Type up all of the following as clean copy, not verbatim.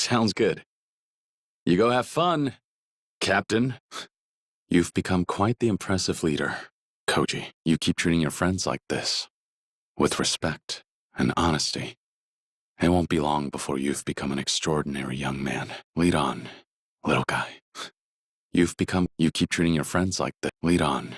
Sounds good. You go have fun, Captain. You've become quite the impressive leader. Koji, you keep treating your friends like this, with respect and honesty. It won't be long before you've become an extraordinary young man. Lead on, little guy. You keep treating your friends like this. Lead on,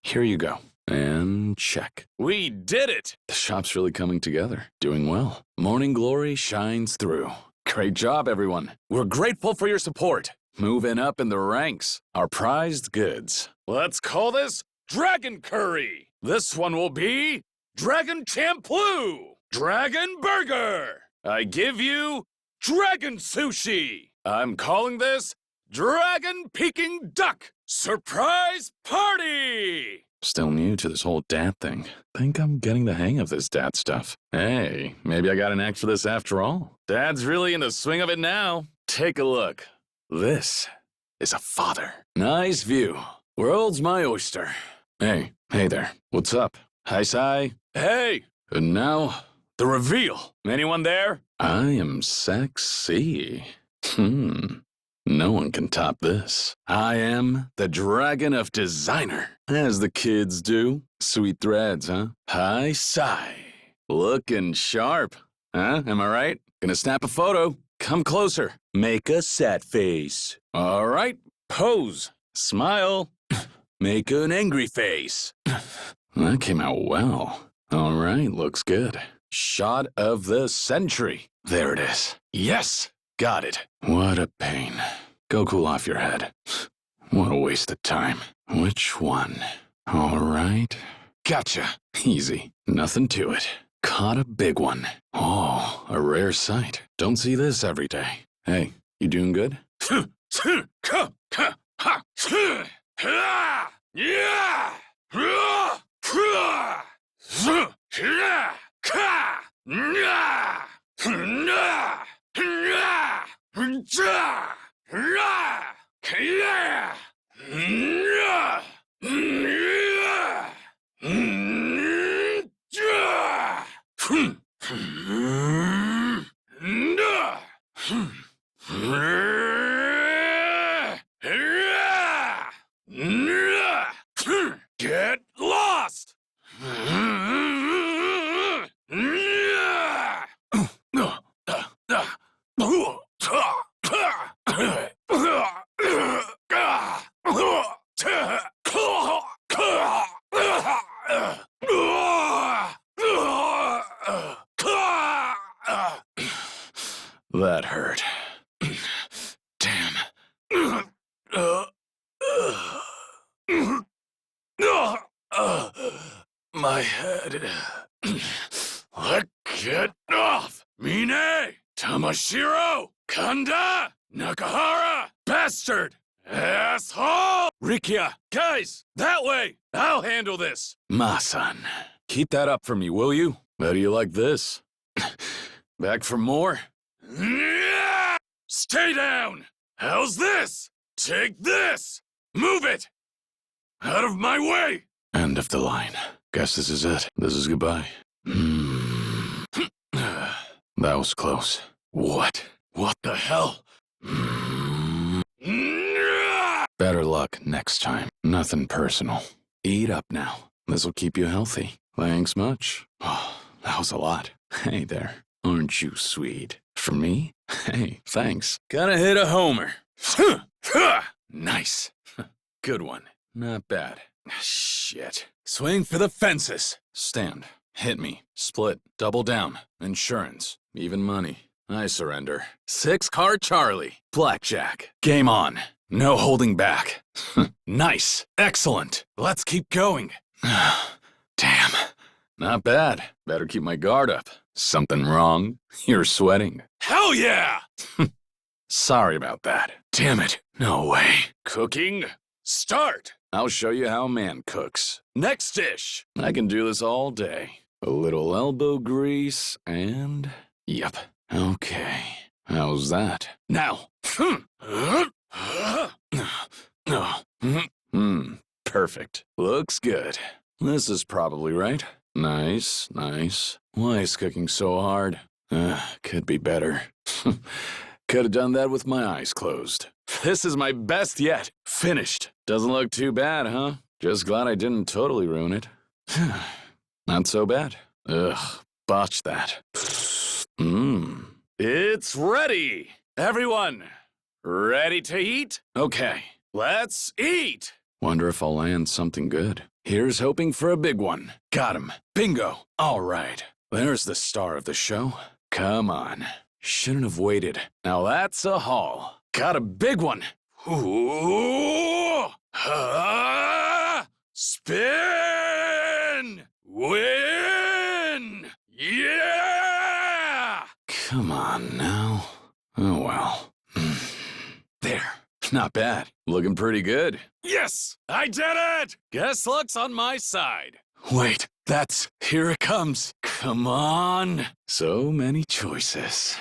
Here you go. And check. We did it! The shop's really coming together. Doing well. Morning glory shines through. Great job, everyone. We're grateful for your support. Moving up in the ranks. Our prized goods. Let's call this Dragon Curry. This one will be Dragon Champloo. Dragon Burger. I give you Dragon Sushi. I'm calling this Dragon Peking Duck Surprise Party! Still new to this whole dad thing. Think I'm getting the hang of this dad stuff. Hey, maybe I got an act for this after all. Dad's really in the swing of it now. Take a look. This is a father. Nice view. World's my oyster. Hey there. What's up? Hi, Sai. Hey! And now, the reveal. Anyone there? I am sexy. No one can top this. I am the Dragon of Designer, as the kids do. Sweet threads, huh? Hi, Sai. Looking sharp. Huh? Am I right? Gonna snap a photo. Come closer. Make a sad face. All right. Pose. Smile. Make an angry face. That came out well. All right, looks good. Shot of the century. There it is. Yes, got it. What a pain. Go cool off your head. What a waste of time. Which one? All right. Gotcha. Easy. Nothing to it. Caught a big one. Oh, a rare sight. Don't see this every day. Hey, you doing good? Get lost! That hurt. Damn. My head. Get off! Mine! Tamashiro! Kanda! Nakahara! Bastard! Asshole! Rikia! Guys! That way! I'll handle this! Ma-san, keep that up for me, will you? How do you like this? Back for more? Stay down! How's this? Take this! Move it! Out of my way! End of the line. Guess this is it. This is goodbye. That was close. What? What the hell? Better luck next time. Nothing personal. Eat up now. This'll keep you healthy. Thanks much. Oh, that was a lot. Hey there. Aren't you sweet? For me? Hey, thanks. Gonna hit a homer. Nice. Good one. Not bad. Shit. Swing for the fences. Stand. Hit me. Split. Double down. Insurance. Even money. I surrender. 6-card Charlie. Blackjack. Game on. No holding back. Nice. Excellent. Let's keep going. Damn. Not bad. Better keep my guard up. Something wrong? You're sweating. Hell yeah! Sorry about that. Damn it. No way. Cooking? Start! I'll show you how a man cooks. Next dish! I can do this all day. A little elbow grease and... Yep. Okay. How's that? Now! Perfect. Looks good. This is probably right. Nice, nice. Why is cooking so hard? Could be better. Could have done that with my eyes closed. This is my best yet. Finished. Doesn't look too bad, huh? Just glad I didn't totally ruin it. Not so bad. Ugh, botched that. It's ready! Everyone, ready to eat? Okay, let's eat! Wonder if I'll land something good. Here's hoping for a big one. Got him. Bingo. All right. There's the star of the show. Come on. Shouldn't have waited. Now that's a haul. Got a big one. Ooh! Spin! Win! Yeah! Come on now. Oh well. There. Not bad. Looking pretty good. Yes! I did it! Guess luck's on my side. Wait, here it comes. Come on. So many choices.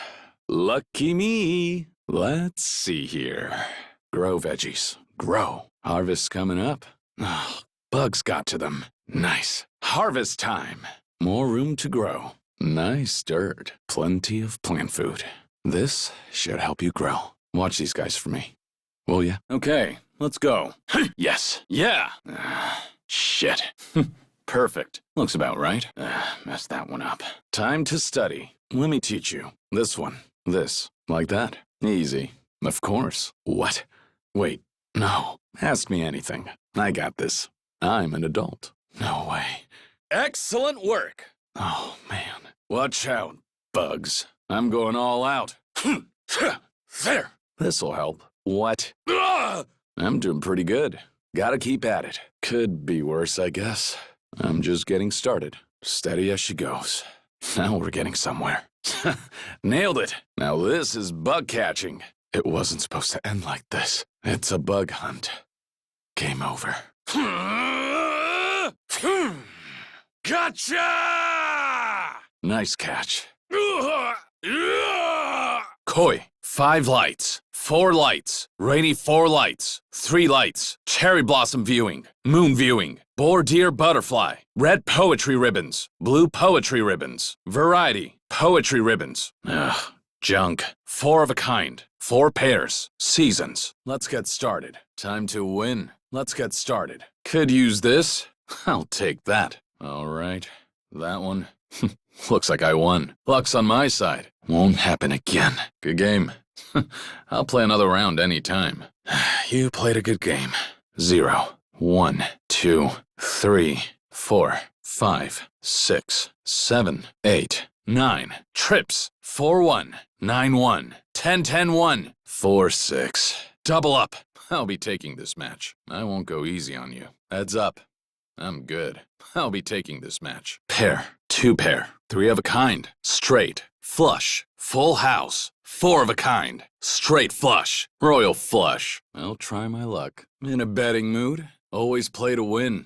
Lucky me. Let's see here. Grow veggies. Grow. Harvest's coming up. Oh, bugs got to them. Nice. Harvest time. More room to grow. Nice dirt. Plenty of plant food. This should help you grow. Watch these guys for me. Will ya? Okay, let's go. Yes. Yeah. Shit. Perfect. Looks about right. Messed that one up. Time to study. Let me teach you. This one. This. Like that. Easy. Of course. What? Wait. No. Ask me anything. I got this. I'm an adult. No way. Excellent work. Oh, man. Watch out, bugs. I'm going all out. There. This'll help. What? I'm doing pretty good. Gotta keep at it. Could be worse, I guess. I'm just getting started. Steady as she goes. Now we're getting somewhere. Nailed it. Now this is bug catching. It wasn't supposed to end like this. It's a bug hunt. Game over. Gotcha! Nice catch. Koi, 5 lights, 4 lights, rainy 4 lights, 3 lights, cherry blossom viewing, moon viewing, boar deer butterfly, red poetry ribbons, blue poetry ribbons, variety, poetry ribbons. Ugh, junk. 4 of a kind, 4 pairs, seasons. Let's get started. Time to win. Let's get started. Could use this. I'll take that. All right, that one. Looks like I won. Luck's on my side. Won't happen again. Good game. I'll play another round anytime. You played a good game. 0, 1, 2, 3, 4, 5, 6, 7, 8, 9. Trips. 4-1, 9-1, 10-10-1, 4-6. Double up. I'll be taking this match. I won't go easy on you. Heads up. I'm good. I'll be taking this match. Pair, 2 pair, 3 of a kind, straight, flush, full house, 4 of a kind, straight flush, royal flush. I'll try my luck. In a betting mood, always play to win.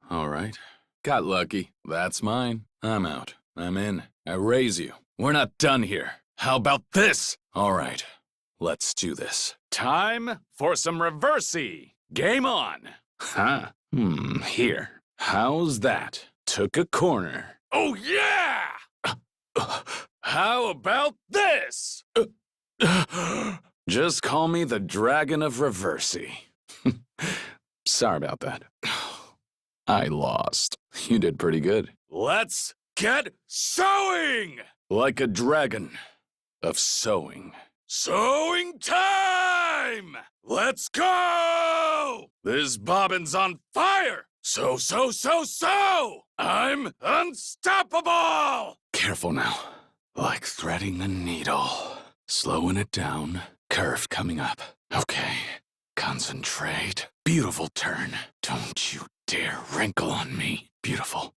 All right. Got lucky. That's mine. I'm out. I'm in. I raise you. We're not done here. How about this? All right. Let's do this. Time for some reversey. Game on. Huh? Here. How's that? Took a corner. Oh, yeah! How about this? Just call me the Dragon of Reversey. Sorry about that. I lost. You did pretty good. Let's get sewing! Like a dragon of sewing. Sewing time! Let's go! This bobbin's on fire! So! I'm unstoppable! Careful now. Like threading a needle. Slowing it down. Curve coming up. Okay. Concentrate. Beautiful turn. Don't you dare wrinkle on me. Beautiful.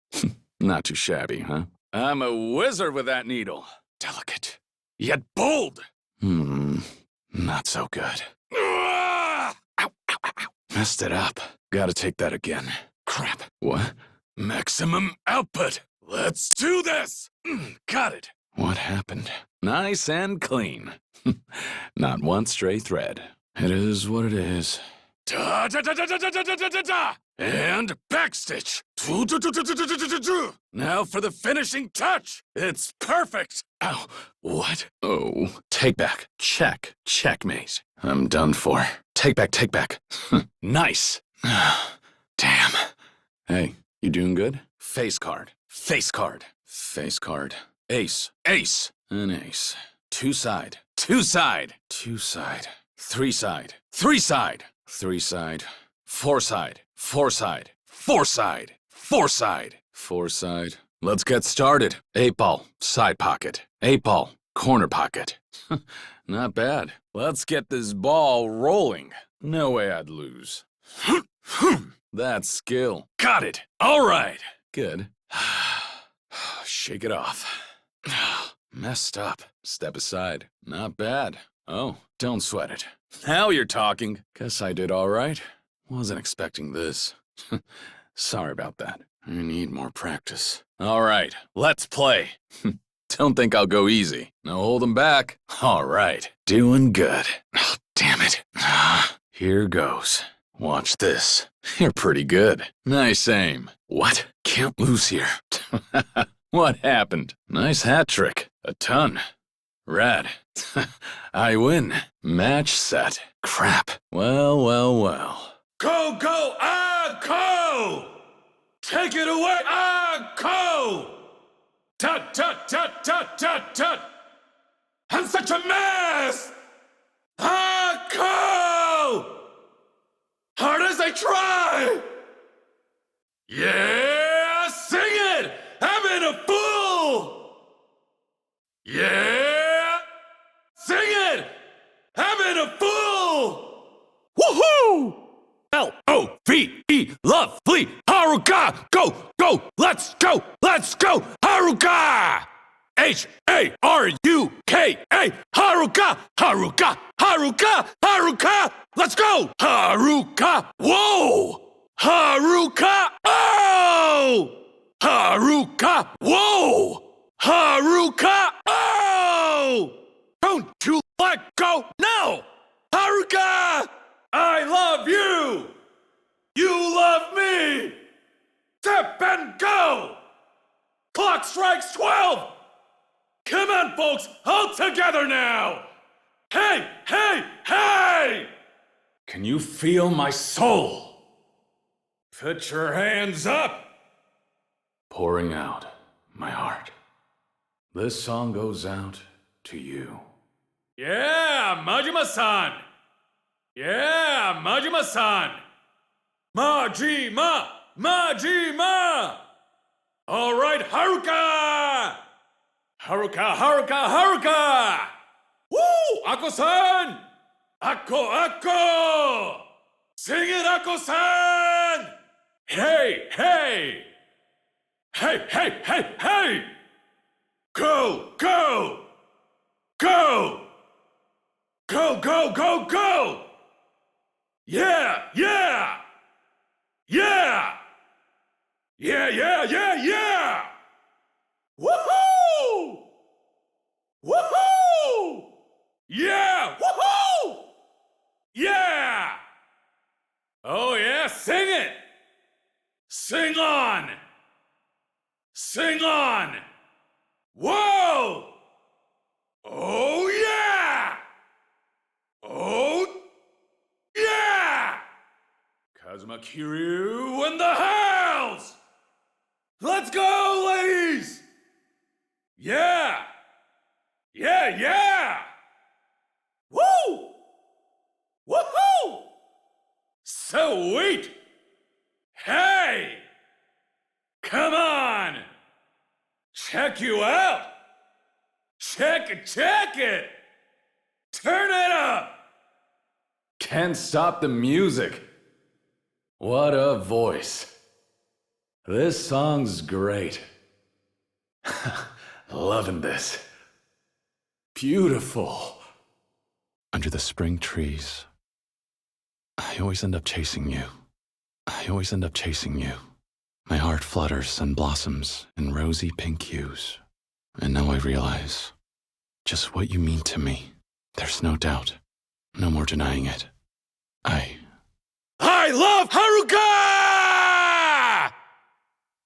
Not too shabby, huh? I'm a wizard with that needle. Delicate. Yet bold. Not so good. Ow, ow, ow, ow. Messed it up. Gotta take that again. Crap. What? Maximum output. Let's do this. Got it. What happened? Nice and clean. Not one stray thread. It is what it is. Da da da da da da da da da da! And backstitch. Now for the finishing touch. It's perfect. Ow. What? Oh. Take back. Check. Checkmate. I'm done for. Take back, take back. Nice. Damn. Hey, you doing good? Face card. Face card. Face card. Ace. Ace. An ace. Two side. Two side. Two side. Three side. Three side. Three side. Four side. Four side. Four side. Four side. Four side. Let's get started. 8-ball. Side pocket. 8-ball. Corner pocket. Not bad. Let's get this ball rolling. No way I'd lose. That's skill. Got it. All right. Good. Shake it off. Messed up. Step aside. Not bad. Oh, don't sweat it. Now you're talking. Guess I did all right. Wasn't expecting this. Sorry about that. I need more practice. All right, let's play. Don't think I'll go easy. No holding back. All right, doing good. Oh, damn it. Here goes. Watch this. You're pretty good. Nice aim. What? Can't lose here. What happened? Nice hat trick. A ton. Rad. I win. Match set. Crap. Well, well, well. Go, go, go! Take it away, go! Tut, tut, tut, tut, tut, tut! I'm such a mess! Go! Hard as I try! Yeah, sing it! I've been a fool! Yeah! Sing it! I've been a fool! Woohoo! L-O-V-E, lovely, Haruka! Go, go, let's go, Haruka! H-A-R-U-K-A, Haruka, Haruka, Haruka, Haruka! Let's go! Haruka, whoa! Haruka, oh! Haruka, whoa! Haruka, oh! Don't you let go, no! Haruka! I love you! You love me! Step and go! Clock strikes 12! Come on, folks, all together now! Hey, hey, hey! Can you feel my soul? Put your hands up! Pouring out my heart. This song goes out to you. Yeah, Majima-san! Yeah, Majima-san! Majima! Majima! All right, Haruka! Haruka, Haruka, Haruka! Woo! Ako-san! Ako! Sing it, Ako-san! Hey, hey! Hey, hey, hey, hey! Go, go! Go! Go, go, go, go! Yeah, yeah! Yeah! Yeah, yeah, yeah, yeah! Woohoo! Woohoo! Yeah! Woohoo! Yeah! Oh yeah, sing it! Sing on! Sing on! Whoa! Oh yeah! Oh yeah! Kazuma Kiryu in the house! Let's go, ladies! Yeah! Yeah, yeah! Woo! Woohoo! Sweet! Hey! Come on! Check you out! Check it! Turn it up! Can't stop the music. What a voice. This song's great. Loving this. Beautiful. Under the spring trees, I always end up chasing you. My heart flutters and blossoms in rosy pink hues. And now I realize just what you mean to me. There's no doubt. No more denying it. I love Haruka!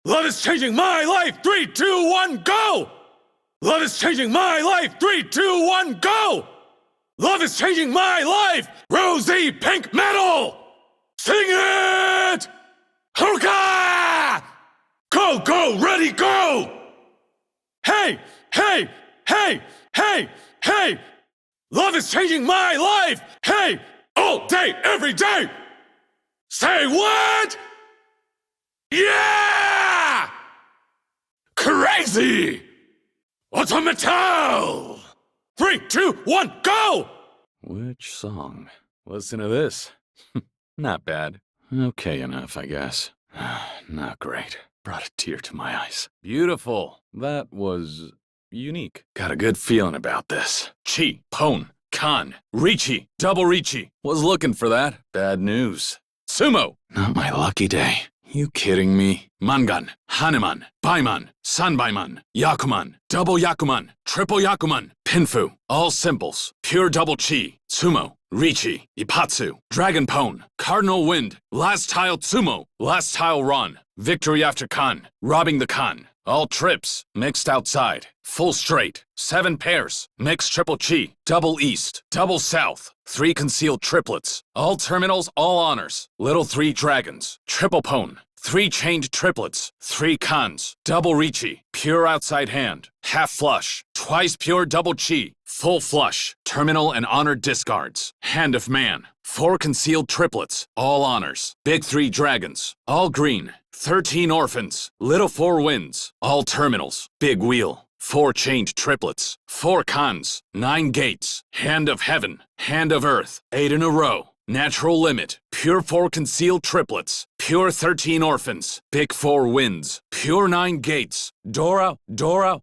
Love is changing my life! 3, 2, 1, go! Love is changing my life! 3, 2, 1, go! Love is changing my life! Rosie Pink Metal! Sing it! Hoka! Go, go, ready, go! Hey, hey, hey, hey, hey! Love is changing my life! Hey! All day, every day! Say what? Yeah! Crazy! Autometal! 3, 2, 1, go! Which song? Listen to this. Not bad. Okay enough, I guess. Not great. Brought a tear to my eyes. Beautiful. That was unique. Got a good feeling about this. Chi, Pon, Kan, Richi, double Richi. Was looking for that. Bad news. Sumo! Not my lucky day. You kidding me? Mangan, Hanuman, Baiman, Sanbaiman, Yakuman, double Yakuman, triple Yakuman, Pinfu. All symbols. Pure double Chi, Sumo, Richi, Ipatsu, Dragon Pone, Cardinal Wind, last tile Tsumo, last tile Ron, victory after Kan, robbing the Kan. All trips, mixed outside, full straight, 7 pairs, mixed triple Chi, double East, double South, 3 concealed triplets, all terminals, all honors, little 3 dragons, triple Pone, 3 chained triplets, 3 Kans, double Richi, pure outside hand, half flush, twice pure double Chi, full flush, terminal and honored discards, hand of man, 4 concealed triplets, all honors, big 3 dragons, all green, 13 orphans, little 4 wins, all terminals, big wheel, 4 chained triplets, 4 cons, 9 gates, hand of heaven, hand of earth, 8 in a row, natural limit, pure 4 concealed triplets, pure 13 orphans, big 4 wins, pure 9 gates, Dora,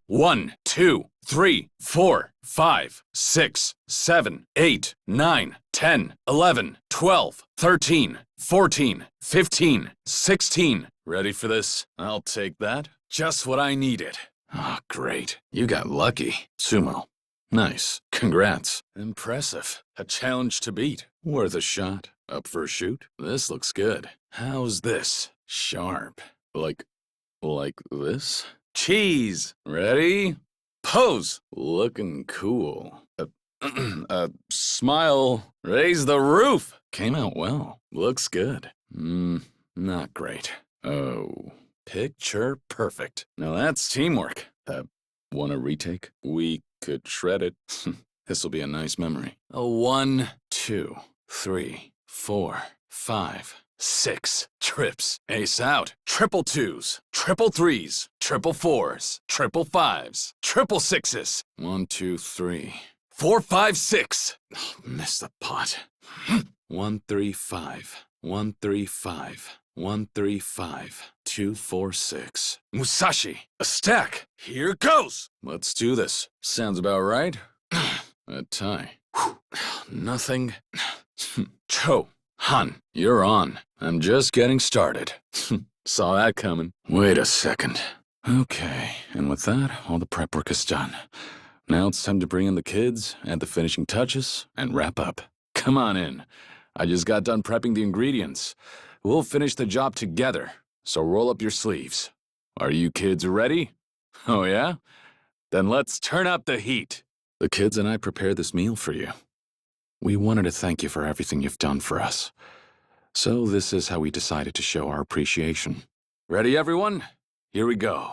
1, 2, 3, 4, 5, 6, 7, 8, 9, 10, 11, 12, 13, 14, 15, 16. Ready for this? I'll take that. Just what I needed. Ah, great. You got lucky. Sumo. Nice. Congrats. Impressive. A challenge to beat. Worth a shot. Up for a shoot? This looks good. How's this? Sharp. Like this? Cheese. Ready? Pose. Looking cool. Smile. Raise the roof. Came out well. Looks good. Not great. Oh. Picture perfect. Now that's teamwork. Want a retake? We could shred it. This'll be a nice memory. A 1, 2, 3, 4, 5, 6 trips. Ace out. Triple 2s. Triple 3s. Triple 4s. Triple 5s. Triple 6s. 1, 2, 3, 4, 5, 6. Oh, missed the pot. 1, 3, 5. 1, 3, 5. 1, 3, 5. 2, 4, 6. Musashi, a stack. Here goes. Let's do this. Sounds about right. A tie. Nothing. Cho, Han, you're on. I'm just getting started. Saw that coming. Wait a second. Okay, and with that, all the prep work is done. Now it's time to bring in the kids, add the finishing touches, and wrap up. Come on in. I just got done prepping the ingredients. We'll finish the job together, so roll up your sleeves. Are you kids ready? Oh yeah? Then let's turn up the heat. The kids and I prepared this meal for you. We wanted to thank you for everything you've done for us. So this is how we decided to show our appreciation. Ready, everyone? Here we go.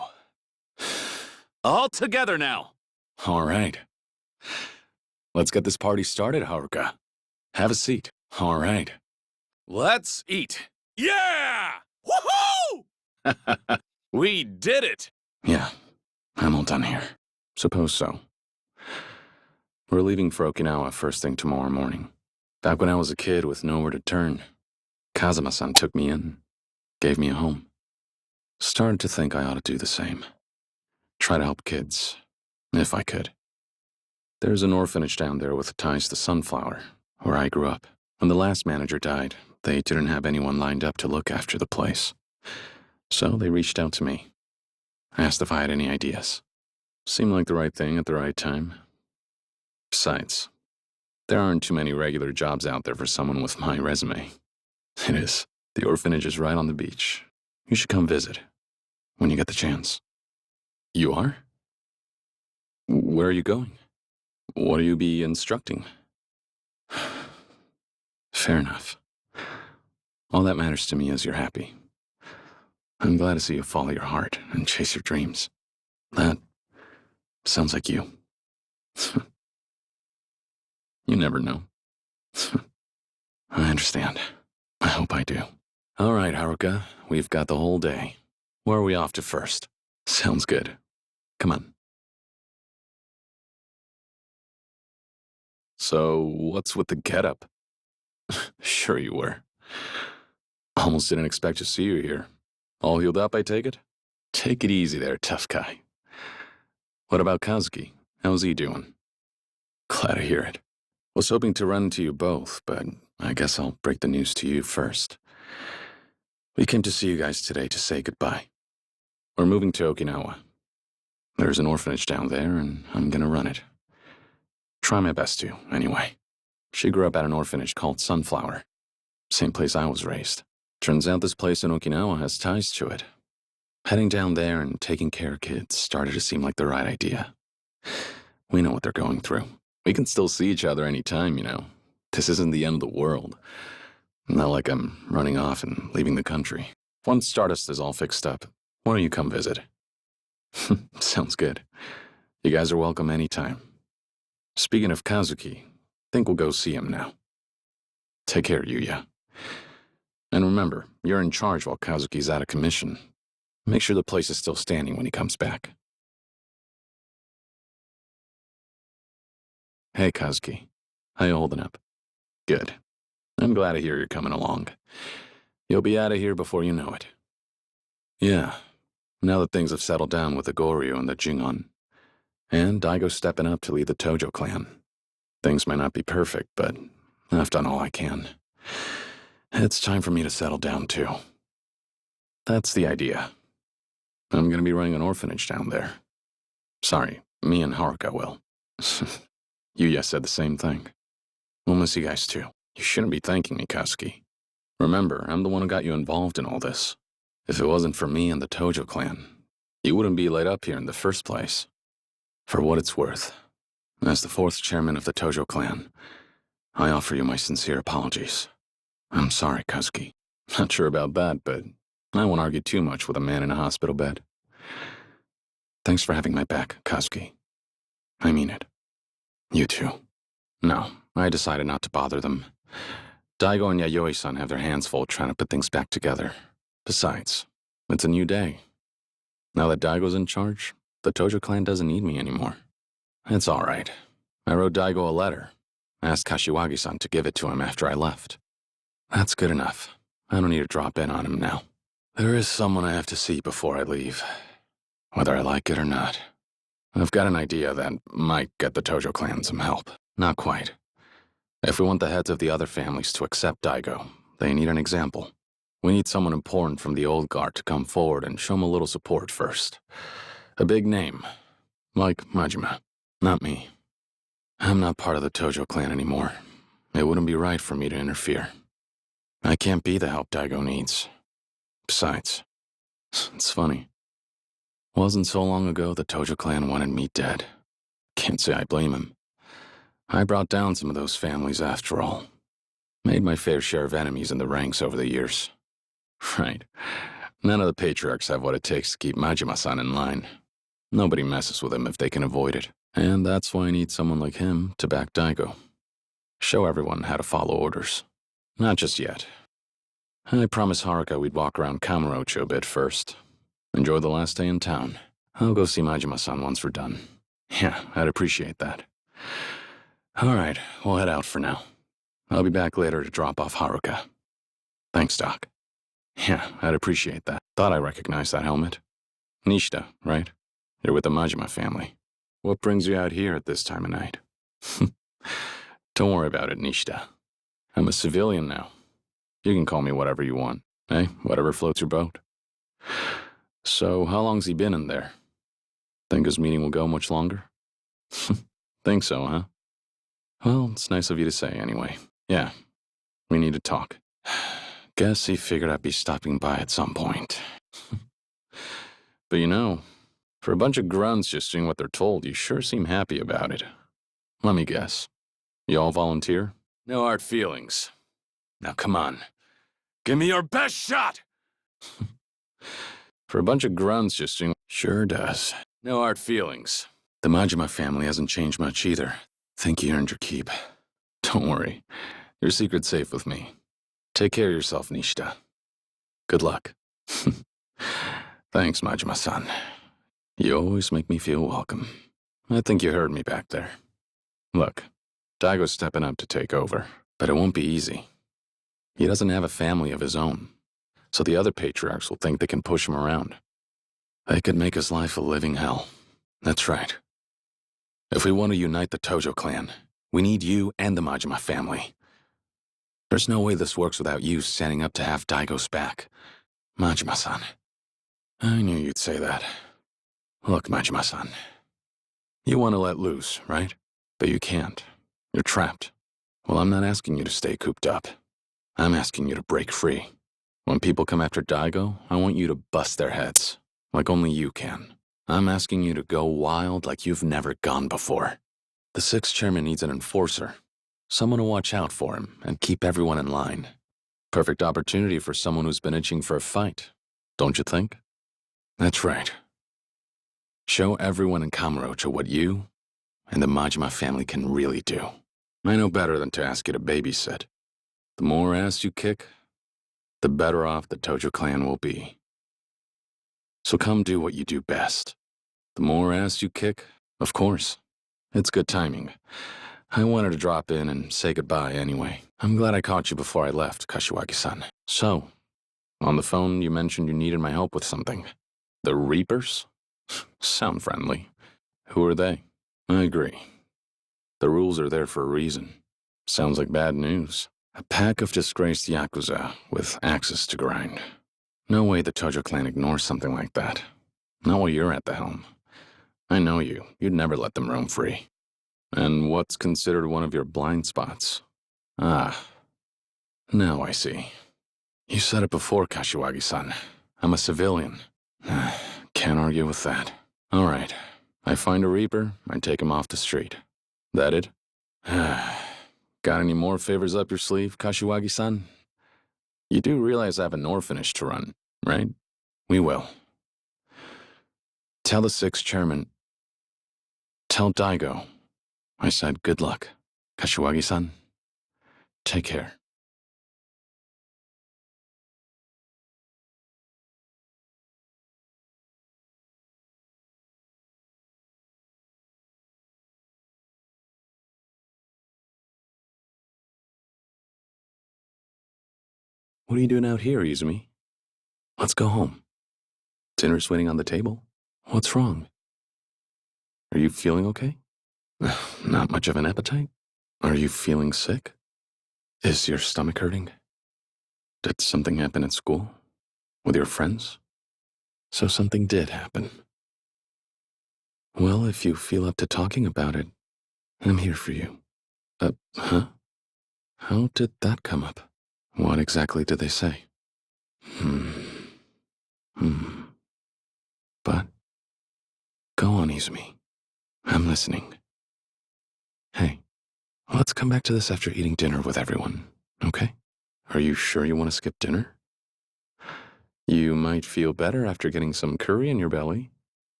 All together now. All right. Let's get this party started, Haruka. Have a seat. All right. Let's eat. Yeah! Woohoo! We did it! Yeah, I'm all done here. Suppose so. We're leaving for Okinawa first thing tomorrow morning. Back when I was a kid with nowhere to turn, Kazuma-san took me in, gave me a home. Started to think I ought to do the same. Try to help kids, if I could. There's an orphanage down there with ties to Sunflower, where I grew up. When the last manager died, they didn't have anyone lined up to look after the place. So they reached out to me. Asked if I had any ideas. Seemed like the right thing at the right time. Besides, there aren't too many regular jobs out there for someone with my resume. It is. The orphanage is right on the beach. You should come visit. when you get the chance. You are? Where are you going? What do you be instructing? Fair enough. All that matters to me is you're happy. I'm glad to see you follow your heart and chase your dreams. That sounds like you. You never know. I understand. I hope I do. All right, Haruka, we've got the whole day. Where are we off to first? Sounds good. Come on. So, what's with the getup? Sure you were. Almost didn't expect to see you here. All healed up, I take it? Take it easy there, tough guy. What about Kazuki? How's he doing? Glad to hear it. Was hoping to run into you both, but I guess I'll break the news to you first. We came to see you guys today to say goodbye. We're moving to Okinawa. There's an orphanage down there, and I'm gonna run it. Try my best to, anyway. She grew up at an orphanage called Sunflower. Same place I was raised. Turns out this place in Okinawa has ties to it. Heading down there and taking care of kids started to seem like the right idea. We know what they're going through. We can still see each other anytime, you know. This isn't the end of the world. Not like I'm running off and leaving the country. Once Stardust is all fixed up, why don't you come visit? Sounds good. You guys are welcome anytime. Speaking of Kazuki, think we'll go see him now. Take care, Yuya. And remember, you're in charge while Kazuki's out of commission. Make sure the place is still standing when he comes back. Hey, Kazuki. How you holding up? Good. I'm glad to hear you're coming along. You'll be out of here before you know it. Yeah, now that things have settled down with the Goryu and the Jingon, and Daigo stepping up to lead the Tojo clan. Things might not be perfect, but I've done all I can. It's time for me to settle down, too. That's the idea. I'm gonna be running an orphanage down there. Sorry, me and Haruka will. Yuya said the same thing. We'll miss you guys, too. You shouldn't be thanking me, Kazuki. Remember, I'm the one who got you involved in all this. If it wasn't for me and the Tojo clan, you wouldn't be laid up here in the first place. For what it's worth, as the fourth chairman of the Tojo clan, I offer you my sincere apologies. I'm sorry, Kazuki. Not sure about that, but I won't argue too much with a man in a hospital bed. Thanks for having my back, Kazuki. I mean it. You too. No, I decided not to bother them. Daigo and Yayoi-san have their hands full trying to put things back together. Besides, it's a new day. Now that Daigo's in charge, the Tojo clan doesn't need me anymore. It's all right. I wrote Daigo a letter. Asked Kashiwagi-san to give it to him after I left. That's good enough. I don't need to drop in on him now. There is someone I have to see before I leave, whether I like it or not. I've got an idea that might get the Tojo clan some help. Not quite. If we want the heads of the other families to accept Daigo, they need an example. We need someone important from the old guard to come forward and show them a little support first. A big name, like Majima. Not me. I'm not part of the Tojo clan anymore. It wouldn't be right for me to interfere. I can't be the help Daigo needs. Besides, it's funny. Wasn't so long ago the Tojo clan wanted me dead. Can't say I blame him. I brought down some of those families after all. Made my fair share of enemies in the ranks over the years. Right. None of the patriarchs have what it takes to keep Majima-san in line. Nobody messes with him if they can avoid it. And that's why I need someone like him to back Daigo. Show everyone how to follow orders. Not just yet. I promised Haruka we'd walk around Kamurocho a bit first. Enjoy the last day in town. I'll go see Majima-san once we're done. Yeah, I'd appreciate that. All right, we'll head out for now. I'll be back later to drop off Haruka. Thanks, Doc. Yeah, I'd appreciate that. Thought I recognized that helmet. Nishida, right? You're with the Majima family. What brings you out here at this time of night? Don't worry about it, Nishida. I'm a civilian now. You can call me whatever you want. Hey, whatever floats your boat. So, how long's he been in there? Think his meeting will go much longer? Think so, huh? Well, it's nice of you to say anyway. Yeah, we need to talk. Guess he figured I'd be stopping by at some point. But you know, for a bunch of grunts just doing what they're told, you sure seem happy about it. Let me guess. You all volunteer? No hard feelings. Now come on. Give me your best shot! For a bunch of grunts just doing... Sure does. No hard feelings. The Majima family hasn't changed much either. Think you earned your keep. Don't worry. Your secret's safe with me. Take care of yourself, Nishida. Good luck. Thanks, Majima-san. You always make me feel welcome. I think you heard me back there. Look, Daigo's stepping up to take over, but it won't be easy. He doesn't have a family of his own, so the other patriarchs will think they can push him around. They could make his life a living hell. That's right. If we want to unite the Tojo clan, we need you and the Majima family. There's no way this works without you standing up to have Daigo's back. Majima-san. I knew you'd say that. Look, Majima-san. You want to let loose, right? But you can't. You're trapped. Well, I'm not asking you to stay cooped up. I'm asking you to break free. When people come after Daigo, I want you to bust their heads, like only you can. I'm asking you to go wild like you've never gone before. The sixth chairman needs an enforcer. Someone to watch out for him and keep everyone in line. Perfect opportunity for someone who's been itching for a fight, don't you think? That's right. Show everyone in Kamurocho what you and the Majima family can really do. I know better than to ask you to babysit. The more ass you kick, the better off the Tojo clan will be. So come do what you do best. The more ass you kick, of course. It's good timing. I wanted to drop in and say goodbye anyway. I'm glad I caught you before I left, Kashiwagi-san. So, on the phone you mentioned you needed my help with something. The Reapers? Sound friendly. Who are they? I agree. The rules are there for a reason. Sounds like bad news. A pack of disgraced Yakuza with axes to grind. No way the Tojo clan ignores something like that. Not while you're at the helm. I know you. You'd never let them roam free. And what's considered one of your blind spots? Ah, now I see. You said it before, Kashiwagi-san. I'm a civilian. Can't argue with that. All right. I find a Reaper, I take him off the street. That it? Got any more favors up your sleeve, Kashiwagi-san? You do realize I have an orphanage to run, right? We will. Tell the sixth chairman. Tell Daigo. I said good luck. Kashiwagi-san, take care. What are you doing out here, Izumi? Let's go home. Dinner's waiting on the table. What's wrong? Are you feeling okay? Not much of an appetite? Are you feeling sick? Is your stomach hurting? Did something happen at school? With your friends? So something did happen. Well, if you feel up to talking about it, I'm here for you. Huh? How did that come up? What exactly did they say? But, go on, Izumi. I'm listening. Hey, let's come back to this after eating dinner with everyone, okay? Are you sure you want to skip dinner? You might feel better after getting some curry in your belly.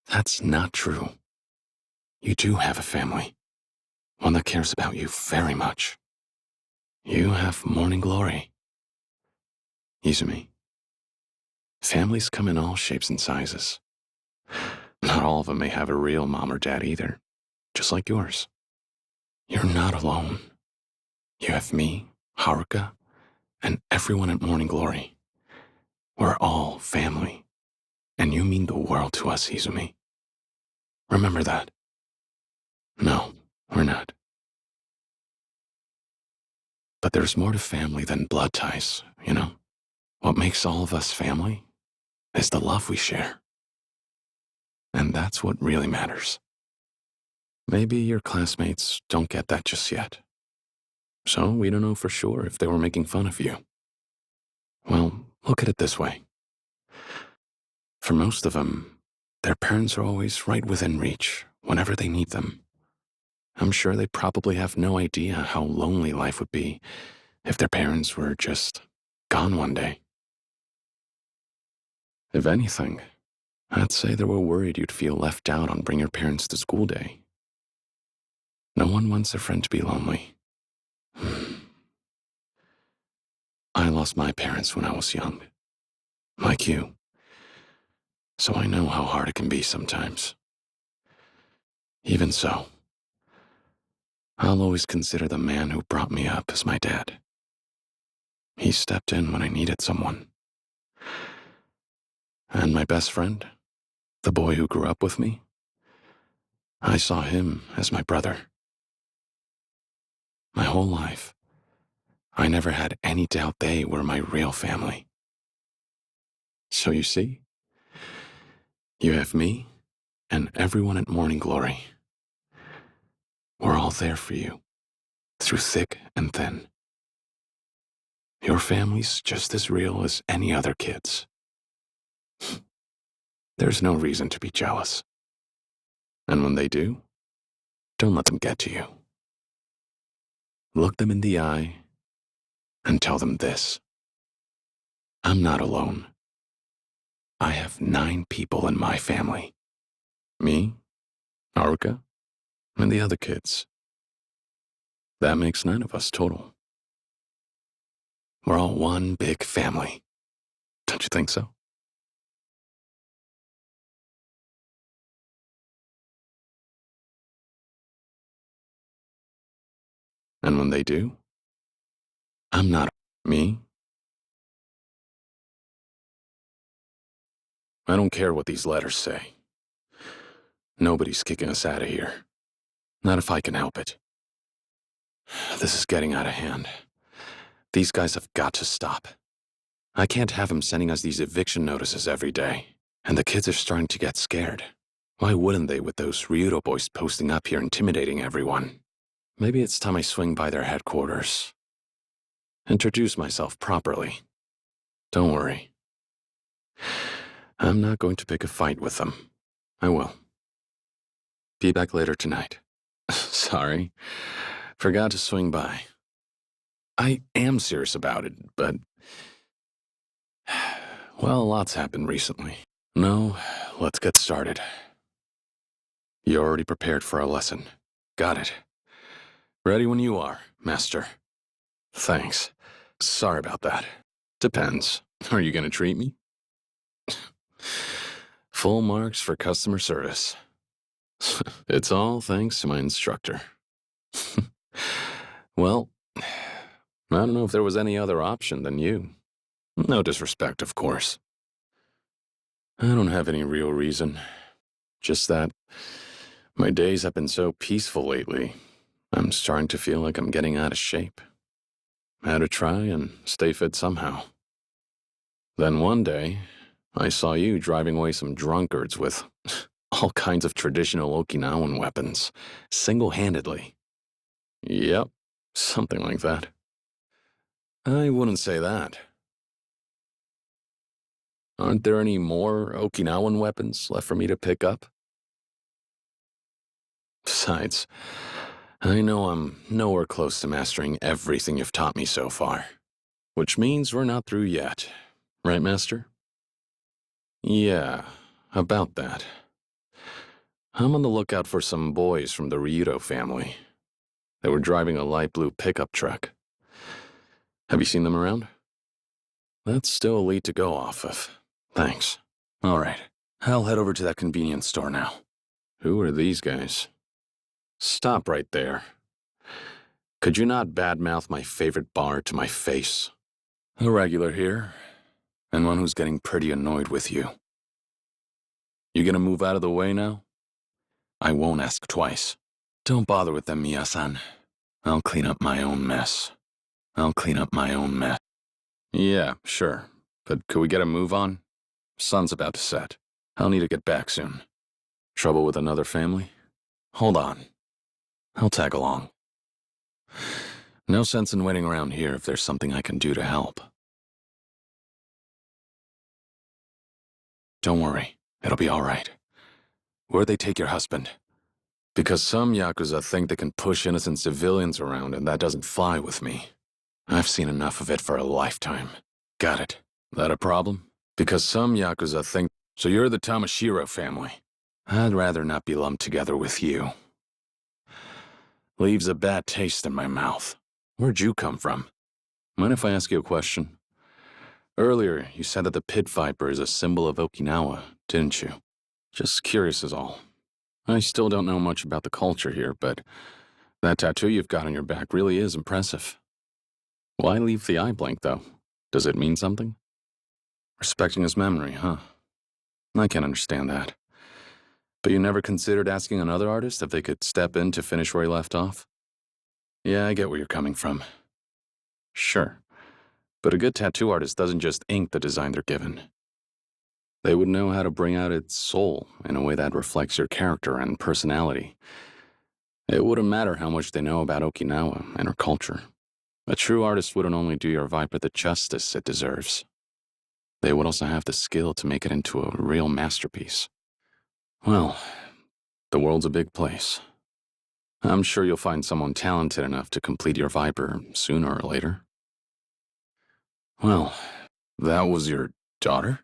That's not true. You do have a family. One that cares about you very much. You have morning glory. Izumi, families come in all shapes and sizes. Not all of them may have a real mom or dad either, just like yours. You're not alone. You have me, Haruka, and everyone at Morning Glory. We're all family, and you mean the world to us, Izumi. Remember that. No, we're not. But there's more to family than blood ties, you know? What makes all of us family is the love we share. And that's what really matters. Maybe your classmates don't get that just yet. So we don't know for sure if they were making fun of you. Well, look at it this way. For most of them, their parents are always right within reach whenever they need them. I'm sure they probably have no idea how lonely life would be if their parents were just gone one day. If anything, I'd say they were worried you'd feel left out on Bring Your Parents to School Day. No one wants their friend to be lonely. I lost my parents when I was young, like you, so I know how hard it can be sometimes. Even so, I'll always consider the man who brought me up as my dad. He stepped in when I needed someone. And my best friend, the boy who grew up with me, I saw him as my brother. My whole life, I never had any doubt they were my real family. So you see, you have me and everyone at Morning Glory. We're all there for you, through thick and thin. Your family's just as real as any other kid's. There's no reason to be jealous. And when they do, don't let them get to you. Look them in the eye and tell them this. I'm not alone. I have 9 people in my family. Me, Haruka, and the other kids. That makes 9 of us total. We're all one big family. Don't you think so? And when they do, I'm not me. I don't care what these letters say. Nobody's kicking us out of here. Not if I can help it. This is getting out of hand. These guys have got to stop. I can't have them sending us these eviction notices every day. And the kids are starting to get scared. Why wouldn't they with those Ryudo boys posting up here intimidating everyone? Maybe it's time I swing by their headquarters. Introduce myself properly. Don't worry. I'm not going to pick a fight with them. I will. Be back later tonight. Sorry. Forgot to swing by. I am serious about it, but... Well, a lot's happened recently. No, let's get started. You already prepared for a lesson. Got it. Ready when you are, Master. Thanks. Sorry about that. Depends. Are you gonna treat me? Full marks for customer service. It's all thanks to my instructor. Well, I don't know if there was any other option than you. No disrespect, of course. I don't have any real reason. Just that my days have been so peaceful lately, I'm starting to feel like I'm getting out of shape. I had to try and stay fit somehow. Then one day, I saw you driving away some drunkards with all kinds of traditional Okinawan weapons, single-handedly. Yep, something like that. I wouldn't say that. Aren't there any more Okinawan weapons left for me to pick up? Besides, I know I'm nowhere close to mastering everything you've taught me so far. Which means we're not through yet. Right, Master? Yeah, about that. I'm on the lookout for some boys from the Ryudo family. They were driving a light blue pickup truck. Have you seen them around? That's still a lead to go off of. Thanks. All right, I'll head over to that convenience store now. Who are these guys? Stop right there. Could you not badmouth my favorite bar to my face? A regular here, and one who's getting pretty annoyed with you. You gonna move out of the way now? I won't ask twice. Don't bother with them, Miya-san. I'll clean up my own mess. Yeah, sure. But could we get a move on? Sun's about to set. I'll need to get back soon. Trouble with another family? Hold on. I'll tag along. No sense in waiting around here if there's something I can do to help. Don't worry, it'll be all right. Where'd they take your husband? Because some Yakuza think they can push innocent civilians around, and that doesn't fly with me. I've seen enough of it for a lifetime. Got it. That a problem? Because some Yakuza think... So you're the Tamashiro family. I'd rather not be lumped together with you. Leaves a bad taste in my mouth. Where'd you come from? Mind if I ask you a question? Earlier, you said that the pit viper is a symbol of Okinawa, didn't you? Just curious is all. I still don't know much about the culture here, but that tattoo you've got on your back really is impressive. Why leave the eye blank, though? Does it mean something? Respecting his memory, huh? I can understand that. But you never considered asking another artist if they could step in to finish where he left off? Yeah, I get where you're coming from. Sure. But a good tattoo artist doesn't just ink the design they're given. They would know how to bring out its soul in a way that reflects your character and personality. It wouldn't matter how much they know about Okinawa and her culture. A true artist wouldn't only do your viper the justice it deserves. They would also have the skill to make it into a real masterpiece. Well, the world's a big place. I'm sure you'll find someone talented enough to complete your viper sooner or later. Well, that was your daughter?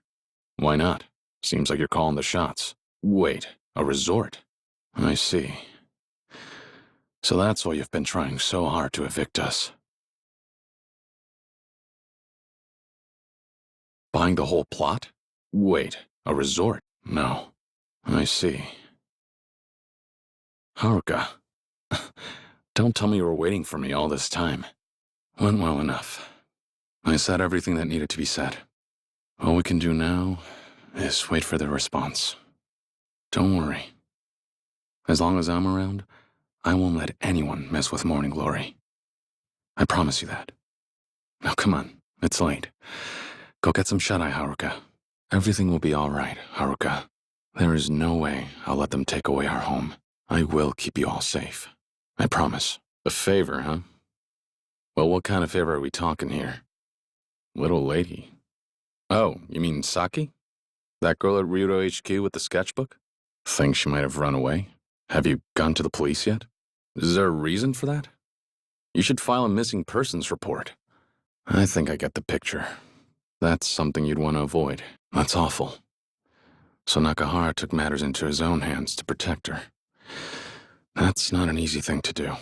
Why not? Seems like you're calling the shots. Wait, a resort? I see. So that's why you've been trying so hard to evict us. Buying the whole plot? Wait, a resort? No. I see. Haruka. Don't tell me you were waiting for me all this time. Went well enough. I said everything that needed to be said. All we can do now is wait for their response. Don't worry. As long as I'm around, I won't let anyone mess with Morning Glory. I promise you that. Now come on, it's late. Go get some shut-eye, Haruka. Everything will be all right, Haruka. There is no way I'll let them take away our home. I will keep you all safe. I promise. A favor, huh? Well, what kind of favor are we talking here? Little lady. Oh, you mean Saki? That girl at Ryudo HQ with the sketchbook? Think she might have run away? Have you gone to the police yet? Is there a reason for that? You should file a missing persons report. I think I get the picture. That's something you'd want to avoid. That's awful. So Nakahara took matters into his own hands to protect her. That's not an easy thing to do.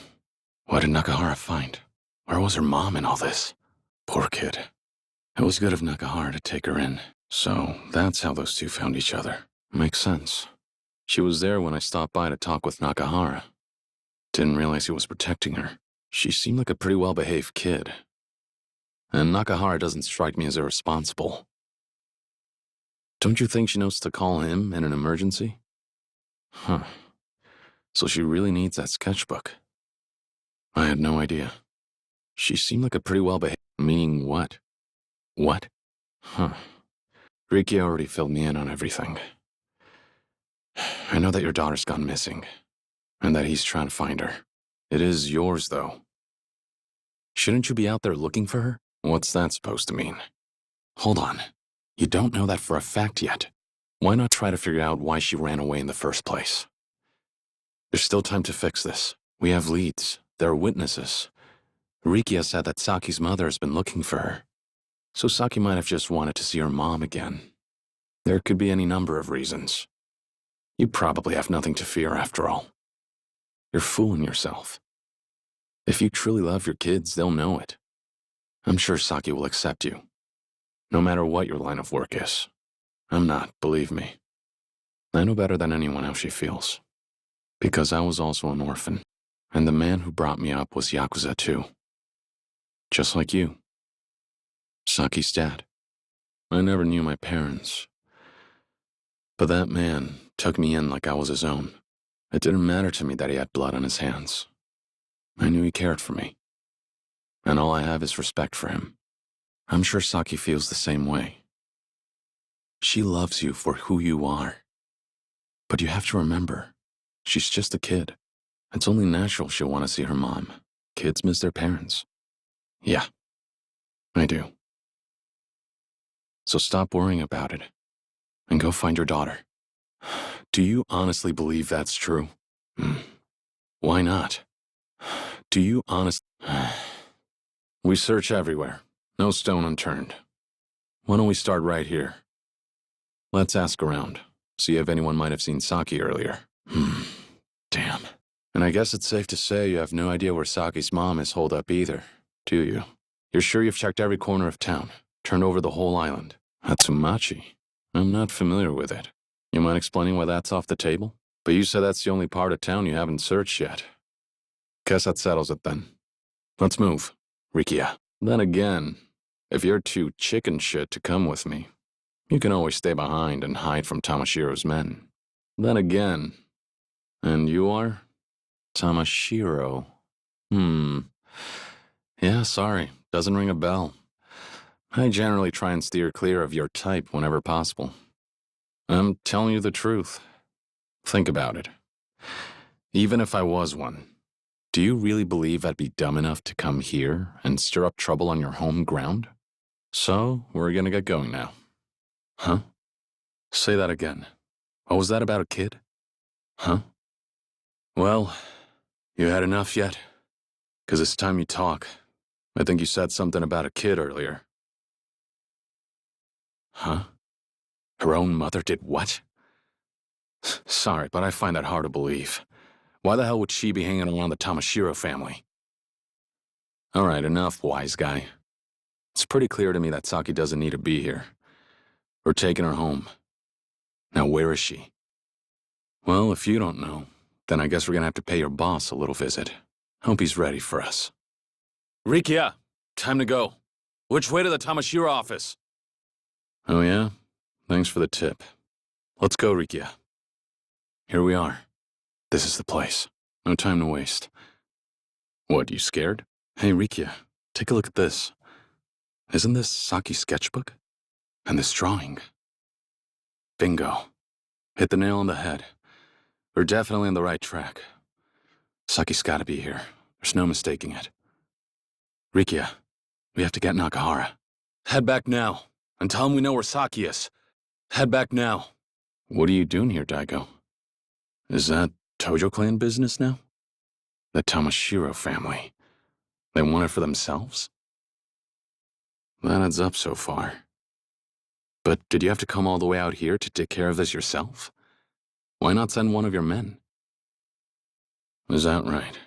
What did Nakahara find? Where was her mom in all this? Poor kid. It was good of Nakahara to take her in. So that's how those two found each other. Makes sense. She was there when I stopped by to talk with Nakahara. Didn't realize he was protecting her. She seemed like a pretty well-behaved kid. And Nakahara doesn't strike me as irresponsible. Don't you think she knows to call him in an emergency? Huh. So she really needs that sketchbook. I had no idea. She seemed like a pretty well-behaved... Meaning what? What? Huh. Riki already filled me in on everything. I know that your daughter's gone missing, and that he's trying to find her. It is yours, though. Shouldn't you be out there looking for her? What's that supposed to mean? Hold on. You don't know that for a fact yet. Why not try to figure out why she ran away in the first place? There's still time to fix this. We have leads. There are witnesses. Rikia said that Saki's mother has been looking for her. So Saki might have just wanted to see her mom again. There could be any number of reasons. You probably have nothing to fear after all. You're fooling yourself. If you truly love your kids, they'll know it. I'm sure Saki will accept you, no matter what your line of work is. I'm not, believe me. I know better than anyone how she feels. Because I was also an orphan, and the man who brought me up was Yakuza too. Just like you. Saki's dad. I never knew my parents. But that man took me in like I was his own. It didn't matter to me that he had blood on his hands. I knew he cared for me. And all I have is respect for him. I'm sure Saki feels the same way. She loves you for who you are. But you have to remember, she's just a kid. It's only natural she'll want to see her mom. Kids miss their parents. Yeah, I do. So stop worrying about it. and go find your daughter. Do you honestly believe that's true? Why not? Do you honestly... We search everywhere. No stone unturned. Why don't we start right here? Let's ask around. See if anyone might have seen Saki earlier. Damn. And I guess it's safe to say you have no idea where Saki's mom is holed up either, do you? You're sure you've checked every corner of town, turned over the whole island? Hatsumachi? I'm not familiar with it. You mind explaining why that's off the table? But you said that's the only part of town you haven't searched yet. Guess that settles it then. Let's move, Rikiya. Then again, if you're too chicken shit to come with me, you can always stay behind and hide from Tamashiro's men. Then again, and you are? Tamashiro. Yeah, sorry, doesn't ring a bell. I generally try and steer clear of your type whenever possible. I'm telling you the truth. Think about it. Even if I was one, do you really believe I'd be dumb enough to come here and stir up trouble on your home ground? So, we're gonna get going now. Huh? Say that again. What was that about a kid? Huh? Well, you had enough yet? 'Cause it's time you talk. I think you said something about a kid earlier. Huh? Her own mother did what? Sorry, but I find that hard to believe. Why the hell would she be hanging around the Tamashiro family? All right, enough, wise guy. It's pretty clear to me that Saki doesn't need to be here. We're taking her home. Now, where is she? Well, if you don't know, then I guess we're gonna have to pay your boss a little visit. Hope he's ready for us. Rikiya, time to go. Which way to the Tamashiro office? Oh yeah? Thanks for the tip. Let's go, Rikiya. Here we are. This is the place. No time to waste. What, you scared? Hey, Rikiya, take a look at this. Isn't this Saki's sketchbook? And this drawing? Bingo. Hit the nail on the head. We're definitely on the right track. Saki's gotta be here. There's no mistaking it. Rikiya, we have to get Nakahara. Head back now, and tell him we know where Saki is. Head back now. What are you doing here, Daigo? Is that Tojo clan business now? The Tamashiro family. They want it for themselves? That adds up so far. But did you have to come all the way out here to take care of this yourself? Why not send one of your men? Is that right?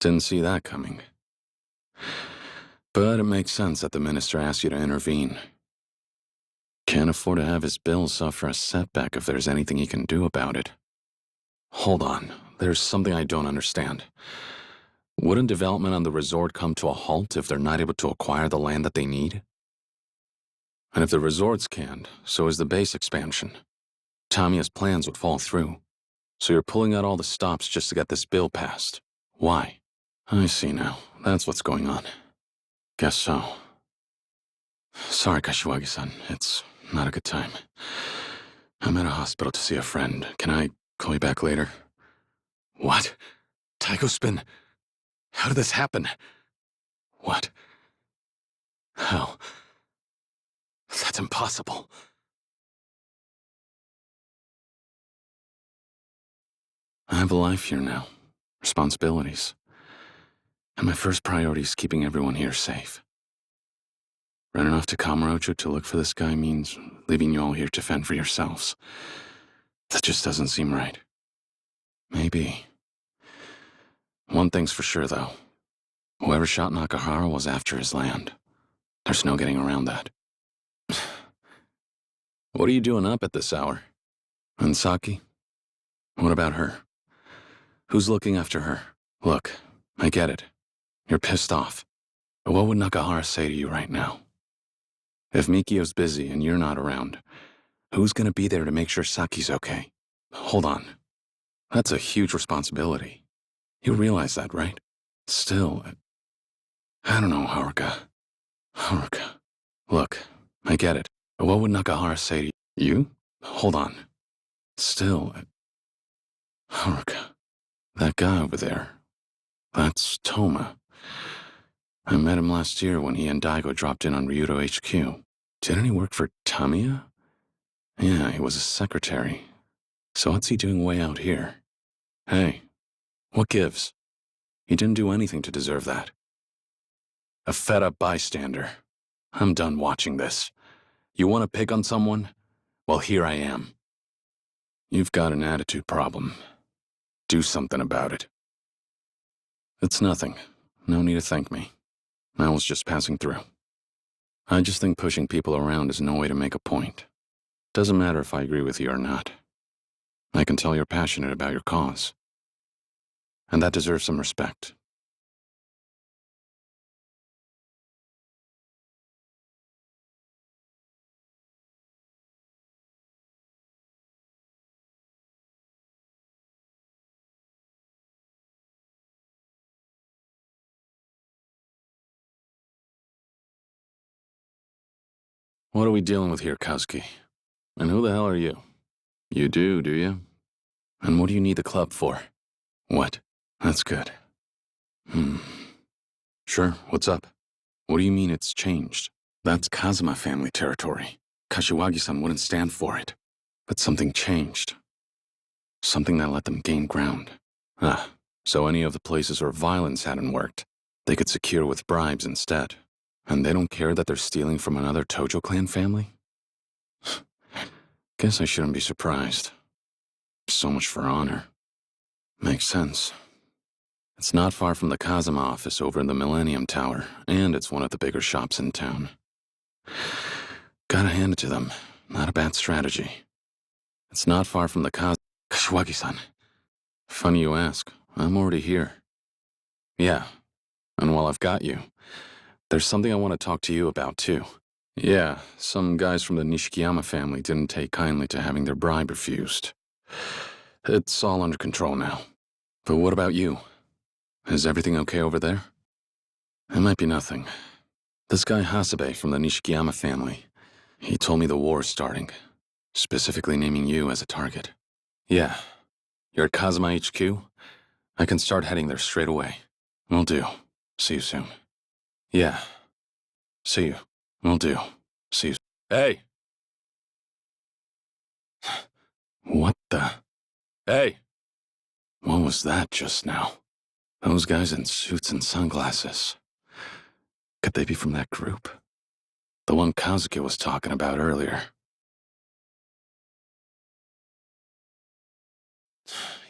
Didn't see that coming. But it makes sense that the minister asked you to intervene. Can't afford to have his bills suffer a setback if there's anything he can do about it. Hold on, there's something I don't understand. Wouldn't development on the resort come to a halt if they're not able to acquire the land that they need? And if the resorts can't, so is the base expansion. Tamiya's plans would fall through. So you're pulling out all the stops just to get this bill passed. Why? I see now. That's what's going on. Guess so. Sorry, Kashiwagi-san. It's not a good time. I'm at a hospital to see a friend. Can I call you back later? What? Taiko-spin? How did this happen? What? How? That's impossible. I have a life here now. Responsibilities. And my first priority is keeping everyone here safe. Running off to Kamurocho to look for this guy means leaving you all here to fend for yourselves. That just doesn't seem right. Maybe. One thing's for sure, though. Whoever shot Nakahara was after his land. There's no getting around that. What are you doing up at this hour? And Saki? What about her? Who's looking after her? Look, I get it. You're pissed off. But what would Nakahara say to you right now? If Mikio's busy and you're not around, who's gonna be there to make sure Saki's okay? Hold on. That's a huge responsibility. You realize that, right? Still, I don't know, Haruka. Haruka. Look, I get it. But what would Nakahara say to you? You? Hold on. Still, Haruka. That guy over there. That's Toma. I met him last year when he and Daigo dropped in on Ryudo HQ. Didn't he work for Tamiya? Yeah, he was a secretary. So what's he doing way out here? Hey, what gives? He didn't do anything to deserve that. A fed-up bystander. I'm done watching this. You want to pick on someone? Well, here I am. You've got an attitude problem. Do something about it. It's nothing. No need to thank me. I was just passing through. I just think pushing people around is no way to make a point. Doesn't matter if I agree with you or not. I can tell you're passionate about your cause. And that deserves some respect. What are we dealing with here, Kazuki? And who the hell are you? You do you? And what do you need the club for? What? That's good. Sure, what's up? What do you mean it's changed? That's Kazuma family territory. Kashiwagi-san wouldn't stand for it. But something changed. Something that let them gain ground. So any of the places where violence hadn't worked, they could secure with bribes instead. And they don't care that they're stealing from another Tojo clan family? Guess I shouldn't be surprised. So much for honor. Makes sense. It's not far from the Kazuma office over in the Millennium Tower, and it's one of the bigger shops in town. Gotta hand it to them. Not a bad strategy. It's not far from the Kashiwagi-san. Funny you ask. I'm already here. Yeah. And while I've got you, there's something I want to talk to you about, too. Yeah, some guys from the Nishikiyama family didn't take kindly to having their bribe refused. It's all under control now. But what about you? Is everything okay over there? It might be nothing. This guy Hasebe from the Nishikiyama family, he told me the war's starting, specifically naming you as a target. Yeah. You're at Kazuma HQ? I can start heading there straight away. Will do. See you soon. Yeah. See you. Will do. See you. Hey! What the? Hey! What was that just now? Those guys in suits and sunglasses. Could they be from that group? The one Kazuki was talking about earlier.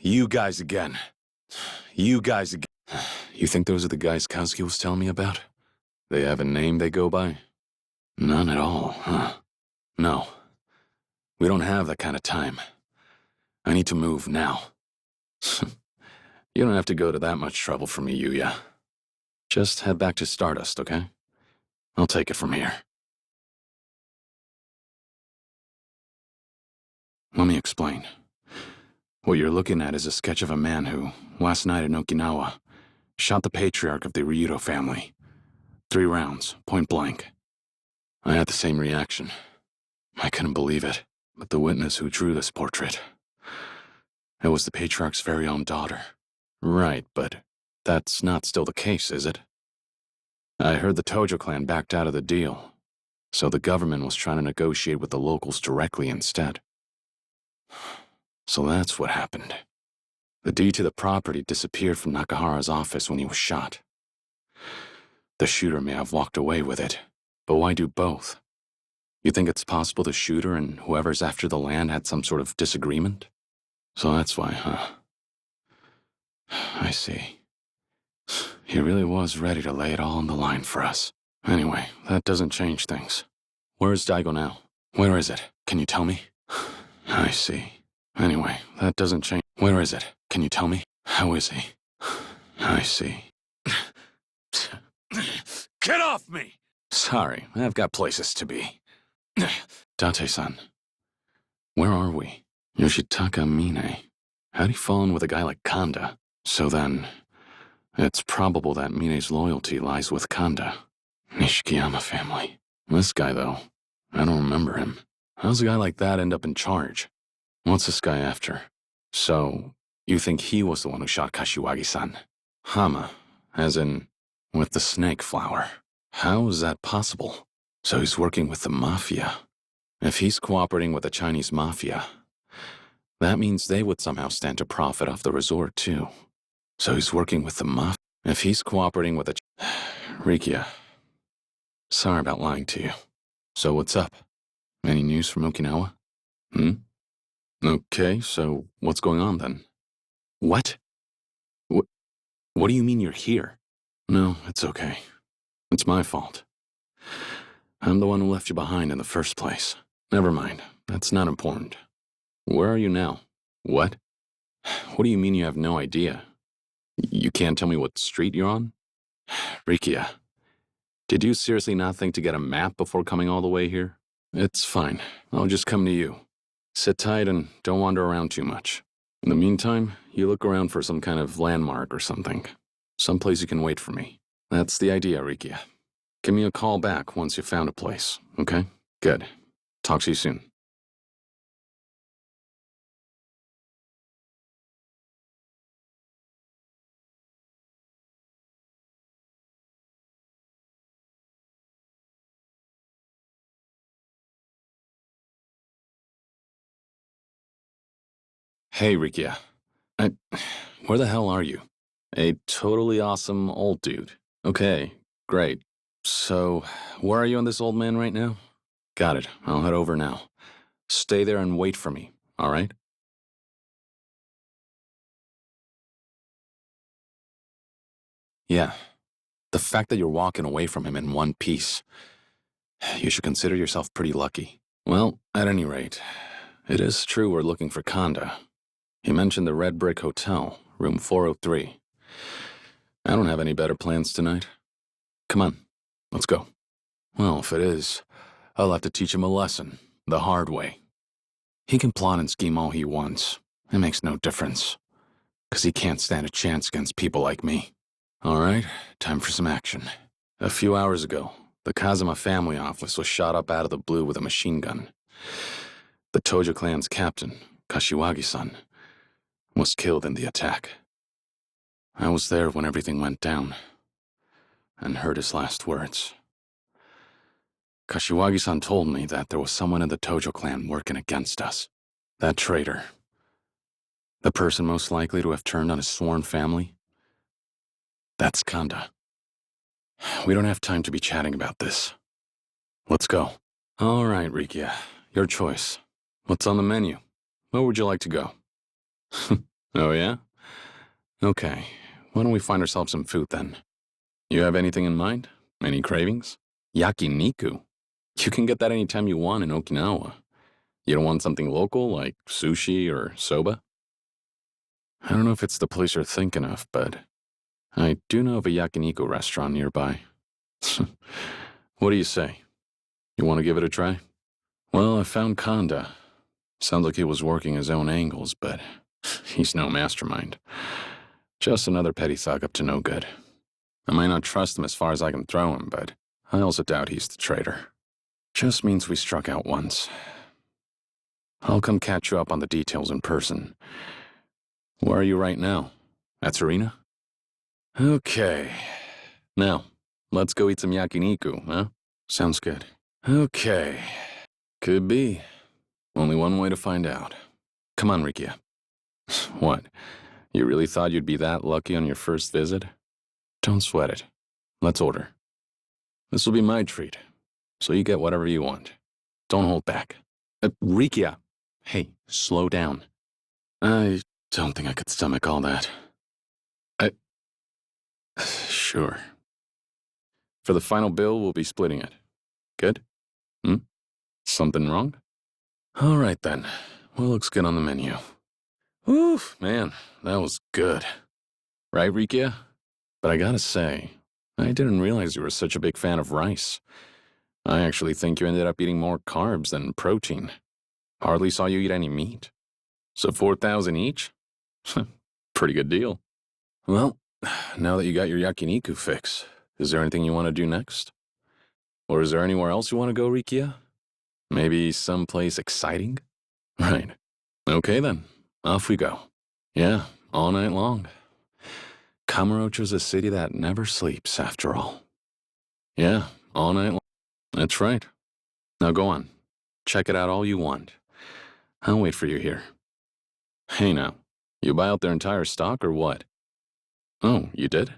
You guys again. You guys again. You think those are the guys Kazuki was telling me about? They have a name they go by? None at all, huh? No. We don't have that kind of time. I need to move now. You don't have to go to that much trouble for me, Yuya. Just head back to Stardust, okay? I'll take it from here. Let me explain. What you're looking at is a sketch of a man who, last night in Okinawa, shot the patriarch of the Ryudo family. 3 rounds, point blank. I had the same reaction. I couldn't believe it, but the witness who drew this portrait, it was the patriarch's very own daughter. Right, but that's not still the case, is it? I heard the Tojo clan backed out of the deal, so the government was trying to negotiate with the locals directly instead. So that's what happened. The deed to the property disappeared from Nakahara's office when he was shot. The shooter may have walked away with it, but why do both? You think it's possible the shooter and whoever's after the land had some sort of disagreement? So that's why, huh? I see. He really was ready to lay it all on the line for us. Anyway, that doesn't change things. Where is Daigo now? Where is it? Can you tell me? I see. Anyway, that doesn't change. Where is it? Can you tell me? How is he? I see. Get off me! Sorry, I've got places to be. Date-san, where are we? Yoshitaka Mine. How'd he fall in with a guy like Kanda? So then, it's probable that Mine's loyalty lies with Kanda. Nishikiyama family. This guy, though, I don't remember him. How's a guy like that end up in charge? What's this guy after? So, you think he was the one who shot Kashiwagi-san? Hama, as in, with the snake flower. How is that possible? So he's working with the mafia. If he's cooperating with the Chinese mafia, that means they would somehow stand to profit off the resort, too. So he's working with the mafia. If he's cooperating with the... Rikia, sorry about lying to you. So what's up? Any news from Okinawa? Hmm? Okay, so what's going on then? What? What do you mean you're here? No, it's okay. It's my fault. I'm the one who left you behind in the first place. Never mind. That's not important. Where are you now? What? What do you mean you have no idea? You can't tell me what street you're on? Rikia, did you seriously not think to get a map before coming all the way here? It's fine. I'll just come to you. Sit tight and don't wander around too much. In the meantime, you look around for some kind of landmark or something. Someplace you can wait for me. That's the idea, Rikia. Give me a call back once you've found a place, okay? Good. Talk to you soon. Hey, Rikia. I... Where the hell are you? A totally awesome old dude. Okay, great. So, where are you and this old man right now? Got it. I'll head over now. Stay there and wait for me, all right? Yeah. The fact that you're walking away from him in one piece, you should consider yourself pretty lucky. Well, at any rate, it is true we're looking for Kanda. He mentioned the Red Brick Hotel, room 403. I don't have any better plans tonight. Come on, let's go. Well, if it is, I'll have to teach him a lesson, the hard way. He can plot and scheme all he wants. It makes no difference, 'cause he can't stand a chance against people like me. All right, time for some action. A few hours ago, the Kazuma family office was shot up out of the blue with a machine gun. The Tojo clan's captain, Kashiwagi-san, was killed in the attack. I was there when everything went down, and heard his last words. Kashiwagi-san told me that there was someone in the Tojo clan working against us. That traitor. The person most likely to have turned on his sworn family. That's Kanda. We don't have time to be chatting about this. Let's go. All right, Rikia. Your choice. What's on the menu? Where would you like to go? Oh, yeah? Okay. Why don't we find ourselves some food then? You have anything in mind? Any cravings? Yakiniku. You can get that anytime you want in Okinawa. You don't want something local like sushi or soba? I don't know if it's the place you're thinking of, but I do know of a yakiniku restaurant nearby. What do you say? You want to give it a try? Well, I found Kanda. Sounds like he was working his own angles, but he's no mastermind. Just another petty thug up to no good. I might not trust him as far as I can throw him, but I also doubt he's the traitor. Just means we struck out once. I'll come catch you up on the details in person. Where are you right now? At Serena? Okay. Now, let's go eat some yakiniku, huh? Sounds good. Okay. Could be. Only one way to find out. Come on, Rikia. What? You really thought you'd be that lucky on your first visit? Don't sweat it. Let's order. This will be my treat, so you get whatever you want. Don't hold back. Rikia! Hey, slow down. I don't think I could stomach all that. Sure. For the final bill, we'll be splitting it. Good? Hmm? Something wrong? All right then. What looks good on the menu? Oof, man, that was good. Right, Rikia? But I gotta say, I didn't realize you were such a big fan of rice. I actually think you ended up eating more carbs than protein. Hardly saw you eat any meat. So 4,000 each? Pretty good deal. Well, now that you got your yakiniku fix, is there anything you want to do next? Or is there anywhere else you want to go, Rikia? Maybe someplace exciting? Right. Okay then, off we go. Yeah, all night long. Kamurocho's a city that never sleeps, after all. Yeah, all night long. That's right. Now go on. Check it out all you want. I'll wait for you here. Hey now, you buy out their entire stock or what? Oh, you did?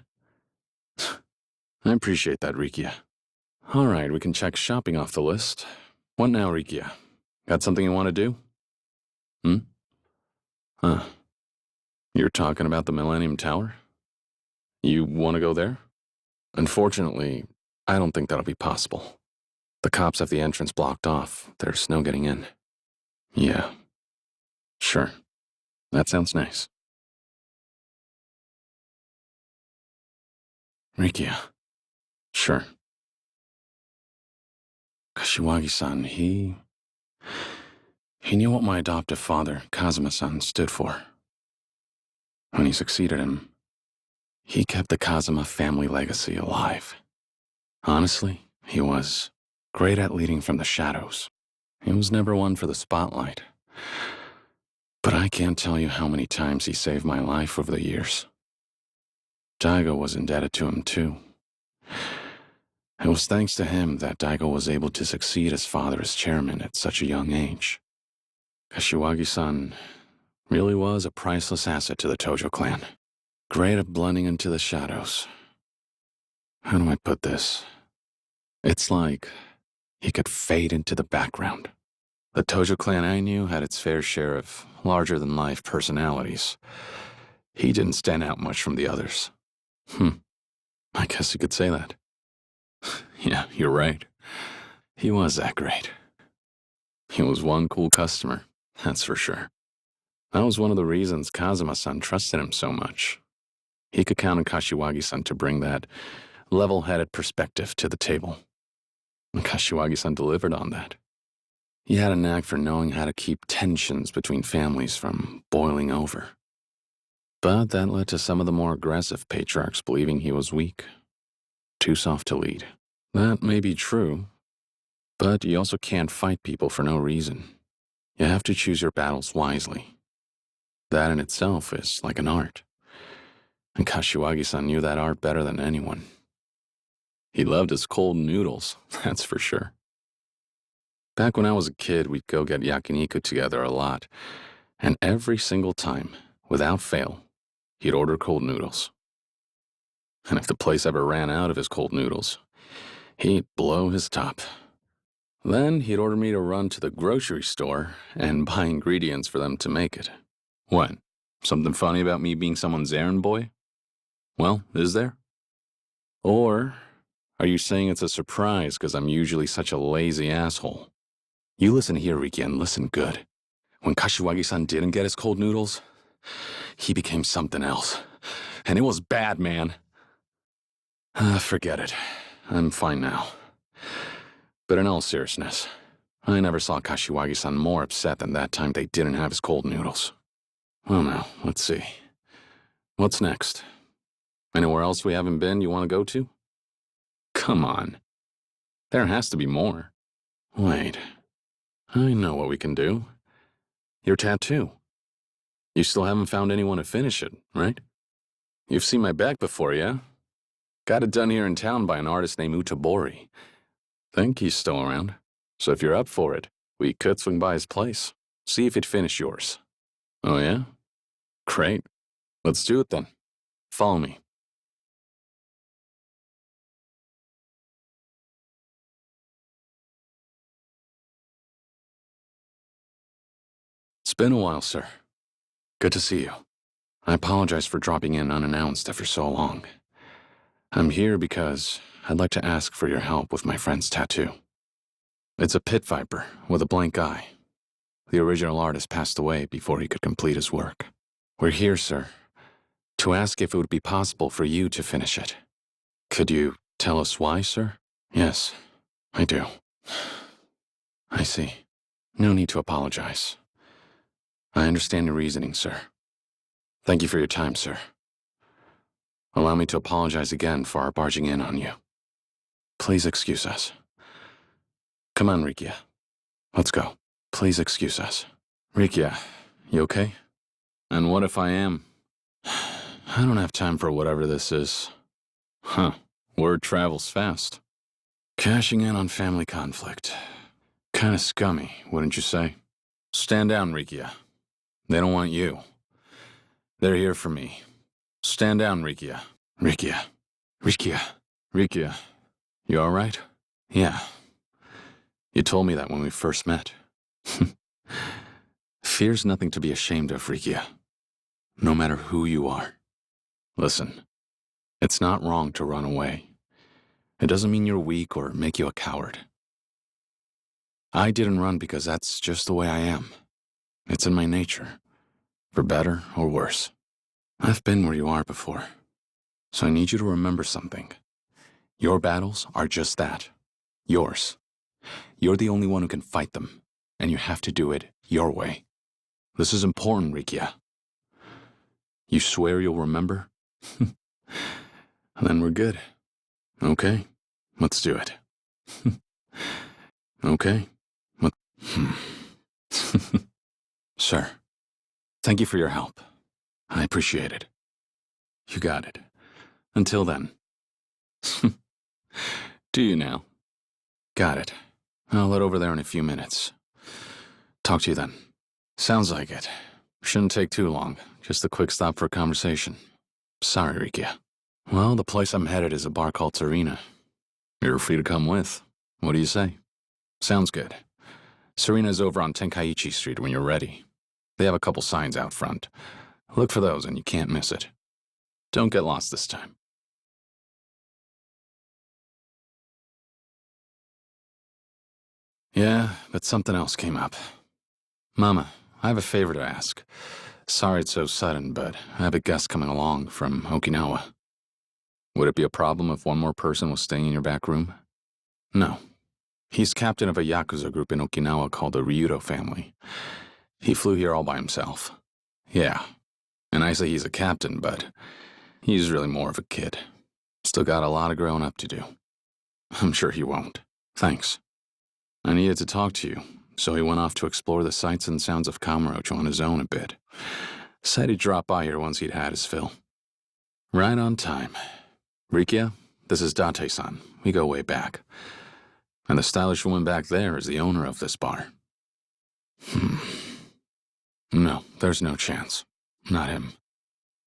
I appreciate that, Rikia. All right, we can check shopping off the list. What now, Rikia? Got something you want to do? Hmm? Huh. You're talking about the Millennium Tower? You want to go there? Unfortunately, I don't think that'll be possible. The cops have the entrance blocked off. There's no getting in. Yeah. Sure. That sounds nice. Rikia. Sure. Kashiwagi-san, he knew what my adoptive father, Kazuma-san, stood for. When he succeeded him, he kept the Kazuma family legacy alive. Honestly, he was great at leading from the shadows. He was never one for the spotlight. But I can't tell you how many times he saved my life over the years. Daigo was indebted to him too. It was thanks to him that Daigo was able to succeed his father as chairman at such a young age. Kashiwagi-san really was a priceless asset to the Tojo clan. Great at blending into the shadows. How do I put this? It's like he could fade into the background. The Tojo clan I knew had its fair share of larger-than-life personalities. He didn't stand out much from the others. I guess you could say that. Yeah, you're right. He was that great. He was one cool customer, that's for sure. That was one of the reasons Kazuma-san trusted him so much. He could count on Kashiwagi-san to bring that level-headed perspective to the table. And Kashiwagi-san delivered on that. He had a knack for knowing how to keep tensions between families from boiling over. But that led to some of the more aggressive patriarchs believing he was weak, too soft to lead. That may be true, but you also can't fight people for no reason. You have to choose your battles wisely. That in itself is like an art. And Kashiwagi-san knew that art better than anyone. He loved his cold noodles, that's for sure. Back when I was a kid, we'd go get yakiniku together a lot, and every single time, without fail, he'd order cold noodles. And if the place ever ran out of his cold noodles, he'd blow his top. Then he'd order me to run to the grocery store and buy ingredients for them to make it. What? Something funny about me being someone's errand boy? Well, is there? Or are you saying it's a surprise because I'm usually such a lazy asshole? You listen here, Riki, and listen good. When Kashiwagi-san didn't get his cold noodles, he became something else. And it was bad, man. Forget it. I'm fine now. But in all seriousness, I never saw Kashiwagi-san more upset than that time they didn't have his cold noodles. Well now, let's see. What's next? Anywhere else we haven't been you want to go to? Come on. There has to be more. Wait. I know what we can do. Your tattoo. You still haven't found anyone to finish it, right? You've seen my back before, yeah? Got it done here in town by an artist named Utabori. Think he's still around. So if you're up for it, we could swing by his place. See if he'd finish yours. Oh yeah? Great. Let's do it then. Follow me. It's been a while, sir. Good to see you. I apologize for dropping in unannounced after so long. I'm here because I'd like to ask for your help with my friend's tattoo. It's a pit viper with a blank eye. The original artist passed away before he could complete his work. We're here, sir, to ask if it would be possible for you to finish it. Could you tell us why, sir? Yes, I do. I see. No need to apologize. I understand your reasoning, sir. Thank you for your time, sir. Allow me to apologize again for our barging in on you. Please excuse us. Come on, Rikia. Let's go. Please excuse us. Rikia, you okay? And what if I am? I don't have time for whatever this is. Huh. Word travels fast. Cashing in on family conflict. Kinda scummy, wouldn't you say? Stand down, Rikia. They don't want you. They're here for me. Stand down, Rikia. Rikia. Rikia. Rikia. You alright? Yeah. You told me that when we first met. Fear's nothing to be ashamed of, Rikia. No matter who you are. Listen, it's not wrong to run away. It doesn't mean you're weak or make you a coward. I didn't run because that's just the way I am. It's in my nature, for better or worse. I've been where you are before, so I need you to remember something. Your battles are just that, yours. You're the only one who can fight them, and you have to do it your way. This is important, Rikia. You swear you'll remember? Then we're good. Okay, let's do it. Okay? Sir, thank you for your help. I appreciate it. You got it. Until then. Do you now? Got it. I'll head over there in a few minutes. Talk to you then. Sounds like it. Shouldn't take too long. Just a quick stop for a conversation. Sorry, Rikia. Well, the place I'm headed is a bar called Serena. You're free to come with. What do you say? Sounds good. Serena's over on Tenkaichi Street when you're ready. They have a couple signs out front. Look for those and you can't miss it. Don't get lost this time. Yeah, but something else came up. Mama, I have a favor to ask. Sorry it's so sudden, but I have a guest coming along from Okinawa. Would it be a problem if one more person was staying in your back room? No. He's captain of a Yakuza group in Okinawa called the Ryudo family. He flew here all by himself. Yeah. And I say he's a captain, but he's really more of a kid. Still got a lot of growing up to do. I'm sure he won't. Thanks. I needed to talk to you, so he went off to explore the sights and sounds of Kamurocho on his own a bit. Said he'd drop by here once he'd had his fill. Right on time. Rikia, this is Date-san. We go way back. And the stylish woman back there is the owner of this bar. No, there's no chance. Not him.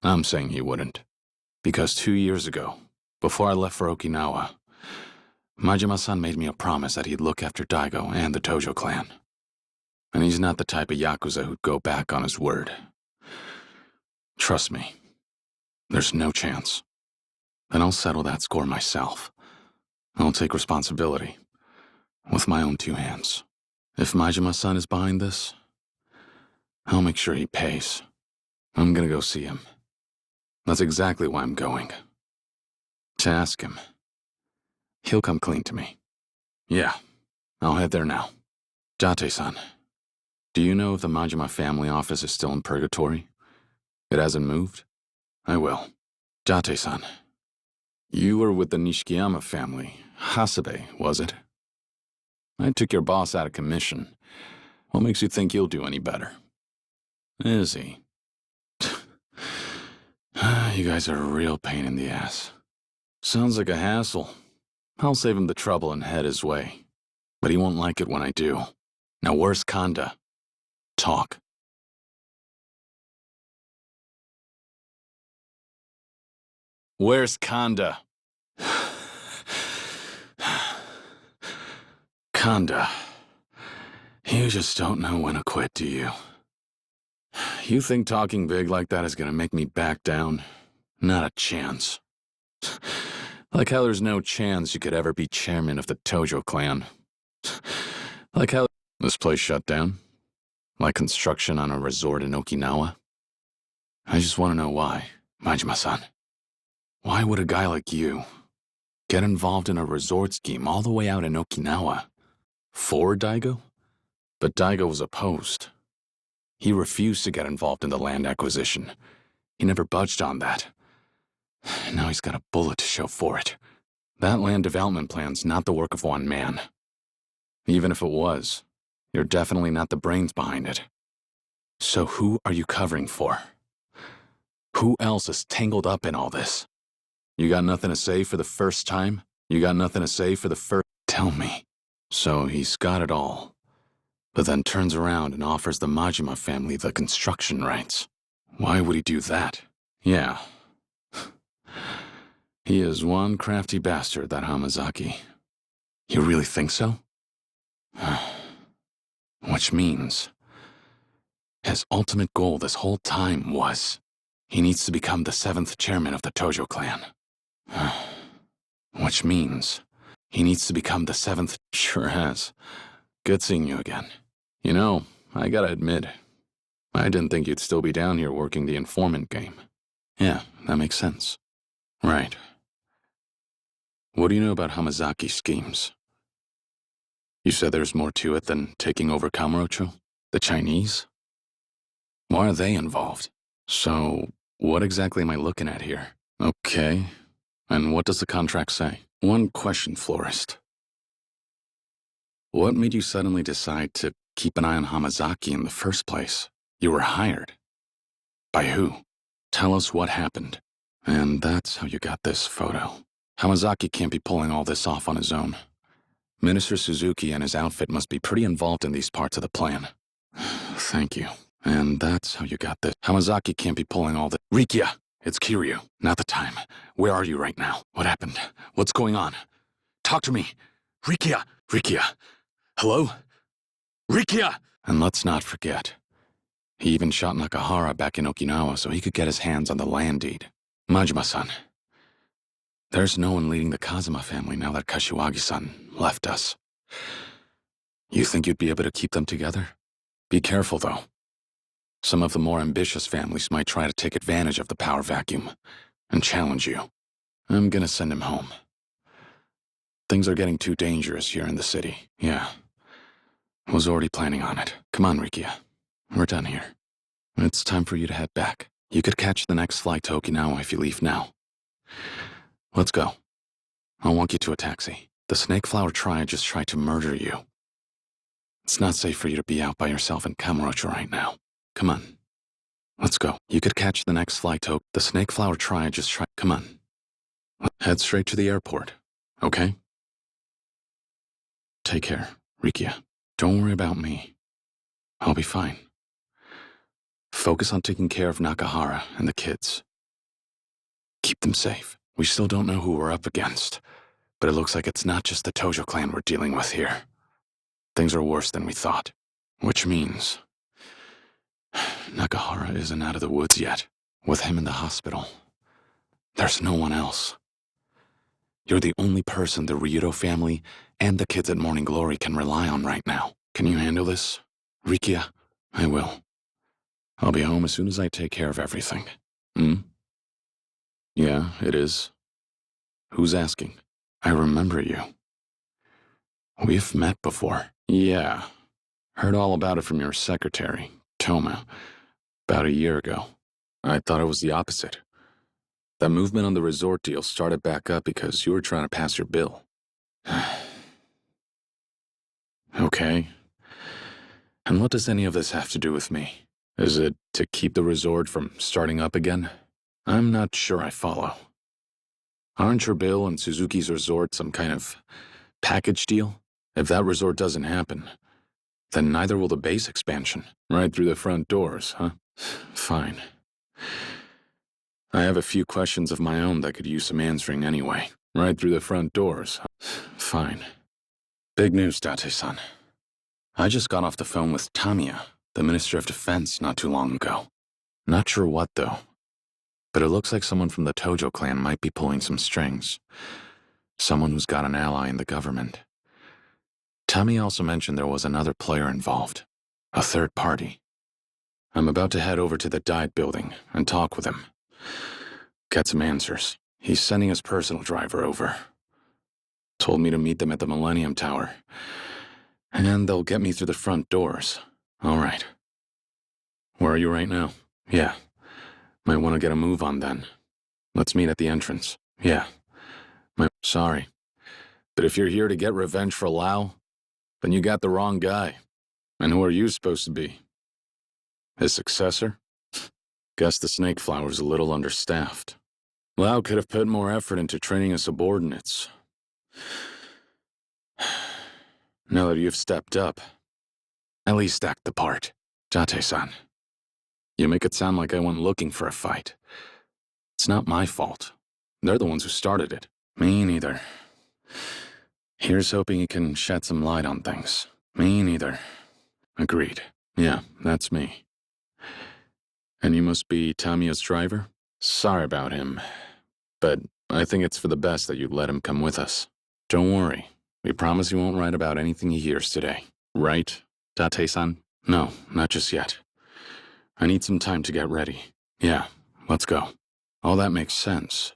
I'm saying he wouldn't. Because 2 years ago, before I left for Okinawa, Majima-san made me a promise that he'd look after Daigo and the Tojo clan. And he's not the type of Yakuza who'd go back on his word. Trust me, there's no chance. Then I'll settle that score myself. I'll take responsibility. With my own 2 hands. If Majima-san is behind this, I'll make sure he pays. I'm gonna go see him. That's exactly why I'm going. To ask him. He'll come clean to me. Yeah, I'll head there now. Date-san, do you know if the Majima family office is still in purgatory? It hasn't moved? I will. Date-san, you were with the Nishikiyama family. Hasebe, was it? I took your boss out of commission. What makes you think you'll do any better? Is he? You guys are a real pain in the ass. Sounds like a hassle. I'll save him the trouble and head his way. But he won't like it when I do. Now where's Kanda? Talk. Where's Kanda? Kanda. You just don't know when to quit, do you? You think talking big like that is gonna make me back down? Not a chance. Like how there's no chance you could ever be chairman of the Tojo clan. Like how this place shut down. Like construction on a resort in Okinawa. I just want to know why, Majima-san. Why would a guy like you get involved in a resort scheme all the way out in Okinawa? For Daigo? But Daigo was opposed. He refused to get involved in the land acquisition. He never budged on that. Now he's got a bullet to show for it. That land development plan's not the work of one man. Even if it was, you're definitely not the brains behind it. So who are you covering for? Who else is tangled up in all this? You got nothing to say for the first time? You got nothing to say for the first Tell me. So he's got it all, but then turns around and offers the Majima family the construction rights. Why would he do that? Yeah. He is one crafty bastard, that Hamazaki. You really think so? Which means his ultimate goal this whole time was he needs to become the 7th chairman of the Tojo clan. Which means he needs to become the 7th. Sure has. Good seeing you again. You know, I gotta admit, I didn't think you'd still be down here working the informant game. Yeah, that makes sense. Right. What do you know about Hamazaki's schemes? You said there's more to it than taking over Kamurocho? The Chinese? Why are they involved? So, what exactly am I looking at here? Okay. And what does the contract say? One question, Florist. What made you suddenly decide to keep an eye on Hamazaki in the first place? You were hired. By who? Tell us what happened. And that's how you got this photo. Hamazaki can't be pulling all this off on his own. Minister Suzuki and his outfit must be pretty involved in these parts of the plan. Thank you. And that's how you got this. Hamazaki can't be pulling all the— Rikia! It's Kiryu. Not the time. Where are you right now? What happened? What's going on? Talk to me! Rikia! Rikia! Hello? Rikia! And let's not forget, he even shot Nakahara back in Okinawa so he could get his hands on the land deed. Majima-san. There's no one leading the Kazuma family now that Kashiwagi-san left us. You think you'd be able to keep them together? Be careful, though. Some of the more ambitious families might try to take advantage of the power vacuum and challenge you. I'm gonna send him home. Things are getting too dangerous here in the city. Yeah. Was already planning on it. Come on, Rikia. We're done here. It's time for you to head back. You could catch the next flight to Okinawa if you leave now. Let's go. I'll walk you to a taxi. The Snake Flower Triad just tried to murder you. It's not safe for you to be out by yourself in Kamurocho right now. Come on. Let's go. You could catch the next flight to— The Snake Flower Triad just tried— Come on. Head straight to the airport, okay? Take care, Rikia. Don't worry about me. I'll be fine. Focus on taking care of Nakahara and the kids. Keep them safe. We still don't know who we're up against, but it looks like it's not just the Tojo clan we're dealing with here. Things are worse than we thought. Which means Nakahara isn't out of the woods yet. With him in the hospital, there's no one else. You're the only person the Ryudo family and the kids at Morning Glory can rely on right now. Can you handle this, Rikia? I will. I'll be home as soon as I take care of everything. Yeah, it is. Who's asking? I remember you. We've met before. Yeah. Heard all about it from your secretary, Toma, about a year ago. I thought it was the opposite. That movement on the resort deal started back up because you were trying to pass your bill. Okay. And what does any of this have to do with me? Is it to keep the resort from starting up again? I'm not sure I follow. Aren't your bill and Suzuki's resort some kind of package deal? If that resort doesn't happen, then neither will the base expansion. Right through the front doors, huh? Fine. I have a few questions of my own that could use some answering anyway. Right through the front doors. Fine. Big news, Date-san. I just got off the phone with Tamiya, the Minister of Defense, not too long ago. Not sure what, though. But it looks like someone from the Tojo clan might be pulling some strings. Someone who's got an ally in the government. Tamiya also mentioned there was another player involved. A third party. I'm about to head over to the Diet building and talk with him. Get some answers. He's sending his personal driver over. Told me to meet them at the Millennium Tower. And they'll get me through the front doors. All right. Where are you right now? Yeah. Might want to get a move on then. Let's meet at the entrance. Yeah. Sorry. But if you're here to get revenge for Lau, then you got the wrong guy. And who are you supposed to be? His successor? Guess the Snake Flower's a little understaffed. Lau could have put more effort into training his subordinates. Now that you've stepped up, at least act the part. Date-san, you make it sound like I went looking for a fight. It's not my fault. They're the ones who started it. Me neither. Here's hoping you can shed some light on things. Me neither. Agreed. Yeah, that's me. And you must be Tamio's driver? Sorry about him, but I think it's for the best that you let him come with us. Don't worry. We promise you won't write about anything he hears today. Right, Date-san? No, not just yet. I need some time to get ready. Yeah, let's go. All that makes sense.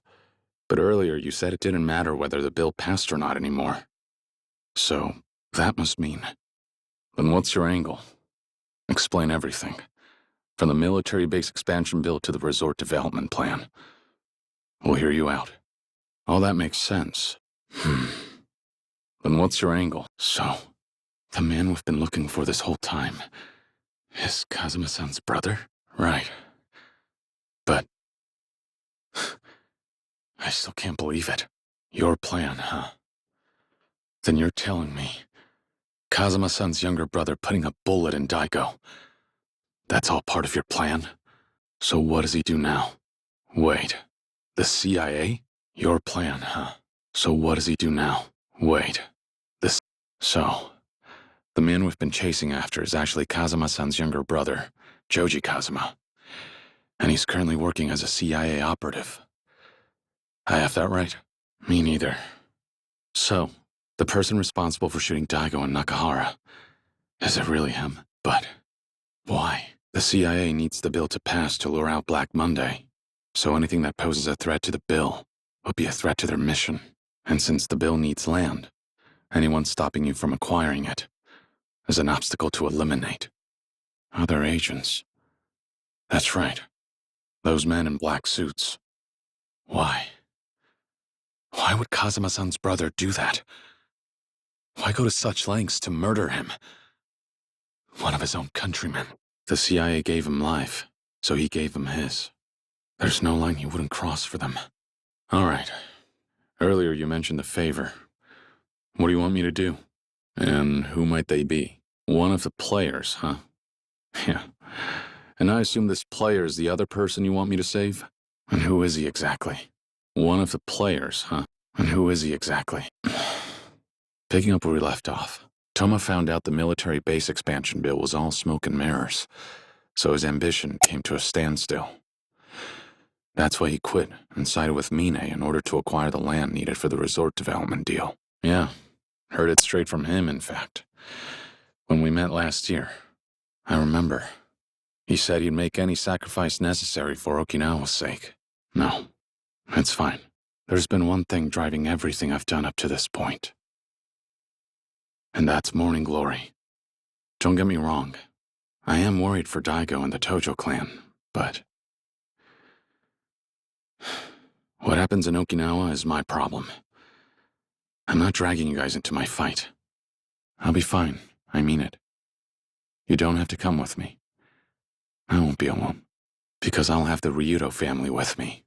But earlier you said it didn't matter whether the bill passed or not anymore. So, that must mean... Then what's your angle? Explain everything. From the military base expansion bill to the resort development plan. We'll hear you out. All that makes sense. Then what's your angle? So, the man we've been looking for this whole time is Kazuma-san's brother? Right. But... I still can't believe it. Your plan, huh? Then you're telling me Kazuma-san's younger brother putting a bullet in Daigo. That's all part of your plan? So what does he do now? Wait. The CIA? Your plan, huh? So what does he do now? Wait. So, the man we've been chasing after is actually Kazuma-san's younger brother, Joji Kazuma. And he's currently working as a CIA operative. I have that right? Me neither. So, the person responsible for shooting Daigo and Nakahara, is it really him? But why? The CIA needs the bill to pass to lure out Black Monday. So anything that poses a threat to the bill would be a threat to their mission. And since the bill needs land, anyone stopping you from acquiring it is an obstacle to eliminate. Other agents. That's right. Those men in black suits. Why? Why would Kazuma-san's brother do that? Why go to such lengths to murder him? One of his own countrymen. The CIA gave him life, so he gave them his. There's no line he wouldn't cross for them. All right. Earlier you mentioned the favor. What do you want me to do? And who might they be? One of the players, huh? Yeah. And I assume this player is the other person you want me to save? And who is he exactly? One of the players, huh? And who is he exactly? Picking up where we left off, Toma found out the military base expansion bill was all smoke and mirrors, so his ambition came to a standstill. That's why he quit and sided with Mine in order to acquire the land needed for the resort development deal. Yeah, heard it straight from him, in fact. When we met last year, I remember. He said he'd make any sacrifice necessary for Okinawa's sake. No, it's fine. There's been one thing driving everything I've done up to this point. And that's Morning Glory. Don't get me wrong. I am worried for Daigo and the Tojo clan, but... what happens in Okinawa is my problem. I'm not dragging you guys into my fight. I'll be fine, I mean it. You don't have to come with me. I won't be alone, because I'll have the Ryudo family with me.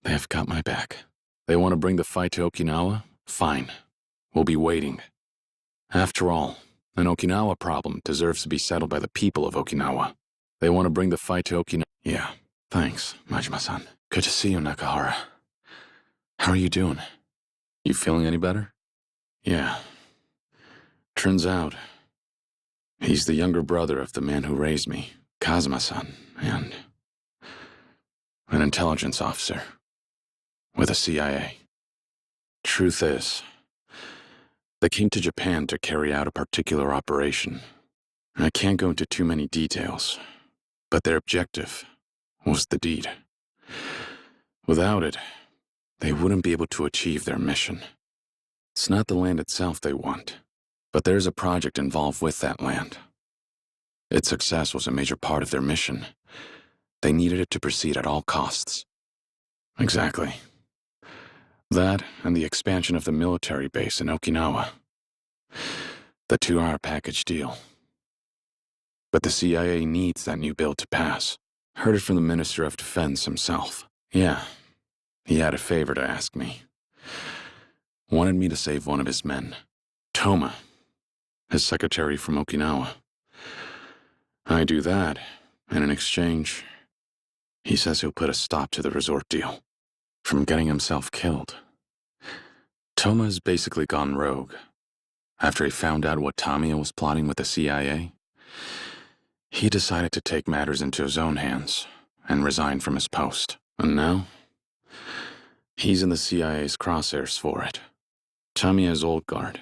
They have got my back. They want to bring the fight to Okinawa? Fine. We'll be waiting. After all, an Okinawa problem deserves to be settled by the people of Okinawa. They want to bring the fight to Okinawa. Yeah, thanks, Majima-san. Good to see you, Nakahara. How are you doing? You feeling any better? Yeah. Turns out, he's the younger brother of the man who raised me, Kazuma-san, and an intelligence officer with the CIA. Truth is, they came to Japan to carry out a particular operation. I can't go into too many details, but their objective was the deed. Without it, they wouldn't be able to achieve their mission. It's not the land itself they want, but there's a project involved with that land. Its success was a major part of their mission. They needed it to proceed at all costs. Exactly. That and the expansion of the military base in Okinawa. The 2 are a package deal. But the CIA needs that new bill to pass. Heard it from the Minister of Defense himself. Yeah, he had a favor to ask me. Wanted me to save one of his men. Toma, his secretary from Okinawa. I do that, and in exchange, he says he'll put a stop to the resort deal from getting himself killed. Toma has basically gone rogue. After he found out what Tamiya was plotting with the CIA, he decided to take matters into his own hands and resign from his post. And now, he's in the CIA's crosshairs for it. Tamiya is old guard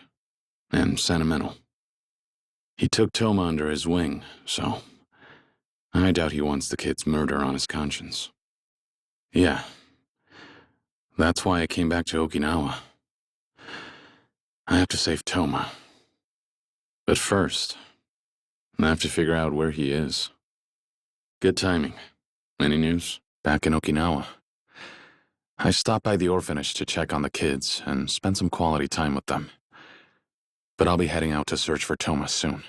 and sentimental. He took Toma under his wing, so I doubt he wants the kid's murder on his conscience. Yeah, that's why I came back to Okinawa. I have to save Toma. But first, I have to figure out where he is. Good timing. Any news? Back in Okinawa. I stopped by the orphanage to check on the kids and spend some quality time with them. But I'll be heading out to search for Toma soon.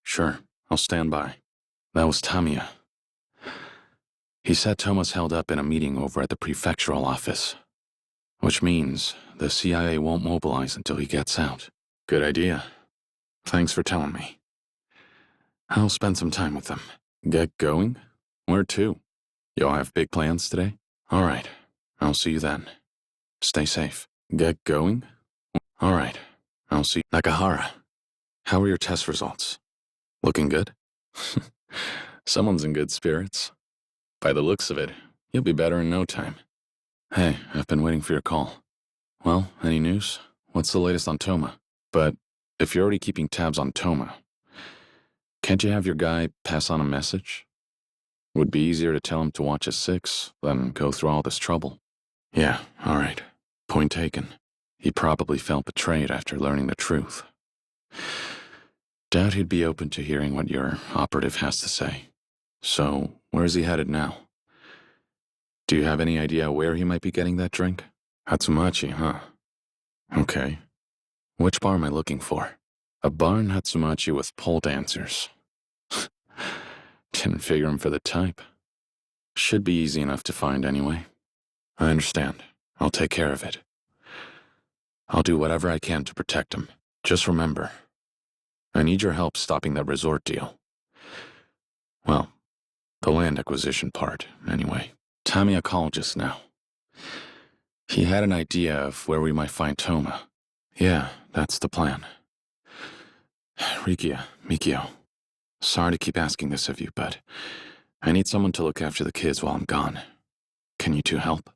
Sure, I'll stand by. That was Tamiya. He said Toma's held up in a meeting over at the prefectural office, which means the CIA won't mobilize until he gets out. Good idea. Thanks for telling me. I'll spend some time with them. Get going? Where to? Y'all have big plans today? All right, I'll see you then. Stay safe. Get going? All right, I'll see you. Nakahara, how are your test results? Looking good? Someone's in good spirits. By the looks of it, you'll be better in no time. Hey, I've been waiting for your call. Well, any news? What's the latest on Toma? But if you're already keeping tabs on Toma, can't you have your guy pass on a message? Would be easier to tell him to watch his six than go through all this trouble. Yeah, all right. Point taken. He probably felt betrayed after learning the truth. Doubt he'd be open to hearing what your operative has to say. So, where's he headed now? Do you have any idea where he might be getting that drink? Hatsumachi, huh? Okay. Which bar am I looking for? A bar in Hatsumachi with pole dancers. Didn't figure him for the type. Should be easy enough to find anyway. I understand. I'll take care of it. I'll do whatever I can to protect him. Just remember, I need your help stopping that resort deal. Well, the land acquisition part, anyway. Tamiya called just now. He had an idea of where we might find Toma. Yeah, that's the plan. Rikia, Mikio, sorry to keep asking this of you, but I need someone to look after the kids while I'm gone. Can you two help?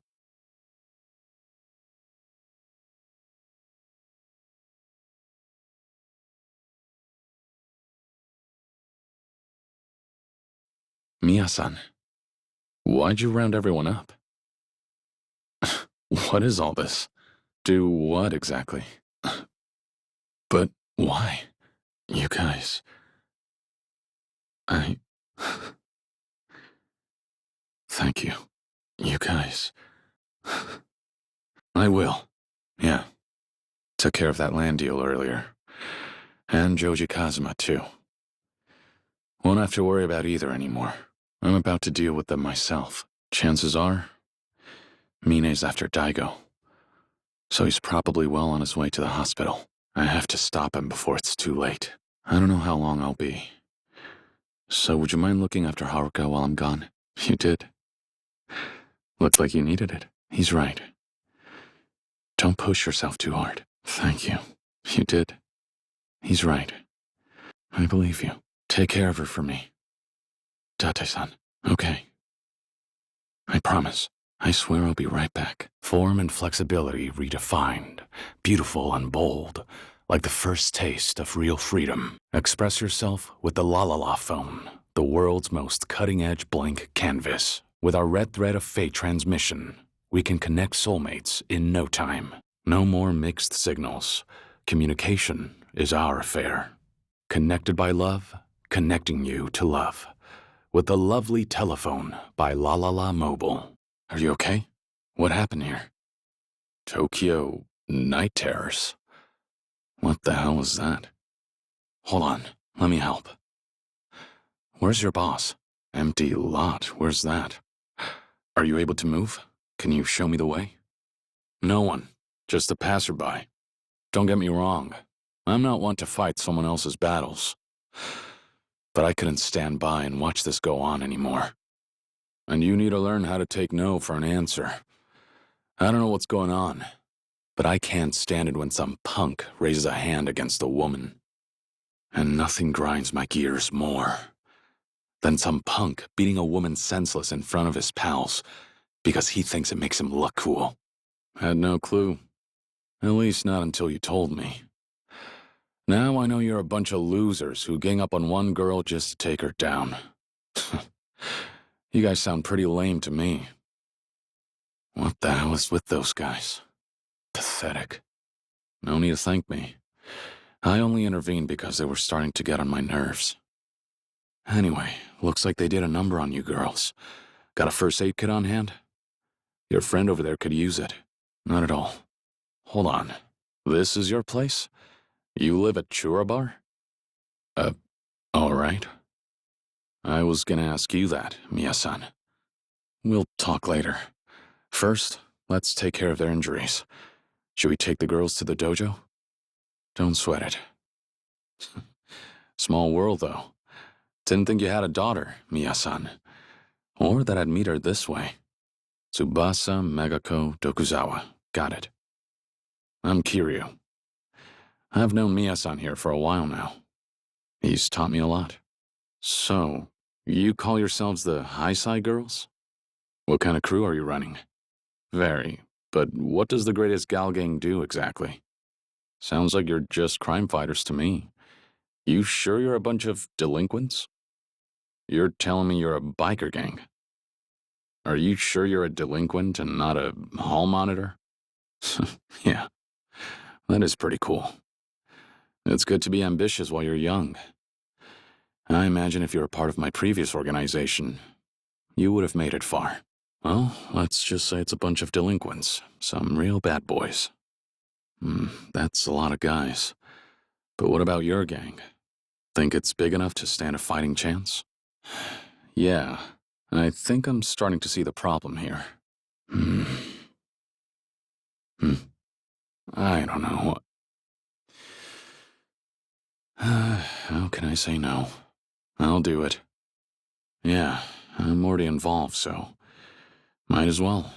Mia-san, why'd you round everyone up? What is all this? Do what exactly? But why? You guys... Thank you. You guys... I will. Yeah. Took care of that land deal earlier. And Joji Kazuma, too. Won't have to worry about either anymore. I'm about to deal with them myself. Chances are, Mine's after Daigo. So he's probably well on his way to the hospital. I have to stop him before it's too late. I don't know how long I'll be. So would you mind looking after Haruka while I'm gone? You did. Looked like you needed it. He's right. Don't push yourself too hard. Thank you. You did. He's right. I believe you. Take care of her for me. Tate-san. Okay. I promise. I swear I'll be right back. Form and flexibility redefined. Beautiful and bold. Like the first taste of real freedom. Express yourself with the La La La phone. The world's most cutting-edge blank canvas. With our red thread of fate transmission, we can connect soulmates in no time. No more mixed signals. Communication is our affair. Connected by love, connecting you to love. With the lovely telephone by La La La Mobile. Are you okay? What happened here? Tokyo Night Terrors? What the hell was that? Hold on, let me help. Where's your boss? Empty lot, where's that? Are you able to move? Can you show me the way? No one, just a passerby. Don't get me wrong, I'm not one to fight someone else's battles. But I couldn't stand by and watch this go on anymore. And you need to learn how to take no for an answer. I don't know what's going on, but I can't stand it when some punk raises a hand against a woman. And nothing grinds my gears more than some punk beating a woman senseless in front of his pals because he thinks it makes him look cool. Had no clue. At least not until you told me. Now I know you're a bunch of losers who gang up on one girl just to take her down. You guys sound pretty lame to me. What the hell is with those guys? Pathetic. No need to thank me. I only intervened because they were starting to get on my nerves. Anyway, looks like they did a number on you girls. Got a first aid kit on hand? Your friend over there could use it. Not at all. Hold on. This is your place? You live at Churabar? Alright. I was gonna ask you that, Mia-san. We'll talk later. First, let's take care of their injuries. Should we take the girls to the dojo? Don't sweat it. Small world, though. Didn't think you had a daughter, Mia-san. Or that I'd meet her this way. Tsubasa Megako Dokuzawa. Got it. I'm Kiryu. I've known Mia-san here for a while now. He's taught me a lot. So, you call yourselves the High Side Girls? What kind of crew are you running? Very. But what does the greatest gal gang do exactly? Sounds like you're just crime fighters to me. You sure you're a bunch of delinquents? You're telling me you're a biker gang? Are you sure you're a delinquent and not a hall monitor? Yeah, that is pretty cool. It's good to be ambitious while you're young. I imagine if you were part of my previous organization, you would have made it far. Well, let's just say it's a bunch of delinquents, some real bad boys. That's a lot of guys. But what about your gang? Think it's big enough to stand a fighting chance? Yeah, I think I'm starting to see the problem here. I don't know. How can I say no? I'll do it. Yeah, I'm already involved, so might as well.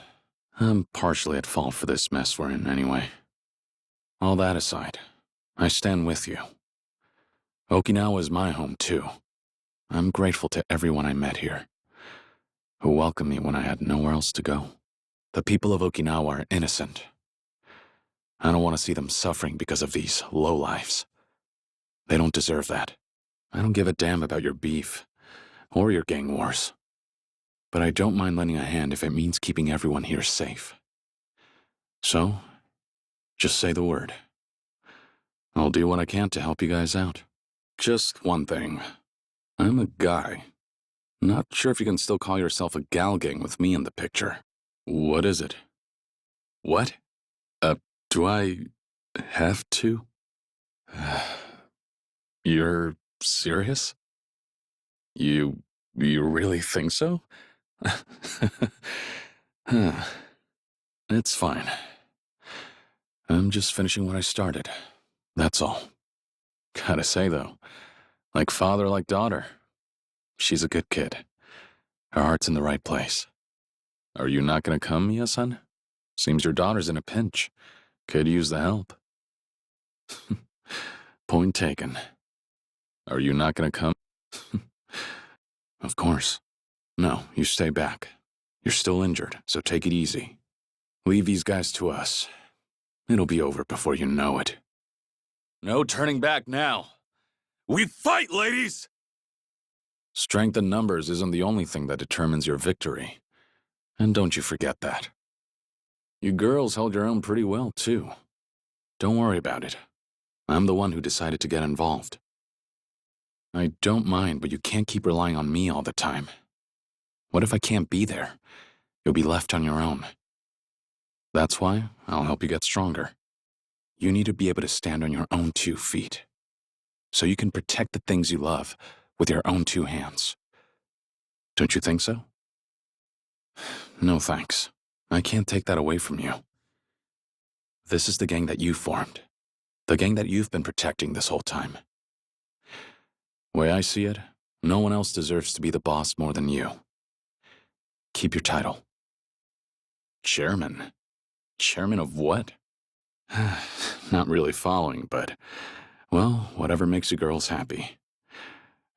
I'm partially at fault for this mess we're in anyway. All that aside, I stand with you. Okinawa is my home too. I'm grateful to everyone I met here, who welcomed me when I had nowhere else to go. The people of Okinawa are innocent. I don't want to see them suffering because of these lowlifes. They don't deserve that. I don't give a damn about your beef, or your gang wars. But I don't mind lending a hand if it means keeping everyone here safe. So, just say the word. I'll do what I can to help you guys out. Just one thing. I'm a guy. Not sure if you can still call yourself a gal gang with me in the picture. What is it? What? Do I have to? You're serious? You really think so? It's fine. I'm just finishing what I started. That's all. Gotta say, though, like father, like daughter. She's a good kid. Her heart's in the right place. Are you not gonna come, Mia-san? Seems your daughter's in a pinch. Could use the help. Point taken. Are you not gonna come? Of course. No, you stay back. You're still injured, so take it easy. Leave these guys to us. It'll be over before you know it. No turning back now. We fight, ladies! Strength in numbers isn't the only thing that determines your victory. And don't you forget that. You girls held your own pretty well, too. Don't worry about it. I'm the one who decided to get involved. I don't mind, but you can't keep relying on me all the time. What if I can't be there? You'll be left on your own. That's why I'll help you get stronger. You need to be able to stand on your own 2 feet, so you can protect the things you love with your own 2 hands. Don't you think so? No thanks. I can't take that away from you. This is the gang that you formed. The gang that you've been protecting this whole time. Way I see it, no one else deserves to be the boss more than you. Keep your title. Chairman? Chairman of what? Not really following, but, well, whatever makes you girls happy.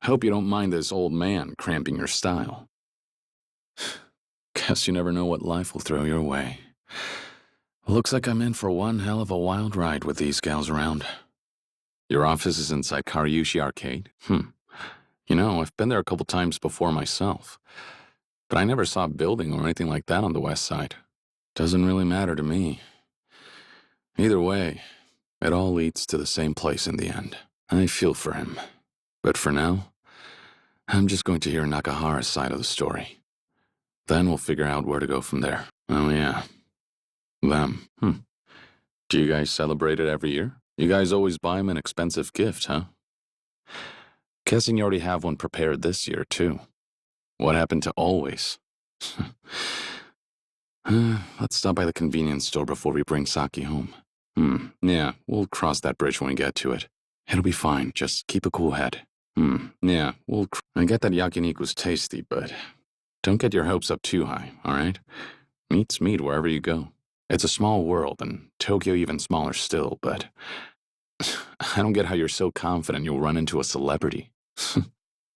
Hope you don't mind this old man cramping your style. Guess you never know what life will throw your way. Looks like I'm in for one hell of a wild ride with these gals around. Your office is inside Karyushi Arcade? You know, I've been there a couple times before myself. But I never saw a building or anything like that on the west side. Doesn't really matter to me. Either way, it all leads to the same place in the end. I feel for him. But for now, I'm just going to hear Nakahara's side of the story. Then we'll figure out where to go from there. Oh yeah. Them. Do you guys celebrate it every year? You guys always buy him an expensive gift, huh? Guessing you already have one prepared this year, too. What happened to always? Let's stop by the convenience store before we bring Saki home. Yeah, we'll cross that bridge when we get to it. It'll be fine, just keep a cool head. Yeah, I get that yakiniku's tasty, but don't get your hopes up too high, alright? Meat's meat wherever you go. It's a small world, and Tokyo even smaller still, but I don't get how you're so confident you'll run into a celebrity.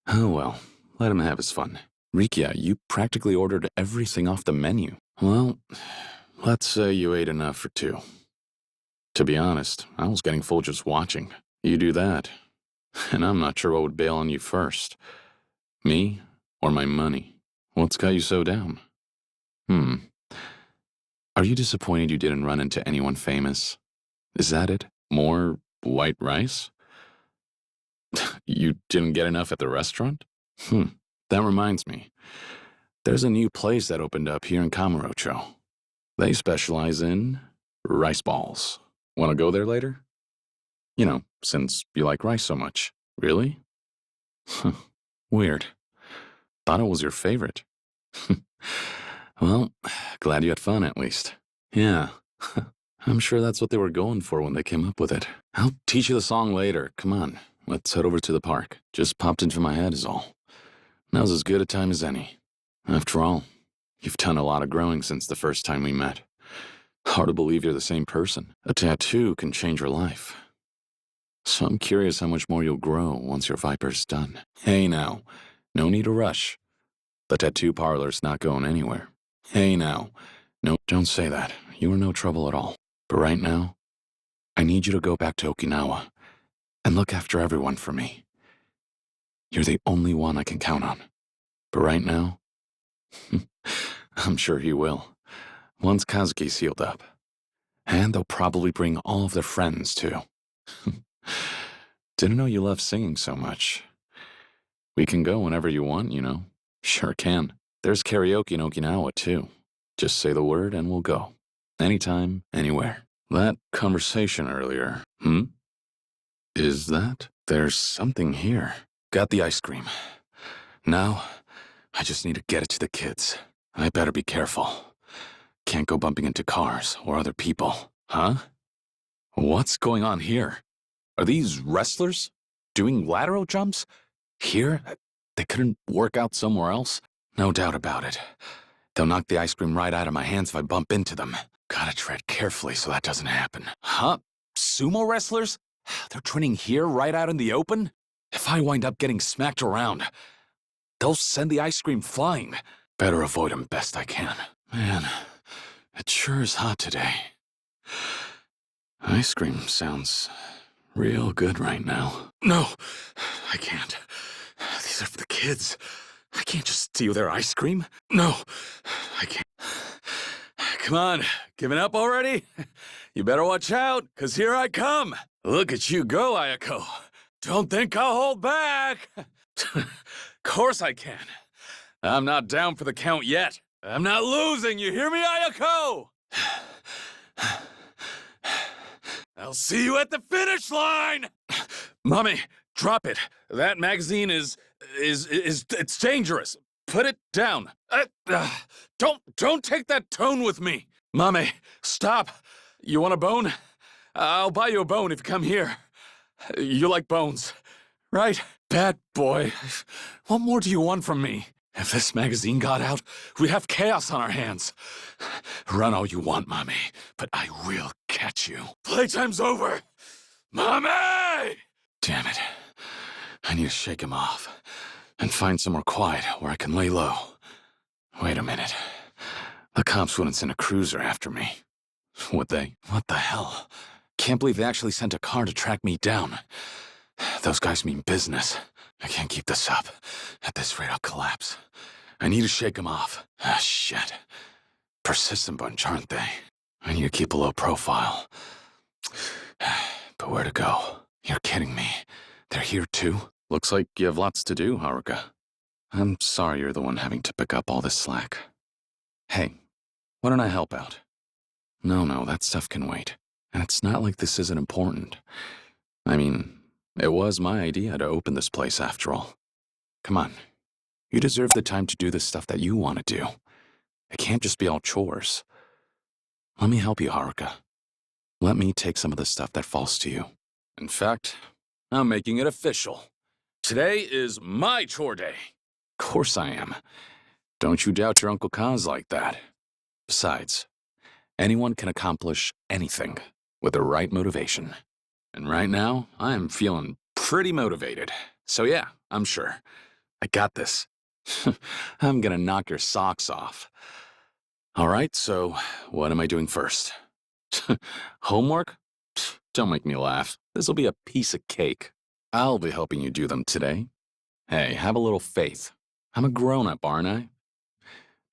Oh well, let him have his fun. Rikia, you practically ordered everything off the menu. Well, let's say you ate enough for two. To be honest, I was getting full just watching. You do that, and I'm not sure what would bail on you first. Me or my money? What's got you so down? Are you disappointed you didn't run into anyone famous? Is that it? More white rice? You didn't get enough at the restaurant? That reminds me. There's a new place that opened up here in Kamurocho. They specialize in rice balls. Want to go there later? You know, since you like rice so much. Really? Weird. Thought it was your favorite. Well, glad you had fun at least. Yeah. I'm sure that's what they were going for when they came up with it. I'll teach you the song later. Come on, let's head over to the park. Just popped into my head is all. Now's as good a time as any. After all, you've done a lot of growing since the first time we met. Hard to believe you're the same person. A tattoo can change your life. So I'm curious how much more you'll grow once your Viper's done. Hey now, no need to rush. The tattoo parlor's not going anywhere. Hey now. No, don't say that. You are no trouble at all. But right now, I need you to go back to Okinawa and look after everyone for me. You're the only one I can count on. But right now, I'm sure he will. Once Kazuki's healed up. And they'll probably bring all of their friends, too. Didn't know you loved singing so much. We can go whenever you want, you know. Sure can. There's karaoke in Okinawa, too. Just say the word and we'll go. Anytime, anywhere. That conversation earlier, Is that? There's something here. Got the ice cream. Now, I just need to get it to the kids. I better be careful. Can't go bumping into cars or other people. Huh? What's going on here? Are these wrestlers? Doing lateral jumps? Here? They couldn't work out somewhere else? No doubt about it. They'll knock the ice cream right out of my hands if I bump into them. Gotta tread carefully so that doesn't happen. Huh? Sumo wrestlers? They're training here right out in the open? If I wind up getting smacked around, they'll send the ice cream flying. Better avoid them best I can. Man, it sure is hot today. Ice cream sounds real good right now. No, I can't. These are for the kids. I can't just steal their ice cream. No, I can't. Come on, giving up already? You better watch out, 'cause here I come. Look at you go, Ayako. Don't think I'll hold back. Course I can. I'm not down for the count yet. I'm not losing, you hear me, Ayako? I'll see you at the finish line! Mommy, drop it. That magazine it's dangerous. Put it down. Don't take that tone with me. Mommy, stop. You want a bone? I'll buy you a bone if you come here. You like bones, right? Bad boy. What more do you want from me? If this magazine got out, we'd have chaos on our hands. Run all you want, Mommy, but I will catch you. Playtime's over! Mommy! Damn it. I need to shake him off and find somewhere quiet where I can lay low. Wait a minute. The cops wouldn't send a cruiser after me, would they? What the hell? Can't believe they actually sent a car to track me down. Those guys mean business. I can't keep this up. At this rate, I'll collapse. I need to shake them off. Ah, shit. Persistent bunch, aren't they? I need to keep a low profile. But where to go? You're kidding me. They're here too? Looks like you have lots to do, Haruka. I'm sorry you're the one having to pick up all this slack. Hey, why don't I help out? No, that stuff can wait. And it's not like this isn't important. I mean, it was my idea to open this place after all. Come on. You deserve the time to do the stuff that you want to do. It can't just be all chores. Let me help you, Haruka. Let me take some of the stuff that falls to you. In fact, I'm making it official. Today is my chore day. Of course I am. Don't you doubt your Uncle Kaz like that. Besides, anyone can accomplish anything with the right motivation. And right now, I'm feeling pretty motivated. So yeah, I'm sure. I got this. I'm gonna knock your socks off. All right, so what am I doing first? Homework? Don't make me laugh. This'll be a piece of cake. I'll be helping you do them today. Hey, have a little faith. I'm a grown-up, aren't I?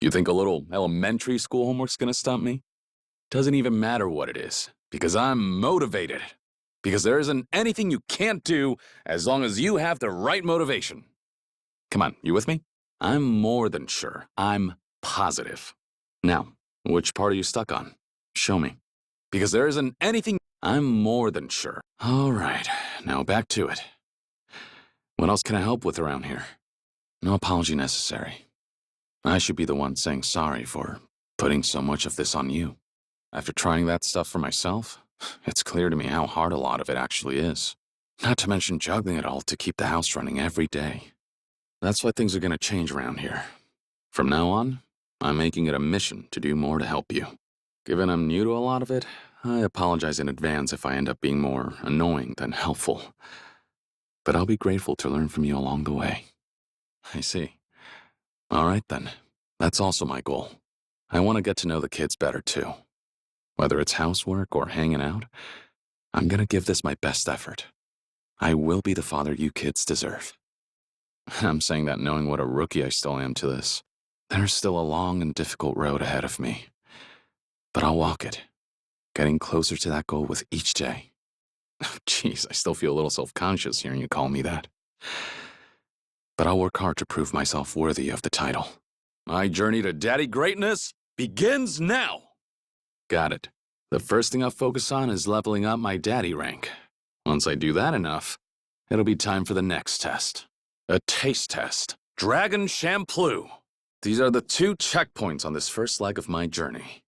You think a little elementary school homework's gonna stump me? Doesn't even matter what it is, because I'm motivated. Because there isn't anything you can't do as long as you have the right motivation. Come on, you with me? I'm more than sure. I'm positive. Now, which part are you stuck on? Show me. Because there isn't anything... I'm more than sure. All right, now back to it. What else can I help with around here? No apology necessary. I should be the one saying sorry for putting so much of this on you. After trying that stuff for myself, it's clear to me how hard a lot of it actually is. Not to mention juggling it all to keep the house running every day. That's why things are gonna change around here. From now on, I'm making it a mission to do more to help you. Given I'm new to a lot of it, I apologize in advance if I end up being more annoying than helpful. But I'll be grateful to learn from you along the way. I see. All right then. That's also my goal. I want to get to know the kids better too. Whether it's housework or hanging out, I'm gonna give this my best effort. I will be the father you kids deserve. I'm saying that knowing what a rookie I still am to this. There's still a long and difficult road ahead of me. But I'll walk it, getting closer to that goal with each day. Jeez, I still feel a little self-conscious hearing you call me that. But I'll work hard to prove myself worthy of the title. My journey to daddy greatness begins now! Got it. The first thing I'll focus on is leveling up my daddy rank. Once I do that enough, it'll be time for the next test. A taste test. Dragon Shampoo. These are the 2 checkpoints on this first leg of my journey.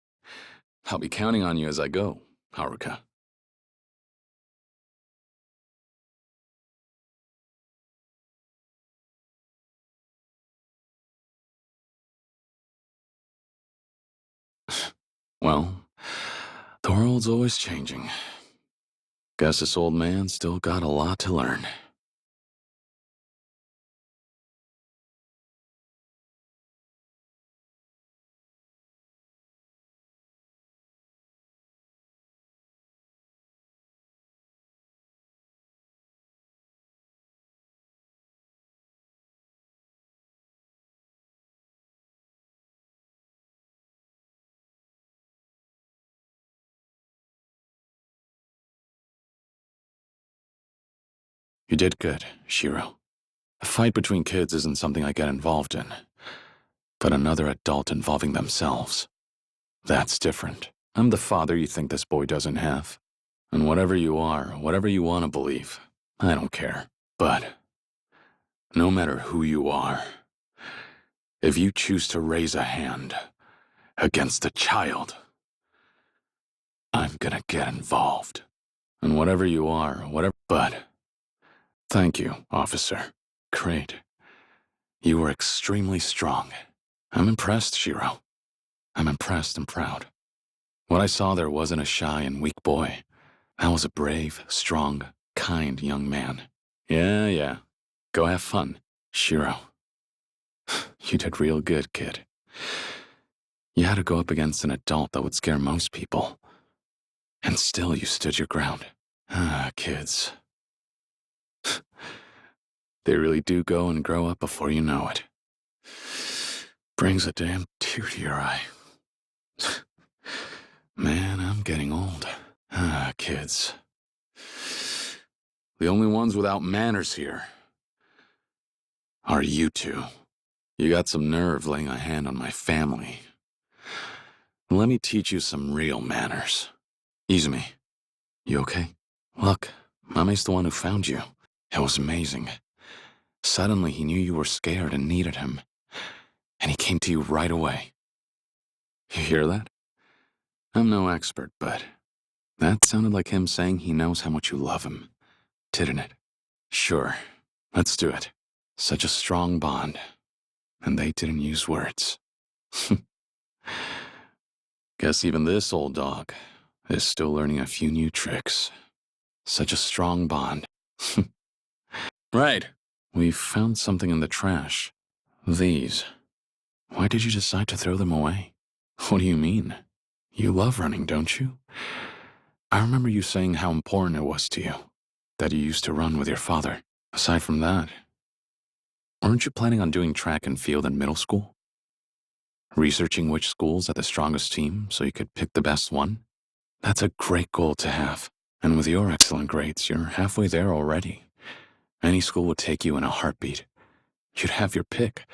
I'll be counting on you as I go, Haruka. Well, the world's always changing. Guess this old man still got a lot to learn. You did good, Shiro. A fight between kids isn't something I get involved in. But another adult involving themselves. That's different. I'm the father you think this boy doesn't have. And whatever you are, whatever you want to believe, I don't care. But no matter who you are, if you choose to raise a hand against a child, I'm gonna get involved. And whatever you are, whatever. But thank you, officer. Great. You were extremely strong. I'm impressed, Shiro. I'm impressed and proud. What I saw there wasn't a shy and weak boy. That was a brave, strong, kind young man. Yeah. Go have fun, Shiro. You did real good, kid. You had to go up against an adult that would scare most people. And still you stood your ground. Ah, kids. They really do go and grow up before you know it. Brings a damn tear to your eye. Man, I'm getting old. Ah, kids. The only ones without manners here are you two. You got some nerve laying a hand on my family. Let me teach you some real manners. Izumi, you okay? Look, Mame's the one who found you. It was amazing. Suddenly he knew you were scared and needed him. And he came to you right away. You hear that? I'm no expert, but that sounded like him saying he knows how much you love him, didn't it? Sure, let's do it. Such a strong bond. And they didn't use words. Guess even this old dog is still learning a few new tricks. Such a strong bond. Right. We found something in the trash. These. Why did you decide to throw them away? What do you mean? You love running, don't you? I remember you saying how important it was to you, that you used to run with your father. Aside from that, weren't you planning on doing track and field in middle school? Researching which schools had the strongest team so you could pick the best one? That's a great goal to have. And with your excellent grades, you're halfway there already. Any school would take you in a heartbeat. You'd have your pick.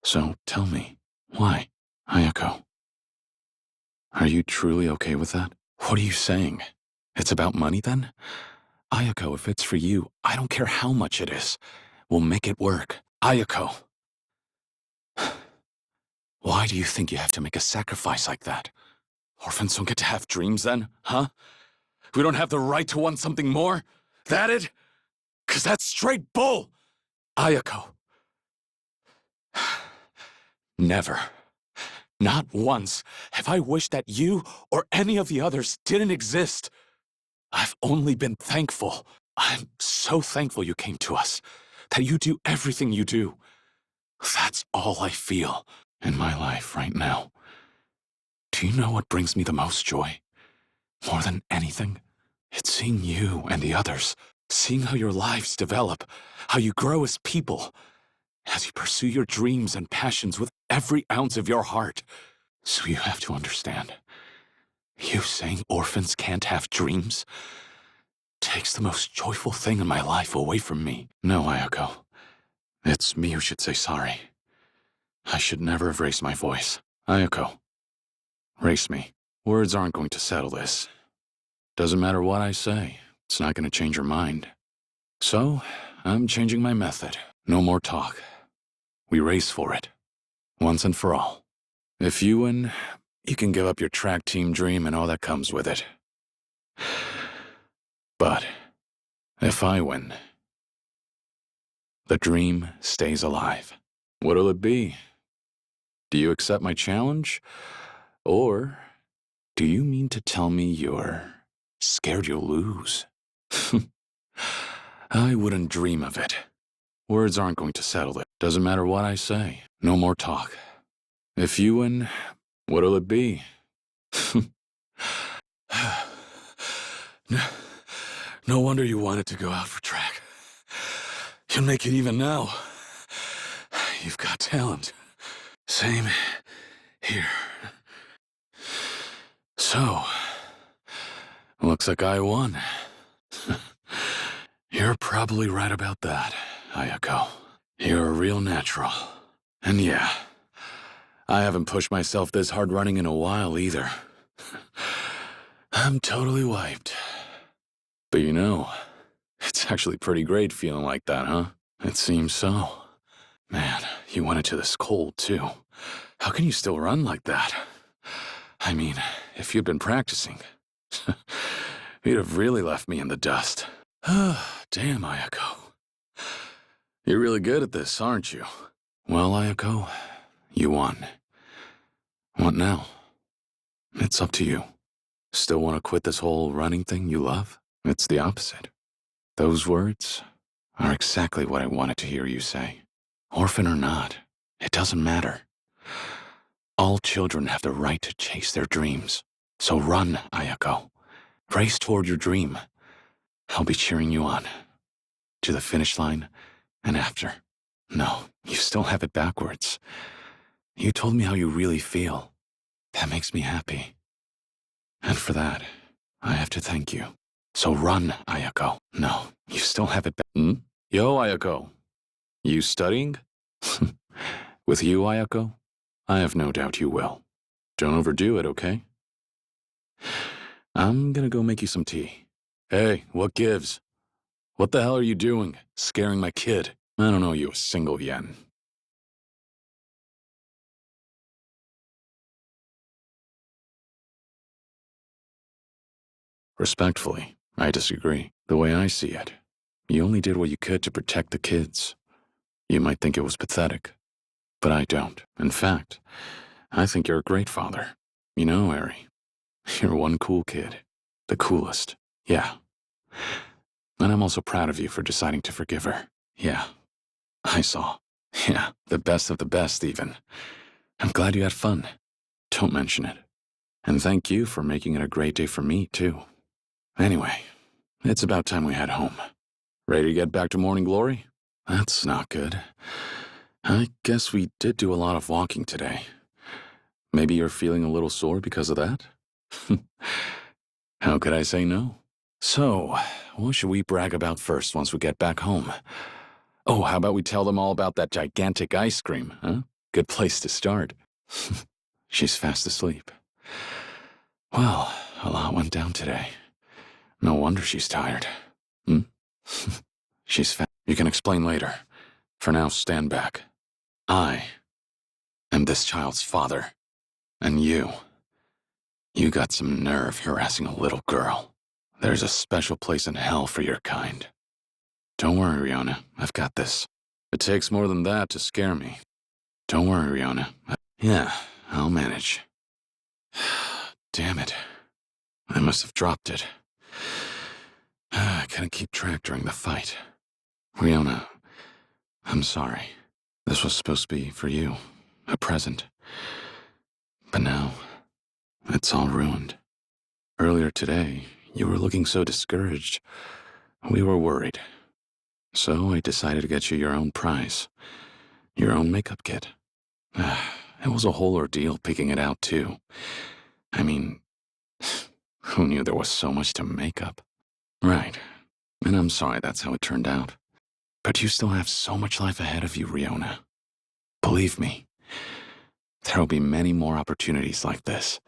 So tell me, why? Ayako. Are you truly okay with that? What are you saying? It's about money then? Ayako, if it's for you, I don't care how much it is. We'll make it work. Ayako. Why do you think you have to make a sacrifice like that? Orphans don't get to have dreams then, huh? We don't have the right to want something more? That it? 'Cause that's straight bull! Ayako. Never. Not once have I wished that you or any of the others didn't exist. I've only been thankful. I'm so thankful you came to us, that you do everything you do. That's all I feel in my life right now. Do you know what brings me the most joy? More than anything, it's seeing you and the others, seeing how your lives develop, how you grow as people, as you pursue your dreams and passions with every ounce of your heart. So you have to understand, you saying orphans can't have dreams takes the most joyful thing in my life away from me. No, Ayako. It's me who should say sorry. I should never have raised my voice. Ayako, race me. Words aren't going to settle this. Doesn't matter what I say, it's not going to change your mind. So, I'm changing my method. No more talk. We race for it. Once and for all. If you win, you can give up your track team dream and all that comes with it. But, if I win, the dream stays alive. What'll it be? Do you accept my challenge? Or do you mean to tell me you're scared you'll lose? I wouldn't dream of it. Words aren't going to settle it. Doesn't matter what I say. No more talk. If you win, what'll it be? No wonder you wanted to go out for track. You'll make it even now. You've got talent. Same here. So, looks like I won. You're probably right about that, Ayako. You're a real natural. And yeah, I haven't pushed myself this hard running in a while either. I'm totally wiped. But you know, it's actually pretty great feeling like that, huh? It seems so. Man, you went into this cold, too. How can you still run like that? I mean, if you'd been practicing. You'd have really left me in the dust. Damn, Ayako. You're really good at this, aren't you? Well, Ayako, you won. What now? It's up to you. Still want to quit this whole running thing you love? It's the opposite. Those words are exactly what I wanted to hear you say. Orphan or not, it doesn't matter. All children have the right to chase their dreams. So run, Ayako. Race toward your dream. I'll be cheering you on. To the finish line and after. No, you still have it backwards. You told me how you really feel. That makes me happy. And for that, I have to thank you. So run, Ayako. No, you still have it Yo, Ayako. You studying? With you, Ayako? I have no doubt you will. Don't overdo it, okay? I'm gonna go make you some tea. Hey, what gives? What the hell are you doing? Scaring my kid. I don't owe you a single yen. Respectfully, I disagree. The way I see it, you only did what you could to protect the kids. You might think it was pathetic, but I don't. In fact, I think you're a great father. You know, Eri, you're one cool kid. The coolest. Yeah. And I'm also proud of you for deciding to forgive her. Yeah. I saw. Yeah, the best of the best, even. I'm glad you had fun. Don't mention it. And thank you for making it a great day for me, too. Anyway, it's about time we head home. Ready to get back to morning glory? That's not good. I guess we did do a lot of walking today. Maybe you're feeling a little sore because of that? How could I say no? So, what should we brag about first once we get back home? Oh, how about we tell them all about that gigantic ice cream, huh? Good place to start. She's fast asleep. Well, a lot went down today. No wonder she's tired. She's fast. You can explain later. For now, stand back. I am this child's father. And you got some nerve harassing a little girl. There's a special place in hell for your kind. Don't worry, Riona. I've got this. It takes more than that to scare me. Don't worry, Riona. Yeah, I'll manage. Damn it. I must have dropped it. I couldn't keep track during the fight. Riona, I'm sorry. This was supposed to be for you. A present. But now, it's all ruined. Earlier today, you were looking so discouraged. We were worried. So I decided to get you your own prize. Your own makeup kit. It was a whole ordeal picking it out, too. I mean, who knew there was so much to makeup? Right. And I'm sorry that's how it turned out. But you still have so much life ahead of you, Riona. Believe me, there will be many more opportunities like this.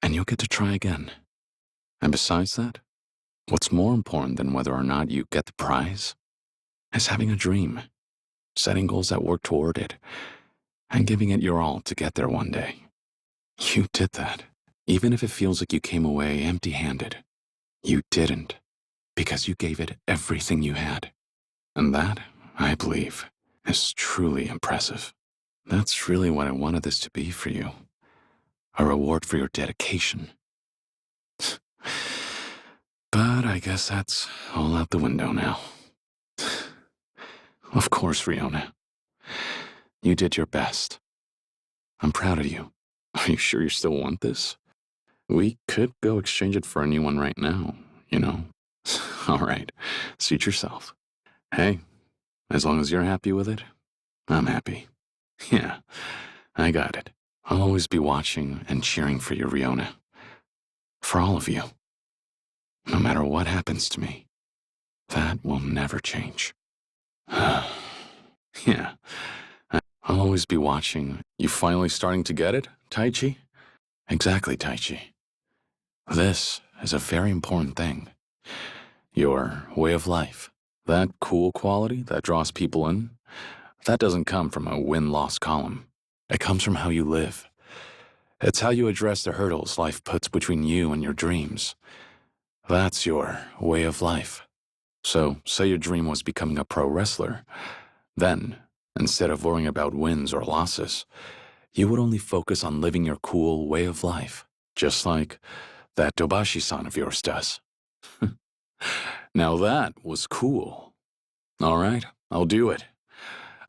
And you'll get to try again. And besides that, what's more important than whether or not you get the prize is having a dream, setting goals that work toward it, and giving it your all to get there one day. You did that. Even if it feels like you came away empty-handed, you didn't, because you gave it everything you had. And that, I believe, is truly impressive. That's really what I wanted this to be for you. A reward for your dedication. But I guess that's all out the window now. Of course, Riona. You did your best. I'm proud of you. Are you sure you still want this? We could go exchange it for a new one right now, you know? All right, suit yourself. Hey, as long as you're happy with it, I'm happy. Yeah, I got it. I'll always be watching and cheering for you, Riona. For all of you. No matter what happens to me, that will never change. Yeah, I'll always be watching. You finally starting to get it, Taichi? Exactly, Taichi. This is a very important thing. Your way of life. That cool quality that draws people in, that doesn't come from a win-loss column. It comes from how you live. It's how you address the hurdles life puts between you and your dreams. That's your way of life. So, say your dream was becoming a pro wrestler. Then, instead of worrying about wins or losses, you would only focus on living your cool way of life, just like that Tobashi-san of yours does. Now that was cool. All right, I'll do it.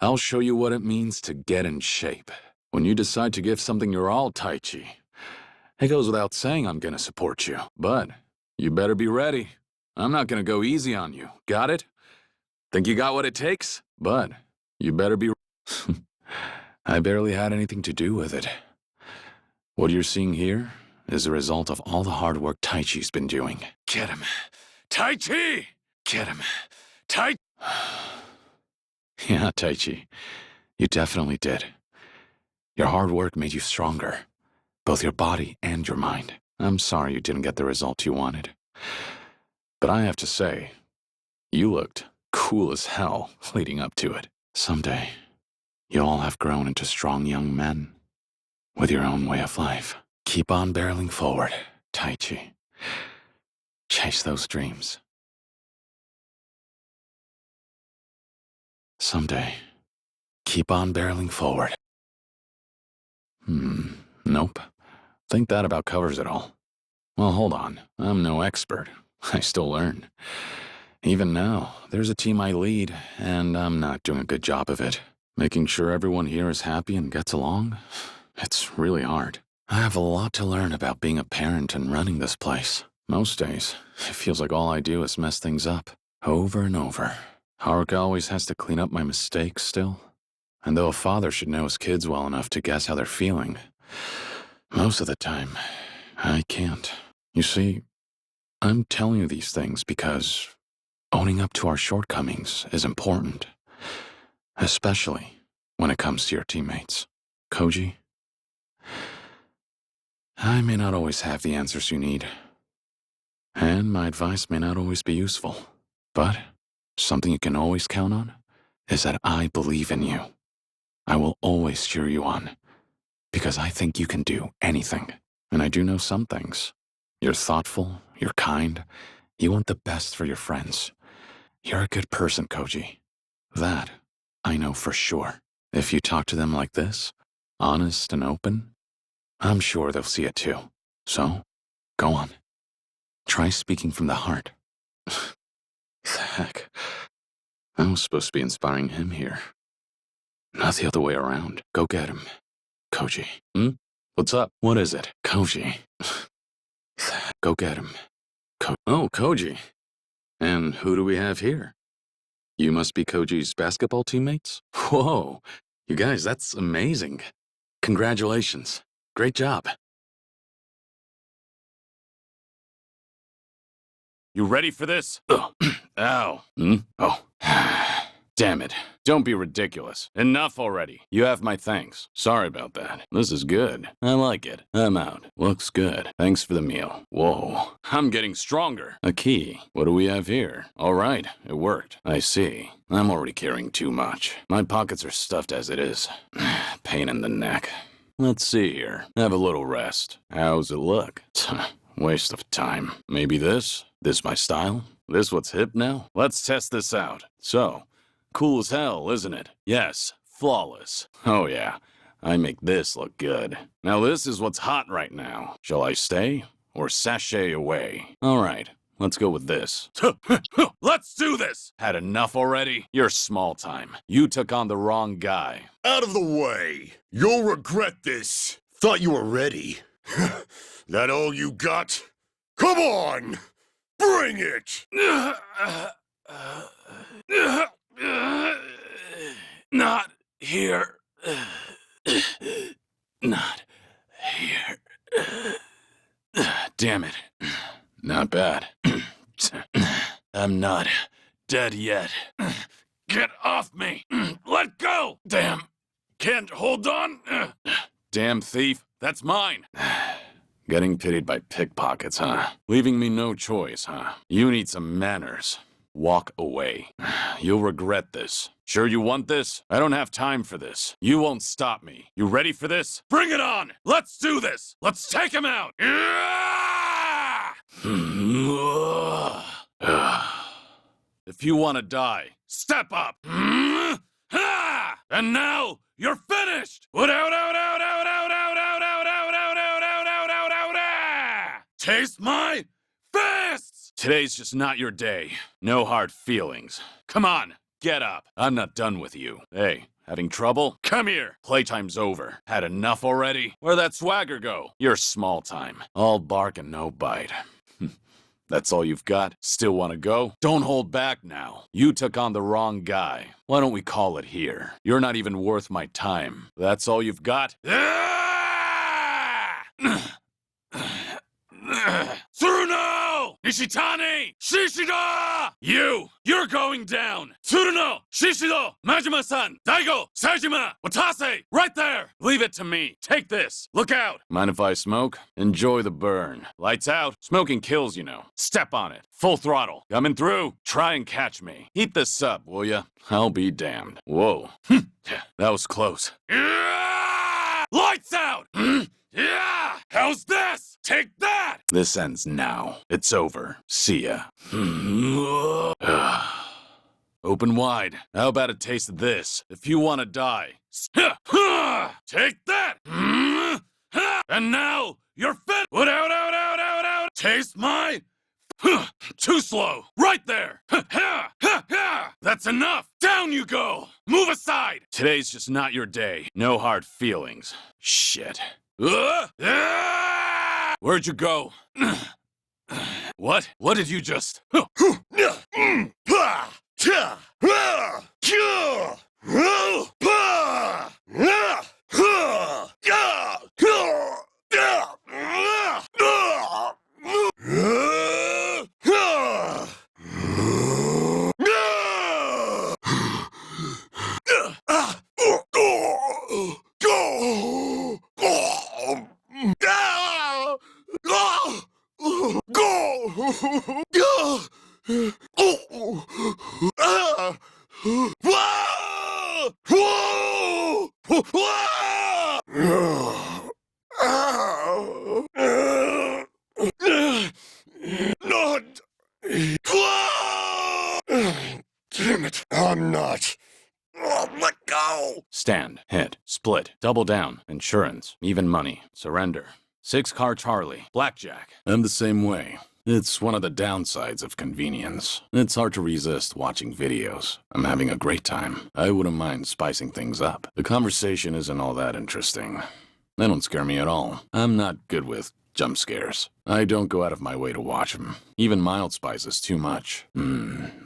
I'll show you what it means to get in shape. When you decide to give something your all, Taichi, it goes without saying I'm gonna support you. But you better be ready. I'm not gonna go easy on you. Got it? Think you got what it takes? But you better be... I barely had anything to do with it. What you're seeing here is a result of all the hard work Taichi's been doing. Get him. Taichi! Get him. Tai... Yeah, Taichi. You definitely did. Your hard work made you stronger. Both your body and your mind. I'm sorry you didn't get the result you wanted. But I have to say, you looked cool as hell leading up to it. Someday, you'll all have grown into strong young men with your own way of life. Keep on barreling forward, Taichi. Chase those dreams. Someday, keep on barreling forward. Nope. Think that about covers it all. Well, hold on. I'm no expert. I still learn. Even now, there's a team I lead, and I'm not doing a good job of it. Making sure everyone here is happy and gets along, it's really hard. I have a lot to learn about being a parent and running this place. Most days, it feels like all I do is mess things up, over and over. Haruka always has to clean up my mistakes still. And though a father should know his kids well enough to guess how they're feeling, most of the time, I can't. You see, I'm telling you these things because owning up to our shortcomings is important. Especially when it comes to your teammates. Koji, I may not always have the answers you need. And my advice may not always be useful. But something you can always count on is that I believe in you. I will always cheer you on. Because I think you can do anything. And I do know some things. You're thoughtful, you're kind, you want the best for your friends. You're a good person, Koji. That, I know for sure. If you talk to them like this, honest and open, I'm sure they'll see it too. So, go on. Try speaking from the heart. Heck, I was supposed to be inspiring him here. Not the other way around. Go get him. Koji. What's up? What is it? Koji. Go get him. Oh, Koji. And who do we have here? You must be Koji's basketball teammates? Whoa. You guys, that's amazing. Congratulations. Great job. You ready for this? Ow. Oh. Damn it. Don't be ridiculous. Enough already. You have my thanks. Sorry about that. This is good. I like it. I'm out. Looks good. Thanks for the meal. Whoa. I'm getting stronger. A key. What do we have here? All right. It worked. I see. I'm already carrying too much. My pockets are stuffed as it is. Pain in the neck. Let's see here. Have a little rest. How's it look? Waste of time. Maybe this? This my style? This what's hip now? Let's test this out. So, cool as hell, isn't it? Yes, flawless. Oh yeah, I make this look good. Now this is what's hot right now. Shall I stay or sashay away? All right, let's go with this. Let's do this! Had enough already? You're small time. You took on the wrong guy. Out of the way! You'll regret this! Thought you were ready. That all you got? Come on! Bring it! Not here. Not here. Damn it. Not bad. I'm not dead yet. Get off me! Let go! Damn. Can't hold on? Damn thief. That's mine. Getting pitied by pickpockets, huh? Leaving me no choice, huh? You need some manners. Walk away. You'll regret this. Sure you want this? I don't have time for this. You won't stop me. You ready for this? Bring it on! Let's do this! Let's take him out! If you want to die, step up! And now, you're finished! Taste my fists! Today's just not your day. No hard feelings. Come on, get up. I'm not done with you. Hey, having trouble? Come here. Playtime's over. Had enough already? Where'd that swagger go? You're small time. All bark and no bite. That's all you've got? Still want to go? Don't hold back now. You took on the wrong guy. Why don't we call it here? You're not even worth my time. That's all you've got? Tsuruno! Nishitani! Shishida! You're going down! Tsuruno! Shishido! Majima-san! Daigo! Saejima! Watase! Right there! Leave it to me. Take this. Look out! Mind if I smoke? Enjoy the burn. Lights out. Smoking kills, you know. Step on it. Full throttle. Coming through. Try and catch me. Eat this up, will ya? I'll be damned. Whoa. That was close. Lights out! Yeah! How's this? Take that! This ends now. It's over. See ya. Open wide. How about a taste of this? If you want to die. Take that! And now, you're fit! Taste my... Too slow! Right there! That's enough! Down you go! Move aside! Today's just not your day. No hard feelings. Shit. Where'd you go? What? What did you just... Damn it, I'm not. Let go! Stand, hit, split, double down, insurance, even money, surrender. 6-car Charlie, blackjack. I'm the same way. It's one of the downsides of convenience. It's hard to resist watching videos. I'm having a great time. I wouldn't mind spicing things up. The conversation isn't all that interesting. They don't scare me at all. I'm not good with jump scares. I don't go out of my way to watch them. Even mild spice is too much.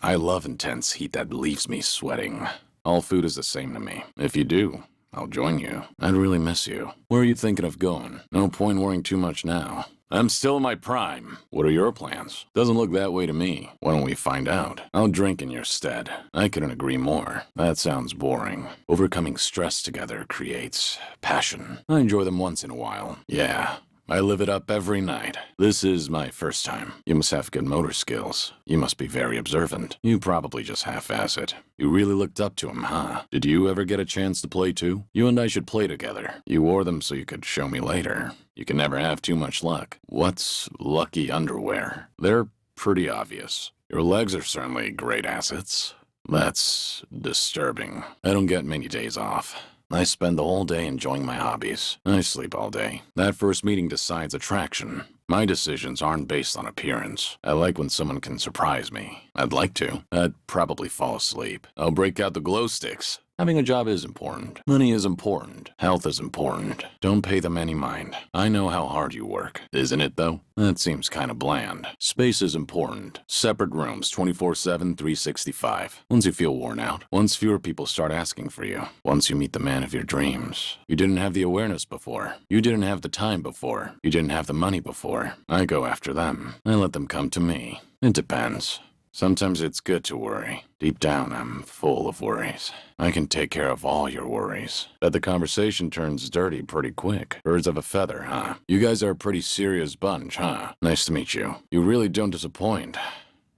I love intense heat that leaves me sweating. All food is the same to me. If you do, I'll join you. I'd really miss you. Where are you thinking of going? No point worrying too much now. I'm still in my prime. What are your plans? Doesn't look that way to me. Why don't we find out? I'll drink in your stead. I couldn't agree more. That sounds boring. Overcoming stress together creates passion. I enjoy them once in a while. Yeah. I live it up every night. This is my first time. You must have good motor skills. You must be very observant. You probably just half-ass it. You really looked up to him, huh? Did you ever get a chance to play too? You and I should play together. You wore them so you could show me later. You can never have too much luck. What's lucky underwear? They're pretty obvious. Your legs are certainly great assets. That's disturbing. I don't get many days off. I spend the whole day enjoying my hobbies. I sleep all day. That first meeting decides attraction. My decisions aren't based on appearance. I like when someone can surprise me. I'd like to. I'd probably fall asleep. I'll break out the glow sticks. Having a job is important. Money is important. Health is important. Don't pay them any mind. I know how hard you work. Isn't it, though? That seems kind of bland. Space is important. Separate rooms, 24/7, 365. Once you feel worn out, once fewer people start asking for you, once you meet the man of your dreams. You didn't have the awareness before. You didn't have the time before. You didn't have the money before. I go after them. I let them come to me. It depends. Sometimes it's good to worry. Deep down, I'm full of worries. I can take care of all your worries. But the conversation turns dirty pretty quick. Birds of a feather, huh? You guys are a pretty serious bunch, huh? Nice to meet you. You really don't disappoint.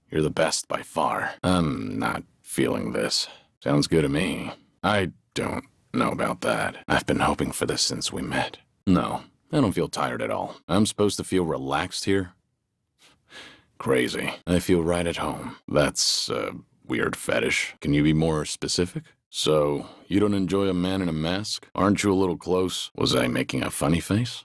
You're the best by far. I'm not feeling this. Sounds good to me. I don't know about that. I've been hoping for this since we met. No, I don't feel tired at all. I'm supposed to feel relaxed here? Crazy. I feel right at home. That's, weird fetish. Can you be more specific? So, you don't enjoy a man in a mask? Aren't you a little close? Was I making a funny face?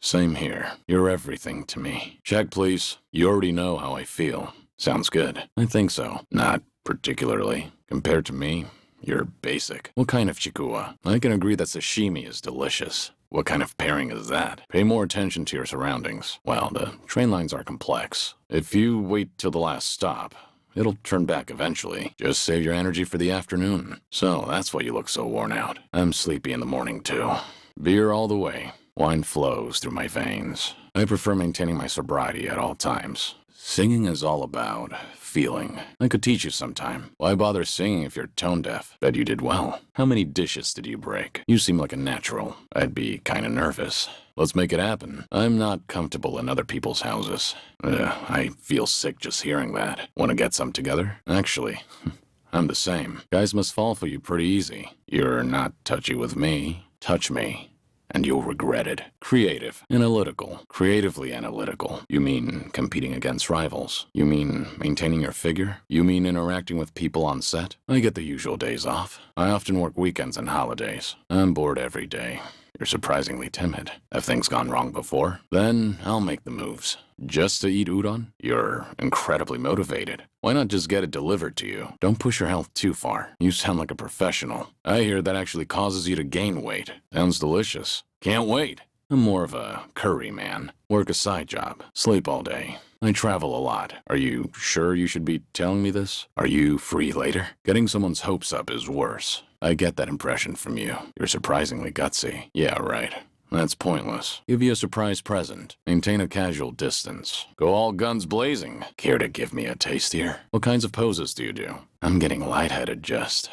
Same here. You're everything to me. Check, please. You already know how I feel. Sounds good. I think so. Not particularly. Compared to me, you're basic. What kind of chikuwa? I can agree that sashimi is delicious. What kind of pairing is that? Pay more attention to your surroundings. Well, the train lines are complex. If you wait till the last stop, it'll turn back eventually. Just save your energy for the afternoon. So that's why you look so worn out. I'm sleepy in the morning, too. Beer all the way. Wine flows through my veins. I prefer maintaining my sobriety at all times. Singing is all about feeling. I could teach you sometime. Why bother singing if you're tone deaf? Bet you did well. How many dishes did you break? You seem like a natural. I'd be kinda nervous. Let's make it happen. I'm not comfortable in other people's houses. I feel sick just hearing that. Wanna get some together? Actually, I'm the same. Guys must fall for you pretty easy. You're not touchy with me. Touch me, and you'll regret it. Creative. Analytical. Creatively analytical. You mean competing against rivals? You mean maintaining your figure? You mean interacting with people on set? I get the usual days off. I often work weekends and holidays. I'm bored every day. You're surprisingly timid. Have things gone wrong before? Then I'll make the moves. Just to eat udon? You're incredibly motivated. Why not just get it delivered to you? Don't push your health too far. You sound like a professional. I hear that actually causes you to gain weight. Sounds delicious. Can't wait. I'm more of a curry man. Work a side job. Sleep all day. I travel a lot. Are you sure you should be telling me this? Are you free later? Getting someone's hopes up is worse. I get that impression from you. You're surprisingly gutsy. Yeah, right. That's pointless. Give you a surprise present. Maintain a casual distance. Go all guns blazing. Care to give me a taste here? What kinds of poses do you do? I'm getting lightheaded just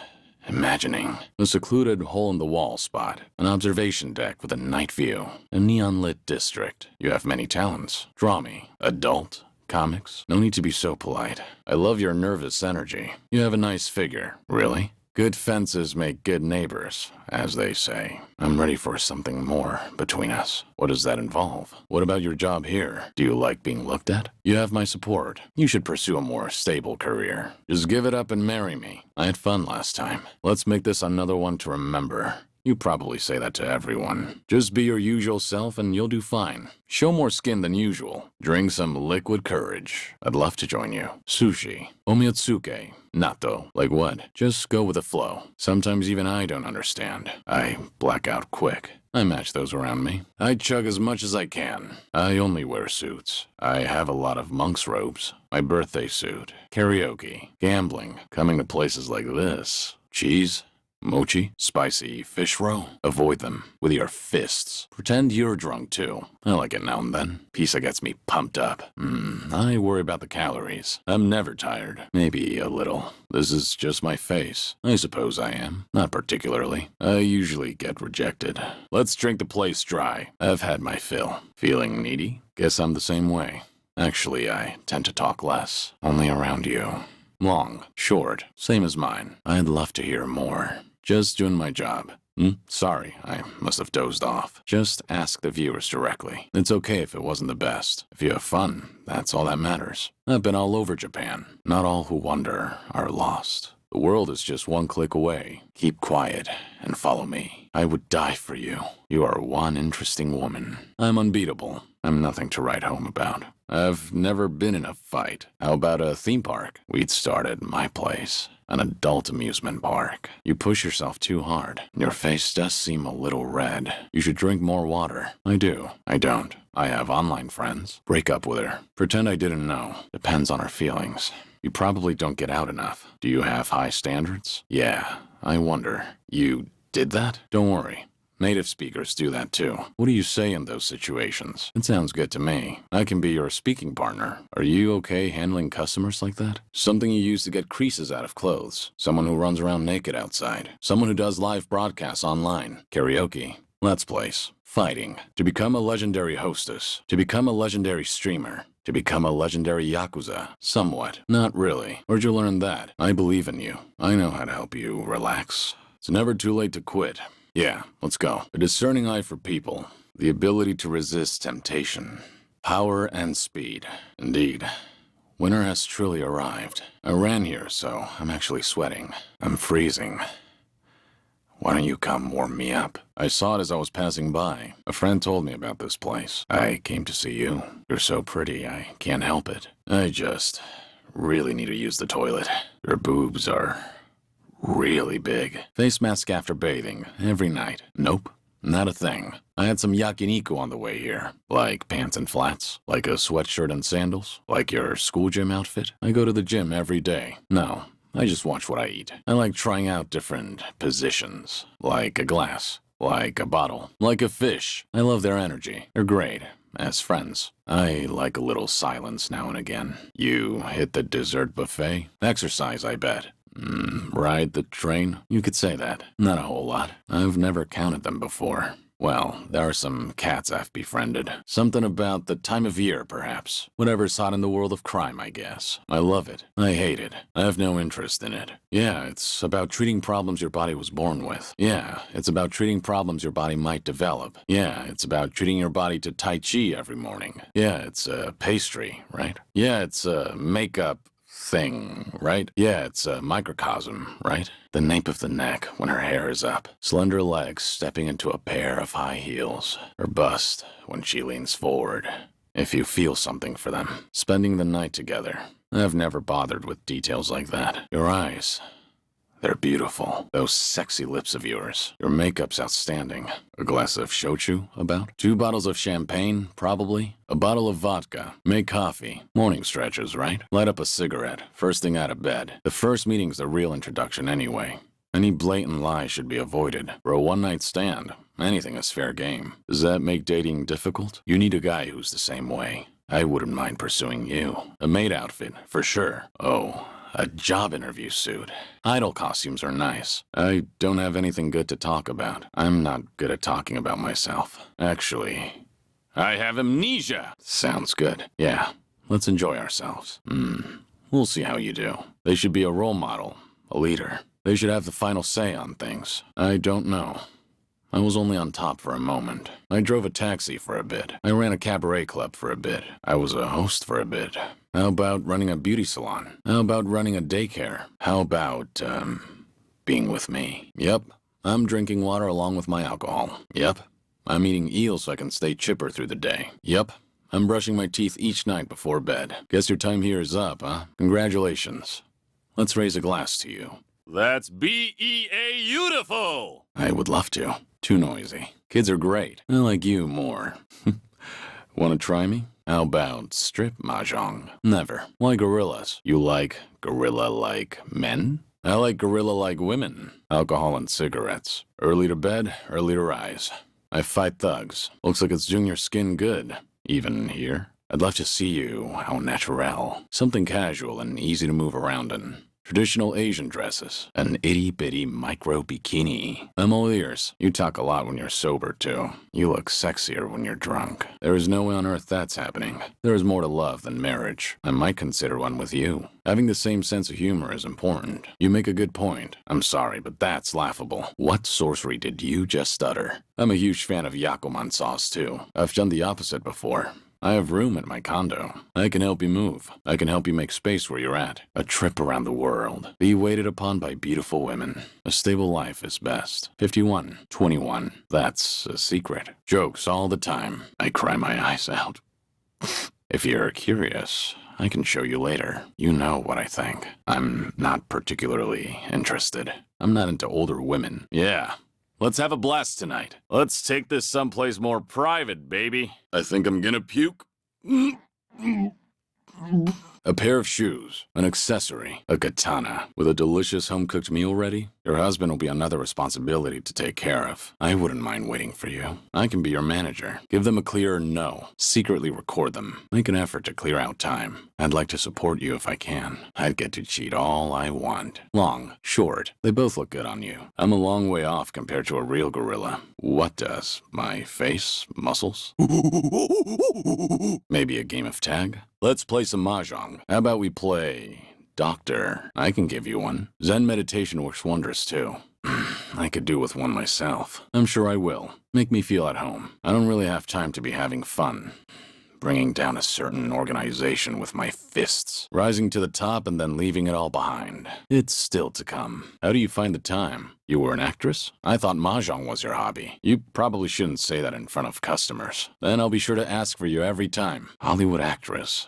imagining. A secluded hole-in-the-wall spot. An observation deck with a night view. A neon-lit district. You have many talents. Draw me. Adult. Comics. No need to be so polite. I love your nervous energy. You have a nice figure. Really? Good fences make good neighbors, as they say. I'm ready for something more between us. What does that involve? What about your job here? Do you like being looked at? You have my support. You should pursue a more stable career. Just give it up and marry me. I had fun last time. Let's make this another one to remember. You probably say that to everyone. Just be your usual self and you'll do fine. Show more skin than usual. Drink some liquid courage. I'd love to join you. Sushi. Omiyotsuke. Natto. Like what? Just go with the flow. Sometimes even I don't understand. I black out quick. I match those around me. I chug as much as I can. I only wear suits. I have a lot of monk's robes. My birthday suit. Karaoke. Gambling. Coming to places like this. Cheese. Mochi, spicy fish roe. Avoid them with your fists. Pretend you're drunk too. I like it now and then. Pizza gets me pumped up. I worry about the calories. I'm never tired. Maybe a little. This is just my face. I suppose I am. Not particularly. I usually get rejected. Let's drink the place dry. I've had my fill. Feeling needy? Guess I'm the same way. Actually, I tend to talk less. Only around you. Long, short, same as mine. I'd love to hear more. Just doing my job. Sorry, I must have dozed off. Just ask the viewers directly. It's okay if it wasn't the best. If you have fun, that's all that matters. I've been all over Japan. Not all who wander are lost. The world is just one click away. Keep quiet and follow me. I would die for you. You are one interesting woman. I'm unbeatable. I'm nothing to write home about. I've never been in a fight. How about a theme park? We'd start at my place. An adult amusement park. You push yourself too hard. Your face does seem a little red. You should drink more water. I do. I don't. I have online friends. Break up with her. Pretend I didn't know. Depends on her feelings. You probably don't get out enough. Do you have high standards? Yeah, I wonder. You did that? Don't worry. Native speakers do that too. What do you say in those situations? It sounds good to me. I can be your speaking partner. Are you okay handling customers like that? Something you use to get creases out of clothes. Someone who runs around naked outside. Someone who does live broadcasts online. Karaoke. Let's Plays. Fighting. To become a legendary hostess. To become a legendary streamer. To become a legendary Yakuza. Somewhat. Not really. Where'd you learn that? I believe in you. I know how to help you relax. It's never too late to quit. Yeah, let's go. A discerning eye for people. The ability to resist temptation. Power and speed. Indeed. winter has truly arrived. I ran here, so I'm actually sweating. I'm freezing. Why don't you come warm me up? I saw it as I was passing by. A friend told me about this place. I came to see you. You're so pretty, I can't help it. I just really need to use the toilet. Your boobs are really big. Face mask after bathing, every night. Nope, not a thing. I had some yakiniku on the way here. Like pants and flats, like a sweatshirt and sandals, like your school gym outfit. I go to the gym every day. No, I just watch what I eat. I like trying out different positions, like a glass, like a bottle, like a fish. I love their energy. They're great. As friends, I like a little silence now and again. You hit the dessert buffet? Exercise, I bet. Ride the train? You could say that. Not a whole lot. I've never counted them before. Well, there are some cats I've befriended. Something about the time of year, perhaps. Whatever's hot in the world of crime, I guess. I love it. I hate it. I have no interest in it. Yeah, it's about treating problems your body was born with. Yeah, it's about treating problems your body might develop. Yeah, it's about treating your body to Tai Chi every morning. Yeah, it's a pastry, right? Yeah, it's a makeup thing, right? Yeah, it's a microcosm, right? The nape of the neck when her hair is up. Slender legs stepping into a pair of high heels. Her bust when she leans forward. If you feel something for them. Spending the night together. I've never bothered with details like that. Your eyes. They're beautiful. Those sexy lips of yours. Your makeup's outstanding. A glass of shochu, about? 2 bottles of champagne, probably. A bottle of vodka. Make coffee. Morning stretches, right? Light up a cigarette. First thing out of bed. The first meeting's the real introduction anyway. Any blatant lie should be avoided. For a one-night stand, anything is fair game. Does that make dating difficult? You need a guy who's the same way. I wouldn't mind pursuing you. A maid outfit, for sure. Oh, a job interview suit. Idol costumes are nice. I don't have anything good to talk about. I'm not good at talking about myself. Actually, I have amnesia. Sounds good. Yeah, let's enjoy ourselves. We'll see how you do. They should be a role model, a leader. They should have the final say on things. I don't know. I was only on top for a moment. I drove a taxi for a bit. I ran a cabaret club for a bit. I was a host for a bit. How about running a beauty salon? How about running a daycare? How about, being with me? Yep, I'm drinking water along with my alcohol. Yep, I'm eating eel so I can stay chipper through the day. Yep, I'm brushing my teeth each night before bed. Guess your time here is up, huh? Congratulations. Let's raise a glass to you. That's beautiful! I would love to. Too noisy. Kids are great. I like you more. Wanna try me? How about strip mahjong? Never. Why gorillas? You like gorilla-like men? I like gorilla-like women. Alcohol and cigarettes. Early to bed, early to rise. I fight thugs. Looks like it's doing your skin good. Even here. I'd love to see you au naturel. Something casual and easy to move around in. Traditional Asian dresses. An itty-bitty micro bikini. I'm all ears. You talk a lot when you're sober, too. You look sexier when you're drunk. There is no way on earth that's happening. There is more to love than marriage. I might consider one with you. Having the same sense of humor is important. You make a good point. I'm sorry, but that's laughable. What sorcery did you just utter? I'm a huge fan of Yakuman sauce, too. I've done the opposite before. I have room at my condo. I can help you move. I can help you make space where you're at. A trip around the world. Be waited upon by beautiful women. A stable life is best. 51, 21. That's a secret. Jokes all the time. I cry my eyes out. If you're curious, I can show you later. You know what I think. I'm not particularly interested. I'm not into older women. Yeah. Let's have a blast tonight. Let's take this someplace more private, baby. I think I'm gonna puke. A pair of shoes, an accessory, a katana, with a delicious home-cooked meal ready. Your husband will be another responsibility to take care of. I wouldn't mind waiting for you. I can be your manager. Give them a clear no. Secretly record them. Make an effort to clear out time. I'd like to support you if I can. I'd get to cheat all I want. Long, short, they both look good on you. I'm a long way off compared to a real gorilla. What does? My face? Muscles? Maybe a game of tag? Let's play some mahjong. How about we play doctor? I can give you one. Zen meditation works wonders too. I could do with one myself. I'm sure I will. Make me feel at home. I don't really have time to be having fun. bringing down a certain organization with my fists, rising to the top and then leaving it all behind. It's still to come. How do you find the time? You were an actress? I thought mahjong was your hobby. You probably shouldn't say that in front of customers. Then I'll be sure to ask for you every time. Hollywood actress.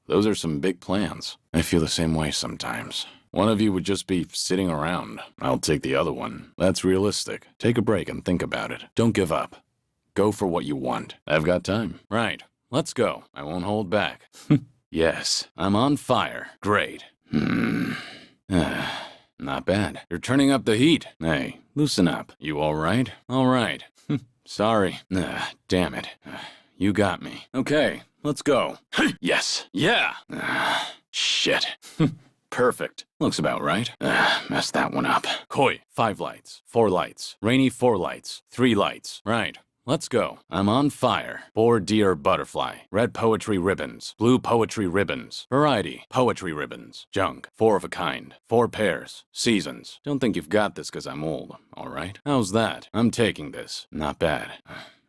Those are some big plans. I feel the same way sometimes. One of you would just be sitting around. I'll take the other one. That's realistic. Take a break and think about it. Don't give up. Go for what you want. I've got time. Right. Let's go. I won't hold back. Yes, I'm on fire. Great. Not bad. You're turning up the heat. Hey, loosen up. You all right? All right. Sorry. Damn it. You got me. Okay, let's go. Yes. Yeah. Shit. Perfect. Looks about right. Messed that one up. Koi. 5 lights. 4 lights. Rainy 4 lights. 3 lights. Right. Let's go. I'm on fire. 4 deer butterfly. Red poetry ribbons. Blue poetry ribbons. Variety. Poetry ribbons. Junk. 4 of a kind. 4 pairs. Seasons. Don't think you've got this because I'm old. All right? How's that? I'm taking this. Not bad.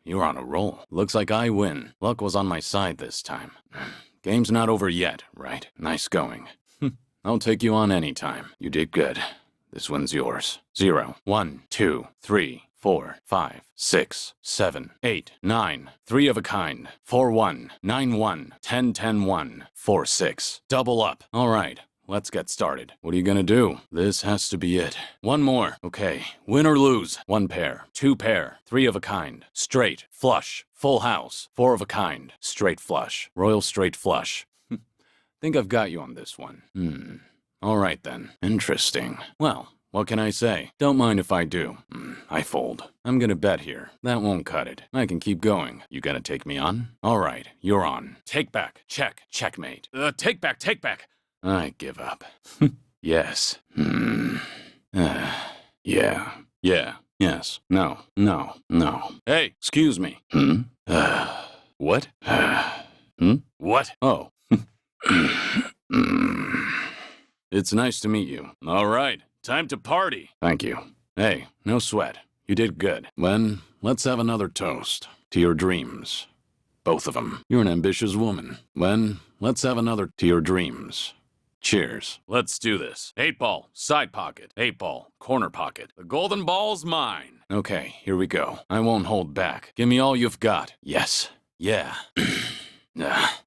You're on a roll. Looks like I win. Luck was on my side this time. Game's not over yet, right? Nice going. I'll take you on any time. You did good. This one's yours. 0, 1, 2, 3, 4, 5, 6, 7, 8, 9. 3 of a kind. 4, 1, 9, 1, 10, 10, 1, 4, 6. Double up. All right. Let's get started. What are you gonna do? This has to be it. One more. Okay. Win or lose. 1 pair. 2 pair. 3 of a kind. Straight. Flush. Full house. 4 of a kind. Straight flush. Royal straight flush. Think I've got you on this one. All right then. Interesting. Well, what can I say? Don't mind if I do. I fold. I'm gonna bet here. That won't cut it. I can keep going. You gonna take me on? All right. You're on. Take back. Check. Checkmate. Take back. Take back. I give up. Yes. Yeah. Yeah. Yes. No. No. No. Hey, excuse me. What? What? Oh. It's nice to meet you. All right. Time to party. Thank you. Hey, no sweat. You did good. Len, let's have another toast. To your dreams. Both of them. You're an ambitious woman. Len, let's have another to your dreams. Cheers. Let's do this. 8 ball, side pocket. 8 ball, corner pocket. The golden ball's mine. Okay, here we go. I won't hold back. Give me all you've got. Yes. Yeah.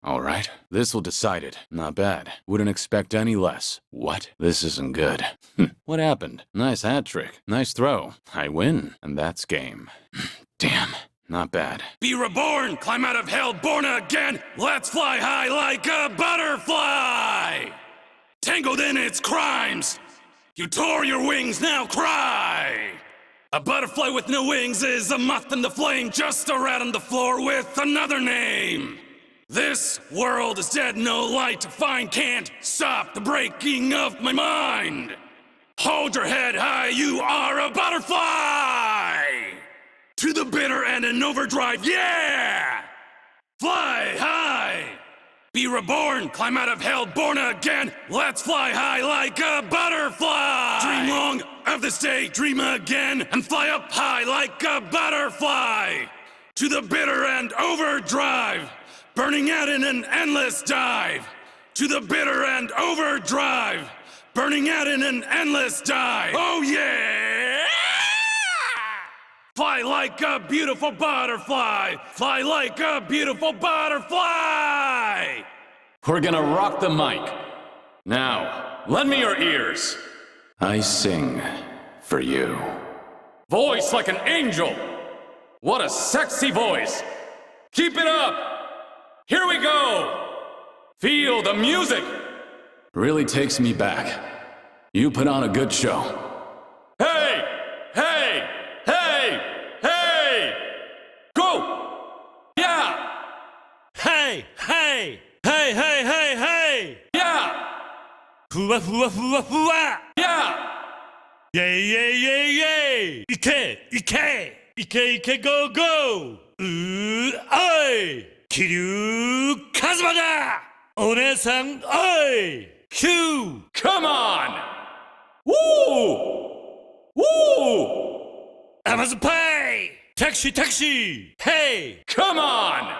All right. This will decide it. Not bad. Wouldn't expect any less. What? This isn't good. What happened? Nice hat trick. Nice throw. I win. And that's game. Damn. Not bad. Be reborn! Climb out of hell, born again! Let's fly high like a butterfly! Tangled in its crimes! You tore your wings, now cry! A butterfly with no wings is a moth in the flame, just a rat on the floor with another name! This world is dead, no light to find, can't stop the breaking of my mind! Hold your head high, you are a butterfly! To the bitter end in overdrive, yeah! Fly high! Be reborn, climb out of hell, born again! Let's fly high like a butterfly! Dream long of this day, dream again, and fly up high like a butterfly! To the bitter end, overdrive! Burning out in an endless dive! To the bitter end, overdrive! Burning out in an endless dive! Oh yeah! Fly like a beautiful butterfly! Fly like a beautiful butterfly! We're gonna rock the mic. Now, lend me your ears. I sing for you. Voice like an angel! What a sexy voice! Keep it up! Here we go! Feel the music! Really takes me back. You put on a good show. Hey! Hey! Hey! Hey! Go! Yeah! Hey! Hey! Hey! Hey! Hey! Hey! Yeah! Hua! Hua! Hua! Hua! Yeah! Yay! Yay! Yay! Yay! Ike! Ike! Ike! Ike! Go! Go! Oi! Kiryu Kazuma da! One-san, oi! Q! Come on! Woo! Woo! Amazon Pay! Taxi! Taxi! Hey! Come on!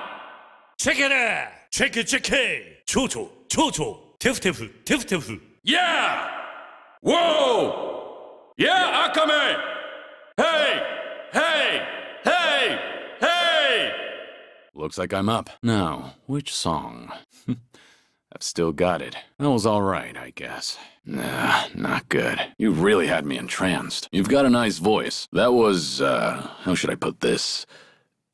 Check it out! Check it, check it! 초초, 초초, 테프, 테프, 테프. Yeah! Whoa! Yeah, Akame! Hey! Hey! Hey! Hey! Looks like I'm up. Now, which song? I've still got it. That was alright, I guess. Nah, not good. You really had me entranced. You've got a nice voice. That was, how should I put this?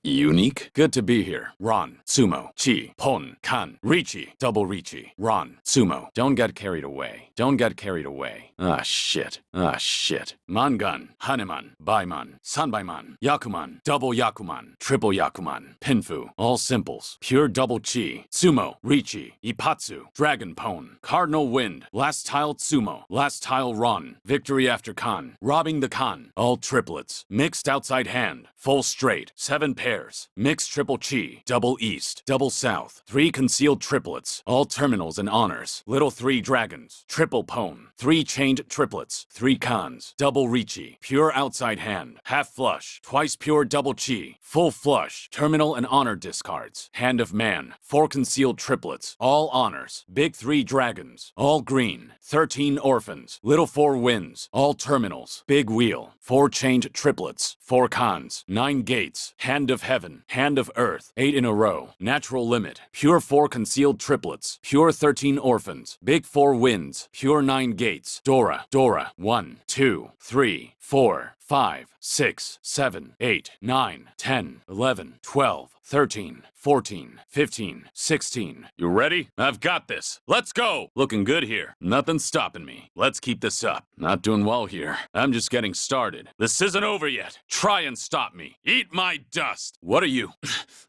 Unique? Good to be here. Ron, Sumo, Chi, Pon, Kan, Richi, Double Richi, Ron, Sumo. Don't get carried away. Don't get carried away. Ah, shit. Ah, shit. Mangan, Haneman, Baiman, Sanbaiman, Yakuman, Double Yakuman, Triple Yakuman, Pinfu. All simples. Pure Double Chi, Sumo, Richi, Ipatsu, Dragon Pon, Cardinal Wind, Last Tile Sumo, Last Tile Ron, Victory After Kan, Robbing the Kan. All triplets. Mixed outside hand. Full straight. 7 pairs. Mixed triple chi. Double east. Double south. 3 concealed triplets. All terminals and honors. Little 3 dragons. Triple pone. 3 chained triplets. 3 cons. Double Richi. Pure outside hand. Half flush. Twice pure double chi. Full flush. Terminal and honor discards. Hand of man. 4 concealed triplets. All honors. Big 3 dragons. All green. 13 orphans. Little 4 wins. All terminals. Big wheel. 4 chained triplets. 4 cons. 9 gates. Hand of heaven. Hand of earth. 8 in a row. Natural limit. Pure 4 concealed triplets. Pure 13 orphans. Big 4 wins. Pure 9 gates. Dora. Dora. 1, 2, 3, 4, 5, 6, 7, 8, 9, 10, 11, 12, 13, 14, 15, 16. You ready? I've got this. Let's go! Looking good here. Nothing's stopping me. Let's keep this up. Not doing well here. I'm just getting started. This isn't over yet. Try and stop me. Eat my dust. What are you?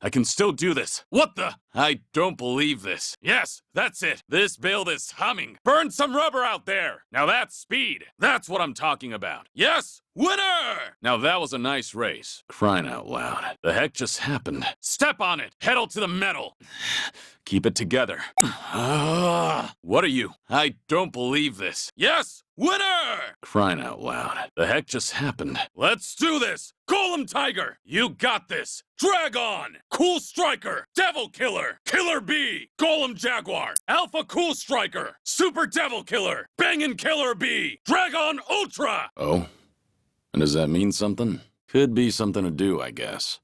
I can still do this. What the? I don't believe this. Yes, that's it. This build is humming. Burn some rubber out there. Now that's speed. That's what I'm talking about. Yes! Winner! Now that was a nice race. Crying out loud. The heck just happened? Step on it! Pedal to the metal! Keep it together. What are you? I don't believe this. Yes! Winner! Crying out loud. The heck just happened? Let's do this! Golem Tiger! You got this! Dragon! Cool Striker! Devil Killer! Killer Bee! Golem Jaguar! Alpha Cool Striker! Super Devil Killer! Bangin' Killer Bee! Dragon Ultra! Oh? And does that mean something? Could be something to do, I guess.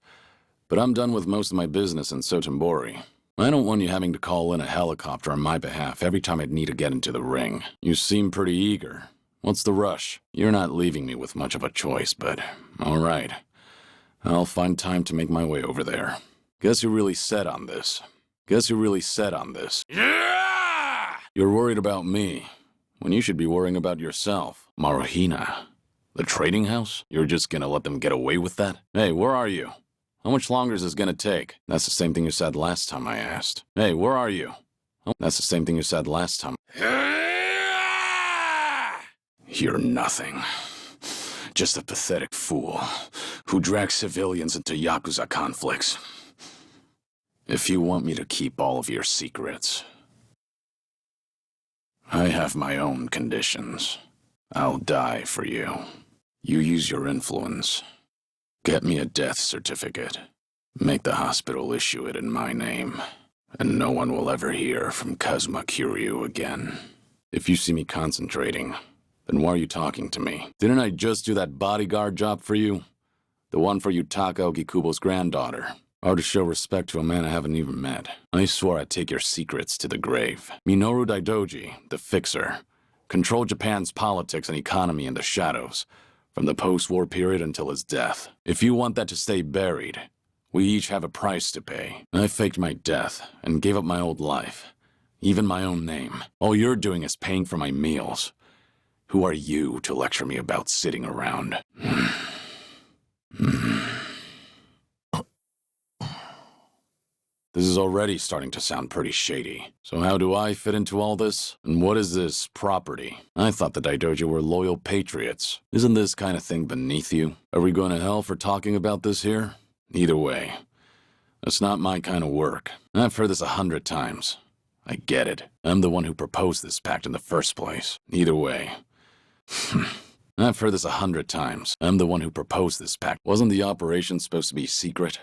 But I'm done with most of my business in Sotenbori. I don't want you having to call in a helicopter on my behalf every time I'd need to get into the ring. You seem pretty eager. What's the rush? You're not leaving me with much of a choice, but all right. I'll find time to make my way over there. Guess you're really set on this. Yeah! You're worried about me, when you should be worrying about yourself. Maruhina. The trading house? You're just gonna let them get away with that? Hey, where are you? How much longer is this gonna take? That's the same thing you said last time I asked. Hey, where are you? Oh, that's the same thing you said last time. You're nothing. Just a pathetic fool who drags civilians into Yakuza conflicts. If you want me to keep all of your secrets, I have my own conditions. I'll die for you. You use your influence. Get me a death certificate. Make the hospital issue it in my name. And no one will ever hear from Kazuma Kiryu again. If you see me concentrating, then why are you talking to me? Didn't I just do that bodyguard job for you? The one for Yutaka Ogikubo's granddaughter. Or to show respect to a man I haven't even met. I swore I'd take your secrets to the grave. Minoru Daidoji, the fixer, controlled Japan's politics and economy in the shadows, from the post-war period until his death. If you want that to stay buried, we each have a price to pay. I faked my death and gave up my old life, even my own name. All you're doing is paying for my meals. Who are you to lecture me about sitting around? This is already starting to sound pretty shady. So how do I fit into all this? And what is this property? I thought the Daidoji were loyal patriots. Isn't this kind of thing beneath you? Are we going to hell for talking about this here? Either way, that's not my kind of work. I've heard this 100 times. I get it. I'm the one who proposed this pact in the first place. Either way. I've heard this 100 times. I'm the one who proposed this pact. Wasn't the operation supposed to be secret?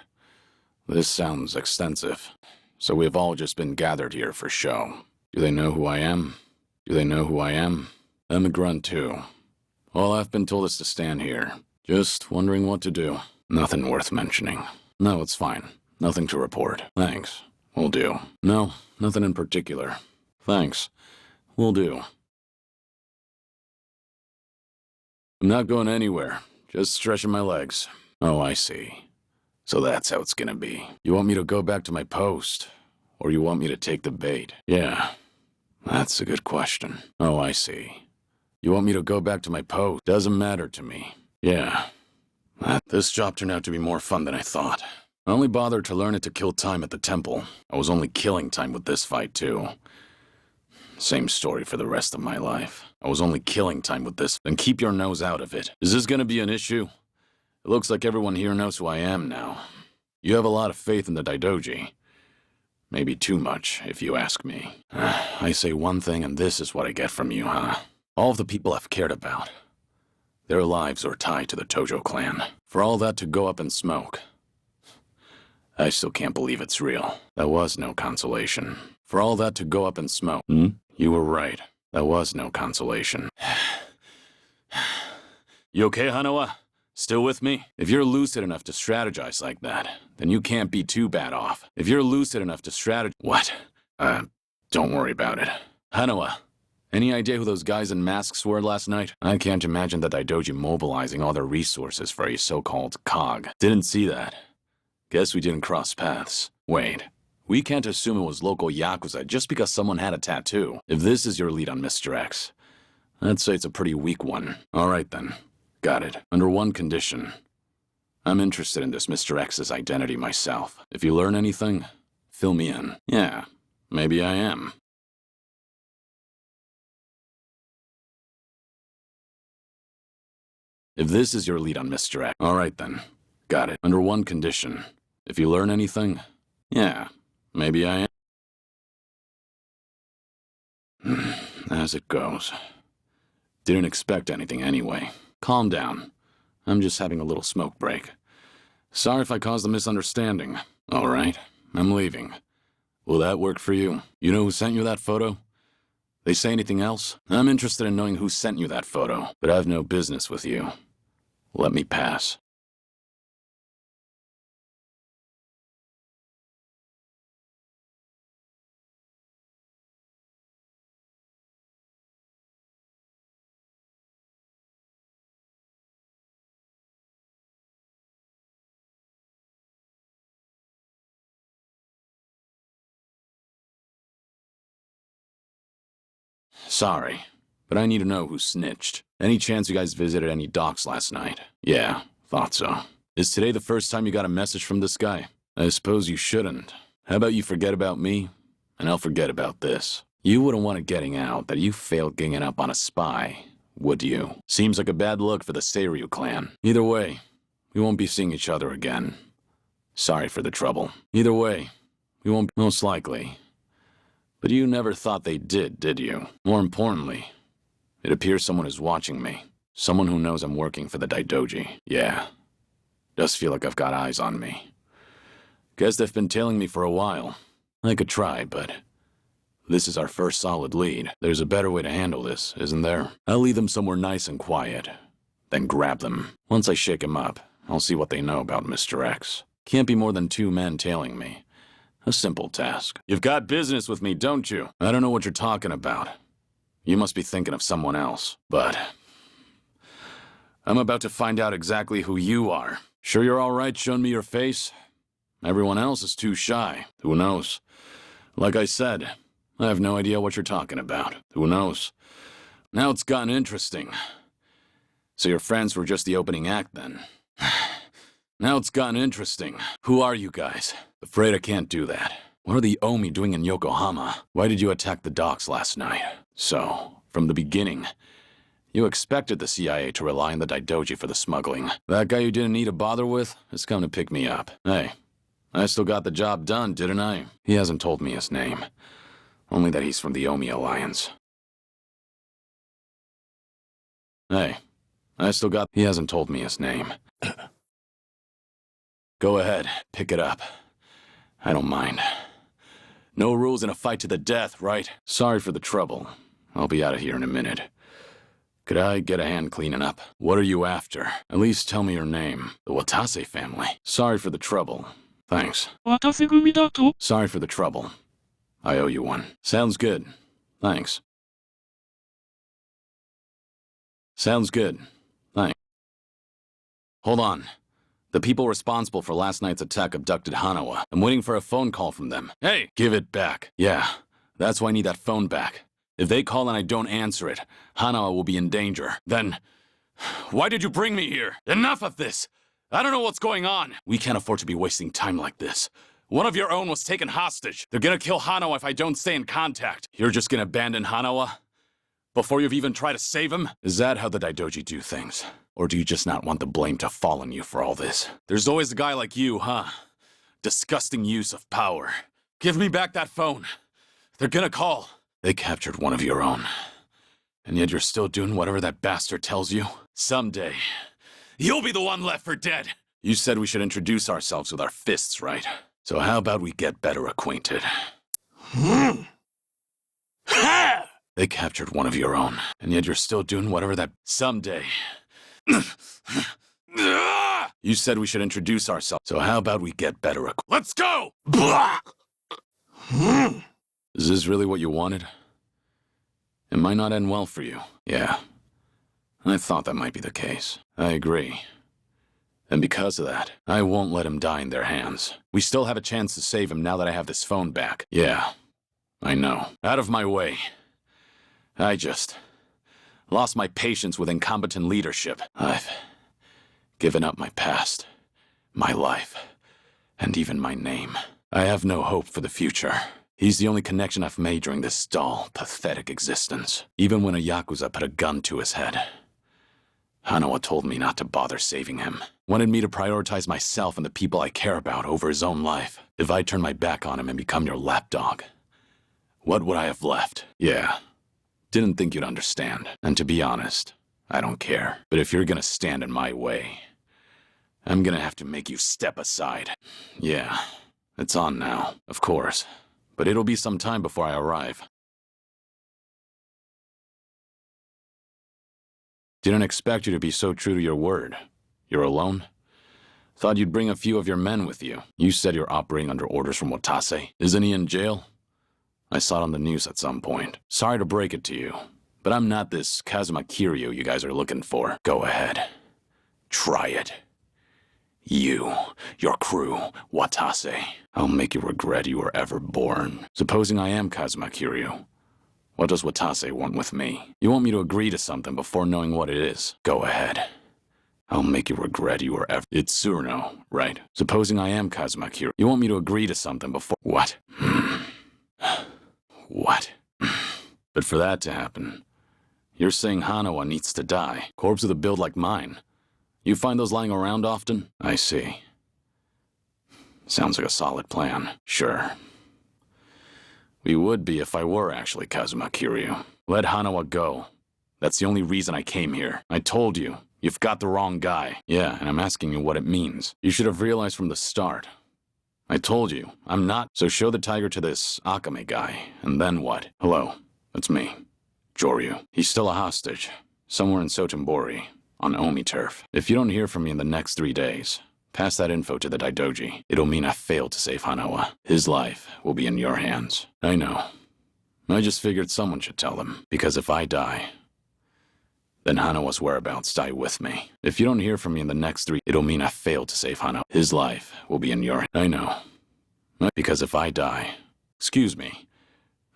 This sounds extensive. So we've all just been gathered here for show. Do they know who I am? Do they know who I am? I'm a grunt too. All I've been told is to stand here. Just wondering what to do. Nothing worth mentioning. No, it's fine. Nothing to report. Thanks. Will do. No, nothing in particular. Thanks. Will do. I'm not going anywhere. Just stretching my legs. Oh, I see. So that's how it's gonna be. You want me to go back to my post? Or you want me to take the bait? Yeah. That's a good question. Oh, I see. You want me to go back to my post? Doesn't matter to me. Yeah. This job turned out to be more fun than I thought. I only bothered to learn it to kill time at the temple. I was only killing time with this fight, too. Same story for the rest of my life. I was only killing time with this. Then keep your nose out of it. Is this gonna be an issue? It looks like everyone here knows who I am now. You have a lot of faith in the Daidoji. Maybe too much, if you ask me. I say one thing and this is what I get from you, huh? All of the people I've cared about. Their lives are tied to the Tojo clan. For all that to go up in smoke. I still can't believe it's real. That was no consolation. For all that to go up in smoke. You were right. That was no consolation. You okay, Hanawa? Still with me? If you're lucid enough to strategize like that, then you can't be too bad off. If you're lucid enough to strategize— What? Don't worry about it. Hanawa, any idea who those guys in masks were last night? I can't imagine the Daidoji mobilizing all their resources for a so-called COG. Didn't see that. Guess we didn't cross paths. Wait. We can't assume it was local Yakuza just because someone had a tattoo. If this is your lead on Mr. X, I'd say it's a pretty weak one. All right then. Got it. Under one condition. I'm interested in this Mr. X's identity myself. If you learn anything, fill me in. Yeah, maybe I am. If this is your lead on Mr. X. All right then. Got it. Under one condition. If you learn anything, yeah, maybe I am. As it goes. Didn't expect anything anyway. Calm down. I'm just having a little smoke break. Sorry if I caused a misunderstanding. All right, I'm leaving. Will that work for you? You know who sent you that photo? They say anything else? I'm interested in knowing who sent you that photo, but I have no business with you. Let me pass. Sorry, but I need to know who snitched. Any chance you guys visited any docks last night? Yeah, thought so. Is today the first time you got a message from this guy? I suppose you shouldn't. How about you forget about me, and I'll forget about this. You wouldn't want it getting out that you failed ganging up on a spy, would you? Seems like a bad look for the Seiryu clan. Either way, we won't be seeing each other again. Sorry for the trouble. Either way, we won't— Most likely. But you never thought they did you? More importantly, it appears someone is watching me. Someone who knows I'm working for the Daidoji. Yeah. Does feel like I've got eyes on me. Guess they've been tailing me for a while. I could try, but this is our first solid lead. There's a better way to handle this, isn't there? I'll lead them somewhere nice and quiet, then grab them. Once I shake them up, I'll see what they know about Mr. X. Can't be more than 2 men tailing me. A simple task. You've got business with me, don't you? I don't know what you're talking about. You must be thinking of someone else. But I'm about to find out exactly who you are. Sure you're all right showing me your face? Everyone else is too shy. Who knows? Like I said, I have no idea what you're talking about. Who knows? Now it's gotten interesting. So your friends were just the opening act then? Now it's gotten interesting. Who are you guys? Afraid I can't do that. What are the Omi doing in Yokohama? Why did you attack the docks last night? So, from the beginning, you expected the CIA to rely on the Daidoji for the smuggling. That guy you didn't need to bother with has come to pick me up. Hey, I still got the job done, didn't I? He hasn't told me his name. Only that he's from the Omi Alliance. Hey, I still got— He hasn't told me his name. Go ahead, pick it up. I don't mind. No rules in a fight to the death, right? Sorry for the trouble. I'll be out of here in a minute. Could I get a hand cleaning up? What are you after? At least tell me your name. The Watase family. Sorry for the trouble. Thanks. 渡せ組だと Sorry for the trouble. I owe you one. Sounds good. Thanks. Sounds good. Thanks. Hold on. The people responsible for last night's attack abducted Hanawa. I'm waiting for a phone call from them. Hey! Give it back. Yeah, that's why I need that phone back. If they call and I don't answer it, Hanawa will be in danger. Then, why did you bring me here? Enough of this! I don't know what's going on. We can't afford to be wasting time like this. One of your own was taken hostage. They're gonna kill Hanawa if I don't stay in contact. You're just gonna abandon Hanawa? Before you've even tried to save him? Is that how the Daidoji do things? Or do you just not want the blame to fall on you for all this? There's always a guy like you, huh? Disgusting use of power. Give me back that phone. They're gonna call. They captured one of your own. And yet you're still doing whatever that bastard tells you? Someday, you'll be the one left for dead. You said we should introduce ourselves with our fists, right? So how about we get better acquainted? They captured one of your own. And yet you're still doing whatever that... Someday... You said we should introduce ourselves. So how about we get better acquainted? Let's go! Is this really what you wanted? It might not end well for you. Yeah. I thought that might be the case. I agree. And because of that, I won't let him die in their hands. We still have a chance to save him now that I have this phone back. Yeah. I know. Out of my way. I just lost my patience with incompetent leadership. I've given up my past, my life, and even my name. I have no hope for the future. He's the only connection I've made during this dull, pathetic existence. Even when a Yakuza put a gun to his head. Hanawa told me not to bother saving him. Wanted me to prioritize myself and the people I care about over his own life. If I turn my back on him and become your lapdog, what would I have left? Yeah. Didn't think you'd understand. And to be honest, I don't care. But if you're gonna stand in my way, I'm gonna have to make you step aside. Yeah, it's on now, of course. But it'll be some time before I arrive. Didn't expect you to be so true to your word. You're alone? Thought you'd bring a few of your men with you. You said you're operating under orders from Watase. Isn't he in jail? I saw it on the news at some point. Sorry to break it to you, but I'm not this Kazuma Kiryu you guys are looking for. Go ahead. Try it. You, your crew, Watase. I'll make you regret you were ever born. Supposing I am Kazuma Kiryu, what does Watase want with me? You want me to agree to something before knowing what it is? Go ahead. I'll make you regret you were ever... It's Tsuruno, right? Supposing I am Kazuma Kiryu, you want me to agree to something before... What? What? But for that to happen, you're saying Hanawa needs to die. Corpse with a build like mine. You find those lying around often? I see. Sounds like a solid plan. Sure. We would be if I were actually Kazuma Kiryu. Let Hanawa go. That's the only reason I came here. I told you, you've got the wrong guy. Yeah, and I'm asking you what it means. You should have realized from the start. I told you, I'm not. So show the tiger to this Akame guy, and then what? Hello, it's me, Joryu. He's still a hostage, somewhere in Sotenbori, on Omi turf. If you don't hear from me in the next 3 days, pass that info to the Daidoji. It'll mean I failed to save Hanawa. His life will be in your hands. I know. I just figured someone should tell them, because if I die, then Hanawa's whereabouts die with me. If you don't hear from me in the next 3, it'll mean I failed to save Hanawa. His life will be in your... I know. Because if I die... Excuse me.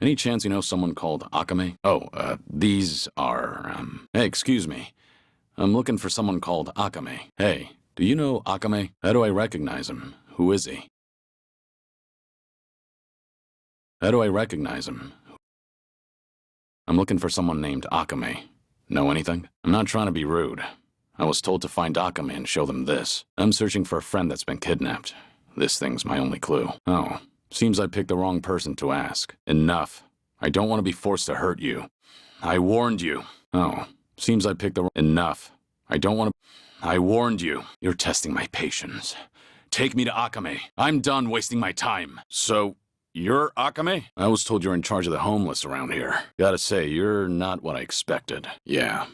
Any chance you know someone called Akame? Oh, these are, Hey, excuse me. I'm looking for someone called Akame. Hey, do you know Akame? How do I recognize him? Who is he? How do I recognize him? I'm looking for someone named Akame. Know anything? I'm not trying to be rude. I was told to find Akame and show them this. I'm searching for a friend that's been kidnapped. This thing's my only clue. Oh, seems I picked the wrong person to ask. Enough. I don't want to be forced to hurt you. I warned you. Oh, seems I picked the... Enough. I don't want to... I warned you. You're testing my patience. Take me to Akame. I'm done wasting my time. So, you're Akame? I was told you're in charge of the homeless around here. Gotta say, you're not what I expected. Yeah.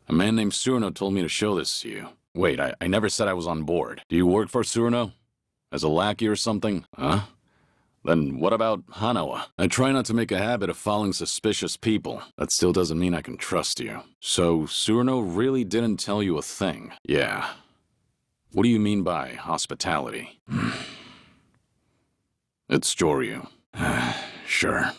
A man named Surno told me to show this to you. Wait, I never said I was on board. Do you work for Surno? As a lackey or something? Huh? Then what about Hanawa? I try not to make a habit of following suspicious people. That still doesn't mean I can trust you. So, Surno really didn't tell you a thing? Yeah. What do you mean by hospitality? It's Joryu. Sure.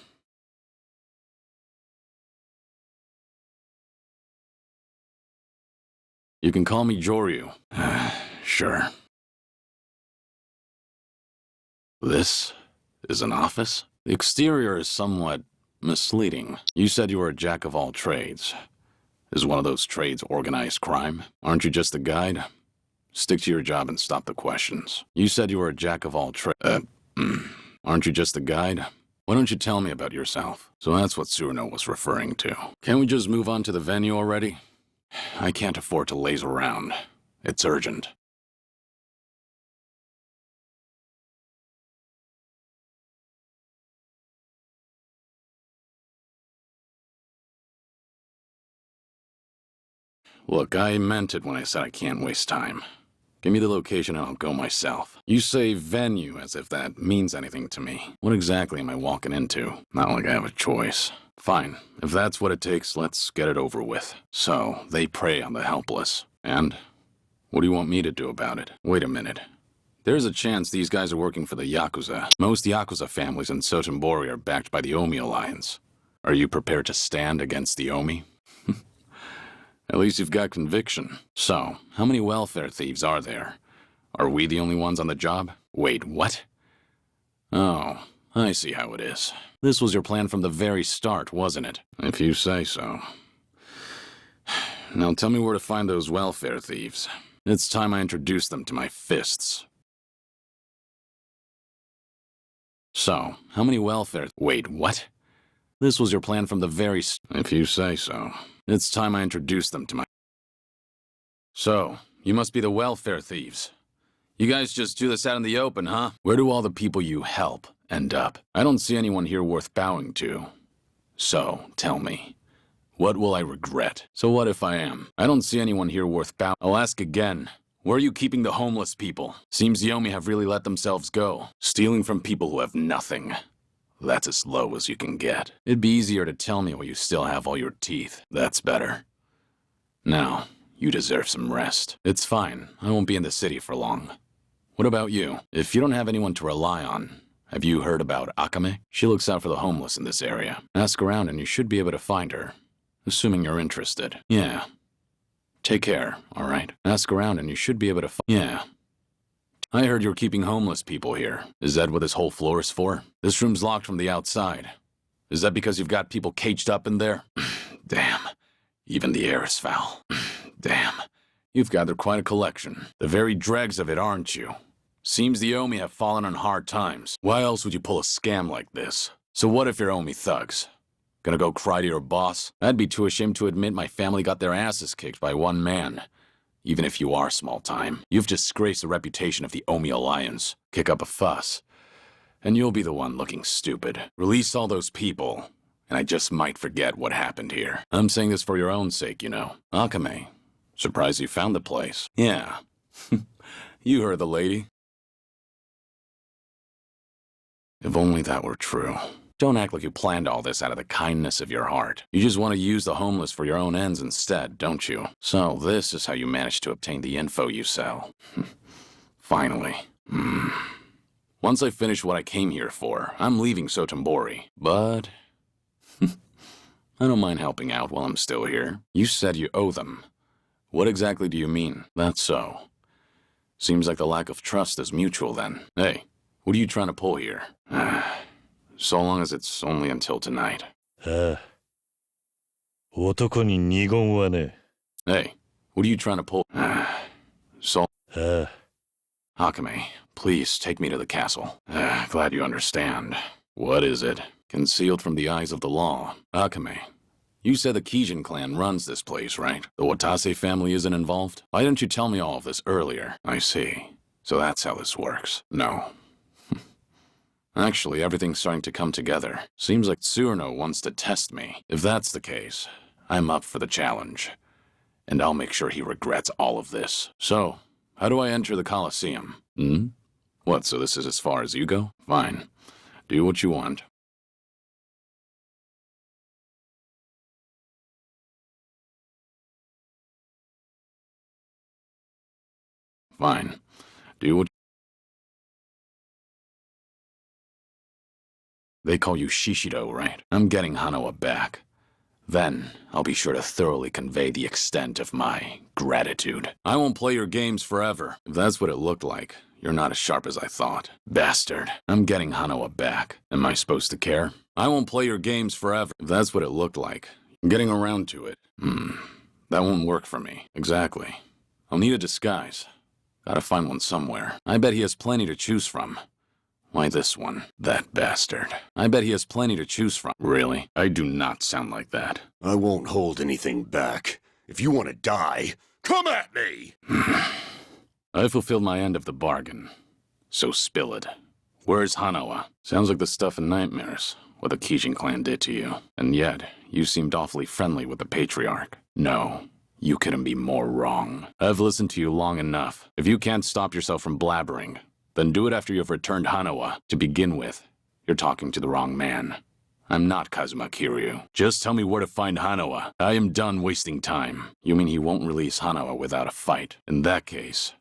You can call me Joryu. Sure. This is an office? The exterior is somewhat misleading. You said you were a jack of all trades. Is one of those trades organized crime? Aren't you just a guide? Stick to your job and stop the questions. You said you were a jack of all trades. Aren't you just a guide? Why don't you tell me about yourself? So that's what Surno was referring to. Can't we just move on to the venue already? I can't afford to laze around. It's urgent. Look, I meant it when I said I can't waste time. Give me the location and I'll go myself. You say venue as if that means anything to me. What exactly am I walking into? Not like I have a choice. Fine. If that's what it takes, let's get it over with. So, they prey on the helpless. And? What do you want me to do about it? Wait a minute. There's a chance these guys are working for the Yakuza. Most Yakuza families in Sotenbori are backed by the Omi Alliance. Are you prepared to stand against the Omi? At least you've got conviction. So, how many welfare thieves are there? Are we the only ones on the job? Wait, what? Oh, I see how it is. This was your plan from the very start, wasn't it? If you say so. Now tell me where to find those welfare thieves. It's time I introduce them to my fists. So, how many welfare... Wait, what? This was your plan from the very... If you say so. It's time I introduce them to my... So, you must be the welfare thieves. You guys just do this out in the open, huh? Where do all the people you help end up? I don't see anyone here worth bowing to. So, tell me, what will I regret? So what if I am? I don't see anyone here worth bowing. I'll ask again. Where are you keeping the homeless people? Seems the Omi have really let themselves go. Stealing from people who have nothing. That's as low as you can get. It'd be easier to tell me while you still have all your teeth. That's better. Now, you deserve some rest. It's fine. I won't be in the city for long. What about you? If you don't have anyone to rely on, have you heard about Akame? She looks out for the homeless in this area. Ask around and you should be able to find her. Assuming you're interested. Yeah. Take care, alright? Ask around and you should be able to Yeah. I heard you're keeping homeless people here. Is that what this whole floor is for? This room's locked from the outside. Is that because you've got people caged up in there? Damn. Even the air is foul. Damn. You've gathered quite a collection. The very dregs of it, aren't you? Seems the Omi have fallen on hard times. Why else would you pull a scam like this? So what if you're Omi thugs? Gonna go cry to your boss? I'd be too ashamed to admit my family got their asses kicked by one man. Even if you are small time, you've disgraced the reputation of the Omi Alliance. Kick up a fuss, and you'll be the one looking stupid. Release all those people, and I just might forget what happened here. I'm saying this for your own sake, you know. Akame, surprised you found the place. Yeah. You heard the lady. If only that were true. Don't act like you planned all this out of the kindness of your heart. You just want to use the homeless for your own ends instead, don't you? So this is how you managed to obtain the info you sell. Finally. Once I finish what I came here for, I'm leaving Sotenbori. But I don't mind helping out while I'm still here. You said you owe them. What exactly do you mean? That's so. Seems like the lack of trust is mutual then. Hey, what are you trying to pull here? So long as it's only until tonight. 男に二言はね。 Hey, what are you trying to pull? Akame, please take me to the castle. Glad you understand. What is it? Concealed from the eyes of the law. Akame, you said the Kijin clan runs this place, right? The Watase family isn't involved? Why didn't you tell me all of this earlier? I see. So that's how this works. No. Actually, everything's starting to come together. Seems like Tsuruno wants to test me. If that's the case, I'm up for the challenge. And I'll make sure he regrets all of this. So, how do I enter the Colosseum? What, so this is as far as you go? Fine. Do what you want. Fine. Do what... They call you Shishido, right? I'm getting Hanawa back. Then, I'll be sure to thoroughly convey the extent of my gratitude. I won't play your games forever. If that's what it looked like, you're not as sharp as I thought. Bastard. I'm getting Hanawa back. Am I supposed to care? I won't play your games forever. If that's what it looked like, I'm getting around to it. That won't work for me. Exactly. I'll need a disguise. Gotta find one somewhere. I bet he has plenty to choose from. Why this one? That bastard. I bet he has plenty to choose from. Really? I do not sound like that. I won't hold anything back. If you want to die, come at me! I fulfilled my end of the bargain. So spill it. Where's Hanawa? Sounds like the stuff in nightmares, what the Kijin clan did to you. And yet, you seemed awfully friendly with the Patriarch. No, you couldn't be more wrong. I've listened to you long enough. If you can't stop yourself from blabbering, then do it after you've returned Hanawa. To begin with, you're talking to the wrong man. I'm not Kazuma Kiryu. Just tell me where to find Hanawa. I am done wasting time. You mean he won't release Hanawa without a fight? In that case,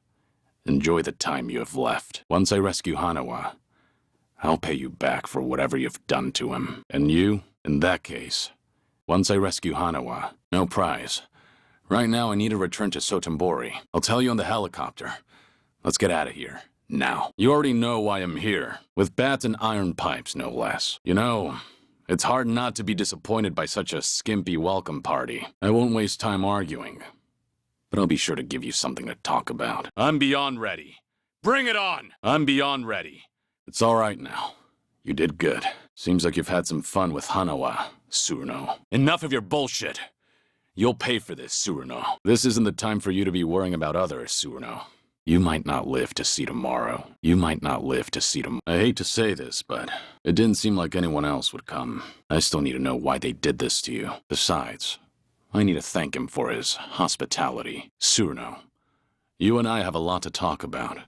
enjoy the time you have left. Once I rescue Hanawa, I'll pay you back for whatever you've done to him. And you, in that case, once I rescue Hanawa, no prize. Right now I need to return to Sotenbori. I'll tell you on the helicopter. Let's get out of here. Now. You already know why I'm here. With bats and iron pipes, no less. You know, it's hard not to be disappointed by such a skimpy welcome party. I won't waste time arguing. But I'll be sure to give you something to talk about. I'm beyond ready. Bring it on! I'm beyond ready. It's all right now. You did good. Seems like you've had some fun with Hanawa, Tsuruno. Enough of your bullshit! You'll pay for this, Tsuruno. This isn't the time for you to be worrying about others, Tsuruno. You might not live to see tomorrow. You might not live to see tomorrow. I hate to say this, but it didn't seem like anyone else would come. I still need to know why they did this to you. Besides, I need to thank him for his hospitality. Tsuruno, you and I have a lot to talk about.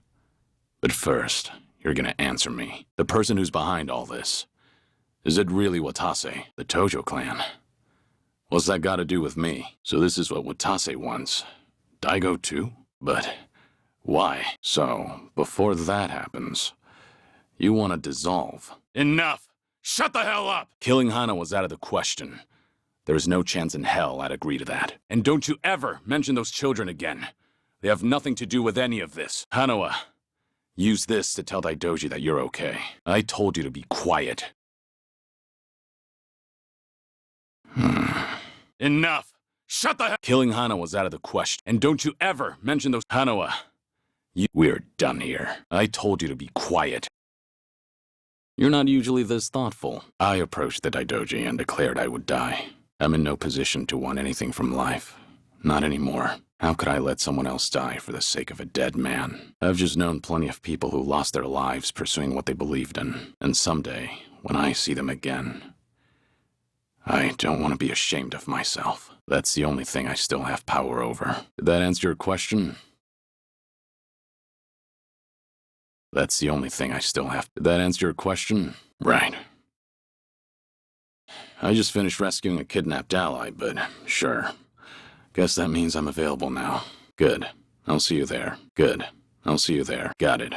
But first, you're gonna answer me. The person who's behind all this. Is it really Watase, the Tojo clan? What's that got to do with me? So this is what Watase wants. Daigo too? But why? So, before that happens, you want to dissolve. Enough! Shut the hell up! Killing Hana was out of the question. There is no chance in hell I'd agree to that. And don't you ever mention those children again. They have nothing to do with any of this. Hanawa, use this to tell Daidoji that you're okay. I told you to be quiet. Enough! Shut the hell! Killing Hana was out of the question. And don't you ever mention those— Hanawa, we're done here. I told you to be quiet. You're not usually this thoughtful. I approached the Daidoji and declared I would die. I'm in no position to want anything from life. Not anymore. How could I let someone else die for the sake of a dead man? I've just known plenty of people who lost their lives pursuing what they believed in. And someday, when I see them again, I don't want to be ashamed of myself. That's the only thing I still have power over. Did that answer your question? That's the only thing I still have. Did that answer your question? Right. I just finished rescuing a kidnapped ally, but sure. Guess that means I'm available now. Good. I'll see you there. Good. I'll see you there. Got it.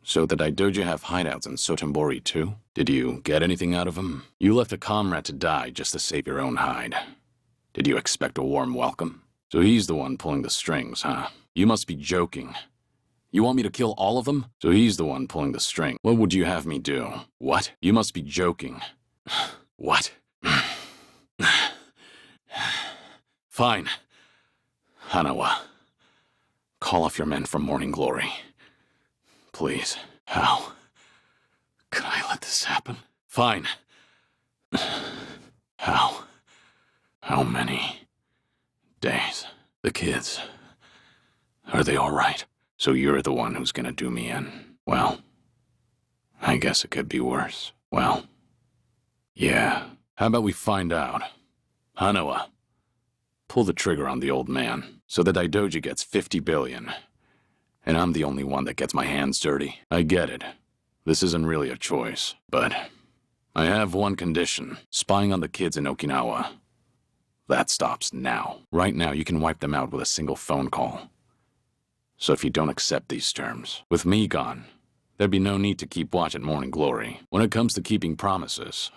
So the Daidoji have hideouts in Sotenbori too? Did you get anything out of them? You left a comrade to die just to save your own hide. Did you expect a warm welcome? So he's the one pulling the strings, huh? You must be joking. You want me to kill all of them? So he's the one pulling the string. What would you have me do? What? You must be joking. What? Fine. Hanawa, call off your men from Morning Glory. Please. How could I let this happen? Fine. How? How many days? The kids. Are they all right? So you're the one who's gonna do me in. Well, I guess it could be worse. Well, yeah. How about we find out? Hanawa, pull the trigger on the old man, so that Daidoji gets 50 billion. And I'm the only one that gets my hands dirty. I get it. This isn't really a choice, but I have one condition. Spying on the kids in Okinawa. That stops now. Right now, you can wipe them out with a single phone call. So if you don't accept these terms, with me gone, there'd be no need to keep watch at Morning Glory. When it comes to keeping promises,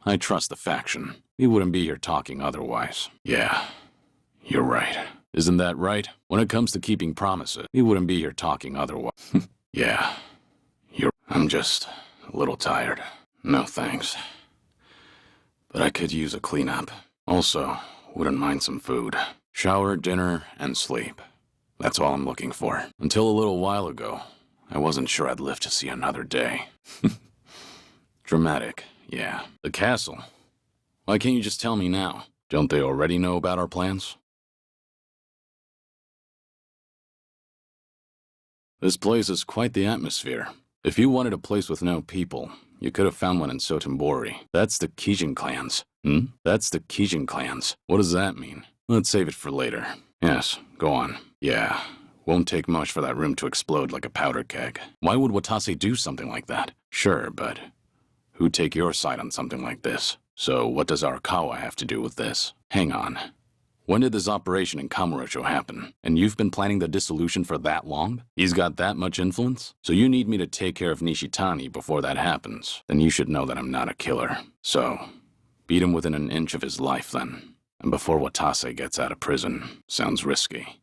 I trust the faction. We wouldn't be here talking otherwise. Yeah, you're right. Isn't that right? When it comes to keeping promises, we wouldn't be here talking otherwise. Yeah, I'm just a little tired. No thanks. But I could use a cleanup. Also, wouldn't mind some food. Shower, dinner, and sleep. That's all I'm looking for. Until a little while ago, I wasn't sure I'd live to see another day. Dramatic, yeah. The castle. Why can't you just tell me now? Don't they already know about our plans? This place is quite the atmosphere. If you wanted a place with no people, you could have found one in Sotenbori. That's the Kijin clans. That's the Kijin clans. What does that mean? Let's save it for later. Yes, go on. Yeah, won't take much for that room to explode like a powder keg. Why would Watase do something like that? Sure, but who'd take your side on something like this? So what does Arakawa have to do with this? Hang on. When did this operation in Kamurocho happen? And you've been planning the dissolution for that long? He's got that much influence? So you need me to take care of Nishitani before that happens? Then you should know that I'm not a killer. So, beat him within an inch of his life then. And before Watase gets out of prison. Sounds risky.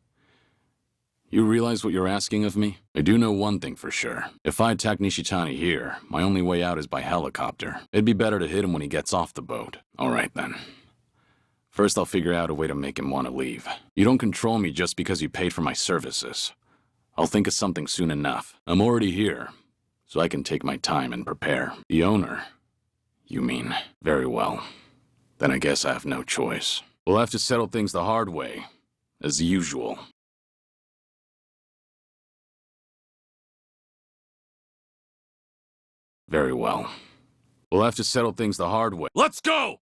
You realize what you're asking of me? I do know one thing for sure. If I attack Nishitani here, my only way out is by helicopter. It'd be better to hit him when he gets off the boat. Alright then. First, I'll figure out a way to make him want to leave. You don't control me just because you paid for my services. I'll think of something soon enough. I'm already here, so I can take my time and prepare. The owner, you mean? Very well. Then I guess I have no choice. We'll have to settle things the hard way, as usual. Very well. We'll have to settle things the hard way. Let's go!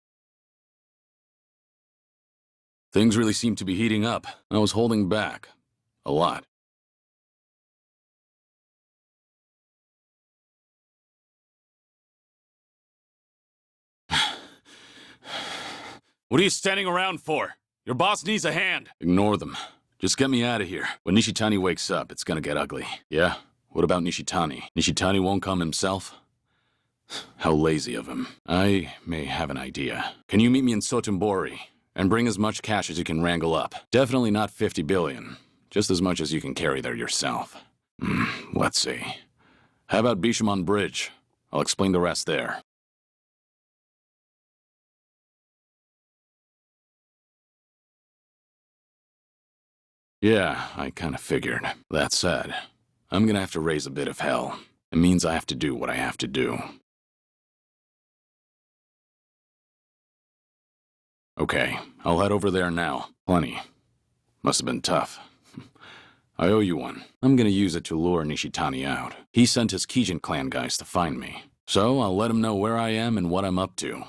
Things really seem to be heating up. I was holding back. A lot. What are you standing around for? Your boss needs a hand. Ignore them. Just get me out of here. When Nishitani wakes up, it's gonna get ugly. Yeah? What about Nishitani? Nishitani won't come himself? How lazy of him. I may have an idea. Can you meet me in Sotenbori? And bring as much cash as you can wrangle up. Definitely not 50 billion. Just as much as you can carry there yourself. Let's see. How about Bishamon Bridge? I'll explain the rest there. Yeah, I kinda figured. That said, I'm gonna have to raise a bit of hell. It means I have to do what I have to do. Okay, I'll head over there now. Plenty. Must have been tough. I owe you one. I'm gonna use it to lure Nishitani out. He sent his Kijin clan guys to find me. So I'll let him know where I am and what I'm up to.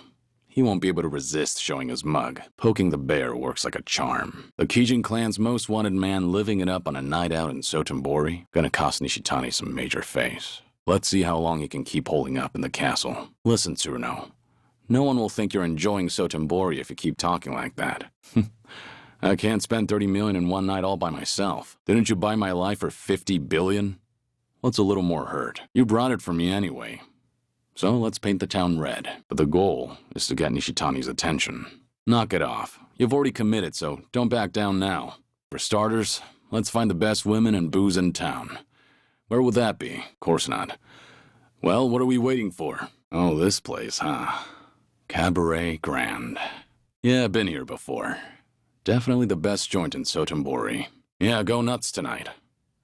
He won't be able to resist showing his mug. Poking the bear works like a charm. The Kijin clan's most wanted man living it up on a night out in Sotenbori. Gonna cost Nishitani some major face. Let's see how long he can keep holding up in the castle. Listen, Tsuruno. No one will think you're enjoying Sotenbori if you keep talking like that. I can't spend 30 million in one night all by myself. Didn't you buy my life for 50 billion? What's a little more hurt? You brought it for me anyway. So let's paint the town red. But the goal is to get Nishitani's attention. Knock it off. You've already committed, so don't back down now. For starters, let's find the best women and booze in town. Where would that be? Of course not. Well, what are we waiting for? Oh, this place, huh? Cabaret Grand. Yeah, been here before. Definitely the best joint in Sotenbori. Yeah, go nuts tonight.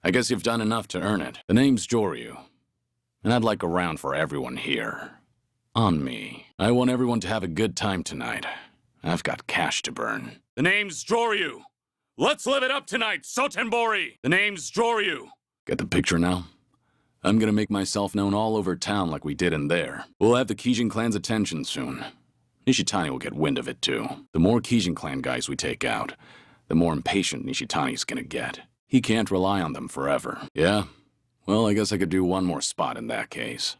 I guess you've done enough to earn it. The name's Joryu. And I'd like a round for everyone here. On me. I want everyone to have a good time tonight. I've got cash to burn. The name's Joryu. Let's live it up tonight, Sotenbori. The name's Joryu. Get the picture now? I'm gonna make myself known all over town like we did in there. We'll have the Kijin clan's attention soon. Nishitani will get wind of it too. The more Kijin clan guys we take out, the more impatient Nishitani's gonna get. He can't rely on them forever. Yeah? Well, I guess I could do one more spot in that case.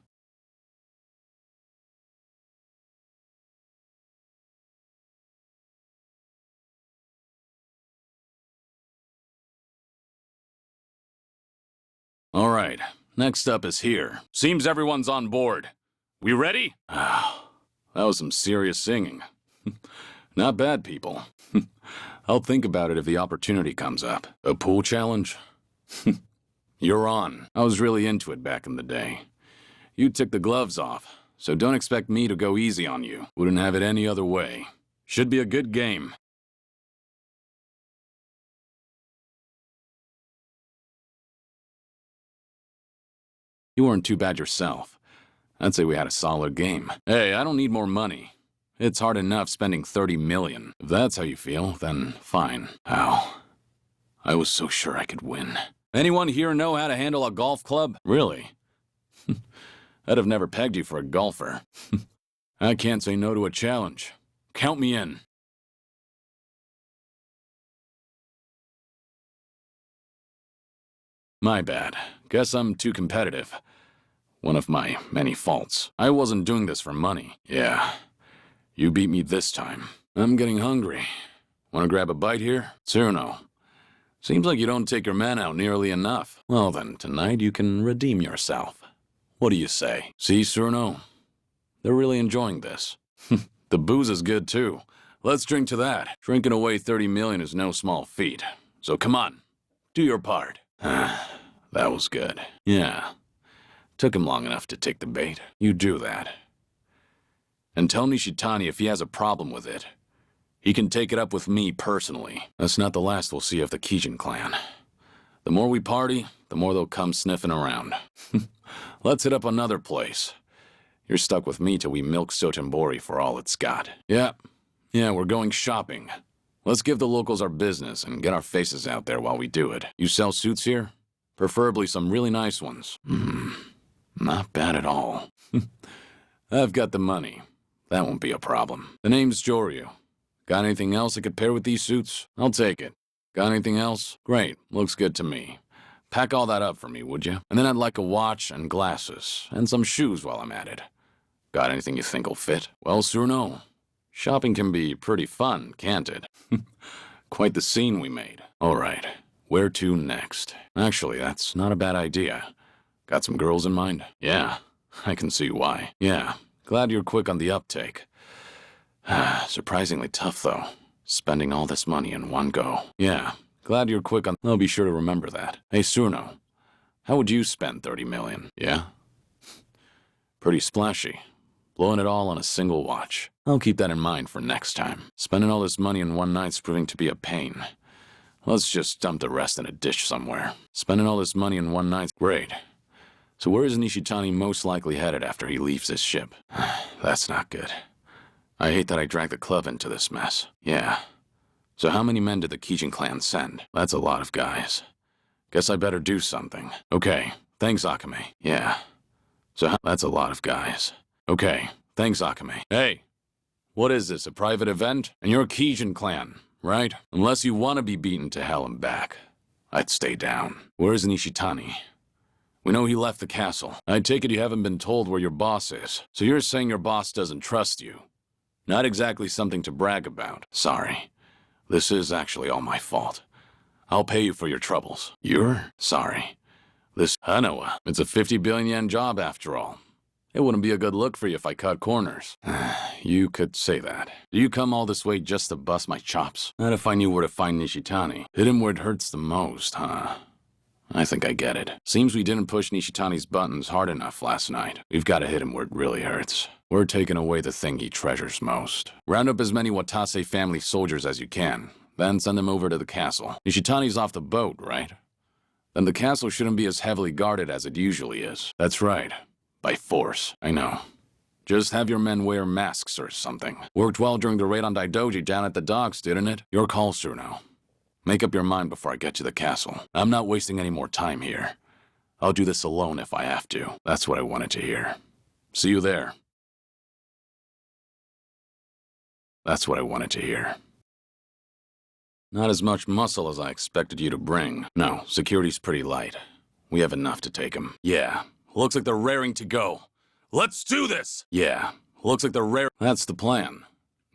All right, next up is here. Seems everyone's on board. We ready? Ah, that was some serious singing. Not bad, people. I'll think about it if the opportunity comes up. A pool challenge? You're on. I was really into it back in the day. You took the gloves off, so don't expect me to go easy on you. Wouldn't have it any other way. Should be a good game. You weren't too bad yourself. I'd say we had a solid game. Hey, I don't need more money. It's hard enough spending 30 million. If that's how you feel, then fine. Ow. I was so sure I could win. Anyone here know how to handle a golf club? Really? I'd have never pegged you for a golfer. I can't say no to a challenge. Count me in. My bad. Guess I'm too competitive. One of my many faults. I wasn't doing this for money. Yeah. You beat me this time. I'm getting hungry. Want to grab a bite here? Tsuno. Seems like you don't take your men out nearly enough. Well then, tonight you can redeem yourself. What do you say? See, Tsuno? They're really enjoying this. The booze is good too. Let's drink to that. Drinking away 30 million is no small feat. So come on, do your part. That was good. Yeah. Took him long enough to take the bait. You do that. And tell Nishitani if he has a problem with it. He can take it up with me personally. That's not the last we'll see of the Kijin clan. The more we party, the more they'll come sniffing around. Let's hit up another place. You're stuck with me till we milk Sotenbori for all it's got. Yeah, we're going shopping. Let's give the locals our business and get our faces out there while we do it. You sell suits here? Preferably some really nice ones. Not bad at all. I've got the money. That won't be a problem. The name's Joryu. Got anything else that could pair with these suits? I'll take it. Got anything else? Great. Looks good to me. Pack all that up for me, would you? And then I'd like a watch and glasses, and some shoes while I'm at it. Got anything you think will fit? Well, Tsuno, shopping can be pretty fun, can't it? Quite the scene we made. All right, where to next? Actually, that's not a bad idea. Got some girls in mind? Yeah, I can see why. Yeah, glad you're quick on the uptake. Surprisingly tough, though. Spending all this money in one go. Yeah, glad you're quick on... I'll be sure to remember that. Hey, Tsuno, how would you spend 30 million? Yeah? Pretty splashy. Blowing it all on a single watch. I'll keep that in mind for next time. Spending all this money in one night's proving to be a pain. Let's just dump the rest in a dish somewhere. Spending all this money in one night's great. So where is Nishitani most likely headed after he leaves his ship? That's not good. I hate that I dragged the club into this mess. Yeah. So how many men did the Kijin clan send? That's a lot of guys. Guess I better do something. Okay, thanks, Akame. Yeah. So that's a lot of guys. Okay, thanks, Akame. Hey, what is this, a private event? And you're a Kijin clan, right? Unless you want to be beaten to hell and back, I'd stay down. Where's Nishitani? We know he left the castle. I take it you haven't been told where your boss is. So you're saying your boss doesn't trust you. Not exactly something to brag about. Sorry. This is actually all my fault. I'll pay you for your troubles. You're sorry. This Hanawa, it's a 50 billion yen job after all. It wouldn't be a good look for you if I cut corners. You could say that. Do you come all this way just to bust my chops? Not if I knew where to find Nishitani. Hit him where it hurts the most, huh? I think I get it. Seems we didn't push Nishitani's buttons hard enough last night. We've got to hit him where it really hurts. We're taking away the thing he treasures most. Round up as many Watase family soldiers as you can, then send them over to the castle. Nishitani's off the boat, right? Then the castle shouldn't be as heavily guarded as it usually is. That's right. By force, I know. Just have your men wear masks or something. Worked well during the raid on Daidoji down at the docks, didn't it? Your call, Tsuno. Make up your mind before I get to the castle. I'm not wasting any more time here. I'll do this alone if I have to. That's what I wanted to hear. See you there. That's what I wanted to hear. Not as much muscle as I expected you to bring. No, security's pretty light. We have enough to take him. Yeah, looks like they're raring to go. Let's do this! Yeah, looks like they're That's the plan.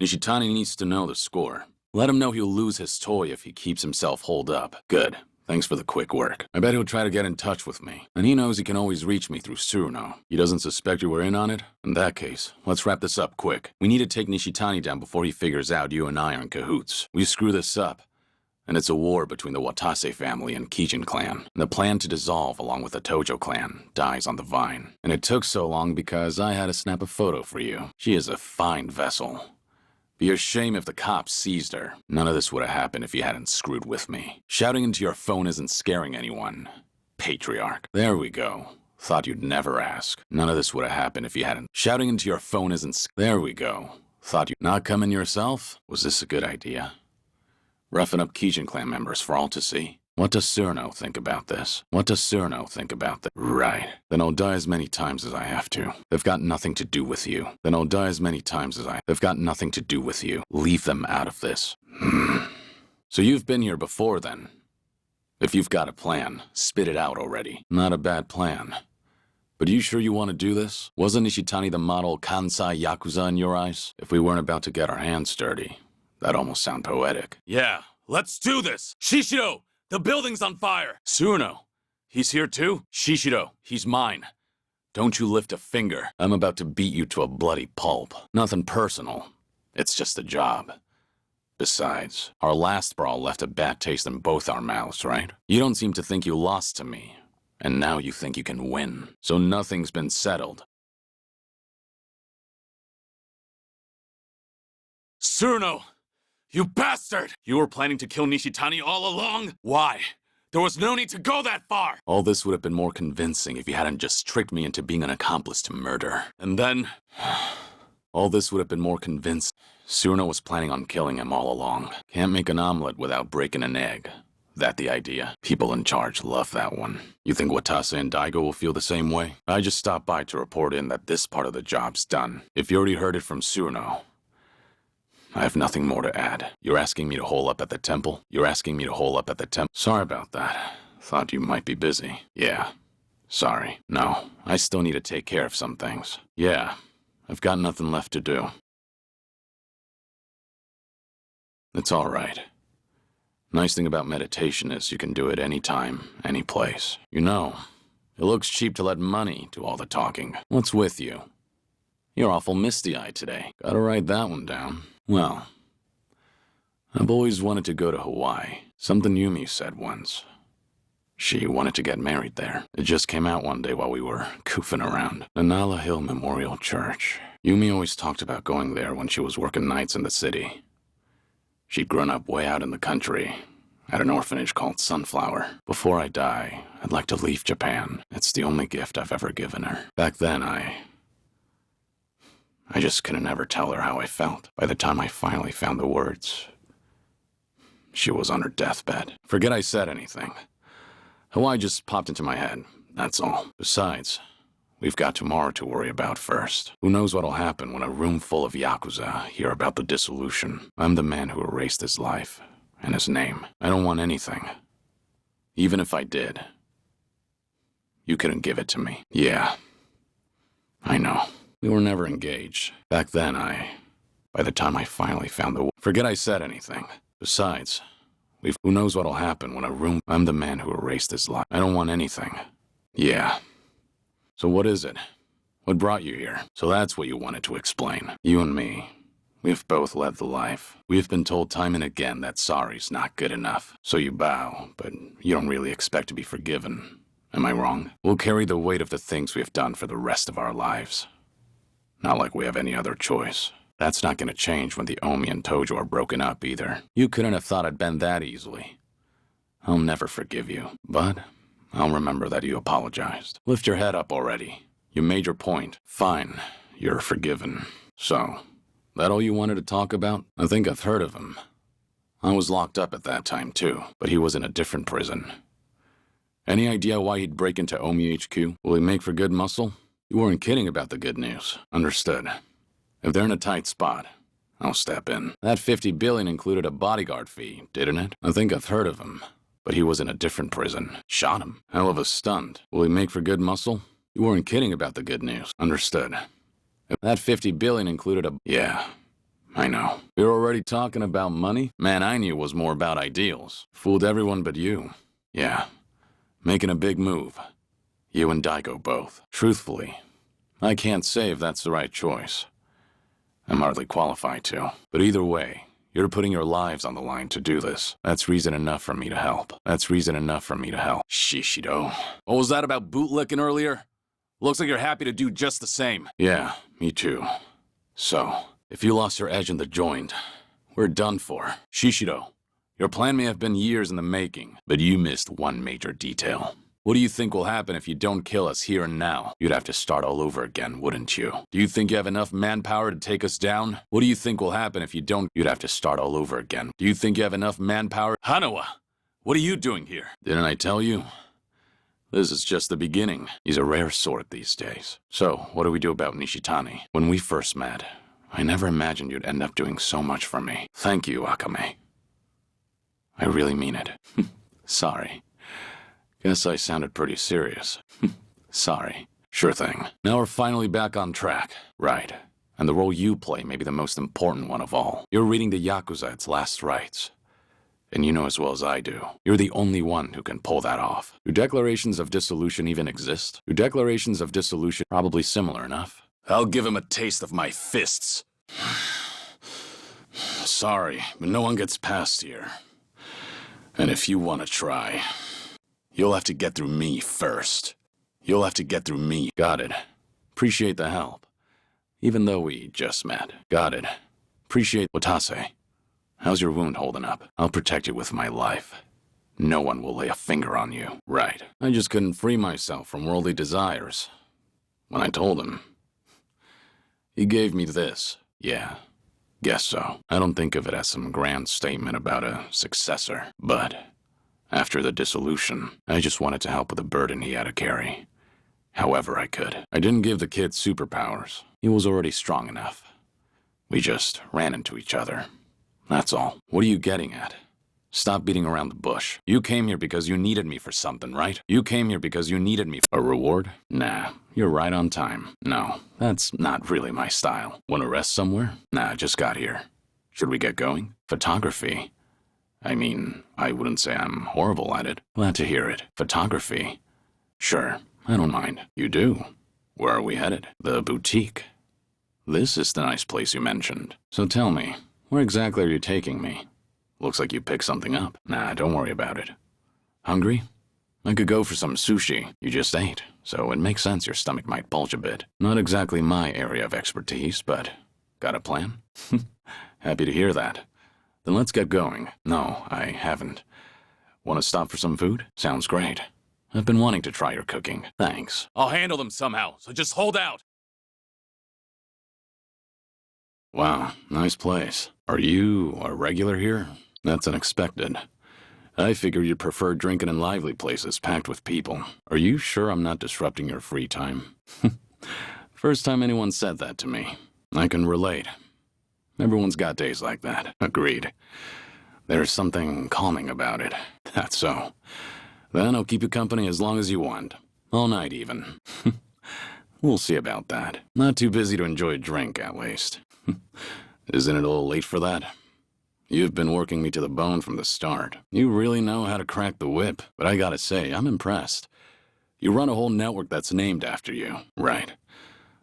Nishitani needs to know the score. Let him know he'll lose his toy if he keeps himself holed up. Good. Thanks for the quick work. I bet he'll try to get in touch with me. And he knows he can always reach me through Tsuruno. He doesn't suspect you were in on it? In that case, let's wrap this up quick. We need to take Nishitani down before he figures out you and I are in cahoots. We screw this up, and it's a war between the Watase family and Kijin clan. And the plan to dissolve along with the Tojo clan dies on the vine. And it took so long because I had to snap a photo for you. She is a fine vessel. Be a shame if the cops seized her. None of this would have happened if you hadn't screwed with me. Shouting into your phone isn't scaring anyone. Patriarch. There we go. Thought you'd never ask. None of this would have happened if you hadn't. Shouting into your phone isn't There we go. Thought you'd not come in yourself? Was this a good idea? Roughing up Kijin clan members for all to see. What does Tsuruno think about this? What does Tsuruno think about this? Right. Then I'll die as many times as I have to. They've got nothing to do with you. Then I'll die as many times as They've got nothing to do with you. Leave them out of this. So you've been here before then? If you've got a plan, spit it out already. Not a bad plan. But are you sure you want to do this? Wasn't Nishitani the model Kansai Yakuza in your eyes? If we weren't about to get our hands dirty, that'd almost sound poetic. Yeah, let's do this! Shishiro! The building's on fire! Tsuruno, he's here too? Shishiro, he's mine. Don't you lift a finger. I'm about to beat you to a bloody pulp. Nothing personal. It's just a job. Besides, our last brawl left a bad taste in both our mouths, right? You don't seem to think you lost to me, and now you think you can win. So nothing's been settled. Tsuruno! You bastard! You were planning to kill Nishitani all along? Why? There was no need to go that far! All this would have been more convincing if you hadn't just tricked me into being an accomplice to murder. And then... all this would have been more convincing. Tsuruno was planning on killing him all along. Can't make an omelet without breaking an egg. That the idea? People in charge love that one. You think Watase and Daigo will feel the same way? I just stopped by to report in that this part of the job's done. If you already heard it from Tsuruno, I have nothing more to add. You're asking me to hole up at the temple? You're asking me to hole up at the temple? Sorry about that. Thought you might be busy. Yeah. Sorry. No, I still need to take care of some things. Yeah. I've got nothing left to do. It's all right. Nice thing about meditation is you can do it anytime, any place. You know, it looks cheap to let money do all the talking. What's with you? You're awful misty-eyed today. Gotta write that one down. Well, I've always wanted to go to Hawaii. Something Yumi said once. She wanted to get married there. It just came out one day while we were goofing around. Nanala Hill Memorial Church. Yumi always talked about going there when she was working nights in the city. She'd grown up way out in the country, at an orphanage called Sunflower. Before I die, I'd like to leave Japan. It's the only gift I've ever given her. Back then, I just couldn't ever tell her how I felt. By the time I finally found the words, she was on her deathbed. Forget I said anything. Hawaii just popped into my head, that's all. Besides, we've got tomorrow to worry about first. Who knows what'll happen when a room full of Yakuza hear about the dissolution. I'm the man who erased his life and his name. I don't want anything. Even if I did, you couldn't give it to me. Yeah, I know. We were never engaged. Back then, by the time I finally found the Forget I said anything. Besides, who knows what'll happen when a room I'm the man who erased his life. I don't want anything. Yeah. So what is it? What brought you here? So that's what you wanted to explain. You and me, we've both led the life. We've been told time and again that sorry's not good enough. So you bow, but you don't really expect to be forgiven. Am I wrong? We'll carry the weight of the things we've done for the rest of our lives. Not like we have any other choice. That's not gonna change when the Omi and Tojo are broken up either. You couldn't have thought I'd bend that easily. I'll never forgive you, but I'll remember that you apologized. Lift your head up already. You made your point. Fine, you're forgiven. So, that all you wanted to talk about? I think I've heard of him. I was locked up at that time too, but he was in a different prison. Any idea why he'd break into Omi HQ? Will he make for good muscle? You weren't kidding about the good news. Understood. If they're in a tight spot, I'll step in. That $50 billion included a bodyguard fee, didn't it? I think I've heard of him. But he was in a different prison. Shot him. Hell of a stunt. Will he make for good muscle? You weren't kidding about the good news. Understood. That $50 billion included a... Yeah, I know. You're already talking about money? Man, I knew it was more about ideals. Fooled everyone but you. Yeah. Making a big move. You and Daigo both. Truthfully, I can't say if that's the right choice. I'm hardly qualified to. But either way, you're putting your lives on the line to do this. That's reason enough for me to help. That's reason enough for me to help. Shishido. What was that about bootlicking earlier? Looks like you're happy to do just the same. Yeah, me too. So, if you lost your edge in the joint, we're done for. Shishido, your plan may have been years in the making, but you missed one major detail. What do you think will happen if you don't kill us here and now? You'd have to start all over again, wouldn't you? Do you think you have enough manpower to take us down? What do you think will happen if you don't? You'd have to start all over again. Do you think you have enough manpower? Hanawa, what are you doing here? Didn't I tell you? This is just the beginning. He's a rare sort these days. So, what do we do about Nishitani? When we first met, I never imagined you'd end up doing so much for me. Thank you, Akame. I really mean it. Sorry. Guess I sounded pretty serious. Sorry. Sure thing. Now we're finally back on track. Right. And the role you play may be the most important one of all. You're reading the Yakuza its last rites. And you know as well as I do, you're the only one who can pull that off. Do declarations of dissolution even exist? Do declarations of dissolution probably similar enough? I'll give him a taste of my fists. Sorry, but no one gets past here. And if you want to try, you'll have to get through me first. You'll have to get through me. Got it. Appreciate the help. Even though we just met. Got it. Appreciate Watase. How's your wound holding up? I'll protect it with my life. No one will lay a finger on you. Right. I just couldn't free myself from worldly desires. When I told him, he gave me this. Yeah, guess so. I don't think of it as some grand statement about a successor, but after the dissolution, I just wanted to help with the burden he had to carry. However I could. I didn't give the kid superpowers. He was already strong enough. We just ran into each other. That's all. What are you getting at? Stop beating around the bush. You came here because you needed me for something, right? You came here because you needed me for a reward? Nah, you're right on time. No, that's not really my style. Want to rest somewhere? Nah, just got here. Should we get going? Photography? I mean, I wouldn't say I'm horrible at it. Glad to hear it. Photography? Sure, I don't mind. You do? Where are we headed? The boutique. This is the nice place you mentioned. So tell me, where exactly are you taking me? Looks like you picked something up. Nah, don't worry about it. Hungry? I could go for some sushi. You just ate, so it makes sense your stomach might bulge a bit. Not exactly my area of expertise, but got a plan? Happy to hear that. Then let's get going. No, I haven't. Want to stop for some food? Sounds great. I've been wanting to try your cooking. Thanks. I'll handle them somehow, so just hold out. Wow, nice place. Are you a regular here? That's unexpected. I figured you'd prefer drinking in lively places packed with people. Are you sure I'm not disrupting your free time? First time anyone said that to me. I can relate. Everyone's got days like that. Agreed. There's something calming about it. That's so. Then I'll keep you company as long as you want. All night, even. We'll see about that. Not too busy to enjoy a drink, at least. Isn't it a little late for that? You've been working me to the bone from the start. You really know how to crack the whip, but I gotta say, I'm impressed. You run a whole network that's named after you. Right.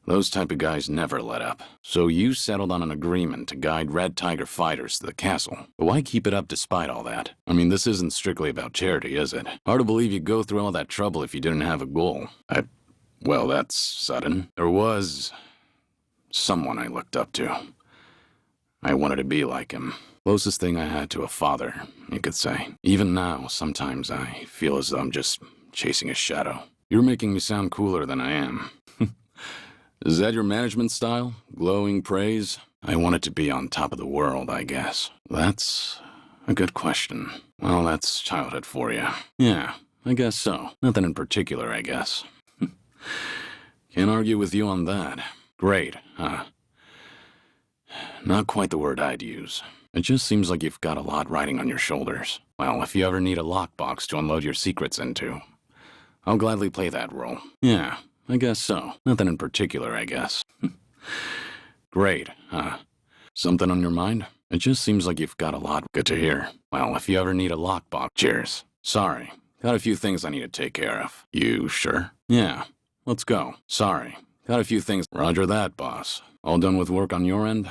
Those type of guys never let up. So you settled on an agreement to guide Red Tiger fighters to the castle. But why keep it up despite all that? I mean, this isn't strictly about charity, is it? Hard to believe you'd go through all that trouble if you didn't have a goal. Well, that's sudden. There was someone I looked up to. I wanted to be like him. Closest thing I had to a father, you could say. Even now, sometimes I feel as though I'm just chasing a shadow. You're making me sound cooler than I am. Is that your management style? Glowing praise? I wanted to be on top of the world, I guess. That's a good question. Well, that's childhood for you. Yeah, I guess so. Nothing in particular, I guess. Can't argue with you on that. Great, huh? Not quite the word I'd use. It just seems like you've got a lot riding on your shoulders. Well, if you ever need a lockbox to unload your secrets into, I'll gladly play that role. Yeah, I guess so. Nothing in particular, I guess. Great, huh? Something on your mind? It just seems like you've got a lot. Good to hear. Well, if you ever need a lockbox... Cheers. Sorry. Got a few things I need to take care of. You sure? Yeah. Let's go. Sorry. Got a few things... Roger that, boss. All done with work on your end?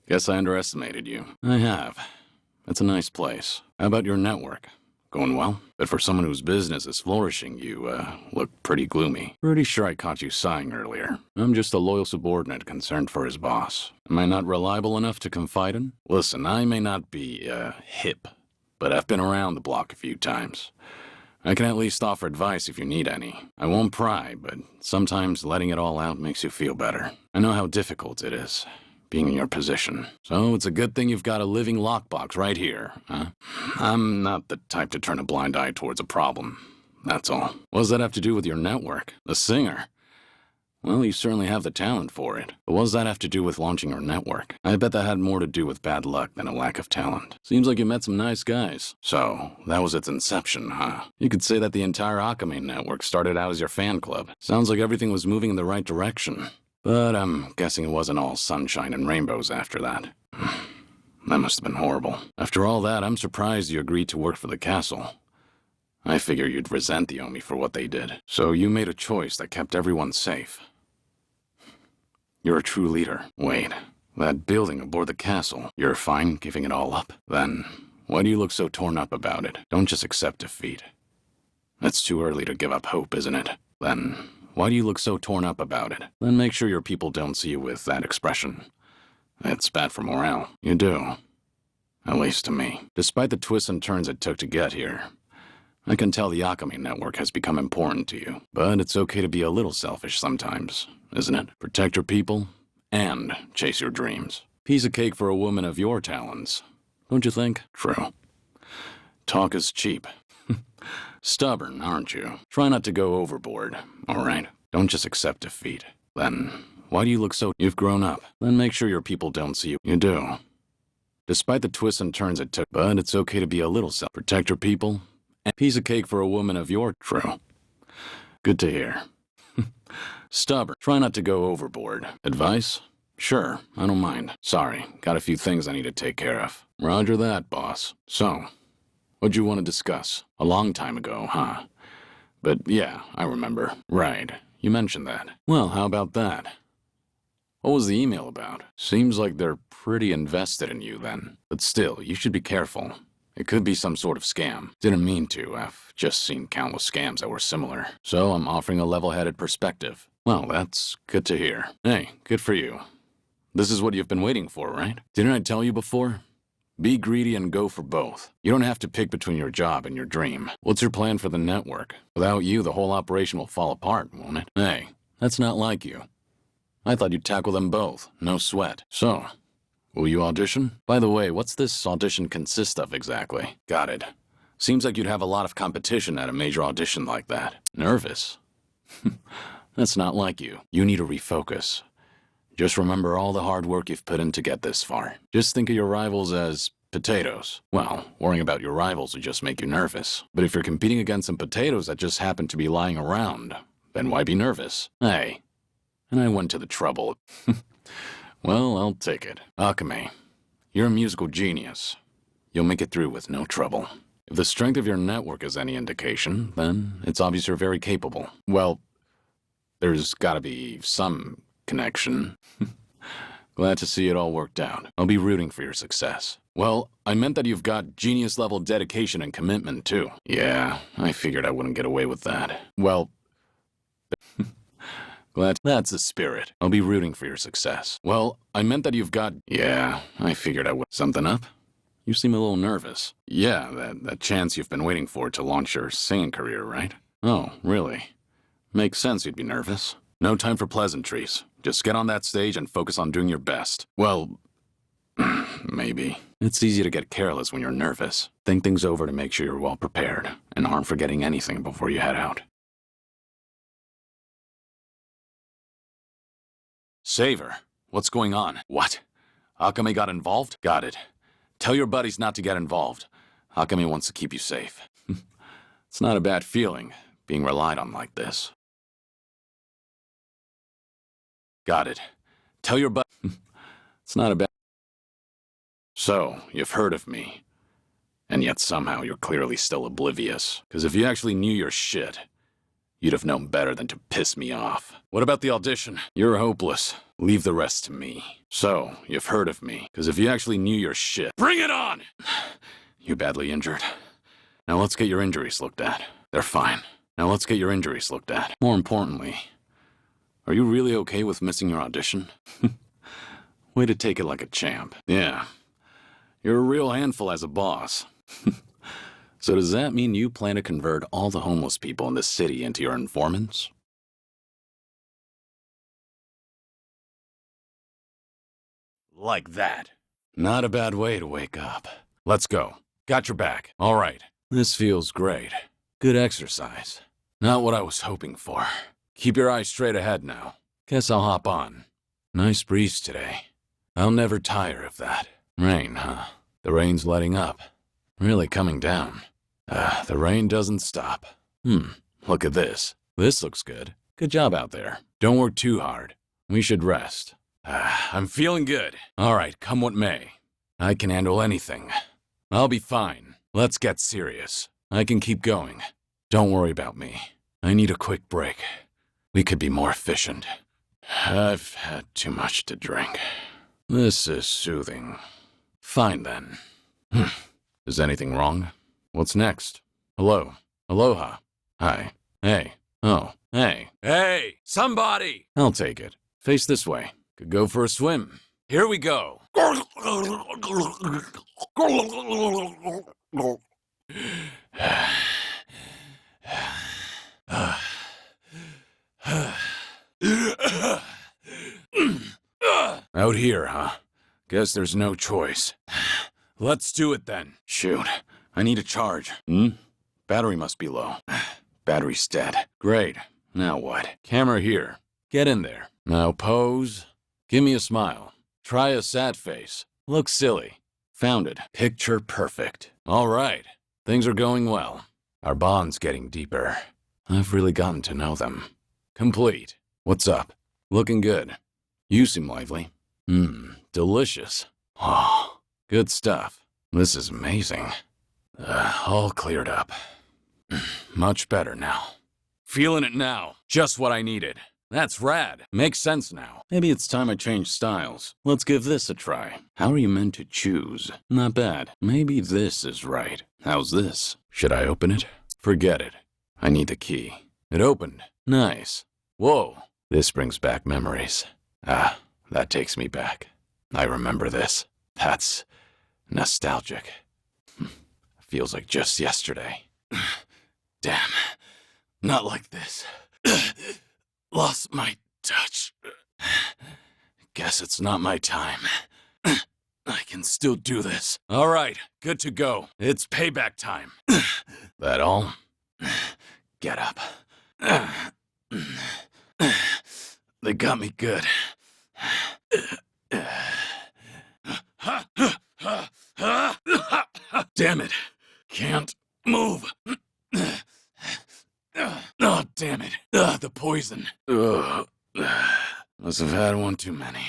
Guess I underestimated you. I have. It's a nice place. How about your network? Going well? But for someone whose business is flourishing, you, look pretty gloomy. Pretty sure I caught you sighing earlier. I'm just a loyal subordinate concerned for his boss. Am I not reliable enough to confide in? Listen, I may not be, hip, but I've been around the block a few times. I can at least offer advice if you need any. I won't pry, but sometimes letting it all out makes you feel better. I know how difficult it is, being in your position. So it's a good thing you've got a living lockbox right here, huh? I'm not the type to turn a blind eye towards a problem. That's all. What does that have to do with your network? The singer? Well, you certainly have the talent for it. But what does that have to do with launching your network? I bet that had more to do with bad luck than a lack of talent. Seems like you met some nice guys. So, that was its inception, huh? You could say that the entire Akame network started out as your fan club. Sounds like everything was moving in the right direction. But I'm guessing it wasn't all sunshine and rainbows after that. That must have been horrible. After all that, I'm surprised you agreed to work for the castle. I figure you'd resent the Omi for what they did. So you made a choice that kept everyone safe. You're a true leader. Wait, that building aboard the castle, you're fine giving it all up? Then, why do you look so torn up about it? Don't just accept defeat. It's too early to give up hope, isn't it? Then, why do you look so torn up about it? Then make sure your people don't see you with that expression. It's bad for morale. You do. At least to me. Despite the twists and turns it took to get here, I can tell the Akame network has become important to you. But it's okay to be a little selfish sometimes, isn't it? Protect your people, and chase your dreams. Piece of cake for a woman of your talents, don't you think? True. Talk is cheap. Stubborn, aren't you? Try not to go overboard, all right? Don't just accept defeat. Then, why do you look so... You've grown up. Then make sure your people don't see you. You do. Despite the twists and turns it took, but it's okay to be a little Protect your people. And piece of cake for a woman of your... True. Good to hear. Stubborn. Try not to go overboard. Advice? Sure, I don't mind. Sorry, got a few things I need to take care of. Roger that, boss. So, what'd you want to discuss? A long time ago, huh? But yeah, I remember. Right, you mentioned that. Well, how about that? What was the email about? Seems like they're pretty invested in you then. But still, you should be careful. It could be some sort of scam. Didn't mean to. I've just seen countless scams that were similar. So I'm offering a level-headed perspective. Well, that's good to hear. Hey, good for you. This is what you've been waiting for, right? Didn't I tell you before? Be greedy and go for both. You don't have to pick between your job and your dream. What's your plan for the network? Without you, the whole operation will fall apart, won't it? Hey, that's not like you. I thought you'd tackle them both. No sweat. So, will you audition? By the way, what's this audition consist of exactly? Got it. Seems like you'd have a lot of competition at a major audition like that. Nervous? That's not like you. You need to refocus. Just remember all the hard work you've put in to get this far. Just think of your rivals as potatoes. Well, worrying about your rivals would just make you nervous. But if you're competing against some potatoes that just happen to be lying around, then why be nervous? Hey. And I went to the trouble. Well, I'll take it. Akame, you're a musical genius. You'll make it through with no trouble. If the strength of your network is any indication, then it's obvious you're very capable. Well, there's gotta be some connection. Glad to see it all worked out. I'll be rooting for your success. Well, I meant that you've got genius-level dedication and commitment, too. Yeah, I figured I wouldn't get away with that. Well, glad that's the spirit. I'll be rooting for your success. Well, I meant that you've got... Yeah, I figured I would. Something up? You seem a little nervous. Yeah, that chance you've been waiting for to launch your singing career, right? Oh, really? Makes sense you'd be nervous. No time for pleasantries. Just get on that stage and focus on doing your best. Well, maybe. It's easy to get careless when you're nervous. Think things over to make sure you're well prepared, and aren't forgetting anything before you head out. Saver, what's going on? What? Akame got involved? Got it. Tell your buddies not to get involved. Akame wants to keep you safe. It's not a bad feeling, being relied on like this. Got it. Tell your It's not a bad... So, you've heard of me. And yet somehow you're clearly still oblivious. Because if you actually knew your shit, you'd have known better than to piss me off. What about the audition? You're hopeless. Leave the rest to me. So, you've heard of me. Because if you actually knew your shit... Bring it on! You badly injured. Now let's get your injuries looked at. They're fine. Now let's get your injuries looked at. More importantly, are you really okay with missing your audition? Way to take it like a champ. Yeah. You're a real handful as a boss. So does that mean you plan to convert all the homeless people in this city into your informants? Like that. Not a bad way to wake up. Let's go. Got your back. All right. This feels great. Good exercise. Not what I was hoping for. Keep your eyes straight ahead now. Guess I'll hop on. Nice breeze today. I'll never tire of that. Rain, huh? The rain's letting up. Really coming down. The rain doesn't stop. Look at this. This looks good. Good job out there. Don't work too hard. We should rest. I'm feeling good. All right, come what may. I can handle anything. I'll be fine. Let's get serious. I can keep going. Don't worry about me. I need a quick break. We could be more efficient. I've had too much to drink. This is soothing. Fine then. Is anything wrong? What's next? Hello. Aloha. Hi. Hey. Oh. Hey. Hey! Somebody! I'll take it. Face this way. Could go for a swim. Here we go. Out here, huh? Guess there's no choice. Let's do it then. Shoot, I need a charge. Battery must be low. Battery's dead. Great. Now what? Camera here. Get in there. Now pose. Give me a smile. Try a sad face. Look silly. Found it. Picture perfect. All right. Things are going well. Our bond's getting deeper. I've really gotten to know them. Complete. What's up? Looking good. You seem lively. Delicious. Oh, good stuff. This is amazing. All cleared up. Much better now. Feeling it now. Just what I needed. That's rad. Makes sense now. Maybe it's time I change styles. Let's give this a try. How are you meant to choose? Not bad. Maybe this is right. How's this? Should I open it? Forget it. I need the key. It opened. Nice. Whoa. This brings back memories. That takes me back. I remember this. That's nostalgic. Feels like just yesterday. Damn. Not like this. Lost my touch. Guess it's not my time. I can still do this. All right, good to go. It's payback time. That all? Get up. They got me good. Damn it. Can't move. Oh, damn it. The poison. Must have had one too many.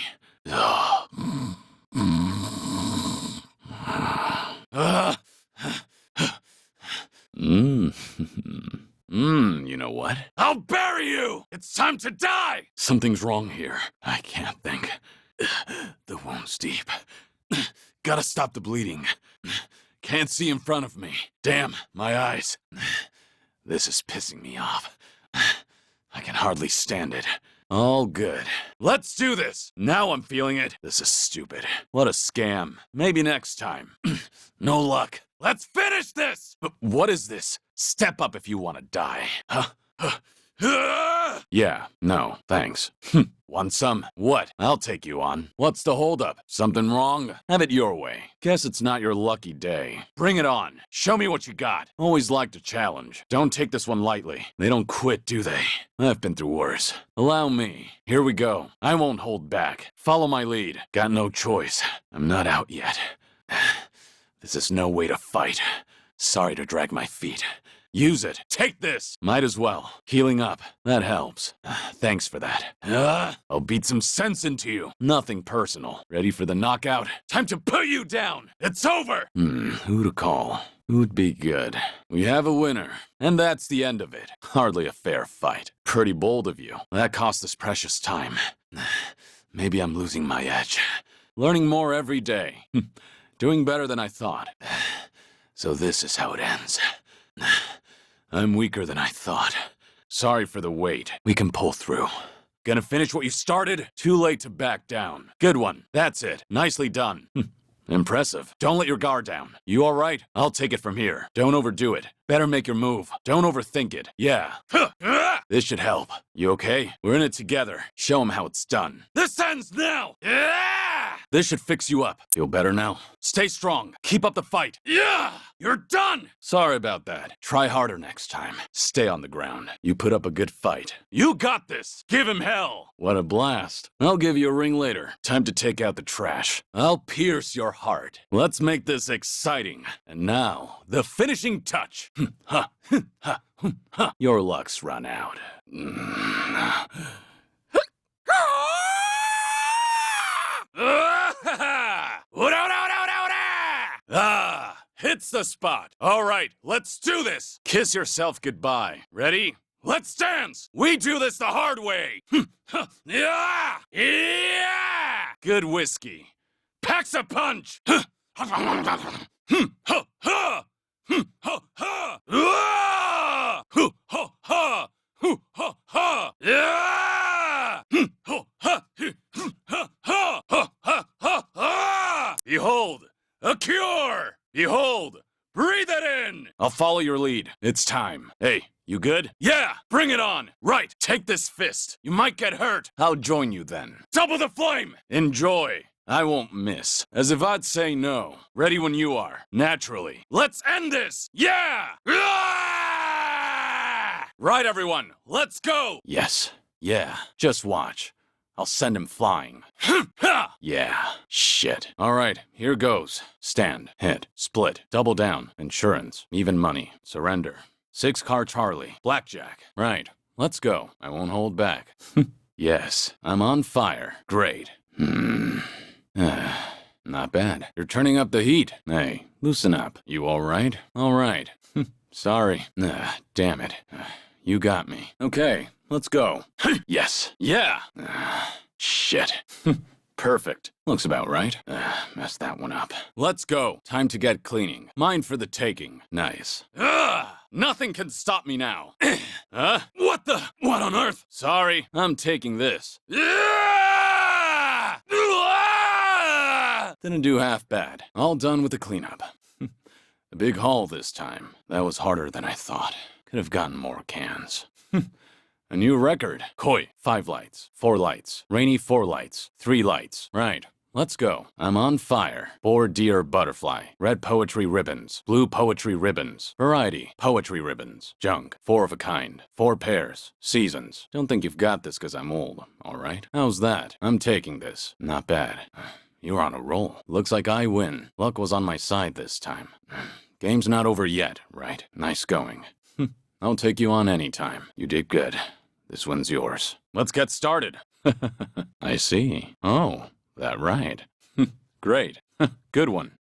You know what? I'll bury you! It's time to die! Something's wrong here. I can't think. The wound's deep. Gotta stop the bleeding. Can't see in front of me. Damn, my eyes. This is pissing me off. I can hardly stand it. All good. Let's do this! Now I'm feeling it. This is stupid. What a scam. Maybe next time. No luck. Let's finish this! What is this? Step up if you want to die. Huh? Yeah, no, thanks. Want some? What? I'll take you on. What's the holdup? Something wrong? Have it your way. Guess it's not your lucky day. Bring it on. Show me what you got. Always like to challenge. Don't take this one lightly. They don't quit, do they? I've been through worse. Allow me. Here we go. I won't hold back. Follow my lead. Got no choice. I'm not out yet. This is no way to fight. Sorry to drag my feet. Use it. Take this. Might as well. Healing up. That helps. Thanks for that. I'll beat some sense into you. Nothing personal. Ready for the knockout? Time to put you down. It's over. Who to call? Who'd be good? We have a winner. And that's the end of it. Hardly a fair fight. Pretty bold of you. That cost us precious time. Maybe I'm losing my edge. Learning more every day. Doing better than I thought. So this is how it ends. I'm weaker than I thought. Sorry for the wait. We can pull through. Gonna finish what you started? Too late to back down. Good one. That's it. Nicely done. Impressive. Don't let your guard down. You all right? I'll take it from here. Don't overdo it. Better make your move. Don't overthink it. Yeah. This should help. You okay? We're in it together. Show him how it's done. This ends now! This should fix you up. Feel better now? Stay strong. Keep up the fight. Yeah! You're done! Sorry about that. Try harder next time. Stay on the ground. You put up a good fight. You got this! Give him hell! What a blast. I'll give you a ring later. Time to take out the trash. I'll pierce your heart. Let's make this exciting. And now, the finishing touch. Your luck's run out. Hits the spot. All right, let's do this. Kiss yourself goodbye. Ready? Let's dance. We do this the hard way. Yeah! Good whiskey. Packs a punch. Behold, a cure! Behold, breathe it in! I'll follow your lead. It's time. Hey, you good? Yeah, bring it on! Right, take this fist. You might get hurt. I'll join you then. Double the flame! Enjoy. I won't miss. As if I'd say no. Ready when you are. Naturally. Let's end this! Yeah! Right, everyone, let's go! Yes. Yeah, just watch. I'll send him flying. Yeah, shit. All right, here goes. Stand, hit, split, double down, insurance, even money, surrender. 6-car Charlie, blackjack. Right, let's go. I won't hold back. Yes, I'm on fire. Great. Not bad. You're turning up the heat. Hey, loosen up. You all right? All right. Sorry. Damn it. You got me. Okay, let's go. Yes. Yeah. Shit. Perfect. Looks about right. Messed that one up. Let's go. Time to get cleaning. Mine for the taking. Nice. Nothing can stop me now. What on earth? Sorry, I'm taking this. Didn't do half bad. All done with the cleanup. A big haul this time. That was harder than I thought. Could have gotten more cans. A new record. Koi, 5 lights, 4 lights. Rainy, 4 lights, 3 lights. Right, let's go. I'm on fire. Boar, deer, butterfly. Red poetry ribbons. Blue poetry ribbons. Variety, poetry ribbons. Junk, 4 of a kind. 4 pairs. Seasons. Don't think you've got this 'cause I'm old, all right? How's that? I'm taking this. Not bad. You're on a roll. Looks like I win. Luck was on my side this time. Game's not over yet, right? Nice going. I'll take you on any time. You did good. This one's yours. Let's get started. I see. Oh, that right. Great. Good one.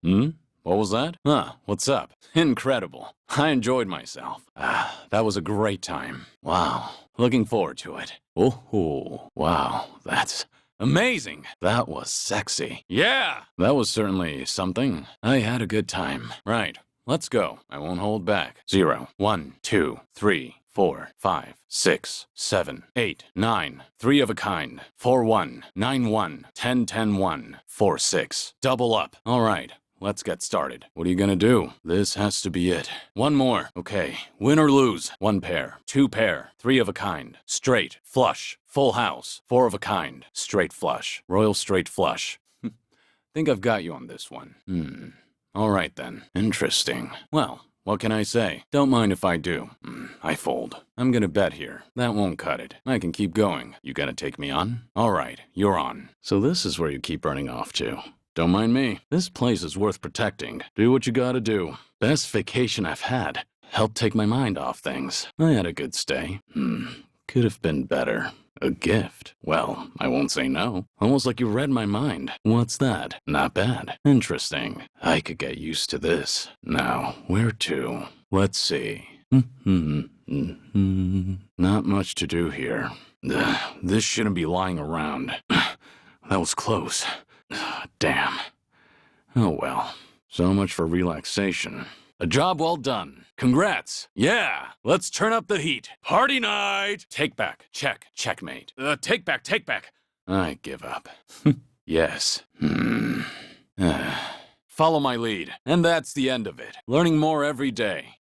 What was that? What's up? Incredible. I enjoyed myself. That was a great time. Wow. Looking forward to it. Oh, wow. That's amazing. That was sexy. Yeah. That was certainly something. I had a good time. Right. Let's go. I won't hold back. 0, 1, 2, 3, 4, 5, 6, 7, 8, 9. 3 of a kind. 4, 1, 9, 1, 10, 10, 1, 4, 6. Double up. All right. let's get started. What are you gonna do? This has to be it. One more. Okay, win or lose. 1 pair, 2 pair, 3 of a kind, straight, flush, full house, 4 of a kind, straight flush, royal straight flush. Think I've got you on this one. All right then. Interesting. Well, what can I say? Don't mind if I do. I fold. I'm gonna bet here. That won't cut it. I can keep going. You gonna take me on? All right, you're on. So this is where you keep running off to. Don't mind me. This place is worth protecting. Do what you gotta do. Best vacation I've had. Helped take my mind off things. I had a good stay. Could have been better. A gift? Well, I won't say no. Almost like you read my mind. What's that? Not bad. Interesting. I could get used to this. Now, where to? Let's see. Not much to do here. This shouldn't be lying around. That was close. Damn. Oh well. So much for relaxation. A job well done. Congrats. Yeah, let's turn up the heat. Party night. Take back. Check. Checkmate. Take back. I give up. Yes. Follow my lead. And that's the end of it. Learning more every day.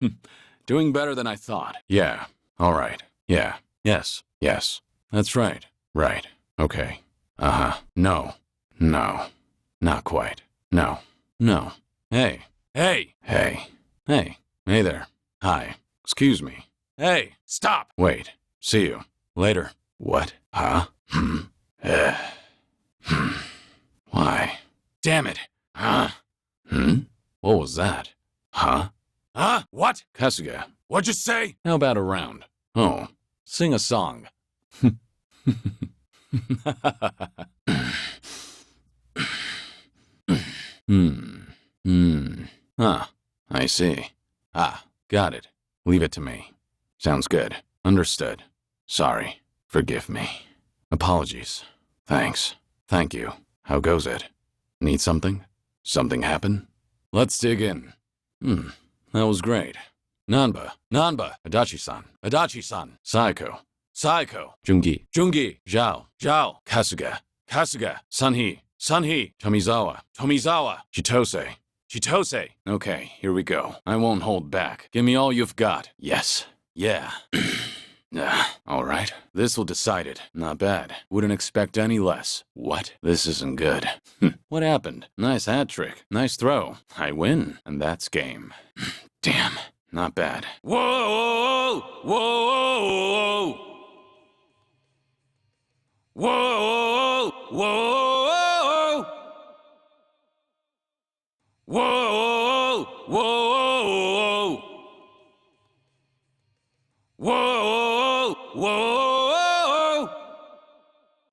Doing better than I thought. Yeah. All right. Yeah. Yes. That's right. Right. Okay. No. Not quite. No. Hey. Hey there. Hi. Excuse me. Hey, stop. Wait. See you. Later. What? Huh? Why? Damn it. Huh? What was that? Huh? Huh? What? Kasuga. What'd you say? How about a round? Oh. Sing a song. I see. Got it. Leave it to me. Sounds good. Understood. Sorry. Forgive me. Apologies. Thanks. Thank you. How goes it? Need something? Something happen? Let's dig in. That was great. Nanba. Adachi-san. Saiko. Jungi. Zhao. Kasuga. Sunhee. Tomizawa. Chitose. Okay, here we go. I won't hold back. Give me all you've got. Yes. Yeah. All right. This will decide it. Not bad. Wouldn't expect any less. What? This isn't good. What happened? Nice hat trick. Nice throw. I win. And that's game. Damn. Not bad. Whoa!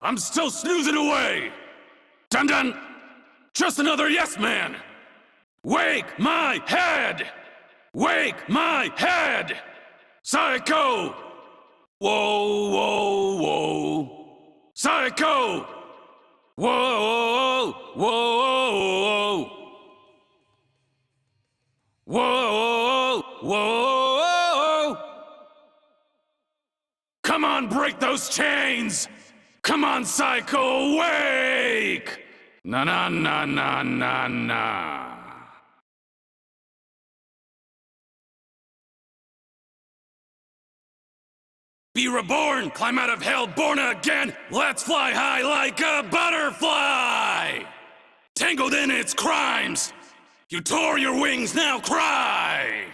I'm still snoozing away! Dun! Just another yes man! Wake my head! Psycho! Whoa! Psycho! Whoa! Come on, break those chains! Come on, Psycho, wake! Na. Be reborn, climb out of hell, born again. Let's fly high like a butterfly. Tangled in its crimes. You tore your wings, now cry.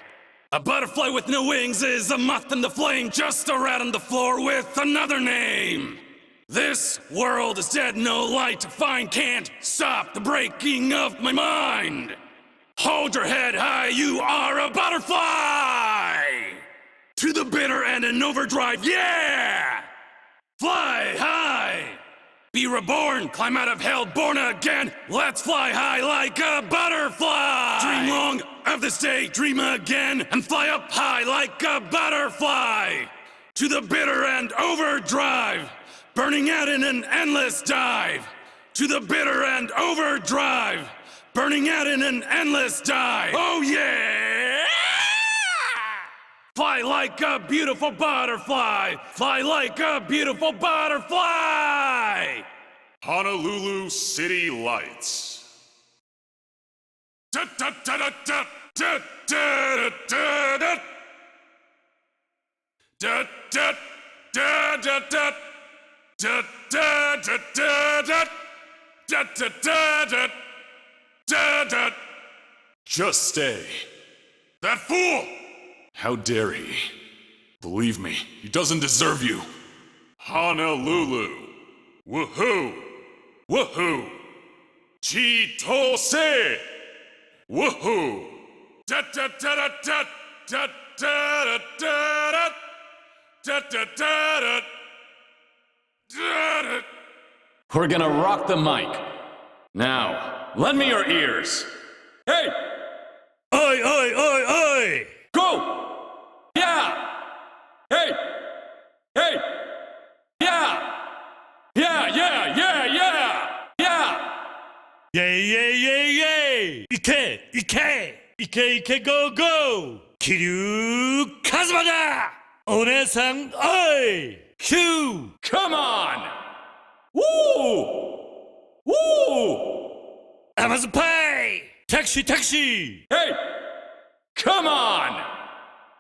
A butterfly with no wings is a moth in the flame, just a rat on the floor with another name. This world is dead, no light to find, can't stop the breaking of my mind. Hold your head high, you are a butterfly! To the bitter end in overdrive, yeah! Fly high! Be reborn, climb out of hell, born again. Let's fly high like a butterfly! Dream long of this day, dream again, and fly up high like a butterfly! To the bitter end, overdrive! Burning out in an endless dive! To the bitter end, overdrive! Burning out in an endless dive! Oh yeah! Fly like a beautiful butterfly! Fly like a beautiful butterfly! Honolulu City Lights. Just stay. That fool! How dare he? Believe me, he doesn't deserve you. Honolulu. Woohoo! Woohoo! Chitose! Woohoo! Da da da da da da da da da da da da. We're gonna rock the mic. Now, lend me your ears. Hey! Oi, oi, oi, oi! Go! Yeah! Hey! Hey! Yeah! Yeah, yeah, yeah, yeah! Yeah! Yay, yay, yay, yay! Ike, Ike! Ike, Ike, go, go! Kiryu Kazuma da! One-san, oi! Hugh! Come on! Woo! Woo! Amazon pie! Taxi, taxi! Hey! Come on!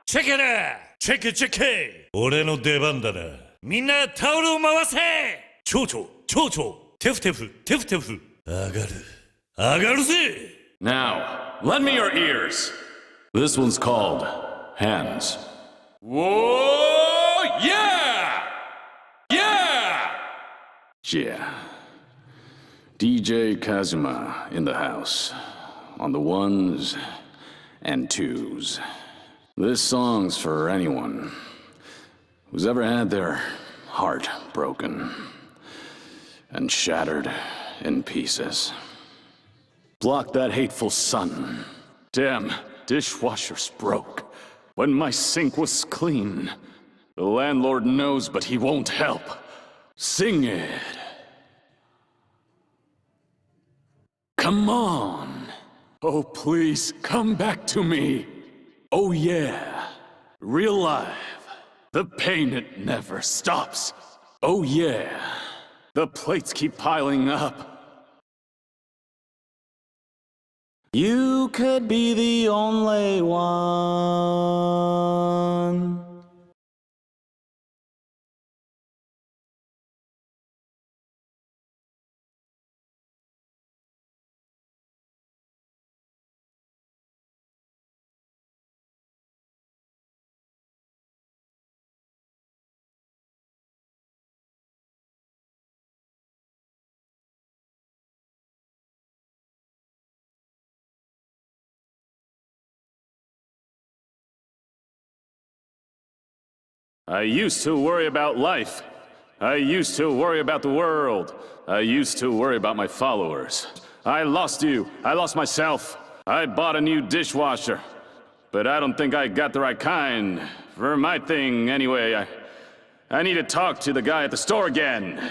チェケだチェケチェケ俺の出番だなみんなタオルを回せ蝶々蝶々テフテフテフテフ上がる上がるぜ Now, lend me your ears. This one's called Hands. Whoa! Yeah! Yeah! Yeah. DJ Kazuma in the house. On the ones and twos. This song's for anyone who's ever had their heart broken and shattered in pieces. Block that hateful sun. Damn, dishwasher's broke. When my sink was clean. The landlord knows, but he won't help. Sing it. Come on. Oh, please, come back to me. Oh, yeah. Real life. The pain, it never stops. Oh, yeah. The plates keep piling up. You could be the only one. I used to worry about life. I used to worry about the world. I used to worry about my followers. I lost you. I lost myself. I bought a new dishwasher. But I don't think I got the right kind. For my thing, anyway. I need to talk to the guy at the store again.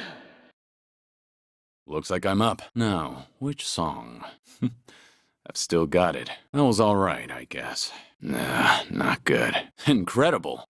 Looks like I'm up. Now, which song? I've still got it. That was alright, I guess. Nah, not good. Incredible.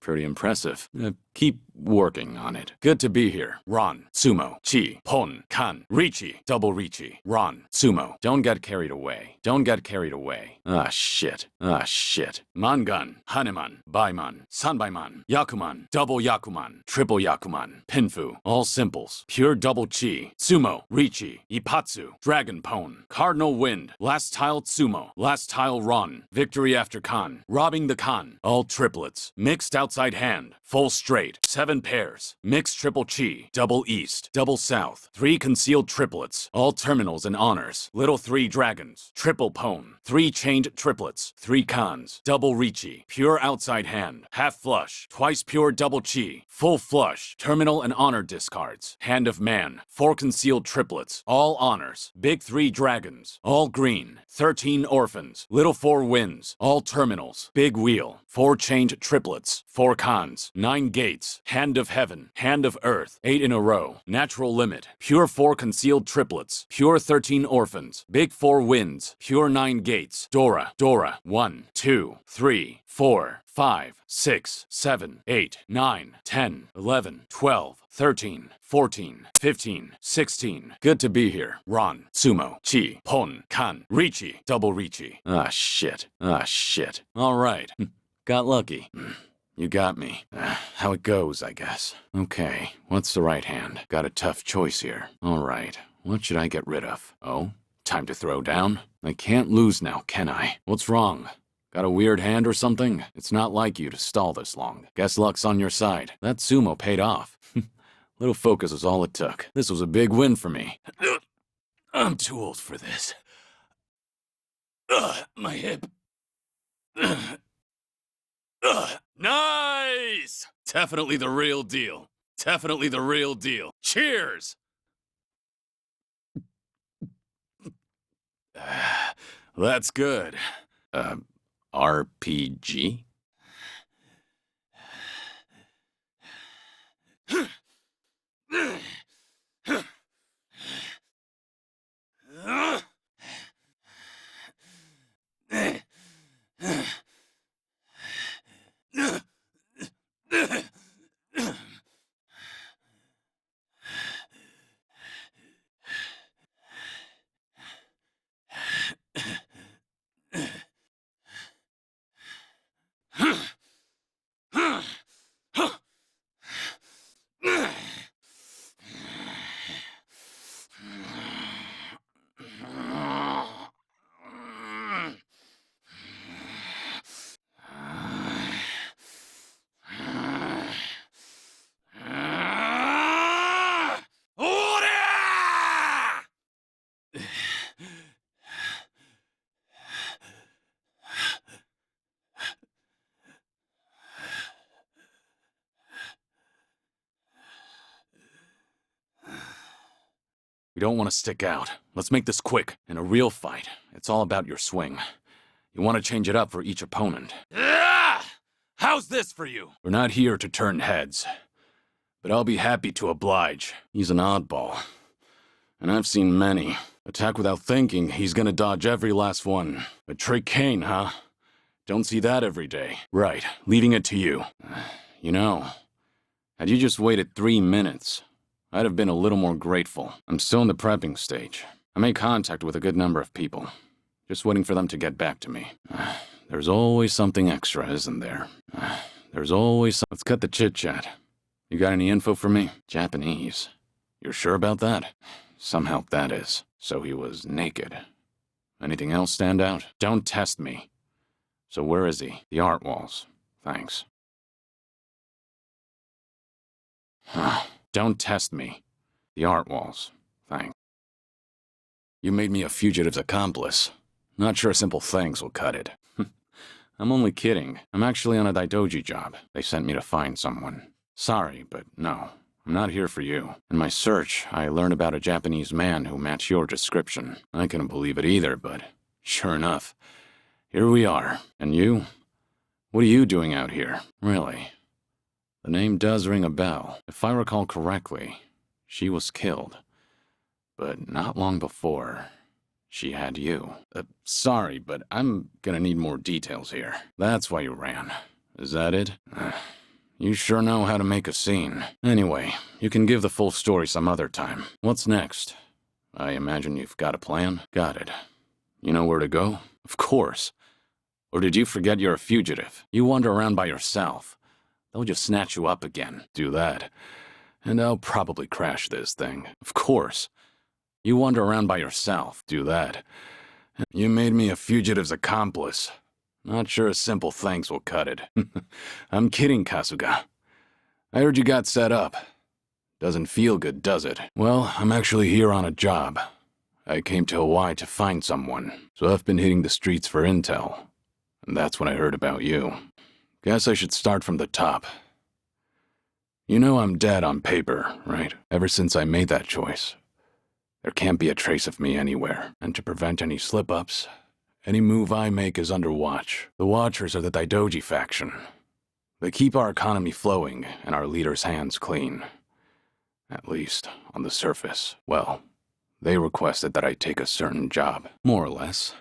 Pretty impressive. Keep working on it. Good to be here. Ron, Sumo, Chi, Pon, Kan, Richi, Double Richi, Ron, Sumo. Don't get carried away. Don't get carried away. Ah, shit. Ah, shit. Mangan, Haneman, Baiman, Sanbaiman, Yakuman, Double Yakuman, Triple Yakuman, Pinfu. All simples. Pure Double Chi, Sumo, Richi, Ipatsu, Dragon Pon, Cardinal Wind, Last Tile Sumo, Last Tile Ron, Victory After Kan, Robbing the Kan. All triplets. Mixed outside hand. Full straight. 7 pairs. Mixed triple chi. Double east. Double south. 3 concealed triplets. All terminals and honors. Little 3 dragons. Triple pone. 3 chained triplets. 3 cons. Double richi. Pure outside hand. Half flush. Twice pure double chi. Full flush. Terminal and honor discards. Hand of man. 4 concealed triplets. All honors. Big 3 dragons. All green. 13 orphans. Little 4 wins. All terminals. Big wheel. 4 chained triplets. 4 cons. 9 gate. gates. Hand of heaven. Hand of earth. 8 in a row. Natural limit. Pure 4 concealed triplets. Pure 13 orphans. Big 4 wins. Pure 9 gates. Dora. Dora. 1, 2, 3, 4, 5, 6, 7, 8, 9, 10, 11, 12, 13, 14, 15, 16. Good to be here. Ron, Sumo, Chi, Pon, Kan, Richi, Double Richi. Ah, shit. Ah, shit. All right. Got lucky. You got me. How it goes, I guess. Okay, what's the right hand? Got a tough choice here. All right, what should I get rid of? Oh, time to throw down? I can't lose now, can I? What's wrong? Got a weird hand or something? It's not like you to stall this long. Guess luck's on your side. That sumo paid off. Little focus is all it took. This was a big win for me. I'm too old for this. My hip. Nice! Definitely the real deal. Definitely the real deal. Cheers! That's good. RPG? We don't want to stick out. Let's make this quick. In a real fight, it's all about your swing. You want to change it up for each opponent. How's this for you? We're not here to turn heads, but I'll be happy to oblige. He's an oddball, and I've seen many. Attack without thinking, he's gonna dodge every last one. A trick cane, huh? Don't see that every day. Right, leaving it to you. You know, had you just waited 3 minutes, I'd have been a little more grateful. I'm still in the prepping stage. I made contact with a good number of people. Just waiting for them to get back to me. There's always something extra, isn't there? There's always Let's cut the chit-chat. You got any info for me? Japanese. You're sure about that? Some help, that is. So he was naked. Anything else stand out? Don't test me. So where is he? The art walls. Thanks. Don't test me. The art walls. Thanks. You made me a fugitive's accomplice. Not sure simple thanks will cut it. I'm only kidding. I'm actually on a daidoji job. They sent me to find someone. Sorry, but no. I'm not here for you. In my search, I learned about a Japanese man who matched your description. I couldn't believe it either, but sure enough, here we are. And you? What are you doing out here? Really? The name does ring a bell. If I recall correctly, she was killed. But not long before, she had you. Sorry, but I'm gonna need more details here. That's why you ran. Is that it? You sure know how to make a scene. Anyway, you can give the full story some other time. What's next? I imagine you've got a plan? Got it. You know where to go? Of course. Or did you forget you're a fugitive? You wander around by yourself. They'll just snatch you up again. Do that. And I'll probably crash this thing. Of course. You wander around by yourself. Do that. You made me a fugitive's accomplice. Not sure a simple thanks will cut it. I'm kidding, Kasuga. I heard you got set up. Doesn't feel good, does it? Well, I'm actually here on a job. I came to Hawaii to find someone, so I've been hitting the streets for intel. And that's when I heard about you. Guess I should start from the top. You know I'm dead on paper, right? Ever since I made that choice. There can't be a trace of me anywhere, and to prevent any slip-ups, any move I make is under watch. The Watchers are the Daidoji faction. They keep our economy flowing and our leaders' hands clean. At least, on the surface. Well, they requested that I take a certain job, more or less.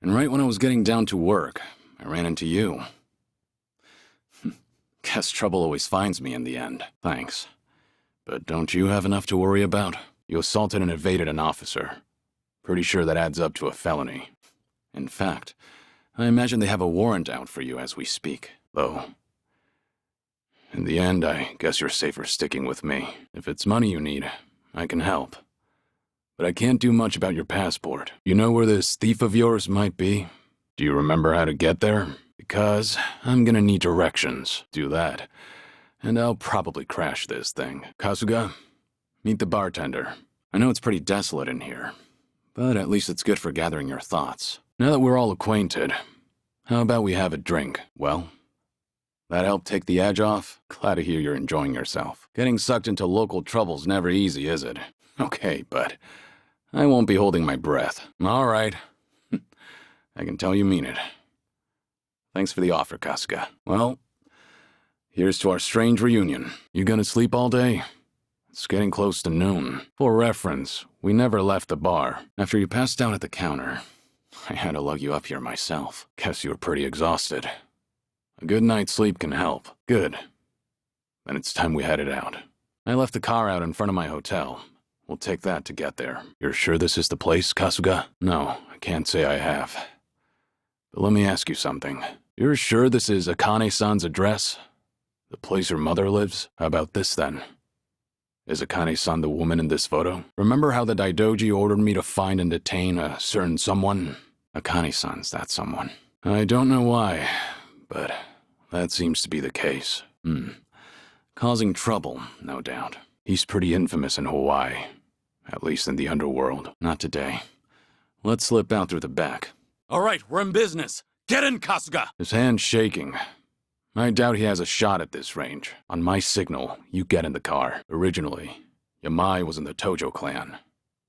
And right when I was getting down to work, I ran into you. Guess trouble always finds me in the end. Thanks. But don't you have enough to worry about? You assaulted and evaded an officer. Pretty sure that adds up to a felony. In fact, I imagine they have a warrant out for you as we speak, though. In the end, I guess you're safer sticking with me. If it's money you need, I can help. But I can't do much about your passport. You know where this thief of yours might be? Do you remember how to get there? Because I'm gonna need directions. Do that. And I'll probably crash this thing. Kasuga, meet the bartender. I know it's pretty desolate in here, but at least it's good for gathering your thoughts. Now that we're all acquainted, how about we have a drink? Well, that help take the edge off? Glad to hear you're enjoying yourself. Getting sucked into local trouble's never easy, is it? Okay, but I won't be holding my breath. All right. I can tell you mean it. Thanks for the offer, Kasuga. Well, here's to our strange reunion. You gonna sleep all day? It's getting close to noon. For reference, we never left the bar. After you passed out at the counter, I had to lug you up here myself. Guess you were pretty exhausted. A good night's sleep can help. Good. Then it's time we headed out. I left the car out in front of my hotel. We'll take that to get there. You're sure this is the place, Kasuga? No, I can't say I have. But let me ask you something. You're sure this is Akane-san's address? The place her mother lives? How about this, then? Is Akane-san the woman in this photo? Remember how the Daidoji ordered me to find and detain a certain someone? Akane-san's that someone. I don't know why, but that seems to be the case. Causing trouble, no doubt. He's pretty infamous in Hawaii. At least in the underworld. Not today. Let's slip out through the back. All right, we're in business. Get in, Kasuga! His hand's shaking. I doubt he has a shot at this range. On my signal, you get in the car. Originally, Yamai was in the Tojo clan,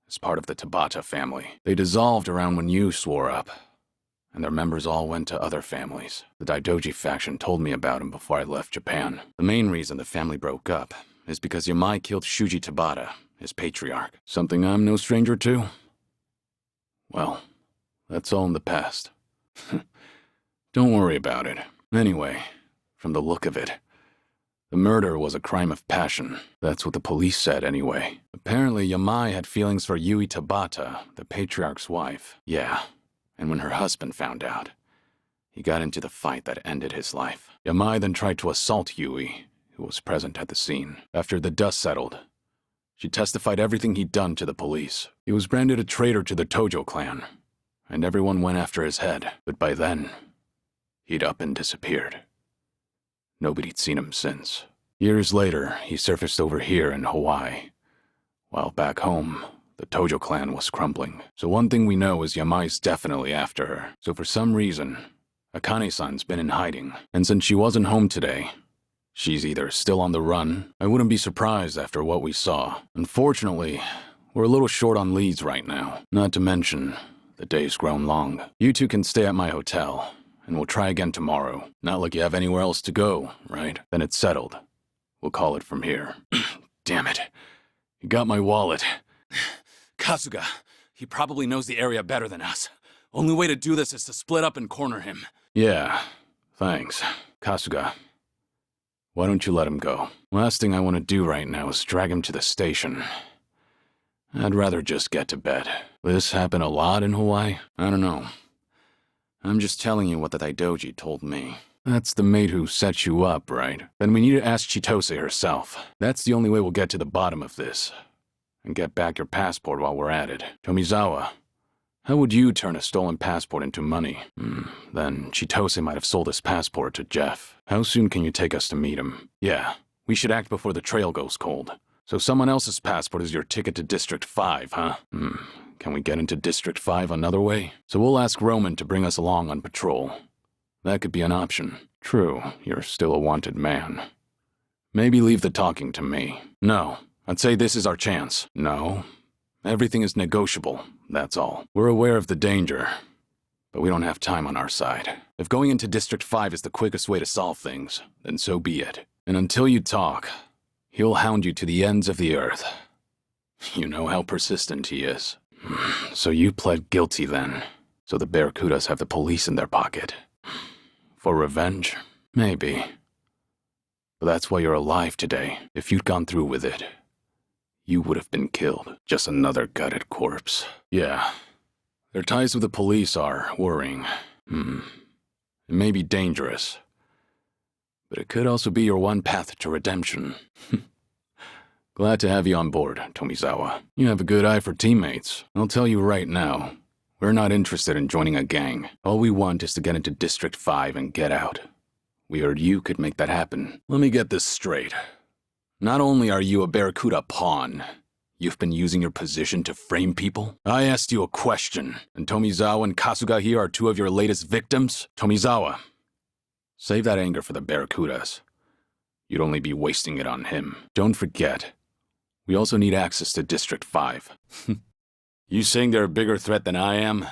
as part of the Tabata family. They dissolved around when you swore up, and their members all went to other families. The Daidoji faction told me about him before I left Japan. The main reason the family broke up is because Yamai killed Shuji Tabata, his patriarch. Something I'm no stranger to? Well, that's all in the past. Don't worry about it. Anyway, from the look of it, the murder was a crime of passion. That's what the police said anyway. Apparently, Yamai had feelings for Yui Tabata, the patriarch's wife. Yeah, and when her husband found out, he got into the fight that ended his life. Yamai then tried to assault Yui, who was present at the scene. After the dust settled, she testified everything he'd done to the police. He was branded a traitor to the Tojo clan, and everyone went after his head. But by then, he'd up and disappeared. Nobody'd seen him since. Years later, he surfaced over here in Hawaii. While back home, the Tojo clan was crumbling. So one thing we know is Yamai's definitely after her. So for some reason, Akane-san's been in hiding. And since she wasn't home today, she's either still on the run. I wouldn't be surprised after what we saw. Unfortunately, we're a little short on leads right now. Not to mention, the day's grown long. You two can stay at my hotel, and we'll try again tomorrow. Not like you have anywhere else to go, right? Then it's settled. We'll call it from here. Damn it. You got my wallet. Kasuga, he probably knows the area better than us. Only way to do this is to split up and corner him. Yeah, thanks. Kasuga, why don't you let him go? Last thing I want to do right now is drag him to the station. I'd rather just get to bed. This happen a lot in Hawaii? I don't know. I'm just telling you what the Daidoji told me. That's the maid who set you up, right? Then we need to ask Chitose herself. That's the only way we'll get to the bottom of this. And get back your passport while we're at it. Tomizawa, how would you turn a stolen passport into money? Then Chitose might have sold his passport to Jeff. How soon can you take us to meet him? Yeah, we should act before the trail goes cold. So someone else's passport is your ticket to District 5, huh? Can we get into District 5 another way? So we'll ask Roman to bring us along on patrol. That could be an option. True, you're still a wanted man. Maybe leave the talking to me. No, I'd say this is our chance. No, everything is negotiable, that's all. We're aware of the danger, But we don't have time on our side. If going into District 5 is the quickest way to solve things, then so be it. And until you talk, he'll hound you to the ends of the earth. You know how persistent he is. So you pled guilty then, so the Barracudas have the police in their pocket. For revenge? Maybe. But that's why you're alive today. If you'd gone through with it, you would have been killed. Just another gutted corpse. Yeah. Their ties with the police are worrying. It may be dangerous, but it could also be your one path to redemption. Glad to have you on board, Tomizawa. You have a good eye for teammates. I'll tell you right now, we're not interested in joining a gang. All we want is to get into District 5 and get out. We heard you could make that happen. Let me get this straight. Not only are you a Barracuda pawn, you've been using your position to frame people? I asked you a question, and Tomizawa and Kasuga here are two of your latest victims? Tomizawa, save that anger for the Barracudas. You'd only be wasting it on him. Don't forget, we also need access to District 5. You saying they're a bigger threat than I am?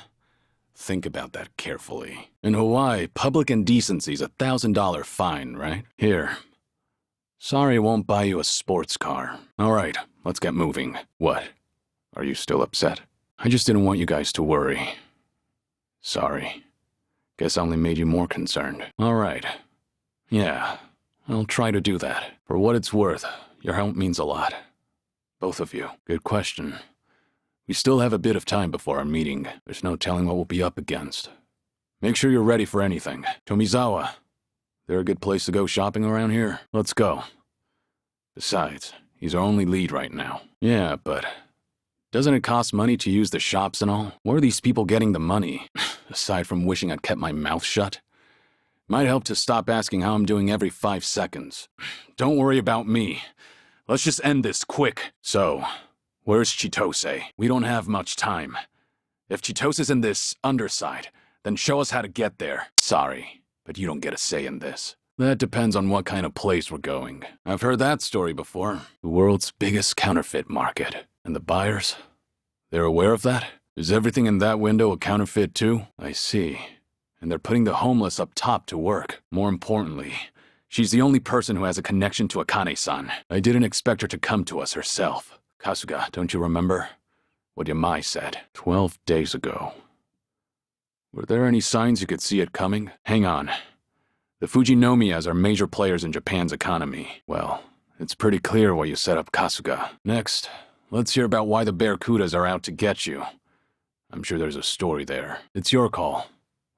Think about that carefully. In Hawaii, public indecency's a $1,000 fine, right? Here. Sorry I won't buy you a sports car. All right, let's get moving. What? Are you still upset? I just didn't want you guys to worry. Sorry. Guess I only made you more concerned. All right. Yeah, I'll try to do that. For what it's worth, your help means a lot. Both of you. Good question. We still have a bit of time before our meeting. There's no telling what we'll be up against. Make sure you're ready for anything. Tomizawa, there a good place to go shopping around here? Let's go. Besides, he's our only lead right now. Yeah, but doesn't it cost money to use the shops and all? Where are these people getting the money? Aside from wishing I'd kept my mouth shut. Might help to stop asking how I'm doing every 5 seconds. Don't worry about me. Let's just end this quick. So, where's Chitose? We don't have much time. If Chitose's in this underside, then show us how to get there. Sorry, but you don't get a say in this. That depends on what kind of place we're going. I've heard that story before. The world's biggest counterfeit market. And the buyers? They're aware of that? Is everything in that window a counterfeit too? I see. And they're putting the homeless up top to work. More importantly, she's the only person who has a connection to Akane-san. I didn't expect her to come to us herself. Kasuga, don't you remember what Yamai said 12 days ago? Were there any signs you could see it coming? Hang on. The Fujinomias are major players in Japan's economy. Well, it's pretty clear why you set up Kasuga. Next, let's hear about why the Barracudas are out to get you. I'm sure there's a story there. It's your call.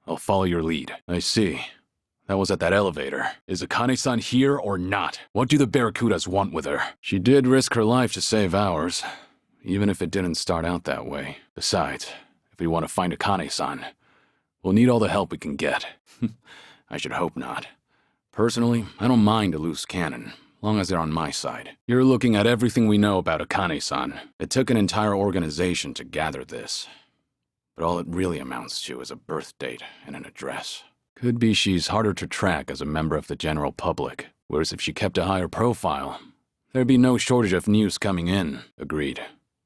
I'll follow your lead. I see. That was at that elevator. Is Akane-san here or not? What do the Barracudas want with her? She did risk her life to save ours, even if it didn't start out that way. Besides, if we want to find Akane-san, we'll need all the help we can get. I should hope not. Personally, I don't mind a loose cannon, long as they're on my side. You're looking at everything we know about Akane-san. It took an entire organization to gather this. But all it really amounts to is a birth date and an address. Could be she's harder to track as a member of the general public, whereas if she kept a higher profile, there'd be no shortage of news coming in. Agreed.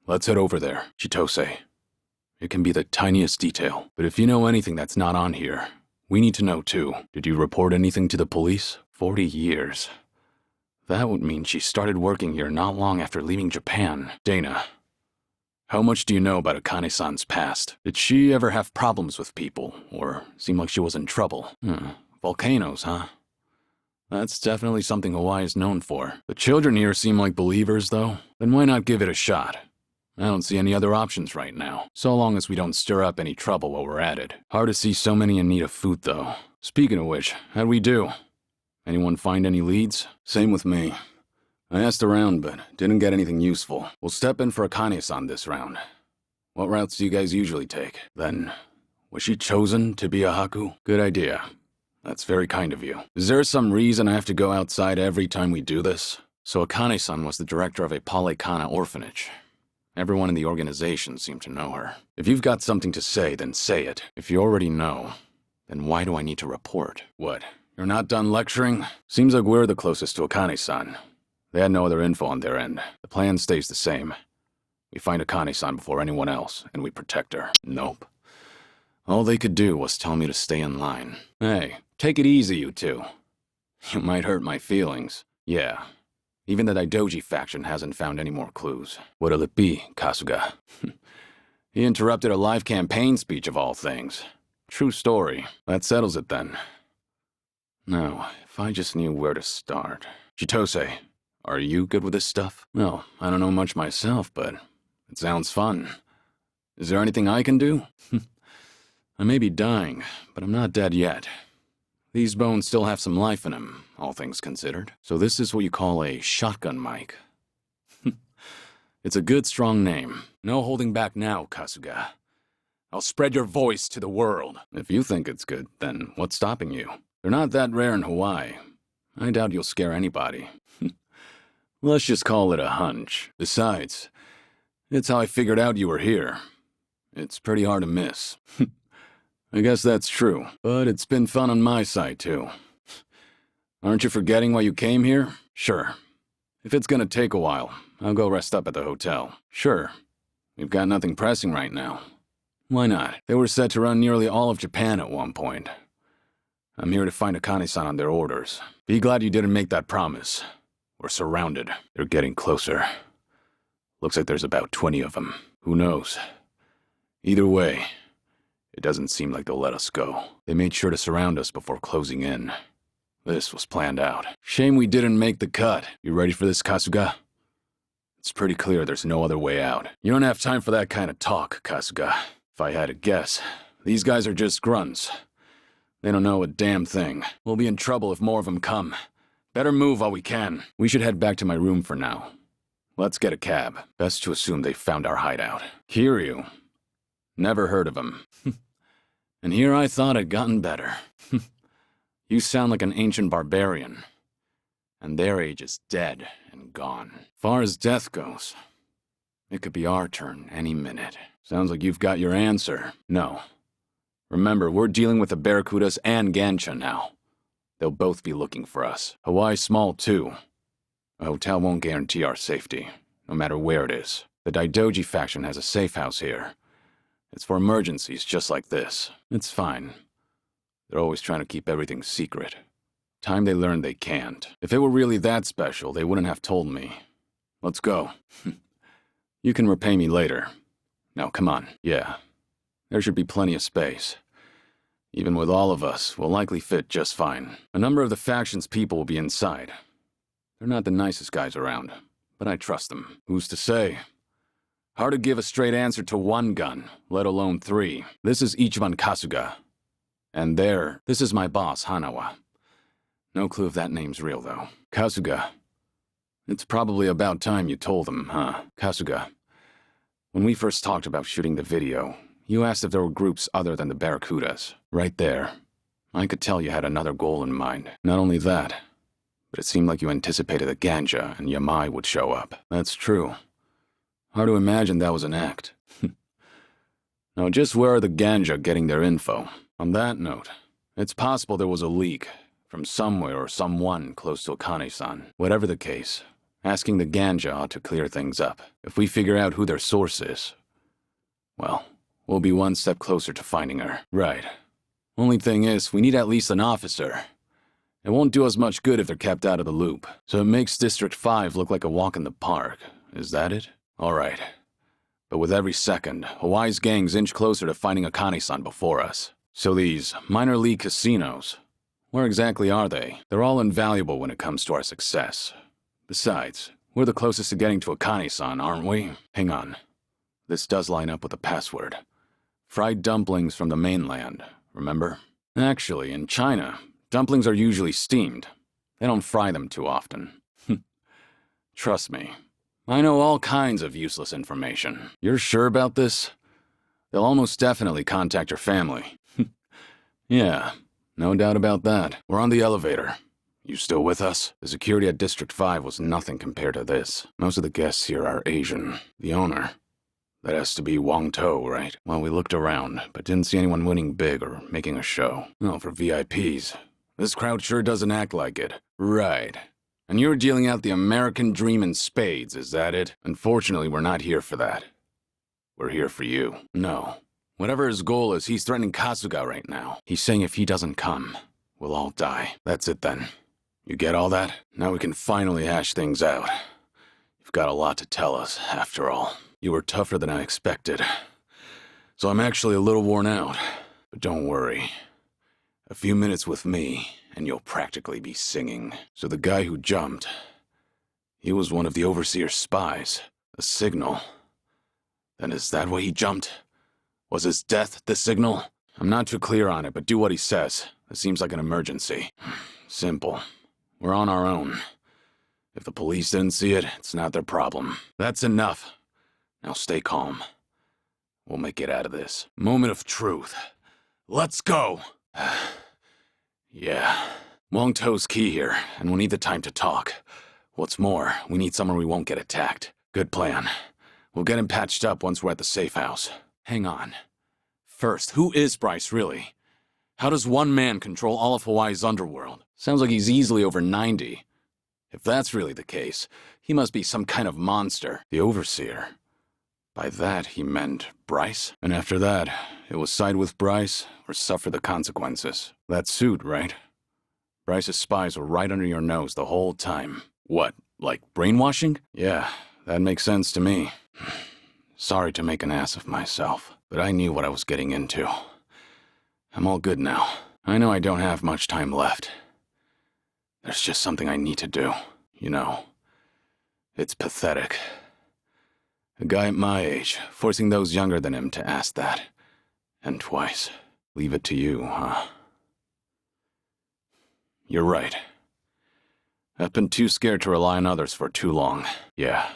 Let's head over there, Chitose. It can be the tiniest detail, but if you know anything that's not on here, we need to know too. Did you report anything to the police? 40 years. That would mean she started working here not long after leaving Japan. Dana, how much do you know about Akane-san's past? Did she ever have problems with people, or seem like she was in trouble? Volcanoes, huh? That's definitely something Hawaii is known for. The children here seem like believers, though. Then why not give it a shot? I don't see any other options right now, so long as we don't stir up any trouble while we're at it. Hard to see so many in need of food, though. Speaking of which, how'd we do? Anyone find any leads? Same with me. I asked around, but didn't get anything useful. We'll step in for Akane-san this round. What routes do you guys usually take? Then, was she chosen to be a Haku? Good idea. That's very kind of you. Is there some reason I have to go outside every time we do this? So Akane-san was the director of a Palekana orphanage. Everyone in the organization seemed to know her. If you've got something to say, then say it. If you already know, then why do I need to report? What, you're not done lecturing? Seems like we're the closest to Akane-san. They had no other info on their end. The plan stays the same. We find Akane-san before anyone else, and we protect her. Nope. All they could do was tell me to stay in line. Hey, take it easy, you two. You might hurt my feelings. Yeah. Even the Daidoji faction hasn't found any more clues. What'll it be, Kasuga? He interrupted a live campaign speech of all things. True story. That settles it then. Now, if I just knew where to start. Chitose, are you good with this stuff? Well, I don't know much myself, but it sounds fun. Is there anything I can do? I may be dying, but I'm not dead yet. These bones still have some life in them, all things considered. So this is what you call a shotgun mic. It's a good, strong name. No holding back now, Kasuga. I'll spread your voice to the world. If you think it's good, then what's stopping you? They're not that rare in Hawaii. I doubt you'll scare anybody. Let's just call it a hunch. Besides, it's how I figured out you were here. It's pretty hard to miss. I guess that's true, but it's been fun on my side, too. Aren't you forgetting why you came here? Sure. If it's gonna take a while, I'll go rest up at the hotel. Sure. We've got nothing pressing right now. Why not? They were set to run nearly all of Japan at one point. I'm here to find Akane-san on their orders. Be glad you didn't make that promise. We're surrounded. They're getting closer. Looks like there's about 20 of them. Who knows? Either way, it doesn't seem like they'll let us go. They made sure to surround us before closing in. This was planned out. Shame we didn't make the cut. You ready for this, Kasuga? It's pretty clear there's no other way out. You don't have time for that kind of talk, Kasuga. If I had to guess, these guys are just grunts. They don't know a damn thing. We'll be in trouble if more of them come. Better move while we can. We should head back to my room for now. Let's get a cab. Best to assume they found our hideout. Kiryu. Never heard of him. And here I thought I'd gotten better. You sound like an ancient barbarian. And their age is dead and gone. Far as death goes, it could be our turn any minute. Sounds like you've got your answer. No. Remember, we're dealing with the Barracudas and Gansha now. They'll both be looking for us. Hawaii's small, too. A hotel won't guarantee our safety, no matter where it is. The Daidoji faction has a safe house here. It's for emergencies just like this. It's fine. They're always trying to keep everything secret. Time they learn they can't. If it were really that special, they wouldn't have told me. Let's go. You can repay me later. Now, come on. Yeah. There should be plenty of space. Even with all of us, we'll likely fit just fine. A number of the faction's people will be inside. They're not the nicest guys around, but I trust them. Who's to say? Hard to give a straight answer to one gun, let alone 3. This is Ichiban Kasuga. And this is my boss, Hanawa. No clue if that name's real, though. Kasuga. It's probably about time you told them, huh? Kasuga. When we first talked about shooting the video, you asked if there were groups other than the Barracudas. Right there. I could tell you had another goal in mind. Not only that, but it seemed like you anticipated that Ganja and Yamai would show up. That's true. Hard to imagine that was an act. Now, just where are the Ganja getting their info? On that note, it's possible there was a leak from somewhere or someone close to Akane-san. Whatever the case, asking the Ganja ought to clear things up. If we figure out who their source is, well, we'll be one step closer to finding her. Right. Only thing is, we need at least an officer. It won't do us much good if they're kept out of the loop. So it makes District 5 look like a walk in the park. Is that it? All right. But with every second, Hawaii's gangs inch closer to finding Akane-san before us. So these minor league casinos, where exactly are they? They're all invaluable when it comes to our success. Besides, we're the closest to getting to Akane-san, aren't we? Hang on. This does line up with the password. Fried dumplings from the mainland, remember? Actually, in China, dumplings are usually steamed. They don't fry them too often. Trust me. I know all kinds of useless information. You're sure about this? They'll almost definitely contact your family. Yeah, no doubt about that. We're on the elevator. You still with us? The security at District 5 was nothing compared to this. Most of the guests here are Asian. The owner. That has to be Wang To, right? Well, we looked around, but didn't see anyone winning big or making a show. No, for VIPs. This crowd sure doesn't act like it. Right. And you're dealing out the American dream in spades, is that it? Unfortunately, we're not here for that. We're here for you. No. Whatever his goal is, he's threatening Kasuga right now. He's saying if he doesn't come, we'll all die. That's it then. You get all that? Now we can finally hash things out. You've got a lot to tell us, after all. You were tougher than I expected. So I'm actually a little worn out. But don't worry. A few minutes with me, and you'll practically be singing. So the guy who jumped, he was one of the Overseer's spies. A signal. Then is that why he jumped? Was his death the signal? I'm not too clear on it, but do what he says. It seems like an emergency. Simple. We're on our own. If the police didn't see it, it's not their problem. That's enough. Now stay calm. We'll make it out of this. Moment of truth. Let's go! Yeah. Wong To's key here, and we'll need the time to talk. What's more, we need somewhere we won't get attacked. Good plan. We'll get him patched up once we're at the safe house. Hang on. First, who is Bryce, really? How does one man control all of Hawaii's underworld? Sounds like he's easily over 90. If that's really the case, he must be some kind of monster. The Overseer. By that, he meant Bryce? And after that, it was side with Bryce or suffer the consequences. That suit, right? Bryce's spies were right under your nose the whole time. What, like brainwashing? Yeah, that makes sense to me. Sorry to make an ass of myself, but I knew what I was getting into. I'm all good now. I know I don't have much time left. There's just something I need to do, you know. It's pathetic. A guy at my age, forcing those younger than him to ask that. And twice. Leave it to you, huh? You're right. I've been too scared to rely on others for too long. Yeah.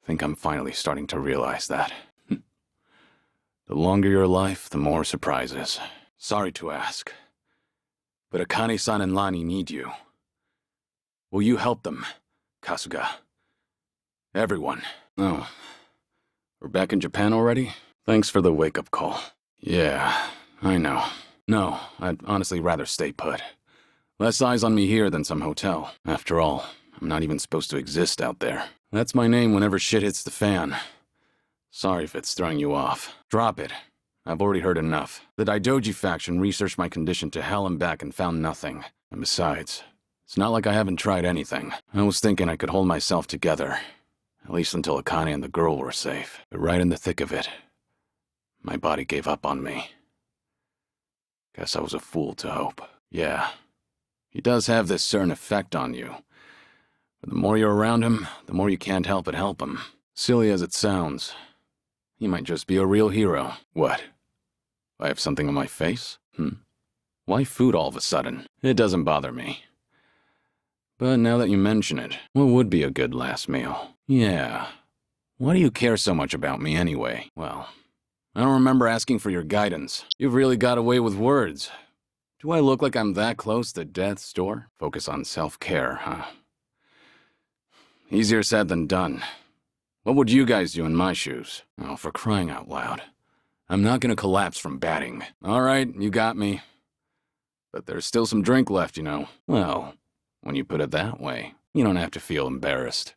Think I'm finally starting to realize that. The longer your life, the more surprises. Sorry to ask, but Akane-san and Lani need you. Will you help them, Kasuga? Everyone. Oh. We're back in Japan already? Thanks for the wake-up call. Yeah, I know. No, I'd honestly rather stay put. Less eyes on me here than some hotel. After all, I'm not even supposed to exist out there. That's my name whenever shit hits the fan. Sorry if it's throwing you off. Drop it. I've already heard enough. The Daidoji faction researched my condition to hell and back and found nothing. And besides, it's not like I haven't tried anything. I was thinking I could hold myself together. At least until Akane and the girl were safe. But right in the thick of it, my body gave up on me. Guess I was a fool to hope. Yeah. He does have this certain effect on you. But the more you're around him, the more you can't help but help him. Silly as it sounds, he might just be a real hero. What? I have something on my face? Why food all of a sudden? It doesn't bother me. But now that you mention it, what would be a good last meal? Yeah. Why do you care so much about me anyway? Well, I don't remember asking for your guidance. You've really got away with words. Do I look like I'm that close to death's door? Focus on self-care, huh? Easier said than done. What would you guys do in my shoes? Oh, for crying out loud. I'm not gonna collapse from batting. All right, you got me. But there's still some drink left, you know. Well, when you put it that way, you don't have to feel embarrassed.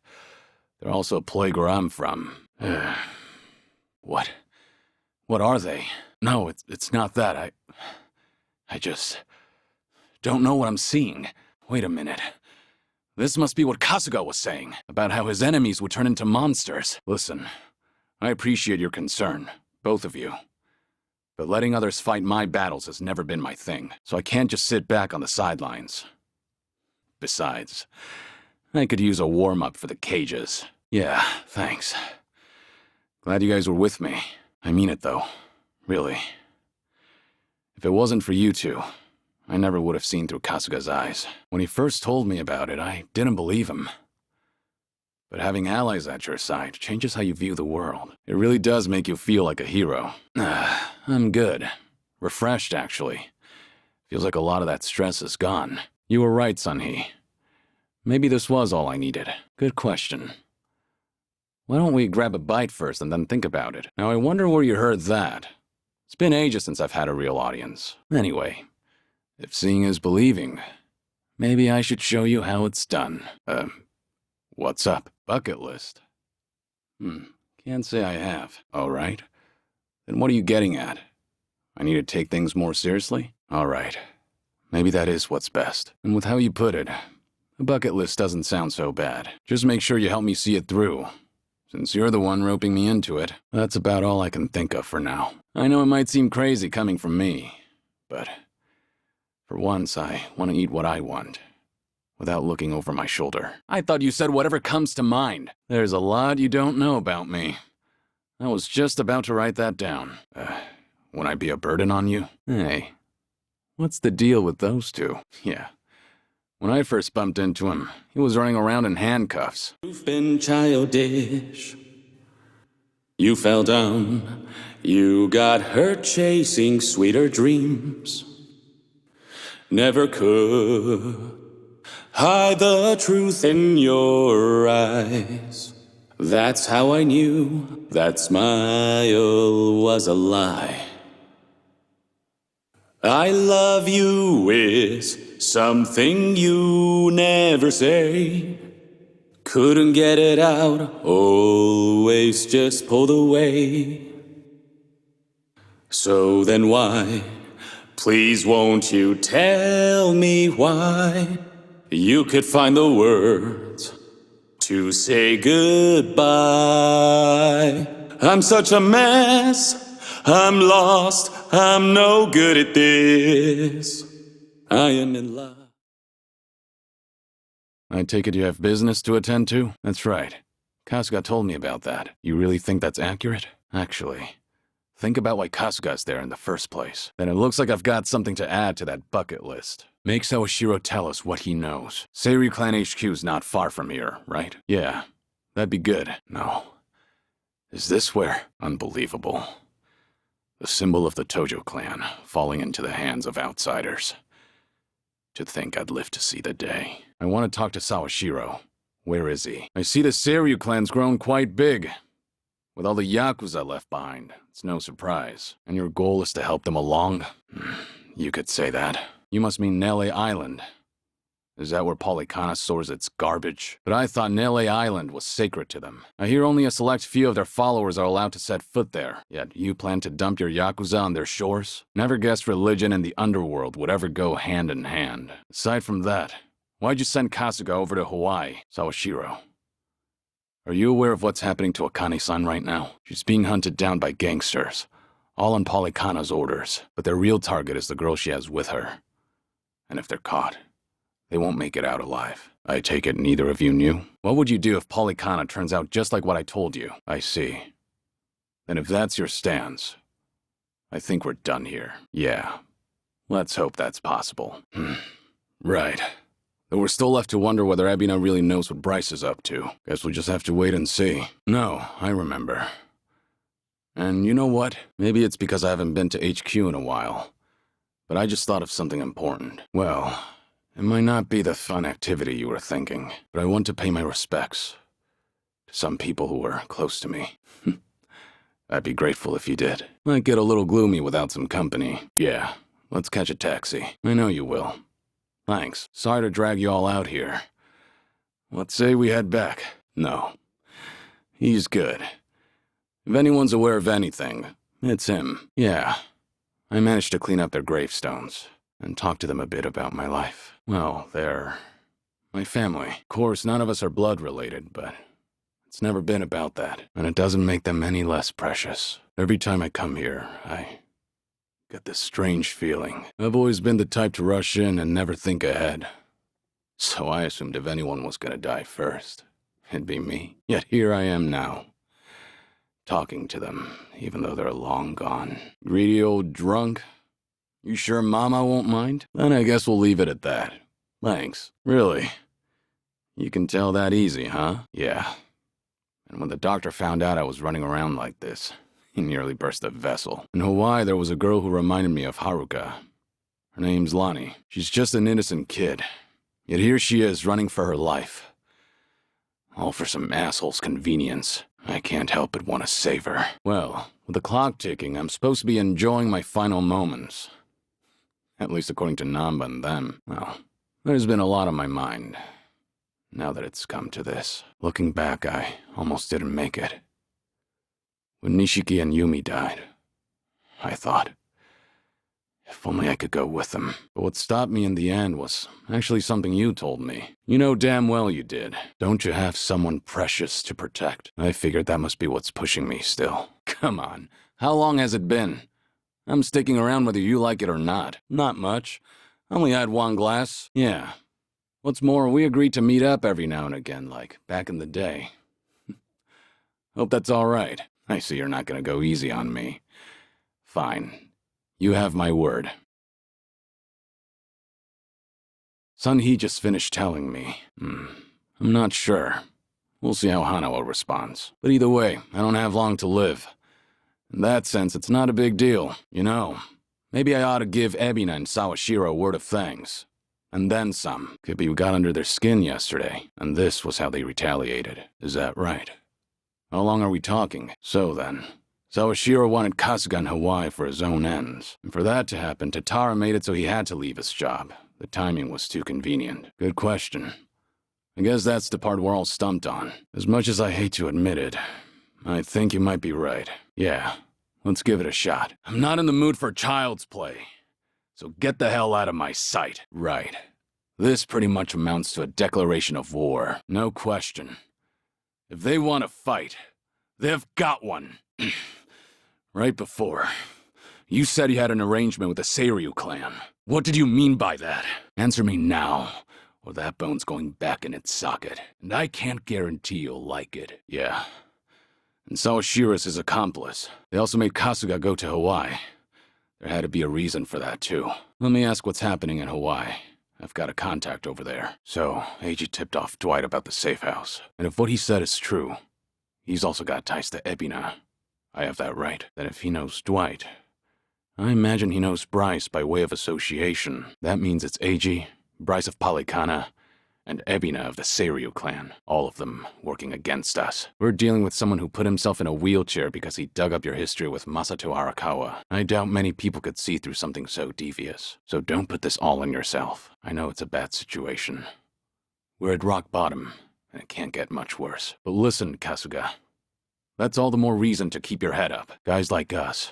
They're also a plague where I'm from. What? What are they? No, it's not that. I just don't know what I'm seeing. Wait a minute. This must be what Kasuga was saying, about how his enemies would turn into monsters. Listen, I appreciate your concern, both of you. But letting others fight my battles has never been my thing, so I can't just sit back on the sidelines. Besides, I could use a warm-up for the cages. Yeah, thanks. Glad you guys were with me. I mean it, though. Really. If it wasn't for you two, I never would have seen through Kasuga's eyes. When he first told me about it, I didn't believe him. But having allies at your side changes how you view the world. It really does make you feel like a hero. I'm good. Refreshed, actually. Feels like a lot of that stress is gone. You were right, Sunhee. Maybe this was all I needed. Good question. Why don't we grab a bite first and then think about it? Now I wonder where you heard that. It's been ages since I've had a real audience. Anyway, if seeing is believing, maybe I should show you how it's done. What's up? Bucket list. Can't say I have. All right. Then what are you getting at? I need to take things more seriously? All right. Maybe that is what's best. And with how you put it, a bucket list doesn't sound so bad. Just make sure you help me see it through. Since you're the one roping me into it, that's about all I can think of for now. I know it might seem crazy coming from me, but for once I want to eat what I want, without looking over my shoulder. I thought you said whatever comes to mind. There's a lot you don't know about me. I was just about to write that down. Would I be a burden on you? Hey, what's the deal with those two? Yeah. When I first bumped into him, he was running around in handcuffs. You've been childish. You fell down. You got hurt chasing sweeter dreams. Never could hide the truth in your eyes. That's how I knew that smile was a lie. I love you is something you never say. Couldn't get it out, always just pulled away. So then why, please won't you tell me why? You could find the words to say goodbye. I'm such a mess, I'm lost, I'm no good at this. I am in love. I take it you have business to attend to? That's right. Kasuga told me about that. You really think that's accurate? Actually, think about why Kasuga's there in the first place. Then it looks like I've got something to add to that bucket list. Make Sawashiro tell us what he knows. Seiryu Clan HQ's not far from here, right? Yeah, that'd be good. No. Is this where? Unbelievable. The symbol of the Tojo clan, falling into the hands of outsiders. To think I'd live to see the day. I want to talk to Sawashiro. Where is he? I see the Seiryu clan's grown quite big. With all the Yakuza left behind, it's no surprise. And your goal is to help them along? You could say that. You must mean Nele Island. Is that where Polycana stores its garbage? But I thought Nele Island was sacred to them. I hear only a select few of their followers are allowed to set foot there. Yet you plan to dump your Yakuza on their shores? Never guessed religion and the underworld would ever go hand in hand. Aside from that, why'd you send Kasuga over to Hawaii, Sawashiro? Are you aware of what's happening to Akane-san right now? She's being hunted down by gangsters, all on Polycana's orders, but their real target is the girl she has with her. And if they're caught, they won't make it out alive. I take it neither of you knew? What would you do if Polycana turns out just like what I told you? I see. Then if that's your stance, I think we're done here. Yeah. Let's hope that's possible. Right. Though we're still left to wonder whether Abina really knows what Bryce is up to. Guess we'll just have to wait and see. No, I remember. And you know what? Maybe it's because I haven't been to HQ in a while. But I just thought of something important. Well, it might not be the fun activity you were thinking, but I want to pay my respects to some people who were close to me. I'd be grateful if you did. Might get a little gloomy without some company. Yeah, let's catch a taxi. I know you will. Thanks. Sorry to drag you all out here. Let's say we head back. No. He's good. If anyone's aware of anything, it's him. Yeah. I managed to clean up their gravestones and talk to them a bit about my life. Well, they're my family. Of course, none of us are blood related, but it's never been about that, and it doesn't make them any less precious. Every time I come here, I get this strange feeling. I've always been the type to rush in and never think ahead. So I assumed if anyone was gonna die first, it'd be me. Yet here I am now, talking to them, even though they're long gone. Greedy old drunk? You sure Mama won't mind? Then I guess we'll leave it at that. Thanks. Really? You can tell that easy, huh? Yeah. And when the doctor found out I was running around like this, he nearly burst a vessel. In Hawaii, there was a girl who reminded me of Haruka. Her name's Lonnie. She's just an innocent kid. Yet here she is, running for her life. All for some asshole's convenience. I can't help but want to save her. Well, with the clock ticking, I'm supposed to be enjoying my final moments. At least according to Namba and them. Well, there's been a lot on my mind. Now that it's come to this. Looking back, I almost didn't make it. When Nishiki and Yumi died, I thought. If only I could go with them. But what stopped me in the end was actually something you told me. You know damn well you did. Don't you have someone precious to protect? I figured that must be what's pushing me still. Come on, how long has it been? I'm sticking around whether you like it or not. Not much. Only had one glass. Yeah. What's more, we agreed to meet up every now and again, like back in the day. Hope that's all right. I see you're not gonna go easy on me. Fine. You have my word. Sun-hee just finished telling me. I'm not sure. We'll see how Hanawa responds. But either way, I don't have long to live. In that sense, it's not a big deal. You know, maybe I ought to give Ebina and Sawashiro a word of thanks. And then some. Could be we got under their skin yesterday, and this was how they retaliated. Is that right? How long are we talking? So then, Sawashiro wanted Kasuga in Hawaii for his own ends. And for that to happen, Tatara made it so he had to leave his job. The timing was too convenient. Good question. I guess that's the part we're all stumped on. As much as I hate to admit it, I think you might be right. Yeah, let's give it a shot. I'm not in the mood for child's play. So get the hell out of my sight. Right. This pretty much amounts to a declaration of war. No question. If they want to fight, they've got one. Right before, you said you had an arrangement with the Seiryu clan. What did you mean by that? Answer me now, or that bone's going back in its socket. And I can't guarantee you'll like it. Yeah. And Sawashiro's his accomplice. They also made Kasuga go to Hawaii. There had to be a reason for that, too. Let me ask what's happening in Hawaii. I've got a contact over there. So, Eiji tipped off Dwight about the safe house. And if what he said is true, he's also got ties to Ebina. I have that right. Then if he knows Dwight, I imagine he knows Bryce by way of association. That means it's Eiji, Bryce of Polycana, and Ebina of the Seiryu clan, all of them working against us. We're dealing with someone who put himself in a wheelchair because he dug up your history with Masato Arakawa. I doubt many people could see through something so devious. So don't put this all on yourself. I know it's a bad situation. We're at rock bottom, and it can't get much worse. But listen, Kasuga. That's all the more reason to keep your head up. Guys like us,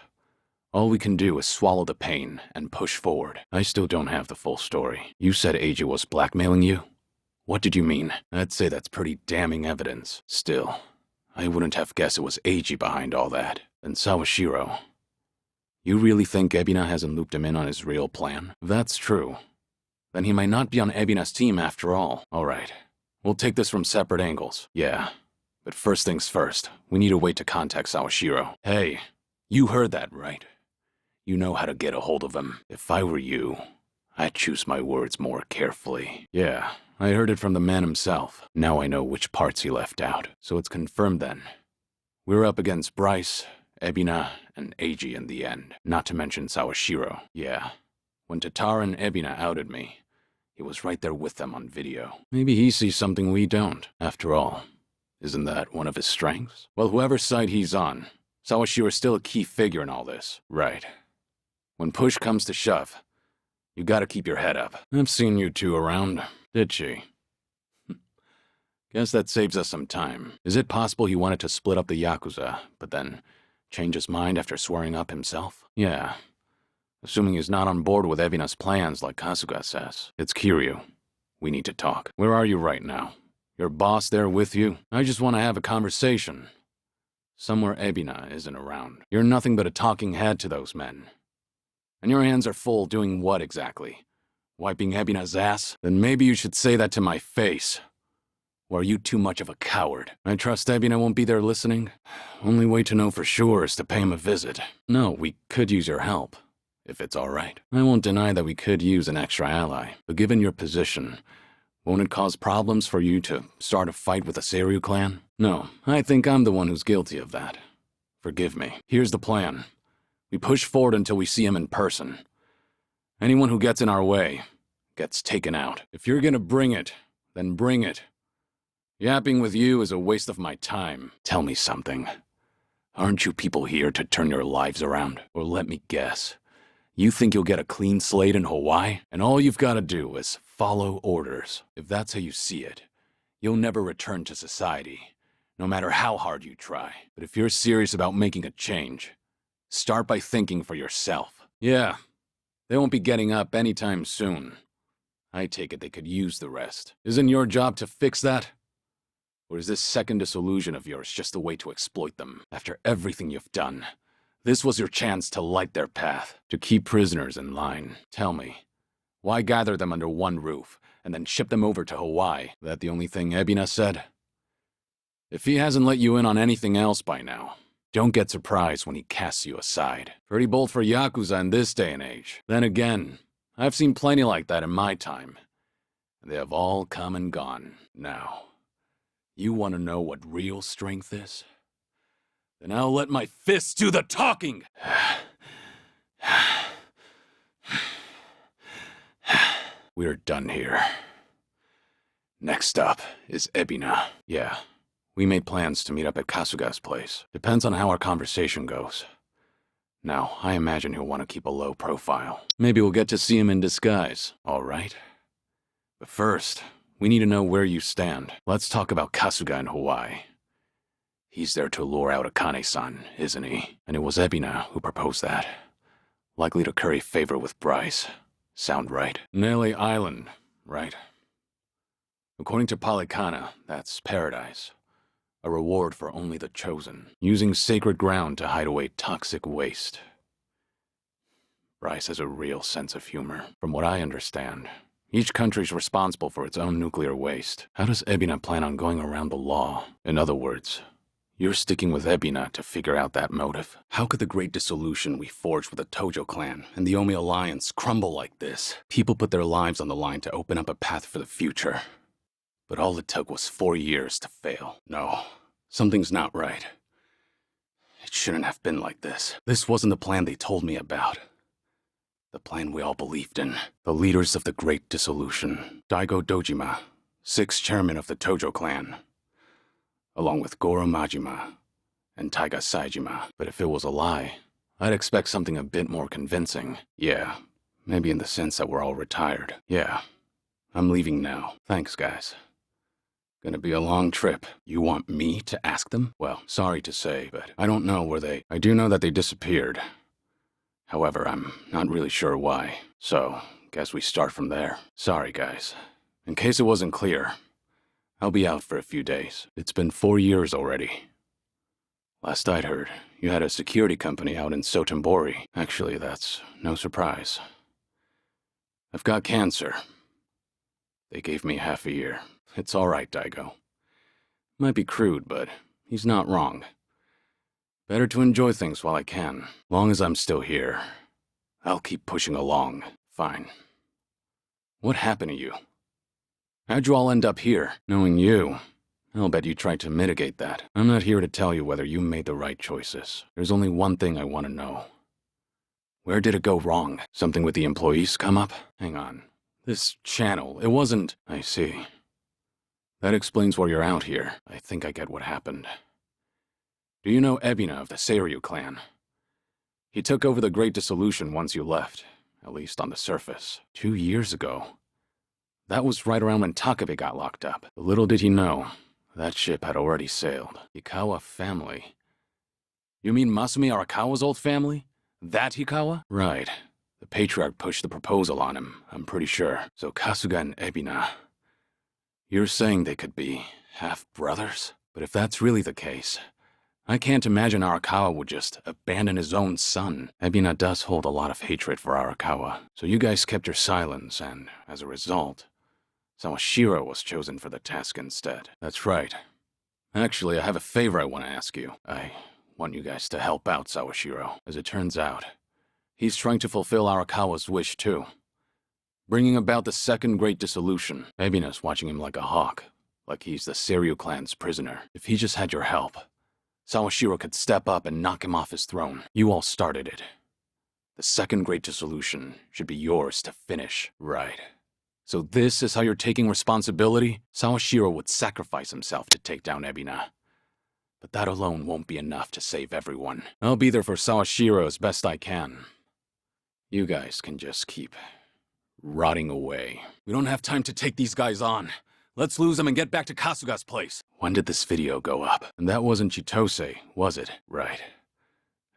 all we can do is swallow the pain and push forward. I still don't have the full story. You said Eiji was blackmailing you? What did you mean? I'd say that's pretty damning evidence. Still, I wouldn't have guessed it was Eiji behind all that. And Sawashiro. You really think Ebina hasn't looped him in on his real plan? If that's true, then he might not be on Ebina's team after all. Alright, we'll take this from separate angles. Yeah, but first things first, we need a way to contact Sawashiro. Hey, you heard that, right? You know how to get a hold of him. If I were you, I'd choose my words more carefully. Yeah. I heard it from the man himself. Now I know which parts he left out. So it's confirmed then. We're up against Bryce, Ebina, and Eiji in the end. Not to mention Sawashiro. Yeah. When Tatara and Ebina outed me, he was right there with them on video. Maybe he sees something we don't. After all, isn't that one of his strengths? Well, whoever's side he's on, Sawashiro's still a key figure in all this. Right. When push comes to shove, you gotta keep your head up. I've seen you two around. Did she? Guess that saves us some time. Is it possible he wanted to split up the Yakuza, but then change his mind after swearing up himself? Yeah. Assuming he's not on board with Ebina's plans like Kasuga says. It's Kiryu. We need to talk. Where are you right now? Your boss there with you? I just want to have a conversation. Somewhere Ebina isn't around. You're nothing but a talking head to those men. And your hands are full doing what exactly? Wiping Ebina's ass? Then maybe you should say that to my face. Or are you too much of a coward? I trust Ebina won't be there listening. Only way to know for sure is to pay him a visit. No, we could use your help, if it's all right. I won't deny that we could use an extra ally, but given your position, won't it cause problems for you to start a fight with the Seiryu clan? No, I think I'm the one who's guilty of that. Forgive me. Here's the plan. We push forward until we see him in person. Anyone who gets in our way gets taken out. If you're gonna bring it, then bring it. Yapping with you is a waste of my time. Tell me something. Aren't you people here to turn your lives around? Or let me guess. You think you'll get a clean slate in Hawaii? And all you've gotta do is follow orders. If that's how you see it, you'll never return to society, no matter how hard you try. But if you're serious about making a change, Start by thinking for yourself. Yeah, they won't be getting up anytime soon. I take it they could use the rest. Isn't your job to fix that? Or is this second disillusion of yours just a way to exploit them? After everything you've done, this was your chance to light their path, to keep prisoners in line. Tell me, why gather them under one roof, and then ship them over to Hawaii? That the only thing Ebina said? If he hasn't let you in on anything else by now, don't get surprised when he casts you aside. Pretty bold for Yakuza in this day and age. Then again, I've seen plenty like that in my time. They have all come and gone. Now, you want to know what real strength is? Then I'll let my fists do the talking! We're done here. Next up is Ebina. Yeah, we made plans to meet up at Kasuga's place. Depends on how our conversation goes. Now, I imagine he'll want to keep a low profile. Maybe we'll get to see him in disguise, all right? But first, we need to know where you stand. Let's talk about Kasuga in Hawaii. He's there to lure out Akane-san, isn't he? And it was Ebina who proposed that. Likely to curry favor with Bryce. Sound right? Nele Island, right? According to Palikana, that's paradise. A reward for only the chosen. Using sacred ground to hide away toxic waste. Bryce has a real sense of humor. From what I understand, each country's responsible for its own nuclear waste. How does Ebina plan on going around the law? In other words, you're sticking with Ebina to figure out that motive? How could the great dissolution we forged with the Tojo clan and the Omi alliance crumble like this? People put their lives on the line to open up a path for the future. But all it took was 4 years to fail. No, something's not right. It shouldn't have been like this. This wasn't the plan they told me about. The plan we all believed in. The leaders of the Great Dissolution. Daigo Dojima, 6th chairman of the Tojo clan. Along with Goro Majima and Taiga Saejima. But if it was a lie, I'd expect something a bit more convincing. Yeah, maybe in the sense that we're all retired. Yeah, I'm leaving now. Thanks, guys. Gonna be a long trip. You want me to ask them? Well, sorry to say, but I don't know where they... I do know that they disappeared. However, I'm not really sure why. So, guess we start from there. Sorry, guys. In case it wasn't clear, I'll be out for a few days. It's been 4 years already. Last I'd heard, you had a security company out in Sotenbori. Actually, that's no surprise. I've got cancer. They gave me half a year. It's all right, Daigo. Might be crude, but he's not wrong. Better to enjoy things while I can. Long as I'm still here, I'll keep pushing along. Fine. What happened to you? How'd you all end up here? Knowing you, I'll bet you tried to mitigate that. I'm not here to tell you whether you made the right choices. There's only one thing I want to know. Where did it go wrong? Something with the employees come up? Hang on. This channel, it wasn't... I see. That explains why you're out here. I think I get what happened. Do you know Ebina of the Seiryu clan? He took over the Great Dissolution once you left, at least on the surface. 2 years ago. That was right around when Takabe got locked up. But little did he know, that ship had already sailed. Hikawa family. You mean Masumi Arakawa's old family? That Hikawa? Right. The patriarch pushed the proposal on him, I'm pretty sure. So Kasuga and Ebina... You're saying they could be half-brothers? But if that's really the case, I can't imagine Arakawa would just abandon his own son. Ebina does hold a lot of hatred for Arakawa. So you guys kept your silence, and as a result, Sawashiro was chosen for the task instead. That's right. Actually, I have a favor I want to ask you. I want you guys to help out Sawashiro. As it turns out, he's trying to fulfill Arakawa's wish too. Bringing about the second Great Dissolution. Ebina's watching him like a hawk, like he's the Seiryu clan's prisoner. If he just had your help, Sawashiro could step up and knock him off his throne. You all started it. The second Great Dissolution should be yours to finish. Right. So this is how you're taking responsibility? Sawashiro would sacrifice himself to take down Ebina. But that alone won't be enough to save everyone. I'll be there for Sawashiro as best I can. You guys can just keep rotting away. We don't have time to take these guys on. Let's lose them and get back to Kasuga's place. When did this video go up? And that wasn't Chitose, was it? Right.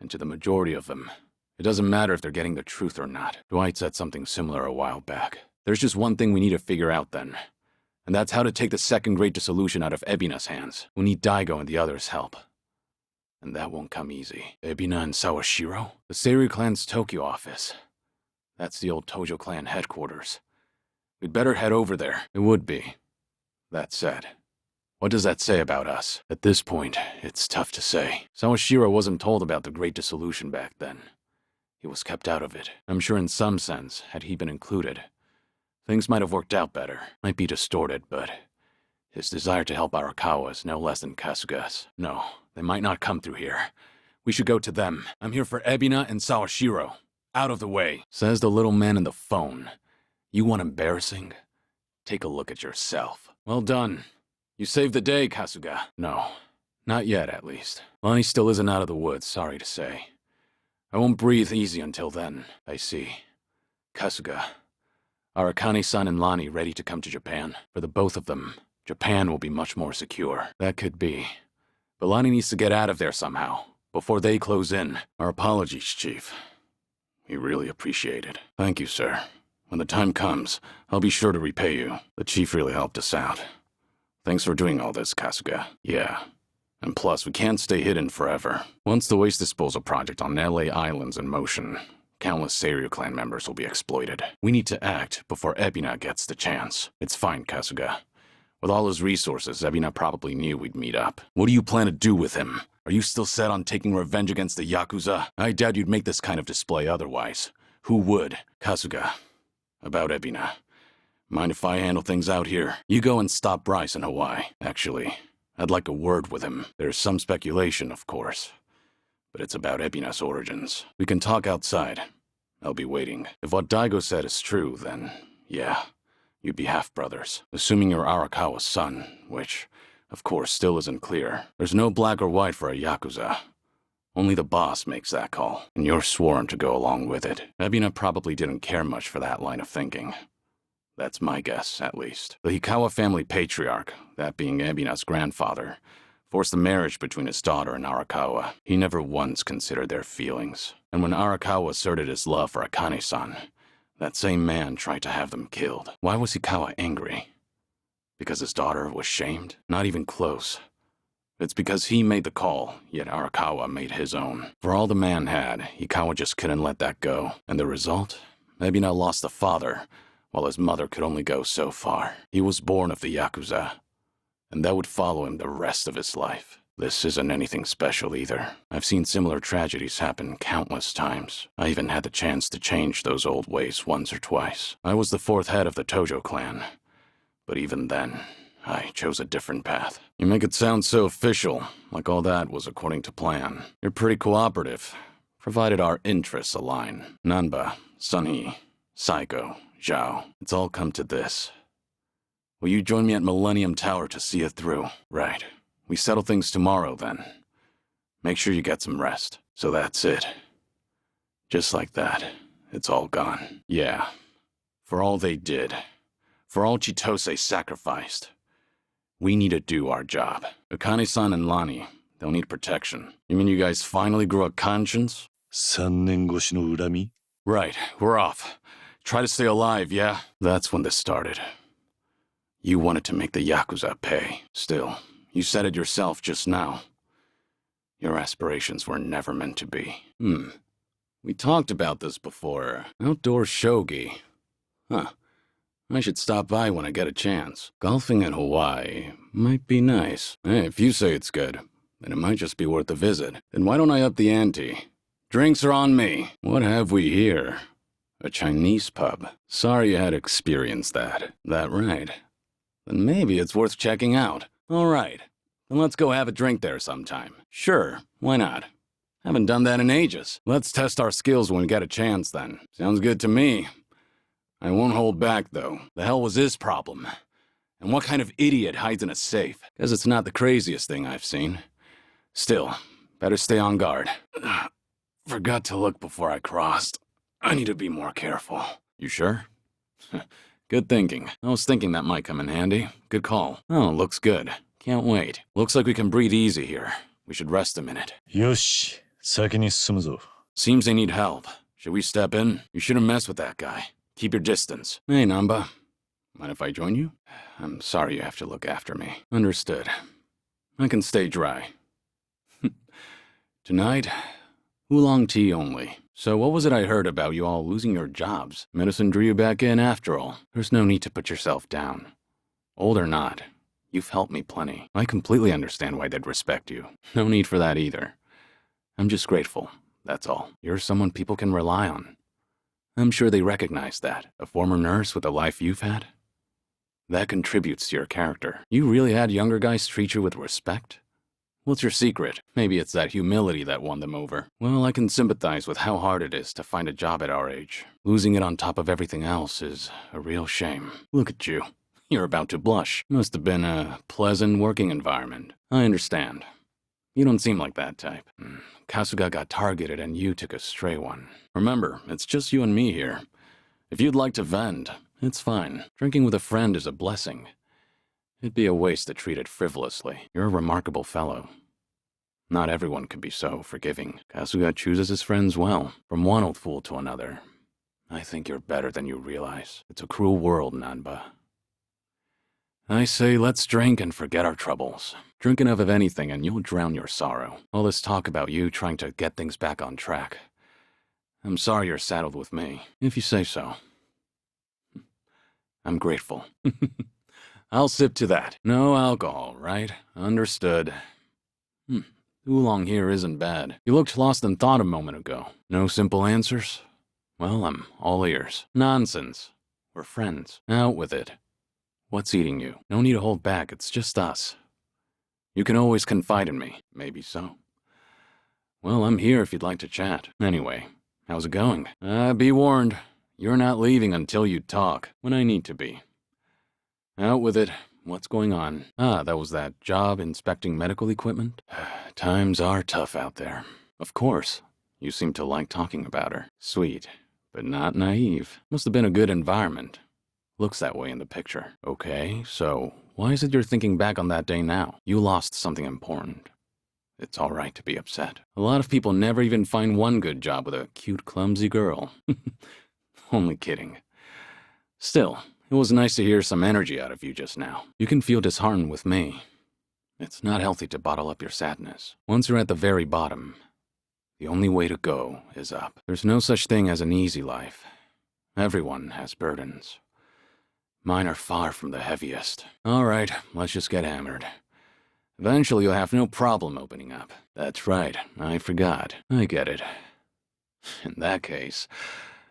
And to the majority of them, it doesn't matter if they're getting the truth or not. Dwight said something similar a while back. There's just one thing we need to figure out then. And that's how to take the second Great Dissolution out of Ebina's hands. We need Daigo and the others' help. And that won't come easy. Ebina and Sawashiro? The Seiryu clan's Tokyo office. That's the old Tojo clan headquarters. We'd better head over there. It would be. That said, what does that say about us? At this point, it's tough to say. Sawashiro wasn't told about the Great Dissolution back then. He was kept out of it. I'm sure in some sense, had he been included, things might have worked out better. Might be distorted, but his desire to help Arakawa is no less than Kasuga's. No, they might not come through here. We should go to them. I'm here for Ebina and Sawashiro. Out of the way, says the little man in the phone. You want embarrassing? Take a look at yourself. Well done. You saved the day, Kasuga. No, not yet at least. Lonnie still isn't out of the woods, sorry to say. I won't breathe easy until then. I see. Kasuga, are Akane-san and Lonnie ready to come to Japan? For the both of them, Japan will be much more secure. That could be. But Lonnie needs to get out of there somehow, before they close in. Our apologies, Chief. We really appreciate it. Thank you, sir. When the time comes, I'll be sure to repay you. The Chief really helped us out. Thanks for doing all this, Kasuga. Yeah. And plus, we can't stay hidden forever. Once the waste disposal project on LA Island's in motion, countless Seiryu clan members will be exploited. We need to act before Ebina gets the chance. It's fine, Kasuga. With all his resources, Ebina probably knew we'd meet up. What do you plan to do with him? Are you still set on taking revenge against the Yakuza? I doubt you'd make this kind of display otherwise. Who would? Kasuga. About Ebina. Mind if I handle things out here? You go and stop Bryce in Hawaii. Actually, I'd like a word with him. There's some speculation, of course. But it's about Ebina's origins. We can talk outside. I'll be waiting. If what Daigo said is true, then, yeah, you'd be half-brothers. Assuming you're Arakawa's son, which, of course, still isn't clear. There's no black or white for a Yakuza. Only the boss makes that call, and you're sworn to go along with it. Ebina probably didn't care much for that line of thinking. That's my guess, at least. The Hikawa family patriarch, that being Ebina's grandfather, forced the marriage between his daughter and Arakawa. He never once considered their feelings. And when Arakawa asserted his love for Akane-san, that same man tried to have them killed. Why was Hikawa angry? Because his daughter was shamed? Not even close. It's because he made the call, yet Arakawa made his own. For all the man had, Hikawa just couldn't let that go. And the result? Ebina lost a father, while his mother could only go so far. He was born of the Yakuza, and that would follow him the rest of his life. This isn't anything special either. I've seen similar tragedies happen countless times. I even had the chance to change those old ways once or twice. I was the fourth head of the Tojo clan, but even then, I chose a different path. You make it sound so official, like all that was according to plan. You're pretty cooperative, provided our interests align. Nanba, Sunhee, Saiko, Zhao, it's all come to this. Will you join me at Millennium Tower to see it through? Right. We settle things tomorrow, then. Make sure you get some rest. So that's it. Just like that, it's all gone. Yeah. For all they did. For all Chitose sacrificed. We need to do our job. Akane-san and Lonnie, they'll need protection. You mean you guys finally grew a conscience? 3年越しの恨み? Right, we're off. Try to stay alive, yeah? That's when this started. You wanted to make the Yakuza pay. Still, you said it yourself just now. Your aspirations were never meant to be. We talked about this before. Outdoor shogi. Huh. I should stop by when I get a chance. Golfing in Hawaii might be nice. Hey, if you say it's good, then it might just be worth a visit. Then why don't I up the ante? Drinks are on me. What have we here? A Chinese pub. Sorry you had experienced that. That right? Then maybe it's worth checking out. All right. Then let's go have a drink there sometime. Sure, why not? Haven't done that in ages. Let's test our skills when we get a chance then. Sounds good to me. I won't hold back, though. The hell was his problem? And what kind of idiot hides in a safe? Guess it's not the craziest thing I've seen. Still, better stay on guard. Forgot to look before I crossed. I need to be more careful. You sure? Good thinking. I was thinking that might come in handy. Good call. Oh, looks good. Can't wait. Looks like we can breathe easy here. We should rest a minute. よし、先に進むぞ。 Seems they need help. Should we step in? You shouldn't mess with that guy. Keep your distance. Hey, Namba. Mind if I join you? I'm sorry you have to look after me. Understood. I can stay dry. Tonight, oolong tea only. So what was it I heard about you all losing your jobs? Medicine drew you back in after all. There's no need to put yourself down. Old or not, you've helped me plenty. I completely understand why they'd respect you. No need for that either. I'm just grateful, that's all. You're someone people can rely on. I'm sure they recognize that. A former nurse with the life you've had? That contributes to your character. You really had younger guys treat you with respect? What's your secret? Maybe it's that humility that won them over. Well, I can sympathize with how hard it is to find a job at our age. Losing it on top of everything else is a real shame. Look at you. You're about to blush. Must have been a pleasant working environment. I understand. You don't seem like that type. Kasuga got targeted and you took a stray one. Remember, it's just you and me here. If you'd like to vent, it's fine. Drinking with a friend is a blessing. It'd be a waste to treat it frivolously. You're a remarkable fellow. Not everyone can be so forgiving. Kasuga chooses his friends well, from one old fool to another. I think you're better than you realize. It's a cruel world, Nanba. I say let's drink and forget our troubles. Drink enough of anything and you'll drown your sorrow. All this talk about you trying to get things back on track. I'm sorry you're saddled with me, if you say so. I'm grateful. I'll sip to that. No alcohol, right? Understood. Oolong here isn't bad. You looked lost in thought a moment ago. No simple answers? Well, I'm all ears. Nonsense. We're friends. Out with it. What's eating you? No need to hold back, it's just us. You can always confide in me. Maybe so. Well, I'm here if you'd like to chat. Anyway, how's it going? Be warned. You're not leaving until you talk, when I need to be. Out with it. What's going on? That was that job inspecting medical equipment? Times are tough out there. Of course. You seem to like talking about her. Sweet, but not naive. Must have been a good environment. Looks that way in the picture. Okay, so why is it you're thinking back on that day now? You lost something important. It's all right to be upset. A lot of people never even find one good job with a cute, clumsy girl. Only kidding. Still, it was nice to hear some energy out of you just now. You can feel disheartened with me. It's not healthy to bottle up your sadness. Once you're at the very bottom, the only way to go is up. There's no such thing as an easy life. Everyone has burdens. Mine are far from the heaviest. All right, let's just get hammered. Eventually you'll have no problem opening up. That's right, I forgot. I get it. In that case,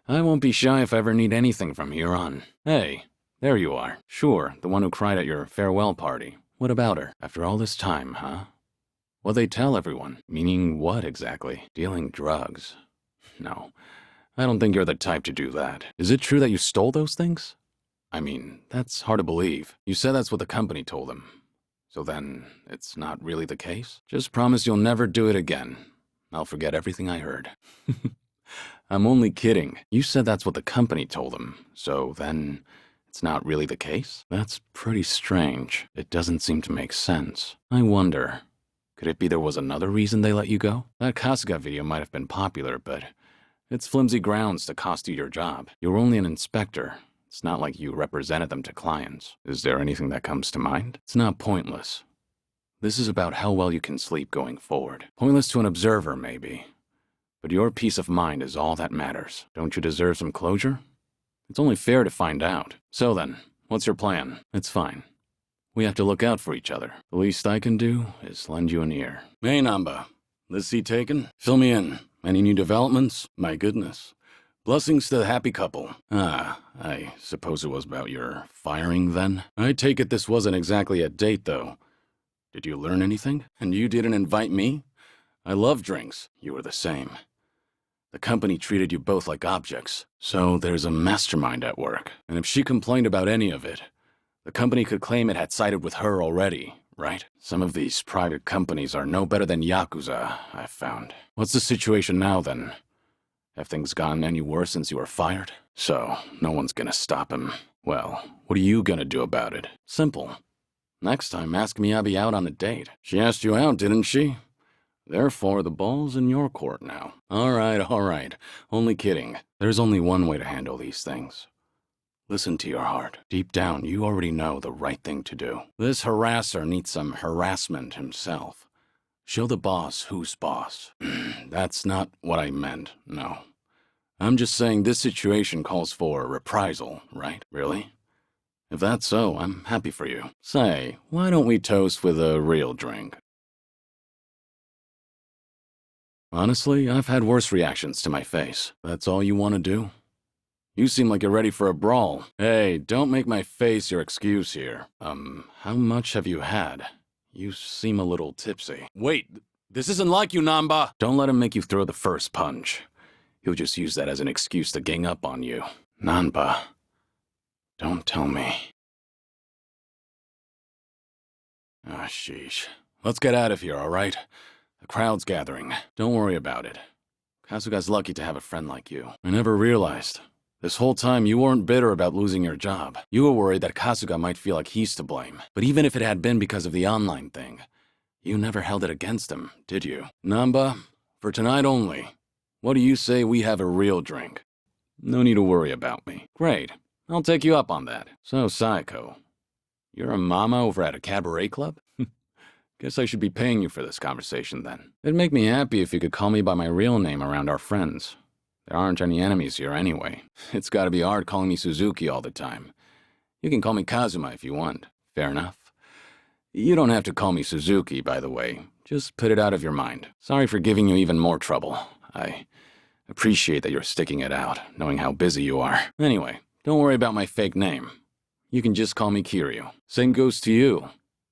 I won't be shy if I ever need anything from here on. Hey, there you are. Sure, the one who cried at your farewell party. What about her? After all this time, huh? What'd they tell everyone? Meaning what exactly? Dealing drugs? No, I don't think you're the type to do that. Is it true that you stole those things? I mean, that's hard to believe. You said that's what the company told them. So then, it's not really the case? Just promise you'll never do it again. I'll forget everything I heard. I'm only kidding. You said that's what the company told them. So then, it's not really the case? That's pretty strange. It doesn't seem to make sense. I wonder, could it be there was another reason they let you go? That Kasuga video might have been popular, but it's flimsy grounds to cost you your job. You were only an inspector. It's not like you represented them to clients. Is there anything that comes to mind? It's not pointless. This is about how well you can sleep going forward. Pointless to an observer, maybe. But your peace of mind is all that matters. Don't you deserve some closure? It's only fair to find out. So then, what's your plan? It's fine. We have to look out for each other. The least I can do is lend you an ear. Hey, Namba. This seat taken? Fill me in. Any new developments? My goodness. Blessings to the happy couple. I suppose it was about your firing then? I take it this wasn't exactly a date, though. Did you learn anything? And you didn't invite me? I love drinks. You were the same. The company treated you both like objects, so there's a mastermind at work. And if she complained about any of it, the company could claim it had sided with her already, right? Some of these private companies are no better than Yakuza, I've found. What's the situation now, then? Have things gotten any worse since you were fired? So, no one's gonna stop him. Well, what are you gonna do about it? Simple. Next time, ask Miyabi out on a date. She asked you out, didn't she? Therefore, the ball's in your court now. All right. Only kidding. There's only one way to handle these things. Listen to your heart. Deep down, you already know the right thing to do. This harasser needs some harassment himself. Show the boss who's boss. That's not what I meant, no. I'm just saying this situation calls for reprisal, right? Really? If that's so, I'm happy for you. Say, why don't we toast with a real drink? Honestly, I've had worse reactions to my face. That's all you want to do? You seem like you're ready for a brawl. Hey, don't make my face your excuse here. How much have you had? You seem a little tipsy. Wait, this isn't like you, Namba! Don't let him make you throw the first punch. He'll just use that as an excuse to gang up on you. Nanba, don't tell me. Ah, sheesh. Let's get out of here, all right? The crowd's gathering. Don't worry about it. Kasuga's lucky to have a friend like you. I never realized. This whole time, you weren't bitter about losing your job. You were worried that Kasuga might feel like he's to blame. But even if it had been because of the online thing, you never held it against him, did you? Namba, for tonight only, what do you say we have a real drink? No need to worry about me. Great. I'll take you up on that. So, Saiko, you're a mama over at a cabaret club? Guess I should be paying you for this conversation, then. It'd make me happy if you could call me by my real name around our friends. There aren't any enemies here anyway. It's gotta be hard calling me Suzuki all the time. You can call me Kazuma if you want. Fair enough. You don't have to call me Suzuki, by the way. Just put it out of your mind. Sorry for giving you even more trouble. I appreciate that you're sticking it out, knowing how busy you are. Anyway, don't worry about my fake name. You can just call me Kiryu. Same goes to you.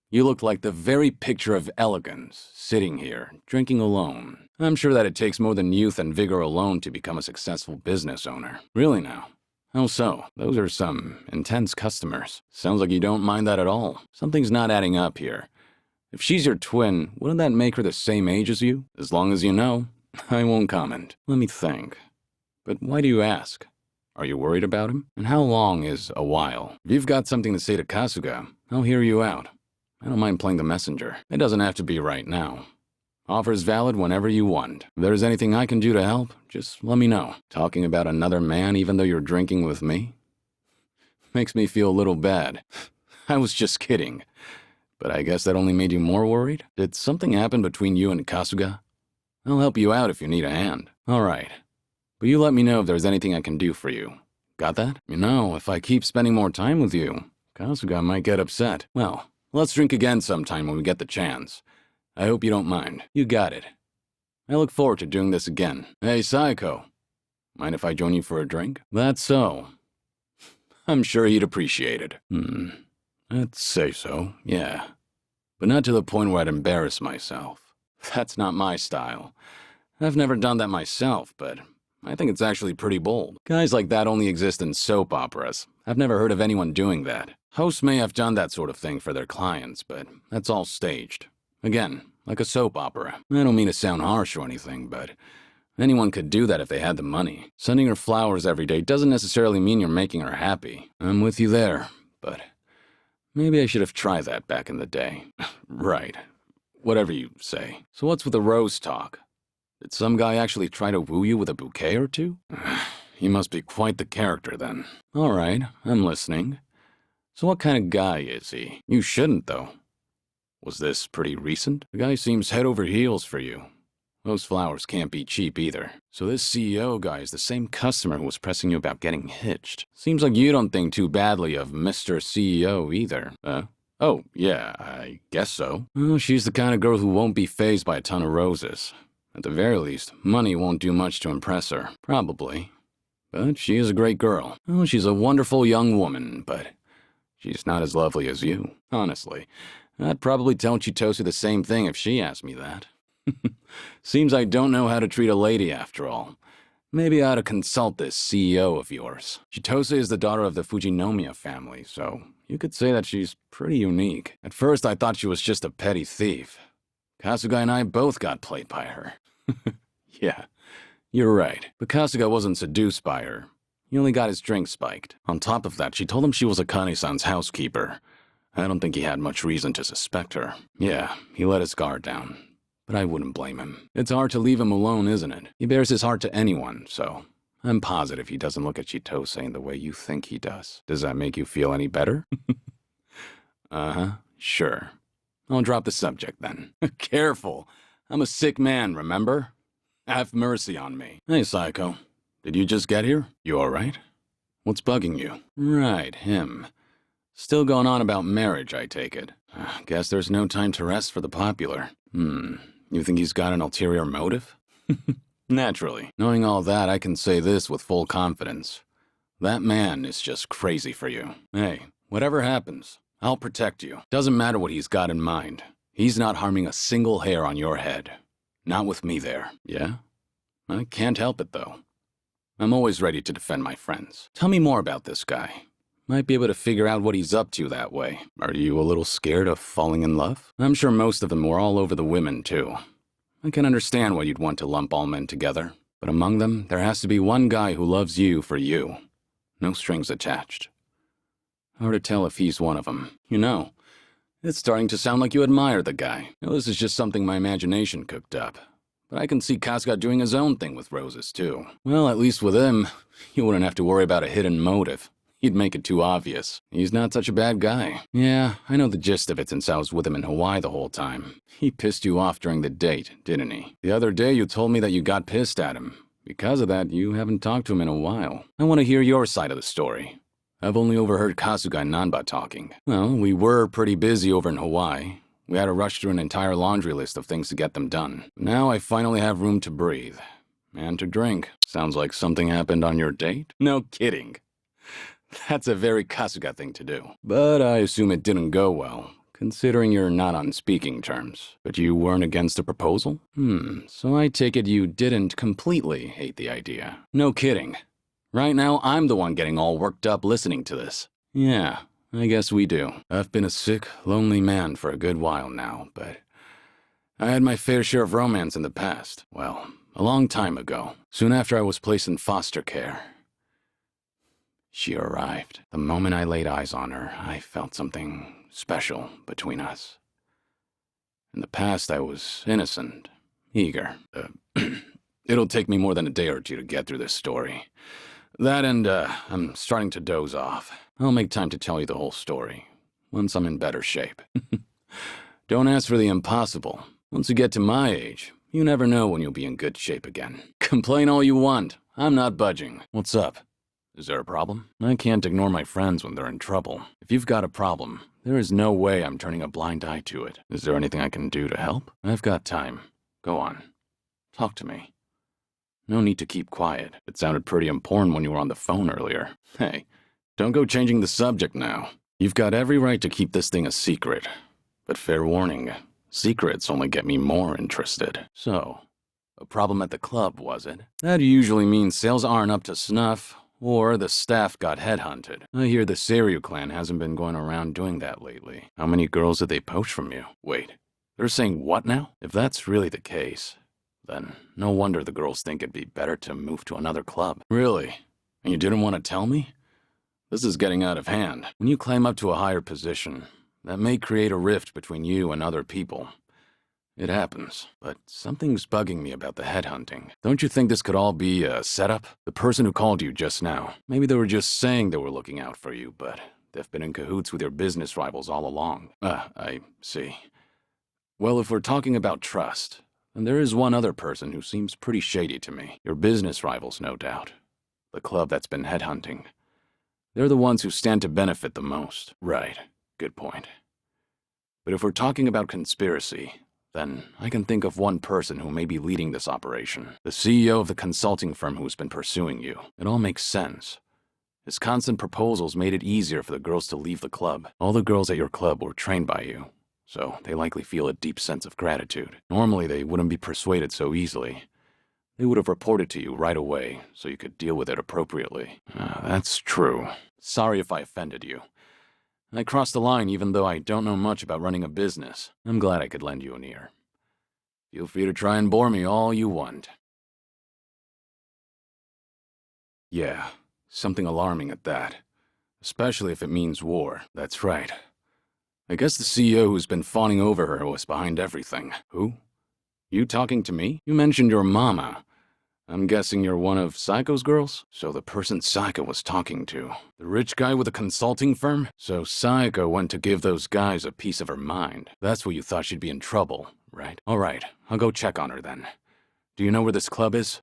You look like the very picture of elegance, sitting here, drinking alone. I'm sure that it takes more than youth and vigor alone to become a successful business owner. Really now? How so? Those are some intense customers. Sounds like you don't mind that at all. Something's not adding up here. If she's your twin, wouldn't that make her the same age as you? As long as you know, I won't comment. Let me think. But why do you ask? Are you worried about him? And how long is a while? If you've got something to say to Kasuga, I'll hear you out. I don't mind playing the messenger. It doesn't have to be right now. Offer's valid whenever you want. If there's anything I can do to help, just let me know. Talking about another man even though you're drinking with me? Makes me feel a little bad. I was just kidding. But I guess that only made you more worried? Did something happen between you and Kasuga? I'll help you out if you need a hand. All right. But you let me know if there's anything I can do for you. Got that? You know, if I keep spending more time with you, Kasuga might get upset. Well, let's drink again sometime when we get the chance. I hope you don't mind. You got it. I look forward to doing this again. Hey, Saiko. Mind if I join you for a drink? That's so. I'm sure he'd appreciate it. I'd say so, yeah. But not to the point where I'd embarrass myself. That's not my style. I've never done that myself, but I think it's actually pretty bold. Guys like that only exist in soap operas. I've never heard of anyone doing that. Hosts may have done that sort of thing for their clients, but that's all staged. Again, like a soap opera. I don't mean to sound harsh or anything, but anyone could do that if they had the money. Sending her flowers every day doesn't necessarily mean you're making her happy. I'm with you there, but maybe I should have tried that back in the day. Right. Whatever you say. So what's with the rose talk? Did some guy actually try to woo you with a bouquet or two? He must be quite the character then. All right, I'm listening. So what kind of guy is he? You shouldn't, though. Was this pretty recent? The guy seems head over heels for you. Those flowers can't be cheap either. So this CEO guy is the same customer who was pressing you about getting hitched. Seems like you don't think too badly of Mr. CEO either. Oh, yeah, I guess so. Well, she's the kind of girl who won't be fazed by a ton of roses. At the very least, money won't do much to impress her. Probably. But she is a great girl. Oh, she's a wonderful young woman, but she's not as lovely as you. Honestly, I'd probably tell Chitose the same thing if she asked me that. Seems I don't know how to treat a lady after all. Maybe I ought to consult this CEO of yours. Chitose is the daughter of the Fujinomiya family, so you could say that she's pretty unique. At first I thought she was just a petty thief. Kasuga and I both got played by her. Yeah, you're right. But Kasuga wasn't seduced by her. He only got his drink spiked. On top of that, she told him she was Akane-san's housekeeper. I don't think he had much reason to suspect her. Yeah, he let his guard down. but I wouldn't blame him. It's hard to leave him alone, isn't it? He bears his heart to anyone, so I'm positive he doesn't look at Chitose in the way you think he does. Does that make you feel any better? Uh-huh, sure. I'll drop the subject then. Careful. I'm a sick man, remember? Have mercy on me. Hey, Psycho. Did you just get here? You alright? What's bugging you? Right, him. Still going on about marriage, I take it. Guess there's no time to rest for the popular. You think he's got an ulterior motive? Naturally. Knowing all that, I can say this with full confidence. That man is just crazy for you. Hey, whatever happens, I'll protect you. Doesn't matter what he's got in mind. He's not harming a single hair on your head. Not with me there. Yeah? I can't help it, though. I'm always ready to defend my friends. Tell me more about this guy. Might be able to figure out what he's up to that way. Are you a little scared of falling in love? I'm sure most of them were all over the women, too. I can understand why you'd want to lump all men together. But among them, there has to be one guy who loves you for you. No strings attached. Hard to tell if he's one of them. You know, it's starting to sound like you admire the guy. Now, this is just something my imagination cooked up. But I can see Kasuga doing his own thing with roses, too. Well, at least with him, you wouldn't have to worry about a hidden motive. He'd make it too obvious. He's not such a bad guy. Yeah, I know the gist of it since I was with him in Hawaii the whole time. He pissed you off during the date, didn't he? The other day you told me that you got pissed at him. Because of that, you haven't talked to him in a while. I want to hear your side of the story. I've only overheard Kasuga and Nanba talking. Well, we were pretty busy over in Hawaii. We had to rush through an entire laundry list of things to get them done. Now I finally have room to breathe. And to drink. Sounds like something happened on your date? No kidding. That's a very Kasuga thing to do. But I assume it didn't go well, considering you're not on speaking terms. But you weren't against the proposal? So I take it you didn't completely hate the idea. No kidding. Right now, I'm the one getting all worked up listening to this. Yeah, I guess we do. I've been a sick, lonely man for a good while now, but I had my fair share of romance in the past. Well, a long time ago, soon after I was placed in foster care. She arrived. The moment I laid eyes on her, I felt something special between us. In the past, I was innocent, eager. It'll take me more than a day or two to get through this story. That and, I'm starting to doze off. I'll make time to tell you the whole story, once I'm in better shape. Don't ask for the impossible. Once you get to my age, you never know when you'll be in good shape again. Complain all you want. I'm not budging. What's up? Is there a problem? I can't ignore my friends when they're in trouble. If you've got a problem, there is no way I'm turning a blind eye to it. Is there anything I can do to help? I've got time. Go on. Talk to me. No need to keep quiet. It sounded pretty important when you were on the phone earlier. Hey, don't go changing the subject now. You've got every right to keep this thing a secret. But fair warning, secrets only get me more interested. So, a problem at the club, was it? That usually means sales aren't up to snuff, or the staff got headhunted. I hear the Seiryu clan hasn't been going around doing that lately. How many girls did they poach from you? Wait, they're saying what now? If that's really the case, then no wonder the girls think it'd be better to move to another club. Really? And you didn't want to tell me? This is getting out of hand. When you climb up to a higher position, that may create a rift between you and other people. It happens, but something's bugging me about the headhunting. Don't you think this could all be a setup? The person who called you just now, maybe they were just saying they were looking out for you, but they've been in cahoots with your business rivals all along. I see. Well, if we're talking about trust, then there is one other person who seems pretty shady to me. Your business rivals, no doubt. The club that's been headhunting. They're the ones who stand to benefit the most. Right. Good point. But if we're talking about conspiracy, then I can think of one person who may be leading this operation. The CEO of the consulting firm who's been pursuing you. It all makes sense. His constant proposals made it easier for the girls to leave the club. All the girls at your club were trained by you, so they likely feel a deep sense of gratitude. Normally, they wouldn't be persuaded so easily. They would have reported to you right away, so you could deal with it appropriately. That's true. Sorry if I offended you. I crossed the line even though I don't know much about running a business. I'm glad I could lend you an ear. Feel free to try and bore me all you want. Yeah, something alarming at that. Especially if it means war. That's right. I guess the CEO who's been fawning over her was behind everything. Who? You talking to me? You mentioned your mama. I'm guessing you're one of Saiko's girls? So the person Saiko was talking to. The rich guy with a consulting firm? So Saiko went to give those guys a piece of her mind. That's what you thought she'd be in trouble, right? Alright, I'll go check on her then. Do you know where this club is?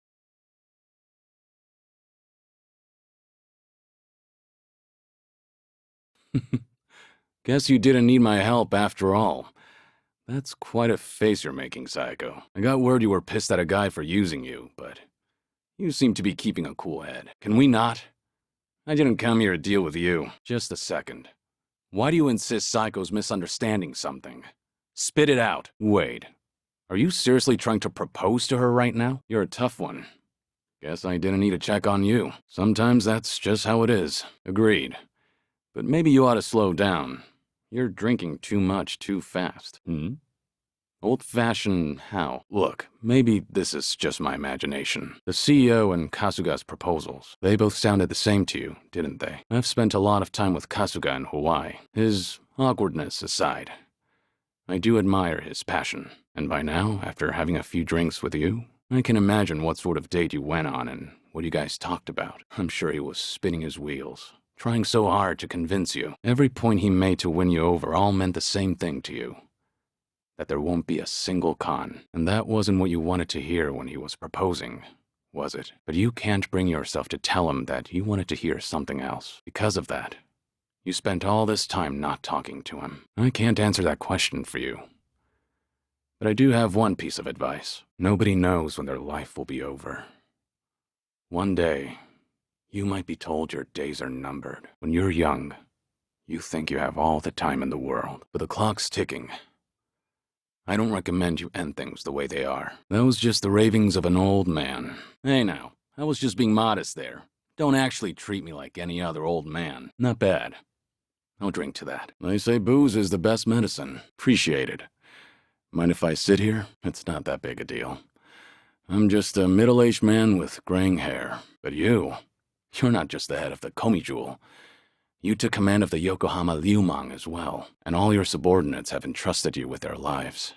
Guess you didn't need my help after all. That's quite a face you're making, Saiko. I got word you were pissed at a guy for using you, but you seem to be keeping a cool head. Can we not? I didn't come here to deal with you. Just a second. Why do you insist Saiko's misunderstanding something? Spit it out. Wait. Are you seriously trying to propose to her right now? You're a tough one. Guess I didn't need to check on you. Sometimes that's just how it is. Agreed. But maybe you ought to slow down. You're drinking too much too fast. Old-fashioned how? Look, maybe this is just my imagination. The CEO and Kasuga's proposals, they both sounded the same to you, didn't they? I've spent a lot of time with Kasuga in Hawaii. His awkwardness aside, I do admire his passion. And by now, after having a few drinks with you, I can imagine what sort of date you went on and what you guys talked about. I'm sure he was spinning his wheels, trying so hard to convince you. Every point he made to win you over all meant the same thing to you. That there won't be a single con. And that wasn't what you wanted to hear when he was proposing, was it? But you can't bring yourself to tell him that you wanted to hear something else. Because of that, you spent all this time not talking to him. I can't answer that question for you. But I do have one piece of advice. Nobody knows when their life will be over. One day, you might be told your days are numbered. When you're young, you think you have all the time in the world, but the clock's ticking. I don't recommend you end things the way they are. That was just the ravings of an old man. Hey now, I was just being modest there. Don't actually treat me like any other old man. Not bad. I'll drink to that. They say booze is the best medicine. Appreciate it. Mind if I sit here? It's not that big a deal. I'm just a middle-aged man with graying hair. But you're not just the head of the Komijul. You took command of the Yokohama Liumang as well, and all your subordinates have entrusted you with their lives.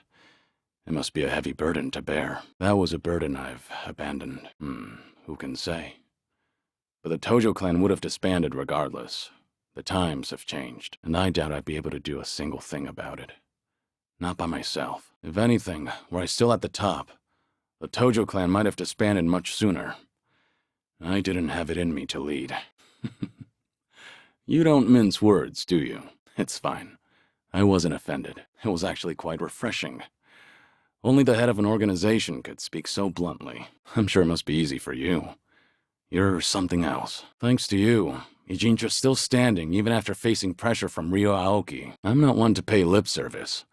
It must be a heavy burden to bear. That was a burden I've abandoned. Who can say? But the Tojo clan would have disbanded regardless. The times have changed, and I doubt I'd be able to do a single thing about it. Not by myself. If anything, were I still at the top, the Tojo clan might have disbanded much sooner. I didn't have it in me to lead. You don't mince words, do you? It's fine. I wasn't offended. It was actually quite refreshing. Only the head of an organization could speak so bluntly. I'm sure it must be easy for you. You're something else. Thanks to you, Ijintra's still standing even after facing pressure from Ryo Aoki. I'm not one to pay lip service.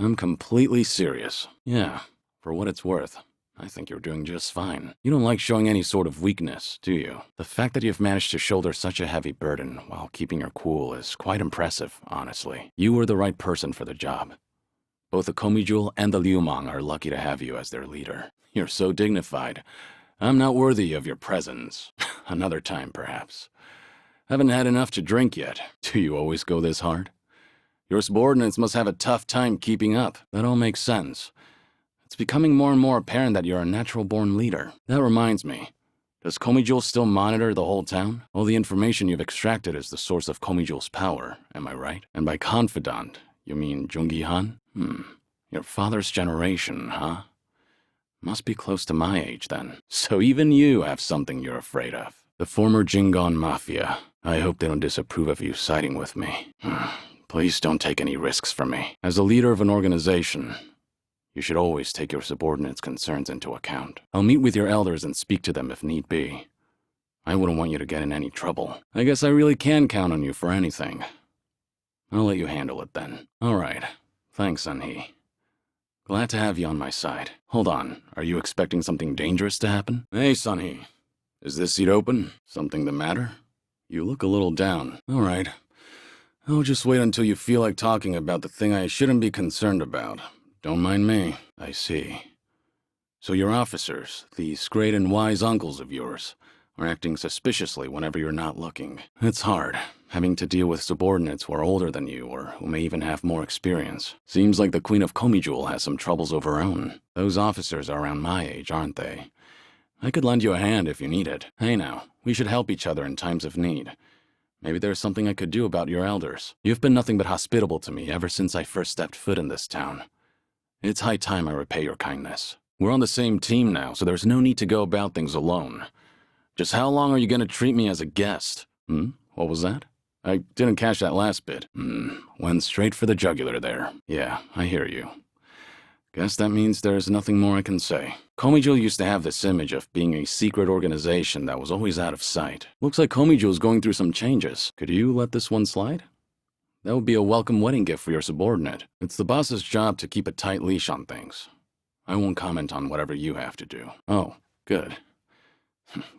I'm completely serious. Yeah, for what it's worth. I think you're doing just fine. You don't like showing any sort of weakness, do you? The fact that you've managed to shoulder such a heavy burden while keeping your cool is quite impressive, honestly. You were the right person for the job. Both the Komijul and the Liumang are lucky to have you as their leader. You're so dignified. I'm not worthy of your presence. Another time, perhaps. Haven't had enough to drink yet. Do you always go this hard? Your subordinates must have a tough time keeping up. That all makes sense. It's becoming more and more apparent that you're a natural-born leader. That reminds me. Does Komijul still monitor the whole town? All the information you've extracted is the source of Komijul's power, am I right? And by confidant, you mean Jungi-han? Your father's generation, huh? Must be close to my age, then. So even you have something you're afraid of. The former Jingon Mafia. I hope they don't disapprove of you siding with me. Please don't take any risks from me. As a leader of an organization, you should always take your subordinates' concerns into account. I'll meet with your elders and speak to them if need be. I wouldn't want you to get in any trouble. I guess I really can count on you for anything. I'll let you handle it then. All right. Thanks, Sunhee. Glad to have you on my side. Hold on. Are you expecting something dangerous to happen? Hey, Sunhee. Is this seat open? Something the matter? You look a little down. All right. I'll just wait until you feel like talking about the thing I shouldn't be concerned about. Don't mind me. I see. So your officers, these great and wise uncles of yours, are acting suspiciously whenever you're not looking. It's hard. having to deal with subordinates who are older than you or who may even have more experience. Seems like the Queen of Komijul has some troubles of her own. Those officers are around my age, aren't they? I could lend you a hand if you need it. Hey now, we should help each other in times of need. Maybe there's something I could do about your elders. You've been nothing but hospitable to me ever since I first stepped foot in this town. It's high time I repay your kindness. We're on the same team now, so there's no need to go about things alone. Just how long are you going to treat me as a guest? What was that? I didn't catch that last bit. Went straight for the jugular there. Yeah, I hear you. Guess that means there's nothing more I can say. Komijul used to have this image of being a secret organization that was always out of sight. Looks like Komijul's going through some changes. Could you let this one slide? That would be a welcome wedding gift for your subordinate. It's the boss's job to keep a tight leash on things. I won't comment on whatever you have to do. Oh, good.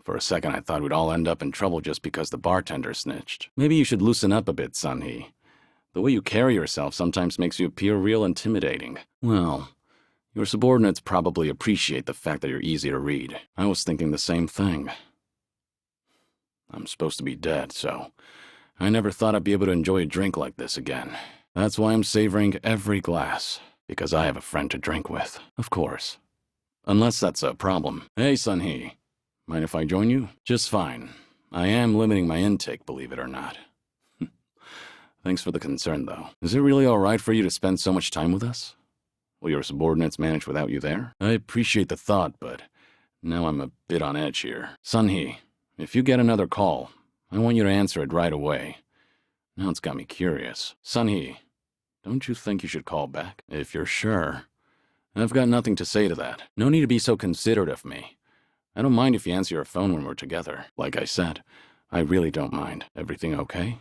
For a second I thought we'd all end up in trouble just because the bartender snitched. Maybe you should loosen up a bit, Sun-hee. The way you carry yourself sometimes makes you appear real intimidating. Well, your subordinates probably appreciate the fact that you're easy to read. I was thinking the same thing. I'm supposed to be dead, so I never thought I'd be able to enjoy a drink like this again. That's why I'm savoring every glass, because I have a friend to drink with, of course. Unless that's a problem. Hey, Sun-hee. Mind if I join you? Just fine. I am limiting my intake, believe it or not. Thanks for the concern, though. Is it really all right for you to spend so much time with us? Will your subordinates manage without you there? I appreciate the thought, but now I'm a bit on edge here. Sun-hee, if you get another call, I want you to answer it right away. Now it's got me curious. Sun-hee, don't you think you should call back? If you're sure. I've got nothing to say to that. No need to be so considerate of me. I don't mind if you answer your phone when we're together. Like I said, I really don't mind. Everything okay?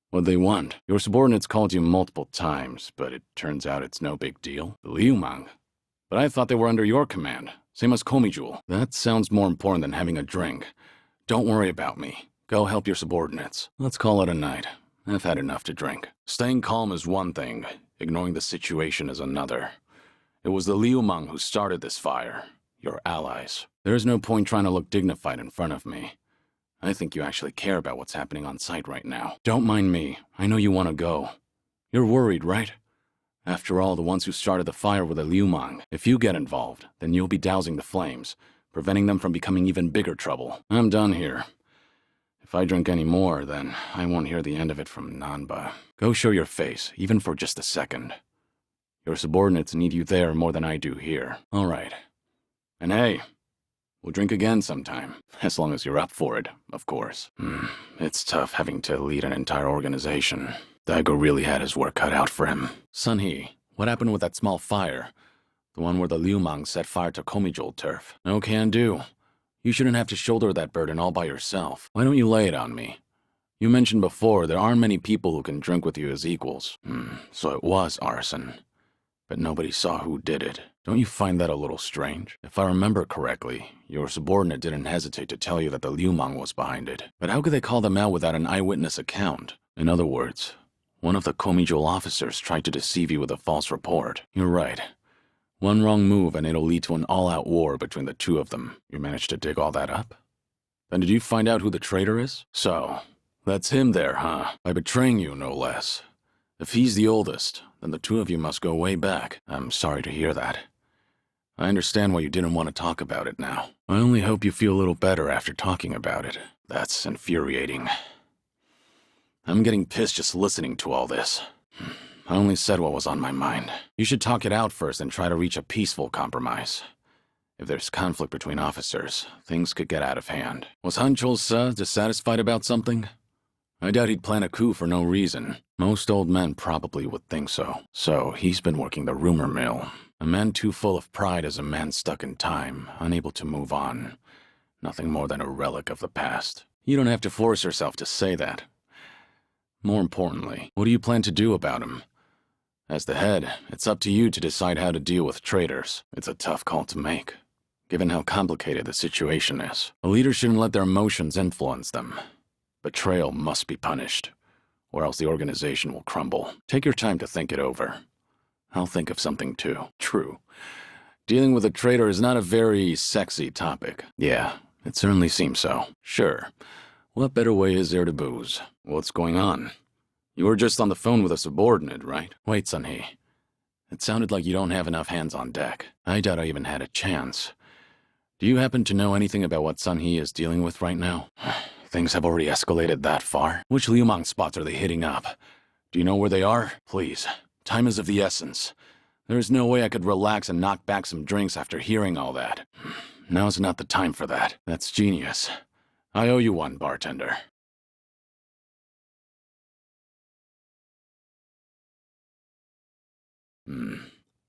What'd they want? Your subordinates called you multiple times, but it turns out it's no big deal. The Liumang. But I thought they were under your command. Same as Komijul. That sounds more important than having a drink. Don't worry about me. Go help your subordinates. Let's call it a night. I've had enough to drink. Staying calm is one thing. Ignoring the situation is another. It was the Liumang who started this fire. Your allies. There's no point trying to look dignified in front of me. I think you actually care about what's happening on site right now. Don't mind me. I know you want to go. You're worried, right? After all, the ones who started the fire were the Liumang. If you get involved, then you'll be dousing the flames, preventing them from becoming even bigger trouble. I'm done here. If I drink any more, then I won't hear the end of it from Nanba. Go show your face, even for just a second. Your subordinates need you there more than I do here. All right. And hey, we'll drink again sometime. As long as you're up for it, of course. It's tough having to lead an entire organization. Daigo really had his work cut out for him. Sun-hee, what happened with that small fire? The one where the Liumang set fire to Komijul turf. No can do. You shouldn't have to shoulder that burden all by yourself. Why don't you lay it on me? You mentioned before there aren't many people who can drink with you as equals. So it was arson. But nobody saw who did it. Don't you find that a little strange? If I remember correctly, your subordinate didn't hesitate to tell you that the Liumang was behind it. But how could they call them out without an eyewitness account? In other words, one of the Komijul officers tried to deceive you with a false report. You're right. One wrong move and it'll lead to an all-out war between the two of them. You managed to dig all that up? Then did you find out who the traitor is? So, that's him there, huh? By betraying you, no less. If he's the oldest, then the two of you must go way back. I'm sorry to hear that. I understand why you didn't want to talk about it now. I only hope you feel a little better after talking about it. That's infuriating. I'm getting pissed just listening to all this. I only said what was on my mind. You should talk it out first and try to reach a peaceful compromise. If there's conflict between officers, things could get out of hand. Was Han-Chul-se dissatisfied about something? I doubt he'd plan a coup for no reason. Most old men probably would think so. So he's been working the rumor mill. A man too full of pride is a man stuck in time, unable to move on. Nothing more than a relic of the past. You don't have to force yourself to say that. More importantly, what do you plan to do about him? As the head, it's up to you to decide how to deal with traitors. It's a tough call to make, given how complicated the situation is. A leader shouldn't let their emotions influence them. Betrayal must be punished, or else the organization will crumble. Take your time to think it over. I'll think of something too. True. Dealing with a traitor is not a very sexy topic. Yeah, it certainly seems so. Sure. What better way is there to booze? What's going on? You were just on the phone with a subordinate, right? Wait, Sunhee. It sounded like you don't have enough hands on deck. I doubt I even had a chance. Do you happen to know anything about what Sunhee is dealing with right now? Things have already escalated that far. Which Liumang spots are they hitting up? Do you know where they are? Please. Time is of the essence. There's no way I could relax and knock back some drinks after hearing all that. Now's not the time for that. That's genius. I owe you one, bartender.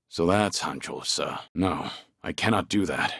So that's Hancho-sa. No, I cannot do that.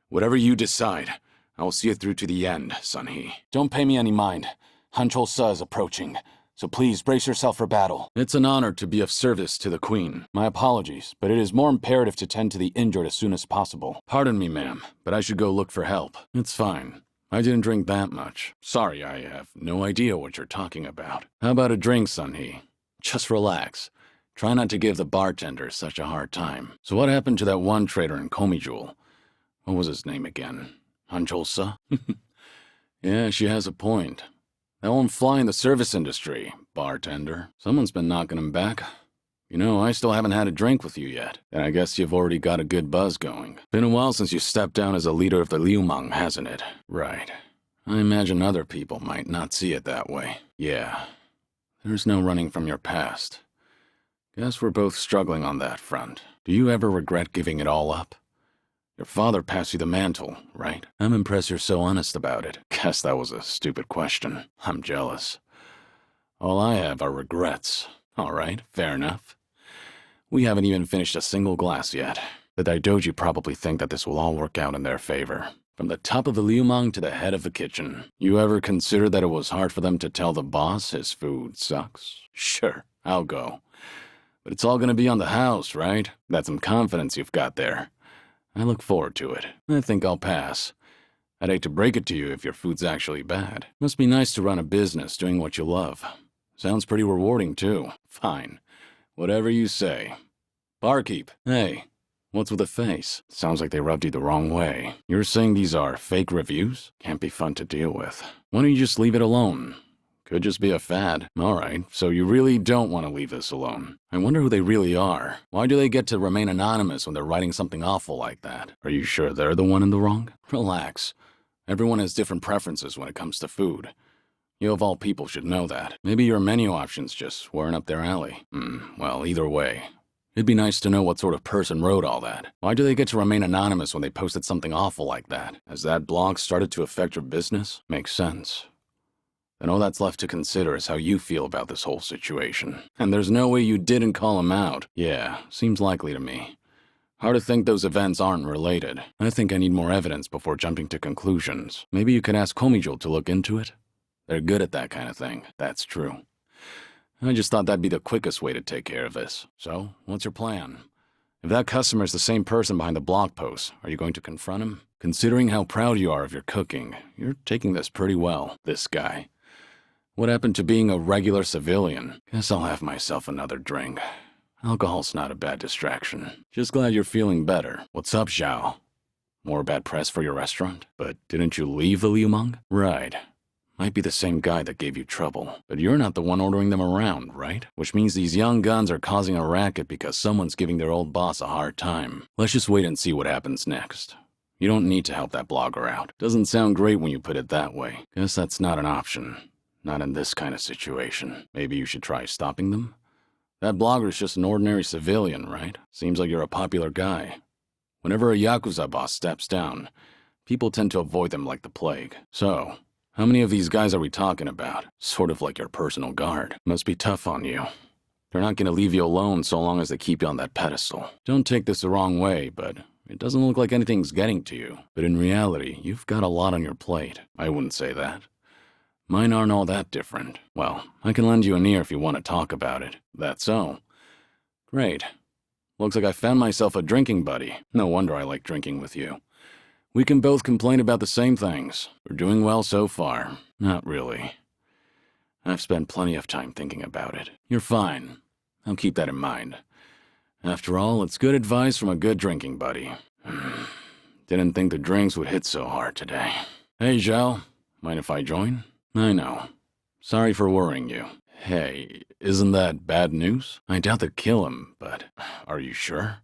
Whatever you decide, I will see it through to the end, Sunhee. Don't pay me any mind. Hancho-sa is approaching, so please brace yourself for battle. It's an honor to be of service to the Queen. My apologies, but it is more imperative to tend to the injured as soon as possible. Pardon me, ma'am, but I should go look for help. It's fine. I didn't drink that much. Sorry, I have no idea what you're talking about. How about a drink, Sunhee? Just relax. Try not to give the bartender such a hard time. So what happened to that one trader in Komijul? What was his name again? Hancho-sa? Yeah, she has a point. That won't fly in the service industry, bartender. Someone's been knocking him back. You know, I still haven't had a drink with you yet, and I guess you've already got a good buzz going. Been a while since you stepped down as a leader of the Liumang, hasn't it? Right. I imagine other people might not see it that way. Yeah. There's no running from your past. Guess we're both struggling on that front. Do you ever regret giving it all up? Your father passed you the mantle, right? I'm impressed you're so honest about it. Guess that was a stupid question. I'm jealous. All I have are regrets. All right, fair enough. We haven't even finished a single glass yet. The Daidoji probably think that this will all work out in their favor. From the top of the Liumang to the head of the kitchen. You ever consider that it was hard for them to tell the boss his food sucks? Sure, I'll go. But it's all gonna be on the house, right? That's some confidence you've got there. I look forward to it. I think I'll pass. I'd hate to break it to you if your food's actually bad. Must be nice to run a business doing what you love. Sounds pretty rewarding, too. Fine. Whatever you say. Barkeep. Hey, what's with the face? Sounds like they rubbed you the wrong way. You're saying these are fake reviews? Can't be fun to deal with. Why don't you just leave it alone? Could just be a fad. Alright, so you really don't want to leave this alone. I wonder who they really are. Why do they get to remain anonymous when they're writing something awful like that? Are you sure they're the one in the wrong? Relax. Everyone has different preferences when it comes to food. You of all people should know that. Maybe your menu options just weren't up their alley. Well, either way. It'd be nice to know what sort of person wrote all that. Why do they get to remain anonymous when they posted something awful like that? Has that blog started to affect your business? Makes sense. Then all that's left to consider is how you feel about this whole situation. And there's no way you didn't call him out. Yeah, seems likely to me. Hard to think those events aren't related. I think I need more evidence before jumping to conclusions. Maybe you could ask Komijul to look into it? They're good at that kind of thing. That's true. I just thought that'd be the quickest way to take care of this. So, what's your plan? If that customer's the same person behind the blog post, are you going to confront him? Considering how proud you are of your cooking, you're taking this pretty well, this guy. What happened to being a regular civilian? Guess I'll have myself another drink. Alcohol's not a bad distraction. Just glad you're feeling better. What's up, Zhao? More bad press for your restaurant? But didn't you leave the Liumang? Right. Might be the same guy that gave you trouble. But you're not the one ordering them around, right? Which means these young guns are causing a racket because someone's giving their old boss a hard time. Let's just wait and see what happens next. You don't need to help that blogger out. Doesn't sound great when you put it that way. Guess that's not an option. Not in this kind of situation. Maybe you should try stopping them? That blogger's just an ordinary civilian, right? Seems like you're a popular guy. Whenever a Yakuza boss steps down, people tend to avoid them like the plague. So, how many of these guys are we talking about? Sort of like your personal guard. Must be tough on you. They're not gonna leave you alone so long as they keep you on that pedestal. Don't take this the wrong way, but it doesn't look like anything's getting to you. But in reality, you've got a lot on your plate. I wouldn't say that. Mine aren't all that different. Well, I can lend you an ear if you want to talk about it. That's so. Great. Looks like I found myself a drinking buddy. No wonder I like drinking with you. We can both complain about the same things. We're doing well so far. Not really. I've spent plenty of time thinking about it. You're fine. I'll keep that in mind. After all, it's good advice from a good drinking buddy. Didn't think the drinks would hit so hard today. Hey, Zhao. Mind if I join? I know. Sorry for worrying you. Hey, isn't that bad news? I doubt they'd kill him, but are you sure?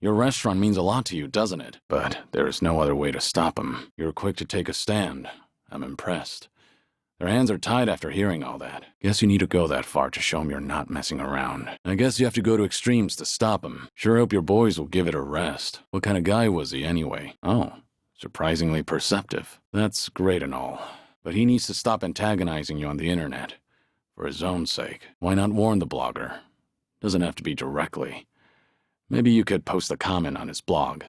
Your restaurant means a lot to you, doesn't it? But there is no other way to stop him. You're quick to take a stand. I'm impressed. Their hands are tied after hearing all that. Guess you need to go that far to show him you're not messing around. I guess you have to go to extremes to stop him. Sure hope your boys will give it a rest. What kind of guy was he anyway? Oh, surprisingly perceptive. That's great and all. But he needs to stop antagonizing you on the internet. For his own sake. Why not warn the blogger? Doesn't have to be directly. Maybe you could post a comment on his blog.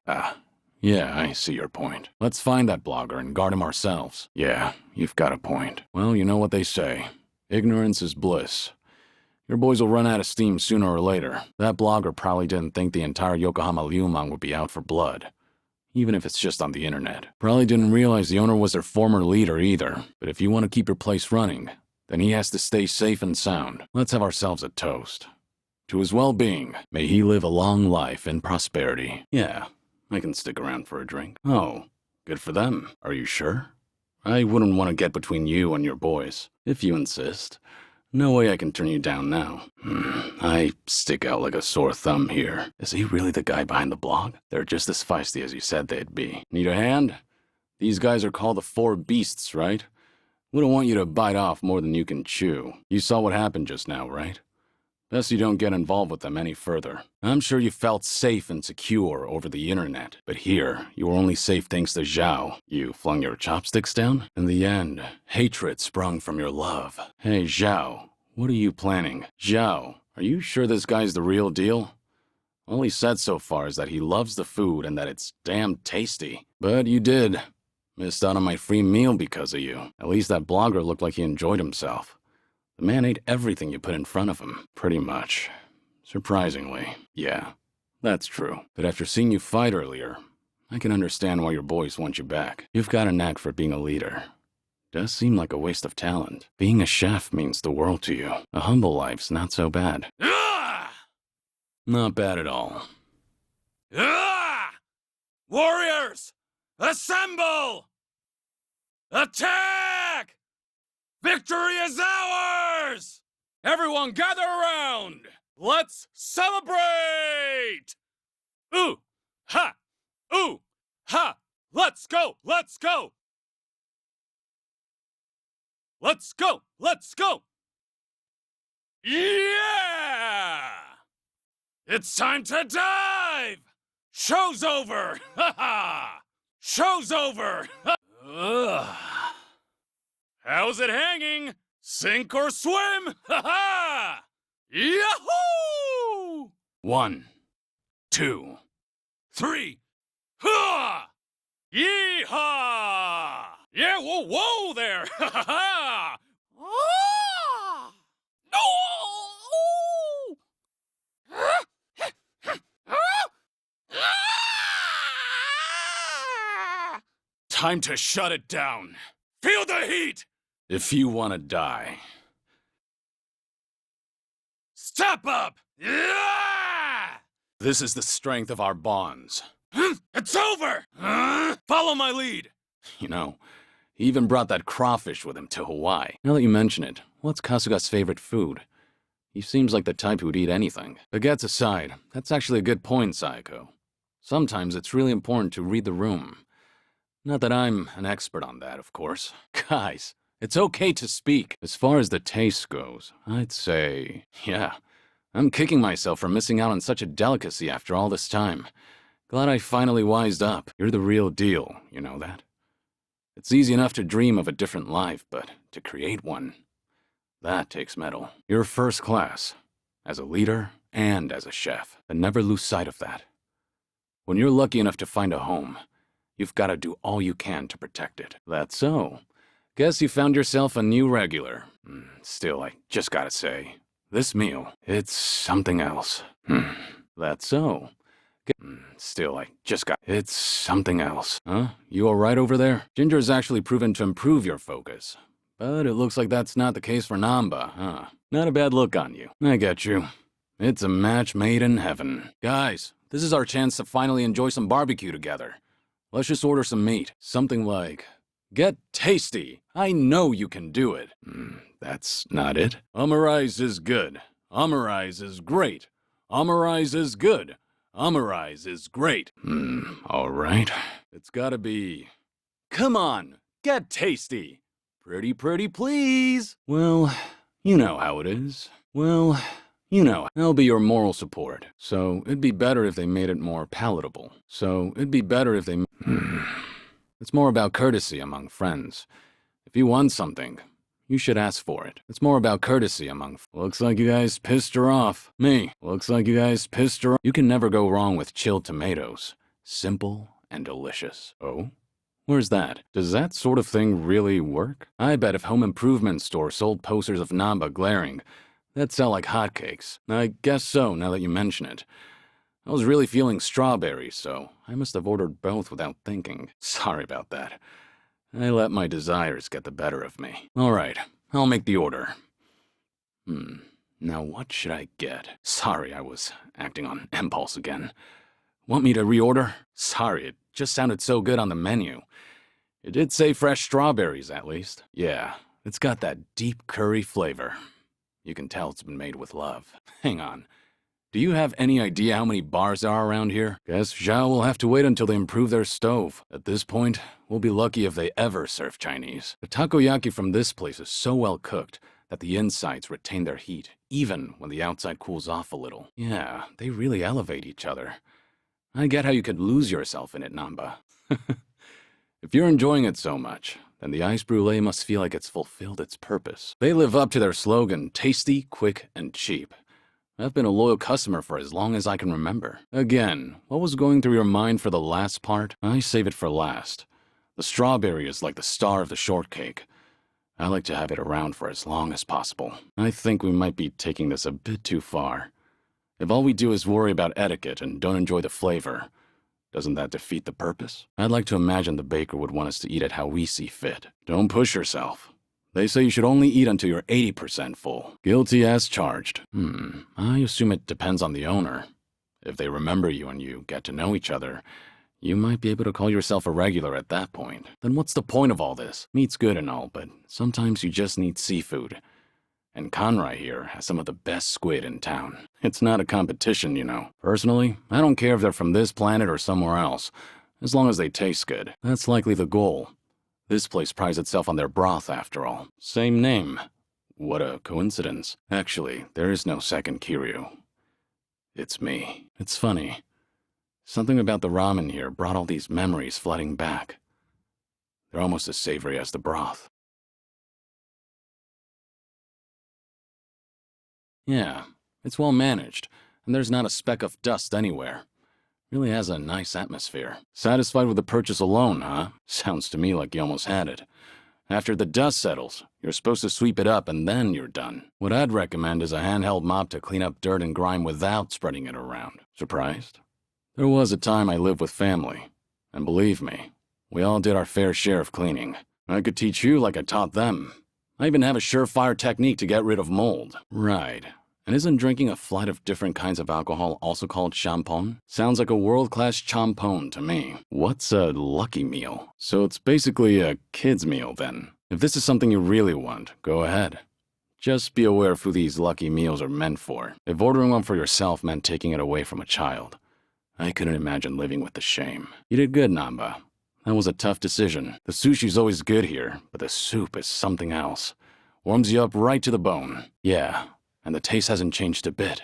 Yeah, I see your point. Let's find that blogger and guard him ourselves. Yeah, you've got a point. Well, you know what they say. Ignorance is bliss. Your boys will run out of steam sooner or later. That blogger probably didn't think the entire Yokohama Ryuman would be out for blood. Even if it's just on the internet. Probably didn't realize the owner was their former leader either. But if you want to keep your place running, then he has to stay safe and sound. Let's have ourselves a toast. To his well-being, may he live a long life in prosperity. Yeah, I can stick around for a drink. Oh, good for them. Are you sure? I wouldn't want to get between you and your boys, if you insist. No way I can turn you down now. I stick out like a sore thumb here. Is he really the guy behind the blog? They're just as feisty as you said they'd be. Need a hand? These guys are called the Four Beasts, right? Wouldn't want you to bite off more than you can chew. You saw what happened just now, right? Best you don't get involved with them any further. I'm sure you felt safe and secure over the internet, but here, you were only safe thanks to Zhao. You flung your chopsticks down? In the end, hatred sprung from your love. Hey, Zhao, what are you planning? Zhao, are you sure this guy's the real deal? All he said so far is that he loves the food and that it's damn tasty. But you did. Missed out on my free meal because of you. At least that blogger looked like he enjoyed himself. The man ate everything you put in front of him, pretty much. Surprisingly, yeah, that's true. But after seeing you fight earlier, I can understand why your boys want you back. You've got a knack for being a leader. Does seem like a waste of talent. Being a chef means the world to you. A humble life's not so bad. Not bad at all. Warriors, assemble! Attack! Victory is ours! Everyone gather around! Let's celebrate! Ooh, ha! Ooh, ha! Let's go! Let's go! Let's go! Let's go! Yeah! It's time to dive! Show's over! Ha ha! Show's over! How's it hanging? Sink or swim? Ha ha! Yahoo! 1, 2, 3. Ha! Yeehaw! Yeah, whoa there! Ha ha ha! Ah! No! Time to shut it down. Feel the heat! if you want to die. Step up! Yeah! This is the strength of our bonds. It's over! Follow my lead! You know, he even brought that crawfish with him to Hawaii. Now that you mention it, what's Kasuga's favorite food? He seems like the type who'd eat anything. Baguettes aside, that's actually a good point, Sayako. Sometimes it's really important to read the room. Not that I'm an expert on that, of course. Guys, it's okay to speak. As far as the taste goes, I'd say, yeah, I'm kicking myself for missing out on such a delicacy after all this time. Glad I finally wised up. You're the real deal, you know that? It's easy enough to dream of a different life, but to create one, that takes mettle. You're first class, as a leader and as a chef, but never lose sight of that. When you're lucky enough to find a home, you've got to do all you can to protect it. That's so. Guess you found yourself a new regular. Still, I just gotta say, this meal, it's something else. That's so. Still, I just got... It's something else. Huh? You alright over there? Ginger's actually proven to improve your focus. But it looks like that's not the case for Namba, huh? Not a bad look on you. I get you. It's a match made in heaven. Guys, this is our chance to finally enjoy some barbecue together. Let's just order some meat. Something like Get tasty. I know you can do it. That's not it. Omurice is good. Omurice is great. Omurice is good. Omurice is great. All right. It's gotta be... Come on, get tasty. Pretty, please. Well, you know how it is. I'll be your moral support. So it'd be better if they made it more palatable. It's more about courtesy among friends. If you want something, you should ask for it. It's more about courtesy among... Looks like you guys pissed her off. Looks like you guys pissed her off. You can never go wrong with chilled tomatoes. Simple and delicious. Oh? Where's that? Does that sort of thing really work? I bet if home improvement store sold posters of Namba glaring, that'd sell like hotcakes. I guess so, now that you mention it. I was really feeling strawberries, so I must have ordered both without thinking. Sorry about that. I let my desires get the better of me. All right, I'll make the order. Now what should I get? Sorry, I was acting on impulse again. Want me to reorder? Sorry, it just sounded so good on the menu. It did say fresh strawberries, at least. Yeah, it's got that deep curry flavor. You can tell it's been made with love. Hang on. Do you have any idea how many bars there are around here? Guess Zhao will have to wait until they improve their stove. At this point, we'll be lucky if they ever serve Chinese. The takoyaki from this place is so well cooked that the insides retain their heat, even when the outside cools off a little. Yeah, they really elevate each other. I get how you could lose yourself in it, Namba. If you're enjoying it so much, then the ice brulee must feel like it's fulfilled its purpose. They live up to their slogan, tasty, quick, and cheap. I've been a loyal customer for as long as I can remember. Again, what was going through your mind for the last part? I save it for last. The strawberry is like the star of the shortcake. I like to have it around for as long as possible. I think we might be taking this a bit too far. If all we do is worry about etiquette and don't enjoy the flavor, doesn't that defeat the purpose? I'd like to imagine the baker would want us to eat it how we see fit. Don't push yourself. They say you should only eat until you're 80% full. Guilty as charged. I assume it depends on the owner. If they remember you and you get to know each other, you might be able to call yourself a regular at that point. Then what's the point of all this? Meat's good and all, but sometimes you just need seafood. And Conrai here has some of the best squid in town. It's not a competition, you know. Personally, I don't care if they're from this planet or somewhere else, as long as they taste good. That's likely the goal. This place prides itself on their broth, after all. Same name. What a coincidence. Actually, there is no second Kiryu. It's me. It's funny. Something about the ramen here brought all these memories flooding back. They're almost as savory as the broth. Yeah, it's well managed, and there's not a speck of dust anywhere. Really has a nice atmosphere. Satisfied with the purchase alone, huh? Sounds to me like you almost had it. After the dust settles, you're supposed to sweep it up and then you're done. What I'd recommend is a handheld mop to clean up dirt and grime without spreading it around. Surprised? There was a time I lived with family, and believe me, we all did our fair share of cleaning. I could teach you like I taught them. I even have a surefire technique to get rid of mold. Right. And isn't drinking a flight of different kinds of alcohol also called champon? Sounds like a world-class champon to me. What's a lucky meal? So it's basically a kid's meal then. If this is something you really want, go ahead. Just be aware of who these lucky meals are meant for. If ordering one for yourself meant taking it away from a child, I couldn't imagine living with the shame. You did good, Namba. That was a tough decision. The sushi's always good here, but the soup is something else. Warms you up right to the bone. Yeah. And the taste hasn't changed a bit.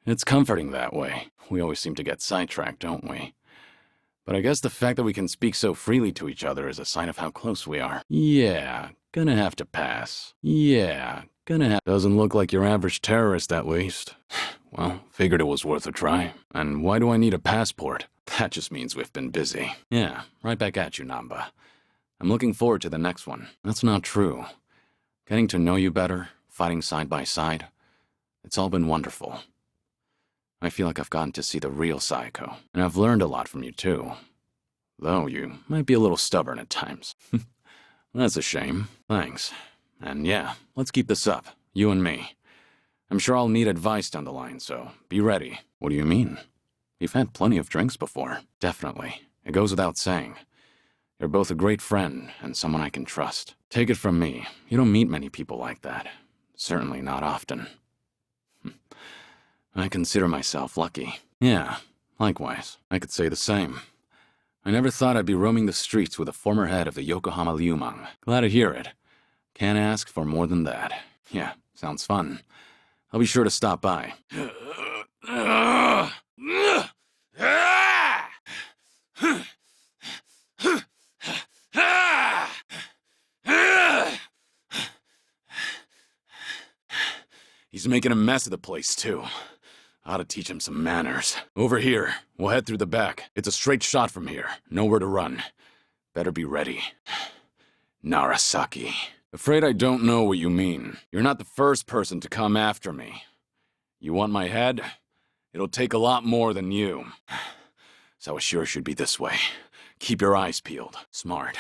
It's comforting that way. We always seem to get sidetracked, don't we? But I guess the fact that we can speak so freely to each other is a sign of how close we are. Yeah, gonna have to pass. Doesn't look like your average terrorist, at least. Well, figured it was worth a try. And why do I need a passport? That just means we've been busy. Yeah, right back at you, Namba. I'm looking forward to the next one. That's not true. Getting to know you better, fighting side by side, it's all been wonderful. I feel like I've gotten to see the real Saiko, and I've learned a lot from you too. Though you might be a little stubborn at times. That's a shame. Thanks. And yeah, let's keep this up, you and me. I'm sure I'll need advice down the line, so be ready. What do you mean? You've had plenty of drinks before. Definitely. It goes without saying. You're both a great friend and someone I can trust. Take it from me, you don't meet many people like that. Certainly not often. I consider myself lucky. Yeah, likewise. I could say the same. I never thought I'd be roaming the streets with a former head of the Yokohama Liumang. Glad to hear it. Can't ask for more than that. Yeah, sounds fun. I'll be sure to stop by. He's making a mess of the place, too. Ought to teach him some manners. Over here. We'll head through the back. It's a straight shot from here. Nowhere to run. Better be ready. Narasaki. Afraid I don't know what you mean. You're not the first person to come after me. You want my head? It'll take a lot more than you. So it sure should be this way. Keep your eyes peeled. Smart.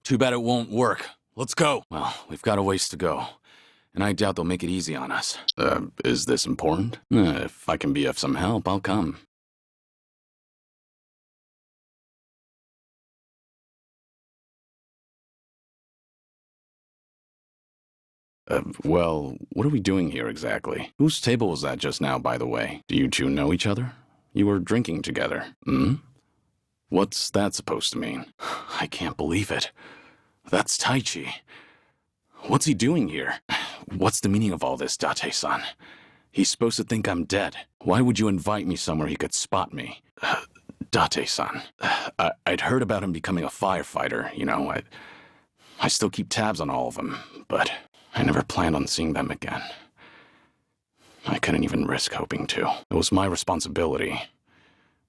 Too bad it won't work. Let's go. Well, we've got a ways to go. And I doubt they'll make it easy on us. Is this important? If I can be of some help, I'll come. Well, what are we doing here exactly? Whose table was that just now, by the way? Do you two know each other? You were drinking together, hmm? What's that supposed to mean? I can't believe it. That's Taichi. What's he doing here? What's the meaning of all this, Date-san? He's supposed to think I'm dead. Why would you invite me somewhere he could spot me? Date-san. I'd heard about him becoming a firefighter, you know. I still keep tabs on all of them, but I never planned on seeing them again. I couldn't even risk hoping to. It was my responsibility.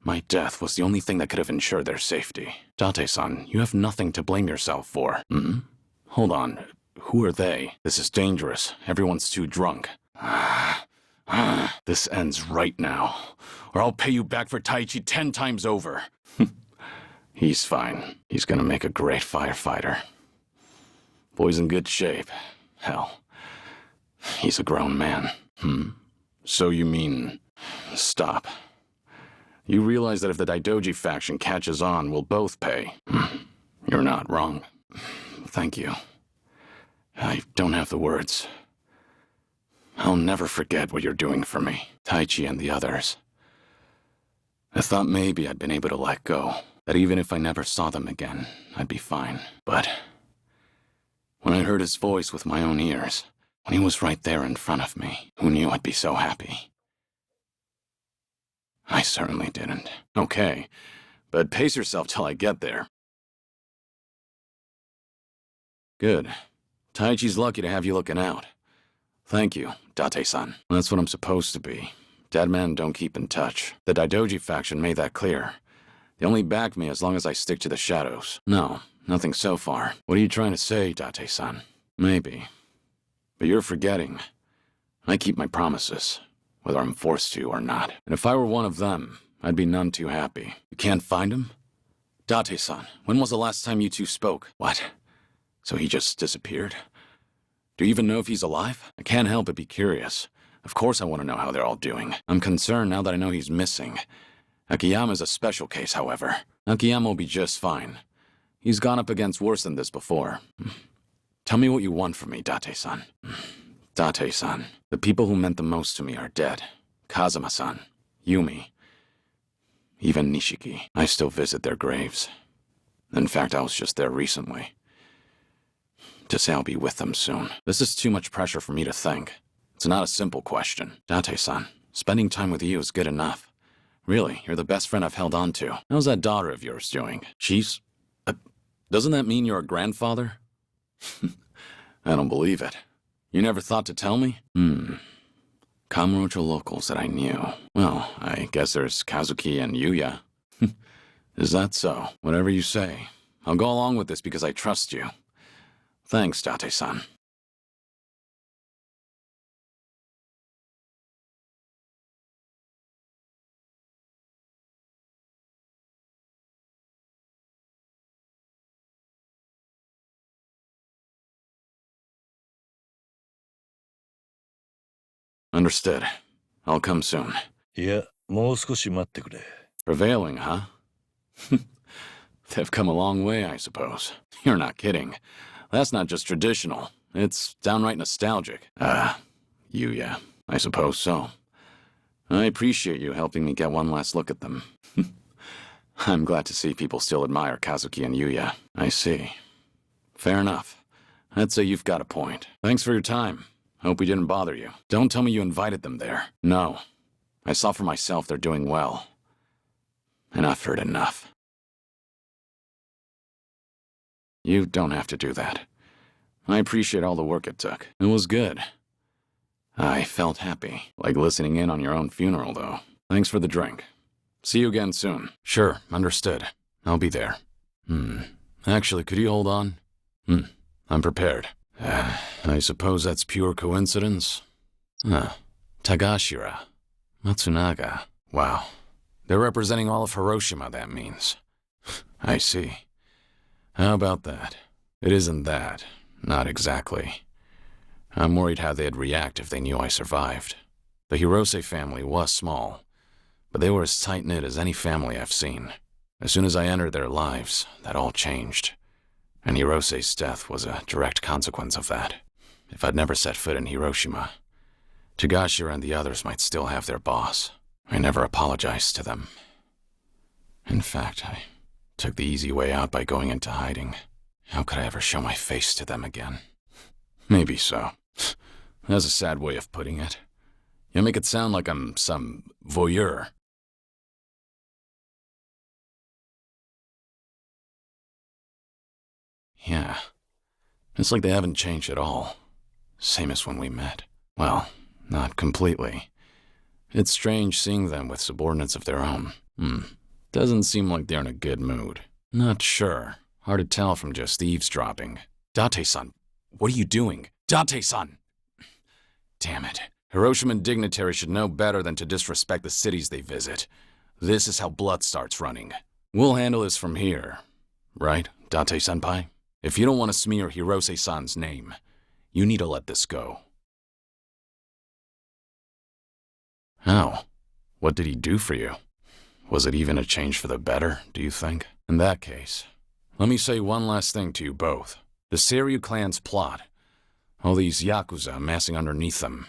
My death was the only thing that could have ensured their safety. Date-san, you have nothing to blame yourself for. Hmm? Hold on. Who are they? This is dangerous. Everyone's too drunk. This ends right now, or I'll pay you back for Taichi 10 times over. He's fine. He's gonna make a great firefighter. Boy's in good shape. Hell, he's a grown man. So you mean... Stop. You realize that if the Daidoji faction catches on, we'll both pay. You're not wrong. Thank you. I don't have the words. I'll never forget what you're doing for me, Taichi and the others. I thought maybe I'd been able to let go, that even if I never saw them again, I'd be fine. But when I heard his voice with my own ears, when he was right there in front of me, who knew I'd be so happy? I certainly didn't. Okay, but pace yourself till I get there. Good. Taichi's lucky to have you looking out. Thank you, Date-san. That's what I'm supposed to be. Dead men don't keep in touch. The Daidoji faction made that clear. They only back me as long as I stick to the shadows. No, nothing so far. What are you trying to say, Date-san? Maybe. But you're forgetting. I keep my promises, whether I'm forced to or not. And if I were one of them, I'd be none too happy. You can't find him? Date-san, when was the last time you two spoke? What? So he just disappeared? Do you even know if he's alive? I can't help but be curious. Of course I want to know how they're all doing. I'm concerned now that I know he's missing. Akiyama's a special case, however. Akiyama will be just fine. He's gone up against worse than this before. Tell me what you want from me, Date-san. Date-san, the people who meant the most to me are dead. Kazuma-san, Yumi, even Nishiki. I still visit their graves. In fact, I was just there recently. To say I'll be with them soon. This is too much pressure for me to think. It's not a simple question. Date-san, spending time with you is good enough. Really, you're the best friend I've held on to. How's that daughter of yours doing? She's... doesn't that mean you're a grandfather? I don't believe it. You never thought to tell me? Kamurocho locals that I knew. Well, I guess there's Kazuki and Yuya. Is that so? Whatever you say. I'll go along with this because I trust you. Thanks, Date-san. Understood. I'll come soon. いや、もう少し待ってくれ。Prevailing, huh? They've come a long way, I suppose. You're not kidding. That's not just traditional. It's downright nostalgic. Yuya. I suppose so. I appreciate you helping me get one last look at them. I'm glad to see people still admire Kazuki and Yuya. I see. Fair enough. I'd say you've got a point. Thanks for your time. Hope we didn't bother you. Don't tell me you invited them there. No. I saw for myself they're doing well. And I've heard enough. You don't have to do that. I appreciate all the work it took. It was good. I felt happy. Like listening in on your own funeral, though. Thanks for the drink. See you again soon. Sure, understood. I'll be there. Actually, could you hold on? I'm prepared. I suppose that's pure coincidence? Tagashira. Matsunaga. Wow. They're representing all of Hiroshima, that means. I see. How about that? It isn't that. Not exactly. I'm worried how they'd react if they knew I survived. The Hirose family was small, but they were as tight-knit as any family I've seen. As soon as I entered their lives, that all changed. And Hirose's death was a direct consequence of that. If I'd never set foot in Hiroshima, Tagashira and the others might still have their boss. I never apologized to them. In fact, I took the easy way out by going into hiding. How could I ever show my face to them again? Maybe so. That's a sad way of putting it. You make it sound like I'm some voyeur. Yeah. It's like they haven't changed at all. Same as when we met. Well, not completely. It's strange seeing them with subordinates of their own. Doesn't seem like they're in a good mood. Not sure. Hard to tell from just eavesdropping. Date-san, what are you doing? Date-san! Damn it. Hiroshiman dignitaries should know better than to disrespect the cities they visit. This is how blood starts running. We'll handle this from here. Right, Date-senpai? If you don't want to smear Hirose-san's name, you need to let this go. How? What did he do for you? Was it even a change for the better, do you think? In that case, let me say one last thing to you both. The Seiryu clan's plot, all these Yakuza massing underneath them,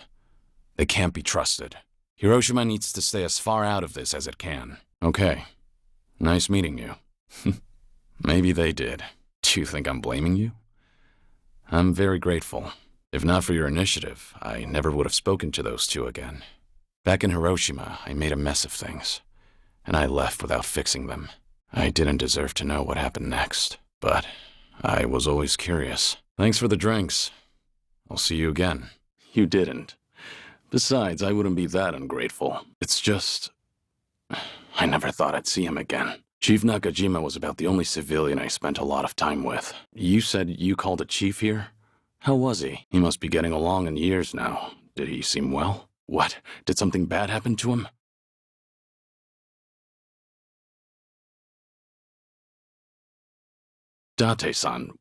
they can't be trusted. Hiroshima needs to stay as far out of this as it can. Okay. Nice meeting you. Maybe they did. Do you think I'm blaming you? I'm very grateful. If not for your initiative, I never would have spoken to those two again. Back in Hiroshima, I made a mess of things, and I left without fixing them. I didn't deserve to know what happened next, but I was always curious. Thanks for the drinks. I'll see you again. You didn't. Besides, I wouldn't be that ungrateful. It's just, I never thought I'd see him again. Chief Nakajima was about the only civilian I spent a lot of time with. You said you called a chief here? How was he? He must be getting along in years now. Did he seem well? What? Did something bad happen to him? Date-san,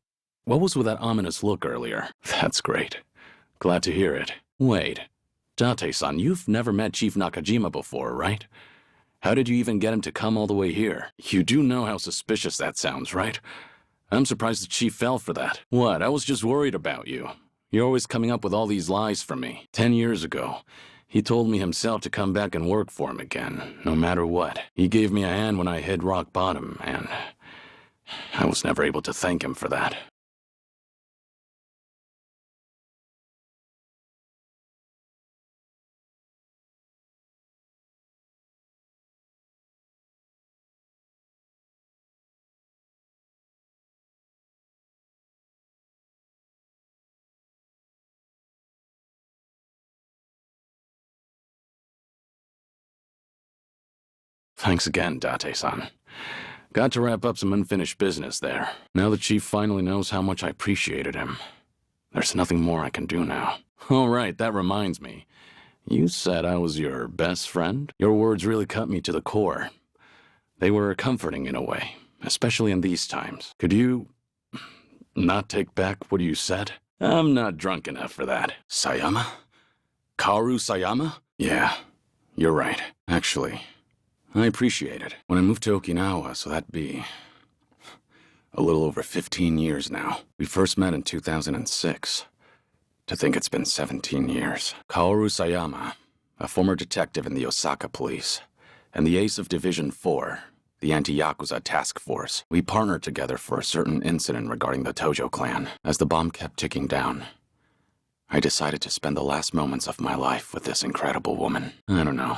what was with that ominous look earlier? That's great. Glad to hear it. Wait. Date-san, you've never met Chief Nakajima before, right? How did you even get him to come all the way here? You do know how suspicious that sounds, right? I'm surprised the chief fell for that. What? I was just worried about you. You're always coming up with all these lies for me. 10 years ago, he told me himself to come back and work for him again, no matter what. He gave me a hand when I hit rock bottom, and I was never able to thank him for that. Thanks again, Date-san. Got to wrap up some unfinished business there. Now the chief finally knows how much I appreciated him. There's nothing more I can do now. All right, that reminds me. You said I was your best friend? Your words really cut me to the core. They were comforting in a way, especially in these times. Could you not take back what you said? I'm not drunk enough for that. Sayama? Kaoru Sayama? Yeah, you're right. Actually, I appreciate it. When I moved to Okinawa, so that'd be A little over 15 years now. We first met in 2006. To think it's been 17 years. Kaoru Sayama, a former detective in the Osaka police, and the ace of Division 4, the anti-Yakuza task force. We partnered together for a certain incident regarding the Tojo clan. As the bomb kept ticking down, I decided to spend the last moments of my life with this incredible woman. I don't know.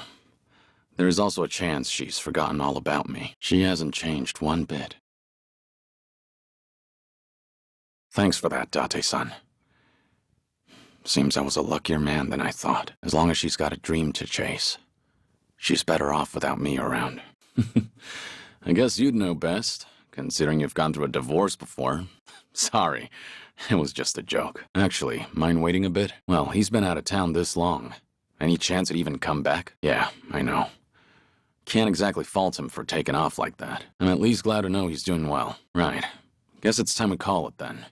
There is also a chance she's forgotten all about me. She hasn't changed one bit. Thanks for that, Date-san. Seems I was a luckier man than I thought. As long as she's got a dream to chase, she's better off without me around. I guess you'd know best, considering you've gone through a divorce before. Sorry, it was just a joke. Actually, mind waiting a bit? Well, he's been out of town this long. Any chance he'd even come back? Yeah, I know. Can't exactly fault him for taking off like that. I'm at least glad to know he's doing well. Right. Guess it's time we call it then.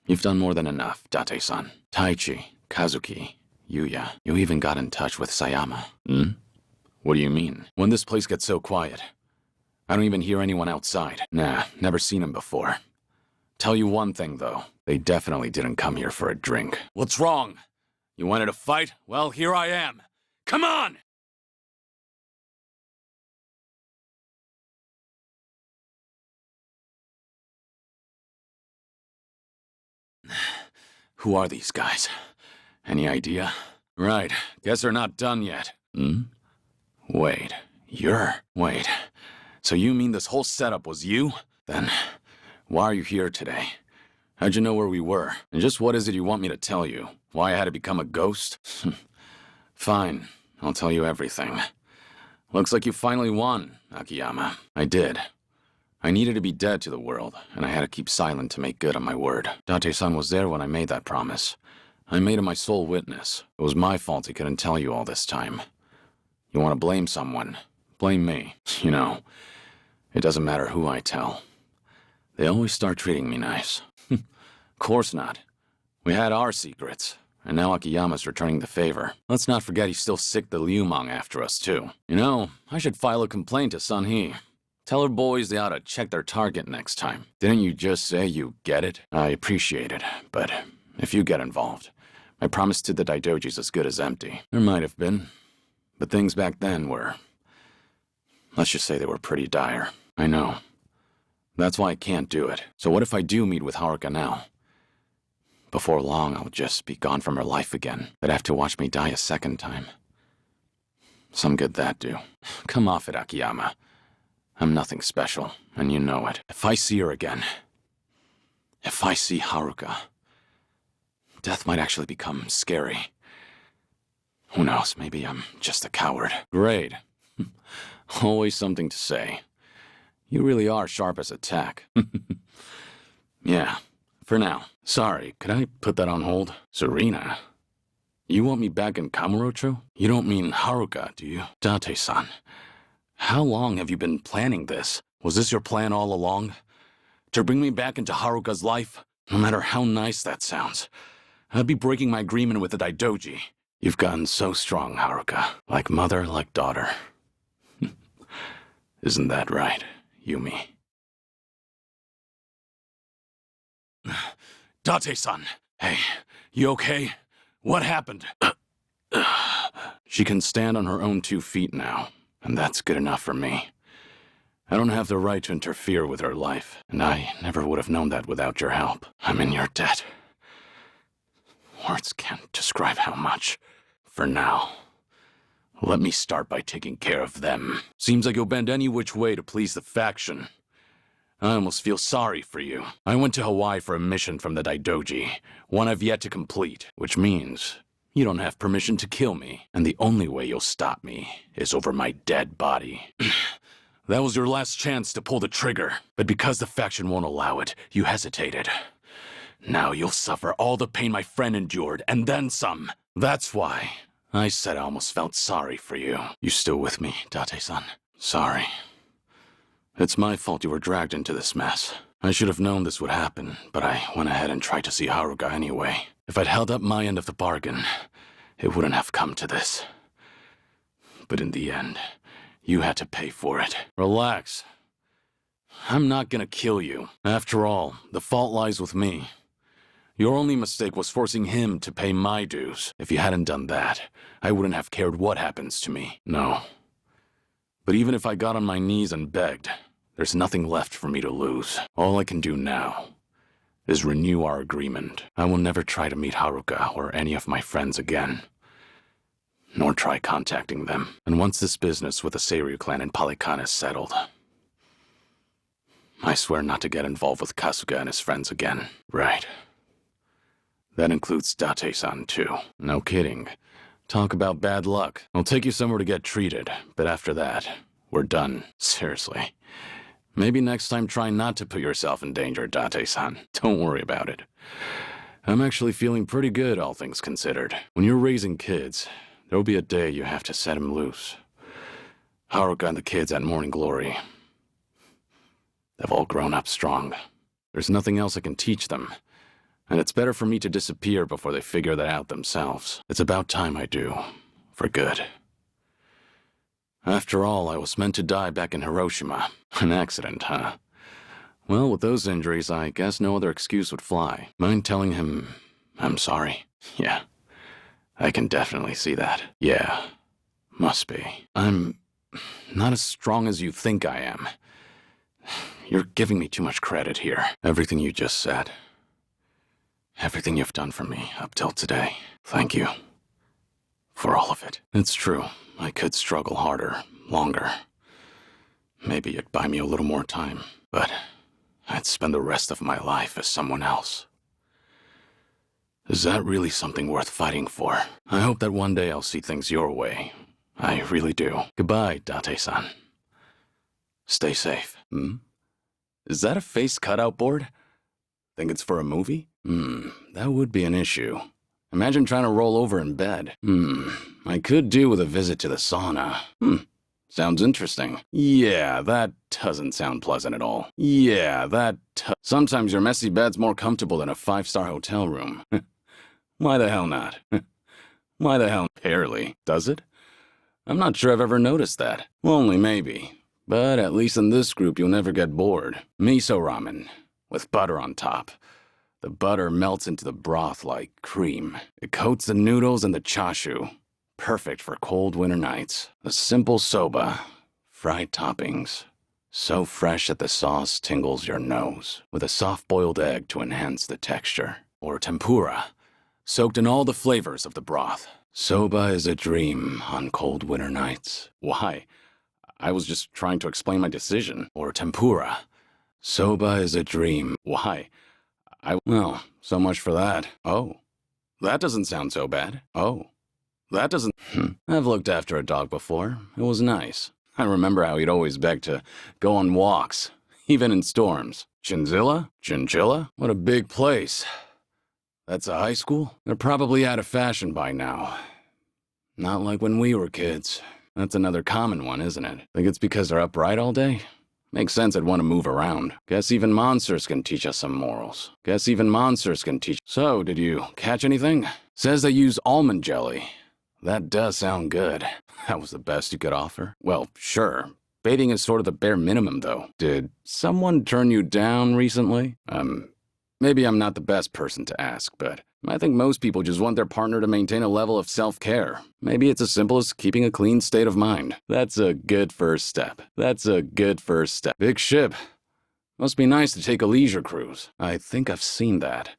You've done more than enough, Date-san. Taichi, Kazuki, Yuya. You even got in touch with Sayama. Hmm? What do you mean? When this place gets so quiet, I don't even hear anyone outside. Nah, never seen him before. Tell you one thing, though. They definitely didn't come here for a drink. What's wrong? You wanted to fight? Well, here I am. Come on! Who are these guys? Any idea? Right, guess they're not done yet. Hmm? Wait, Wait, so you mean this whole setup was you? Then, why are you here today? How'd you know where we were? And just what is it you want me to tell you? Why I had to become a ghost? Fine, I'll tell you everything. Looks like you finally won, Akiyama. I did. I needed to be dead to the world, and I had to keep silent to make good on my word. Date-san was there when I made that promise. I made him my sole witness. It was my fault he couldn't tell you all this time. You want to blame someone? Blame me. You know, it doesn't matter who I tell. They always start treating me nice. Course not. We had our secrets, and now Akiyama's returning the favor. Let's not forget he still sicked the Liumang after us, too. You know, I should file a complaint to Sun-hee. Tell her boys they ought to check their target next time. Didn't you just say you get it? I appreciate it, but if you get involved, my promise to the Daidoji's as good as empty. There might have been, but things back then were... let's just say they were pretty dire. I know. That's why I can't do it. So what if I do meet with Haruka now? Before long, I'll just be gone from her life again. They'd have to watch me die a second time. Some good that do. Come off it, Akiyama. I'm nothing special, and you know it. If I see her again, if I see Haruka, death might actually become scary. Who knows, maybe I'm just a coward. Great. Always something to say. You really are sharp as a tack. Yeah, for now. Sorry, could I put that on hold? Serena, you want me back in Kamurocho? You don't mean Haruka, do you? Date-san, how long have you been planning this? Was this your plan all along? To bring me back into Haruka's life? No matter how nice that sounds, I'd be breaking my agreement with the Daidoji. You've gotten so strong, Haruka. Like mother, like daughter. Isn't that right, Yumi? Date-san! Hey, you okay? What happened? She can stand on her own 2 feet now, and that's good enough for me. I don't have the right to interfere with her life, and I never would have known that without your help. I'm in your debt. Words can't describe how much. For now, let me start by taking care of them. Seems like you'll bend any which way to please the faction. I almost feel sorry for you. I went to Hawaii for a mission from the Daidoji, one I've yet to complete, which means you don't have permission to kill me, and the only way you'll stop me is over my dead body. That was your last chance to pull the trigger, but because the faction won't allow it, you hesitated. Now you'll suffer all the pain my friend endured, and then some. That's why I said I almost felt sorry for you. You still with me, Date-san? Sorry. It's my fault you were dragged into this mess. I should have known this would happen, but I went ahead and tried to see Haruka anyway. If I'd held up my end of the bargain, it wouldn't have come to this. But in the end, you had to pay for it. Relax. I'm not gonna kill you. After all, the fault lies with me. Your only mistake was forcing him to pay my dues. If you hadn't done that, I wouldn't have cared what happens to me. No. But even if I got on my knees and begged, there's nothing left for me to lose. All I can do now is renew our agreement. I will never try to meet Haruka or any of my friends again, nor try contacting them. And once this business with the Seiryu clan in Palikan is settled, I swear not to get involved with Kasuga and his friends again. Right. That includes Date-san, too. No kidding. Talk about bad luck. I'll take you somewhere to get treated, but after that, we're done. Seriously. Maybe next time try not to put yourself in danger, Date-san. Don't worry about it. I'm actually feeling pretty good, all things considered. When you're raising kids, there'll be a day you have to set them loose. Haruka and the kids at Morning Glory, they've all grown up strong. There's nothing else I can teach them. And it's better for me to disappear before they figure that out themselves. It's about time I do. For good. After all, I was meant to die back in Hiroshima. An accident, huh? Well, with those injuries, I guess no other excuse would fly. Mind telling him I'm sorry? Yeah. I can definitely see that. Yeah. Must be. I'm not as strong as you think I am. You're giving me too much credit here. Everything you just said. Everything you've done for me up till today. Thank you. For all of it. It's true. I could struggle harder, longer. Maybe it'd buy me a little more time, but I'd spend the rest of my life as someone else. Is that really something worth fighting for? I hope that one day I'll see things your way. I really do. Goodbye, Date-san. Stay safe. Is that a face cutout board? Think it's for a movie? That would be an issue. Imagine trying to roll over in bed. I could do with a visit to the sauna. Sounds interesting. Yeah, that doesn't sound pleasant at all. Yeah, sometimes your messy bed's more comfortable than a 5-star hotel room. Why the hell not? Why the hell? Barely. Does it? I'm not sure I've ever noticed that. Well, only maybe. But at least in this group, you'll never get bored. Miso ramen, with butter on top. The butter melts into the broth like cream. It coats the noodles and the chashu. Perfect for cold winter nights. A simple soba, fried toppings. So fresh that the sauce tingles your nose. With a soft-boiled egg to enhance the texture. Or tempura, soaked in all the flavors of the broth. Soba is a dream on cold winter nights. Why? I was just trying to explain my decision. Or tempura. Soba is a dream. Why? Well, so much for that. Oh, that doesn't sound so bad. Oh, that doesn't... I've looked after a dog before. It was nice. I remember how he'd always beg to go on walks, even in storms. Chinzilla? Chinchilla? What a big place. That's a high school? They're probably out of fashion by now. Not like when we were kids. That's another common one, isn't it? Think it's because they're upright all day? Makes sense I'd want to move around. Guess even monsters can teach us some morals. Guess even monsters can teach... So, did you catch anything? Says they use almond jelly. That does sound good. That was the best you could offer? Well, sure. Baiting is sort of the bare minimum, though. Did someone turn you down recently? Maybe I'm not the best person to ask, but I think most people just want their partner to maintain a level of self-care. Maybe it's as simple as keeping a clean state of mind. That's a good first step. That's a good first step. Big ship. Must be nice to take a leisure cruise. I think I've seen that.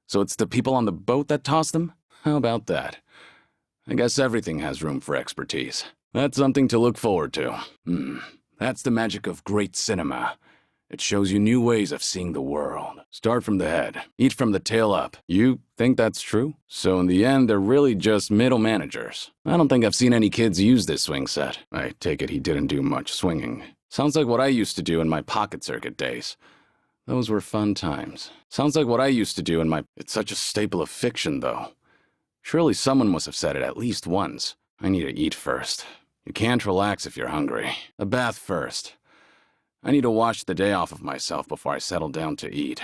So it's the people on the boat that toss them? How about that? I guess everything has room for expertise. That's something to look forward to. That's the magic of great cinema. It shows you new ways of seeing the world. Start from the head, eat from the tail up. You think that's true? So in the end, they're really just middle managers. I don't think I've seen any kids use this swing set. I take it he didn't do much swinging. Sounds like what I used to do in my pocket circuit days. Those were fun times. Sounds like what I used to do in my... It's such a staple of fiction, though. Surely someone must have said it at least once. I need to eat first. You can't relax if you're hungry. A bath first. I need to wash the day off of myself before I settle down to eat.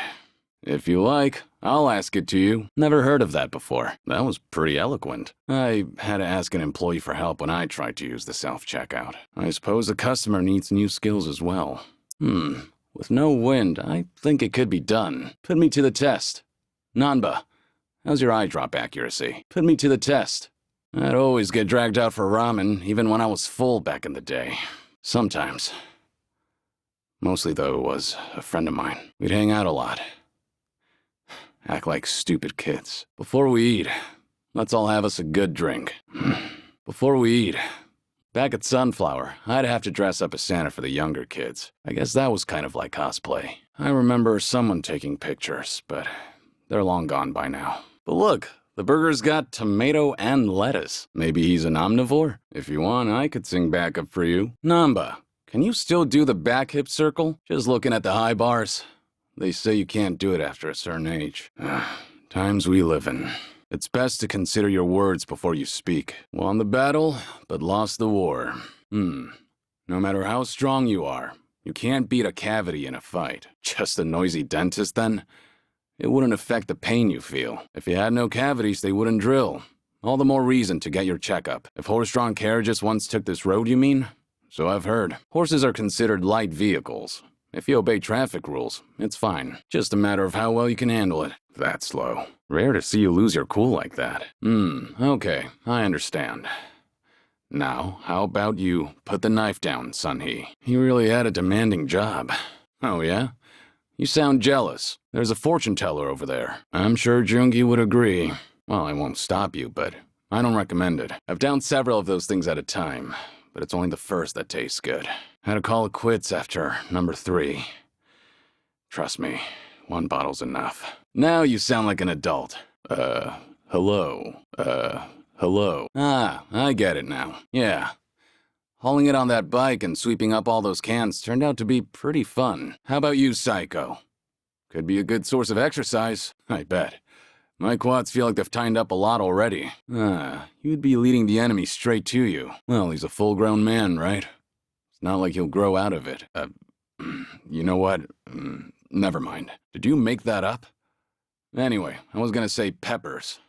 If you like, I'll ask it to you. Never heard of that before. That was pretty eloquent. I had to ask an employee for help when I tried to use the self-checkout. I suppose a customer needs new skills as well. With no wind, I think it could be done. Put me to the test. Nanba, how's your eye drop accuracy? Put me to the test. I'd always get dragged out for ramen, even when I was full back in the day. Sometimes. Mostly, though, it was a friend of mine. We'd hang out a lot. Act like stupid kids. Before we eat, let's all have us a good drink. Before we eat, back at Sunflower, I'd have to dress up as Santa for the younger kids. I guess that was kind of like cosplay. I remember someone taking pictures, but they're long gone by now. But look, the burger's got tomato and lettuce. Maybe he's an omnivore? If you want, I could sing backup for you. Namba, can you still do the back hip circle? Just looking at the high bars. They say you can't do it after a certain age. Times we live in. It's best to consider your words before you speak. Won the battle, but lost the war. No matter how strong you are, you can't beat a cavity in a fight. Just a noisy dentist, then? It wouldn't affect the pain you feel. If you had no cavities, they wouldn't drill. All the more reason to get your checkup. If horse-drawn carriages once took this road, you mean? So I've heard. Horses are considered light vehicles. If you obey traffic rules, it's fine. Just a matter of how well you can handle it. That's slow. Rare to see you lose your cool like that. Okay, I understand. Now, how about you put the knife down, Sunhee? You really had a demanding job. Oh yeah? You sound jealous. There's a fortune teller over there. I'm sure Jungi would agree. Well, I won't stop you, but I don't recommend it. I've downed several of those things at a time, but it's only the first that tastes good. Had to call it quits after number 3. Trust me, 1 bottle's enough. Now you sound like an adult. Hello. Hello. Ah, I get it now. Yeah. Hauling it on that bike and sweeping up all those cans turned out to be pretty fun. How about you, Psycho? Could be a good source of exercise, I bet. My quads feel like they've tightened up a lot already. You'd be leading the enemy straight to you. Well, he's a full-grown man, right? It's not like he'll grow out of it. You know what? Never mind. Did you make that up? Anyway, I was gonna say peppers.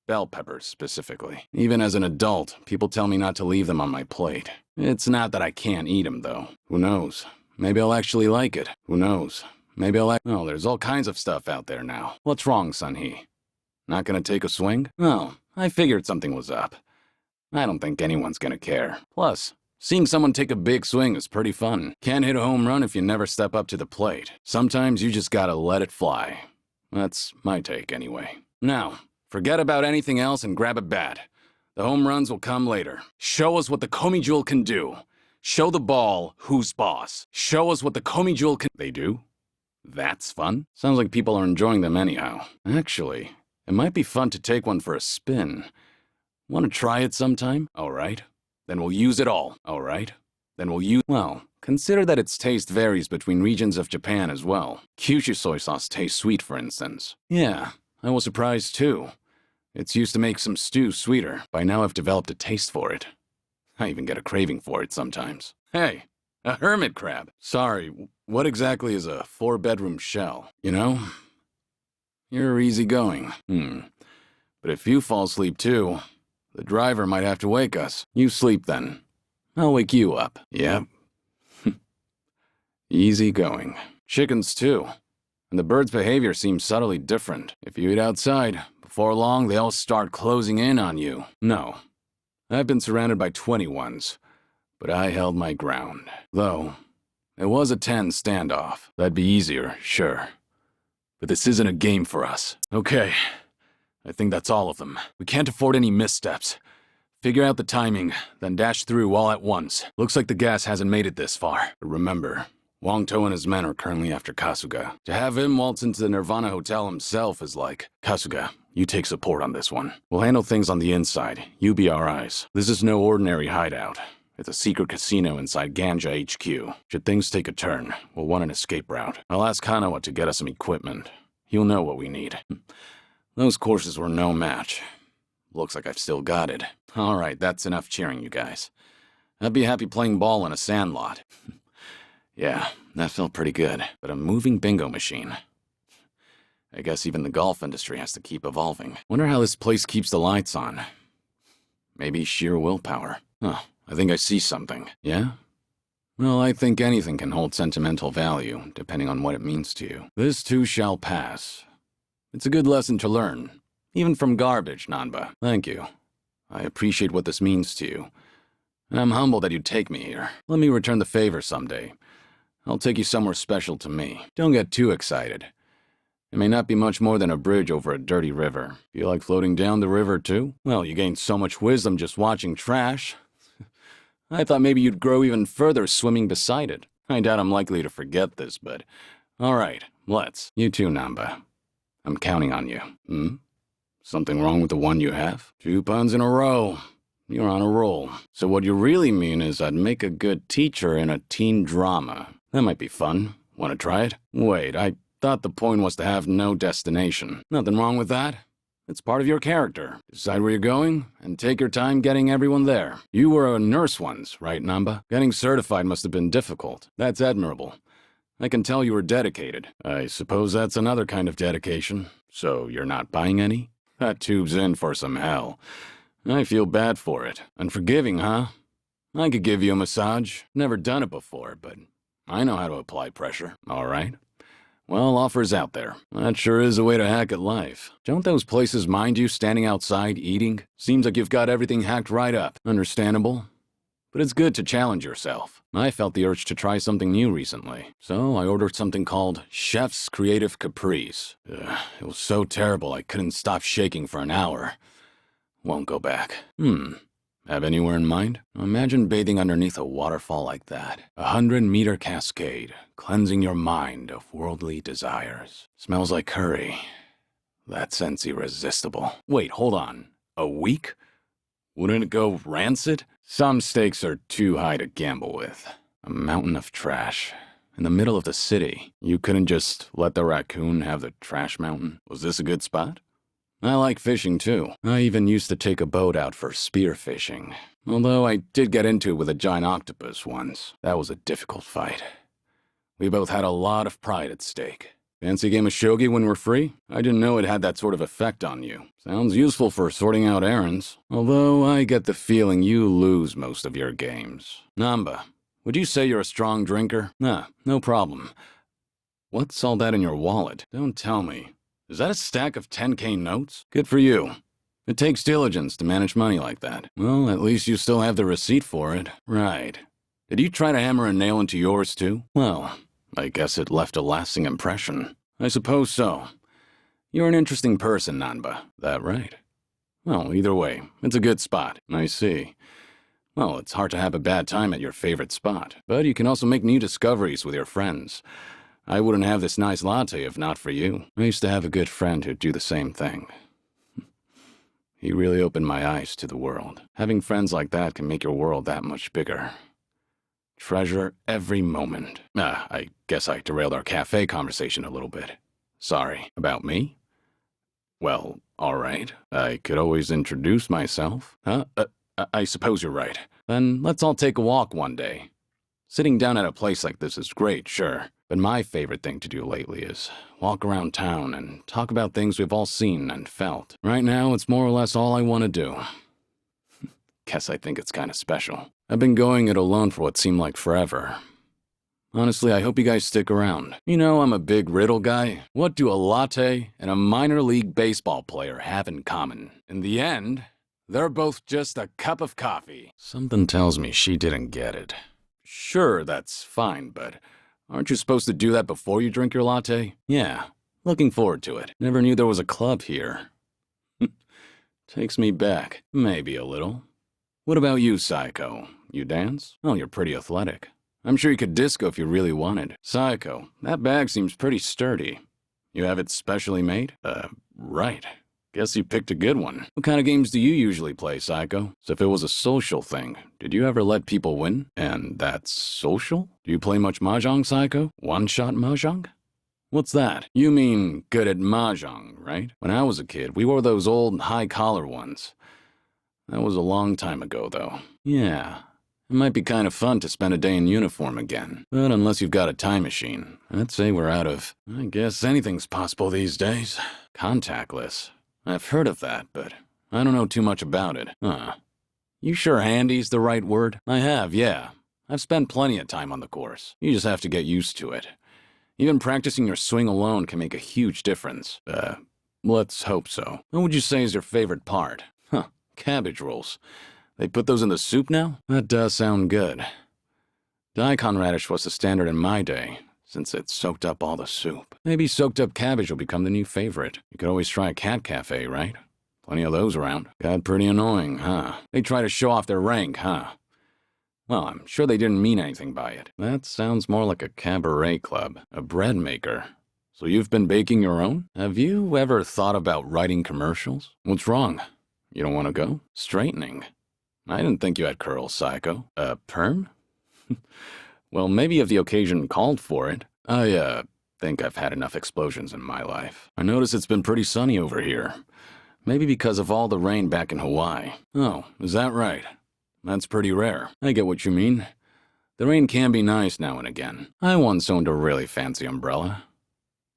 Bell peppers, specifically. Even as an adult, people tell me not to leave them on my plate. It's not that I can't eat them, though. Who knows? Maybe I'll actually like it. Who knows? Maybe Oh, there's all kinds of stuff out there now. What's wrong, Sunhee? Not gonna take a swing? Oh, I figured something was up. I don't think anyone's gonna care. Plus, seeing someone take a big swing is pretty fun. Can't hit a home run if you never step up to the plate. Sometimes you just gotta let it fly. That's my take, anyway. Now, forget about anything else and grab a bat. The home runs will come later. Show us what the Komi Jewel can do. Show the ball who's boss. Show us what the Komi Jewel can— They do? That's fun? Sounds like people are enjoying them anyhow. Actually, it might be fun to take one for a spin. Want to try it sometime? All right. Then we'll use it all. All right. Then we'll use— Well, consider that its taste varies between regions of Japan as well. Kyushu soy sauce tastes sweet, for instance. Yeah, I was surprised too. It's used to make some stew sweeter. By now I've developed a taste for it. I even get a craving for it sometimes. Hey, a hermit crab. Sorry, what exactly is a 4-bedroom shell? You know? You're easygoing. But if you fall asleep too, the driver might have to wake us. You sleep then. I'll wake you up. Yep. Easygoing. Chickens too. And the birds' behavior seems subtly different. If you eat outside, before long they all start closing in on you. No. I've been surrounded by 21s, but I held my ground. Though, it was a 10 standoff. That'd be easier, sure. But this isn't a game for us. Okay. I think that's all of them. We can't afford any missteps. Figure out the timing, then dash through all at once. Looks like the gas hasn't made it this far. But remember, Wangto and his men are currently after Kasuga. To have him waltz into the Nirvana Hotel himself is like, Kasuga, you take support on this one. We'll handle things on the inside. You be our eyes. This is no ordinary hideout. It's a secret casino inside Ganja HQ. Should things take a turn, we'll want an escape route. I'll ask Hanawa to get us some equipment. He'll know what we need. Those courses were no match. Looks like I've still got it. All right, that's enough cheering, you guys. I'd be happy playing ball in a sandlot. Yeah, that felt pretty good. But a moving bingo machine. I guess even the golf industry has to keep evolving. Wonder how this place keeps the lights on. Maybe sheer willpower. Huh, I think I see something. Yeah? Well, I think anything can hold sentimental value, depending on what it means to you. This too shall pass. It's a good lesson to learn, even from garbage, Nanba. Thank you. I appreciate what this means to you. And I'm humbled that you'd take me here. Let me return the favor someday. I'll take you somewhere special to me. Don't get too excited. It may not be much more than a bridge over a dirty river. Feel like floating down the river, too? Well, you gained so much wisdom just watching trash. I thought maybe you'd grow even further swimming beside it. I doubt I'm likely to forget this, but... Alright, let's. You too, Namba. I'm counting on you. Something wrong with the one you have? 2 puns in a row. You're on a roll. So what you really mean is I'd make a good teacher in a teen drama. That might be fun. Want to try it? Wait, I thought the point was to have no destination. Nothing wrong with that. It's part of your character. Decide where you're going, and take your time getting everyone there. You were a nurse once, right, Namba? Getting certified must have been difficult. That's admirable. I can tell you were dedicated. I suppose that's another kind of dedication. So you're not buying any? That tube's in for some hell. I feel bad for it. Unforgiving, huh? I could give you a massage. Never done it before, but I know how to apply pressure, all right? Well, offers out there. That sure is a way to hack at life. Don't those places mind you standing outside eating? Seems like you've got everything hacked right up. Understandable. But it's good to challenge yourself. I felt the urge to try something new recently, so I ordered something called Chef's Creative Caprice. It was so terrible I couldn't stop shaking for an hour. Won't go back. Have anywhere in mind? Imagine bathing underneath a waterfall like that. 100-meter cascade, cleansing your mind of worldly desires. Smells like curry. That scent's irresistible. Wait, hold on. A week? Wouldn't it go rancid? Some stakes are too high to gamble with. A mountain of trash. In the middle of the city. You couldn't just let the raccoon have the trash mountain? Was this a good spot? I like fishing, too. I even used to take a boat out for spear fishing. Although I did get into it with a giant octopus once. That was a difficult fight. We both had a lot of pride at stake. Fancy a game of shogi when we're free? I didn't know it had that sort of effect on you. Sounds useful for sorting out errands. Although I get the feeling you lose most of your games. Namba, would you say you're a strong drinker? Nah, no problem. What's all that in your wallet? Don't tell me. Is that a stack of 10K notes? Good for you. It takes diligence to manage money like that. Well, at least you still have the receipt for it. Right. Did you try to hammer a nail into yours, too? Well, I guess it left a lasting impression. I suppose so. You're an interesting person, Nanba. That right? Well, either way, it's a good spot. I see. Well, it's hard to have a bad time at your favorite spot. But you can also make new discoveries with your friends. I wouldn't have this nice latte if not for you. I used to have a good friend who'd do the same thing. He really opened my eyes to the world. Having friends like that can make your world that much bigger. Treasure every moment. I guess I derailed our cafe conversation a little bit. Sorry. About me? Well, alright. I could always introduce myself. I suppose you're right. Then let's all take a walk one day. Sitting down at a place like this is great, sure. But my favorite thing to do lately is walk around town and talk about things we've all seen and felt. Right now, it's more or less all I want to do. Guess I think it's kind of special. I've been going it alone for what seemed like forever. Honestly, I hope you guys stick around. You know, I'm a big riddle guy. What do a latte and a minor league baseball player have in common? In the end, they're both just a cup of coffee. Something tells me she didn't get it. Sure, that's fine, but aren't you supposed to do that before you drink your latte? Yeah, looking forward to it. Never knew there was a club here. Takes me back. Maybe a little. What about you, Psycho? You dance? Oh, you're pretty athletic. I'm sure you could disco if you really wanted. Psycho, that bag seems pretty sturdy. You have it specially made? Right. Guess you picked a good one. What kind of games do you usually play, Psycho? So if it was a social thing, did you ever let people win? And that's social? Do you play much mahjong, Psycho? One-shot mahjong? What's that? You mean good at mahjong, right? When I was a kid, we wore those old high-collar ones. That was a long time ago, though. Yeah. It might be kind of fun to spend a day in uniform again. But unless you've got a time machine, I'd say we're out of... I guess anything's possible these days. Contactless. I've heard of that, but I don't know too much about it. You sure handy's the right word? I have, yeah. I've spent plenty of time on the course. You just have to get used to it. Even practicing your swing alone can make a huge difference. Let's hope so. What would you say is your favorite part? Huh, cabbage rolls. They put those in the soup now? That does sound good. Daikon radish was the standard in my day, since it soaked up all the soup. Maybe soaked up cabbage will become the new favorite. You could always try a cat cafe, right? Plenty of those around. Got pretty annoying, huh? They try to show off their rank, huh? Well, I'm sure they didn't mean anything by it. That sounds more like a cabaret club, a bread maker. So you've been baking your own? Have you ever thought about writing commercials? What's wrong? You don't want to go? Straightening. I didn't think you had curls, Psycho. Perm? Well, maybe if the occasion called for it. I think I've had enough explosions in my life. I notice it's been pretty sunny over here. Maybe because of all the rain back in Hawaii. Oh, is that right? That's pretty rare. I get what you mean. The rain can be nice now and again. I once owned a really fancy umbrella.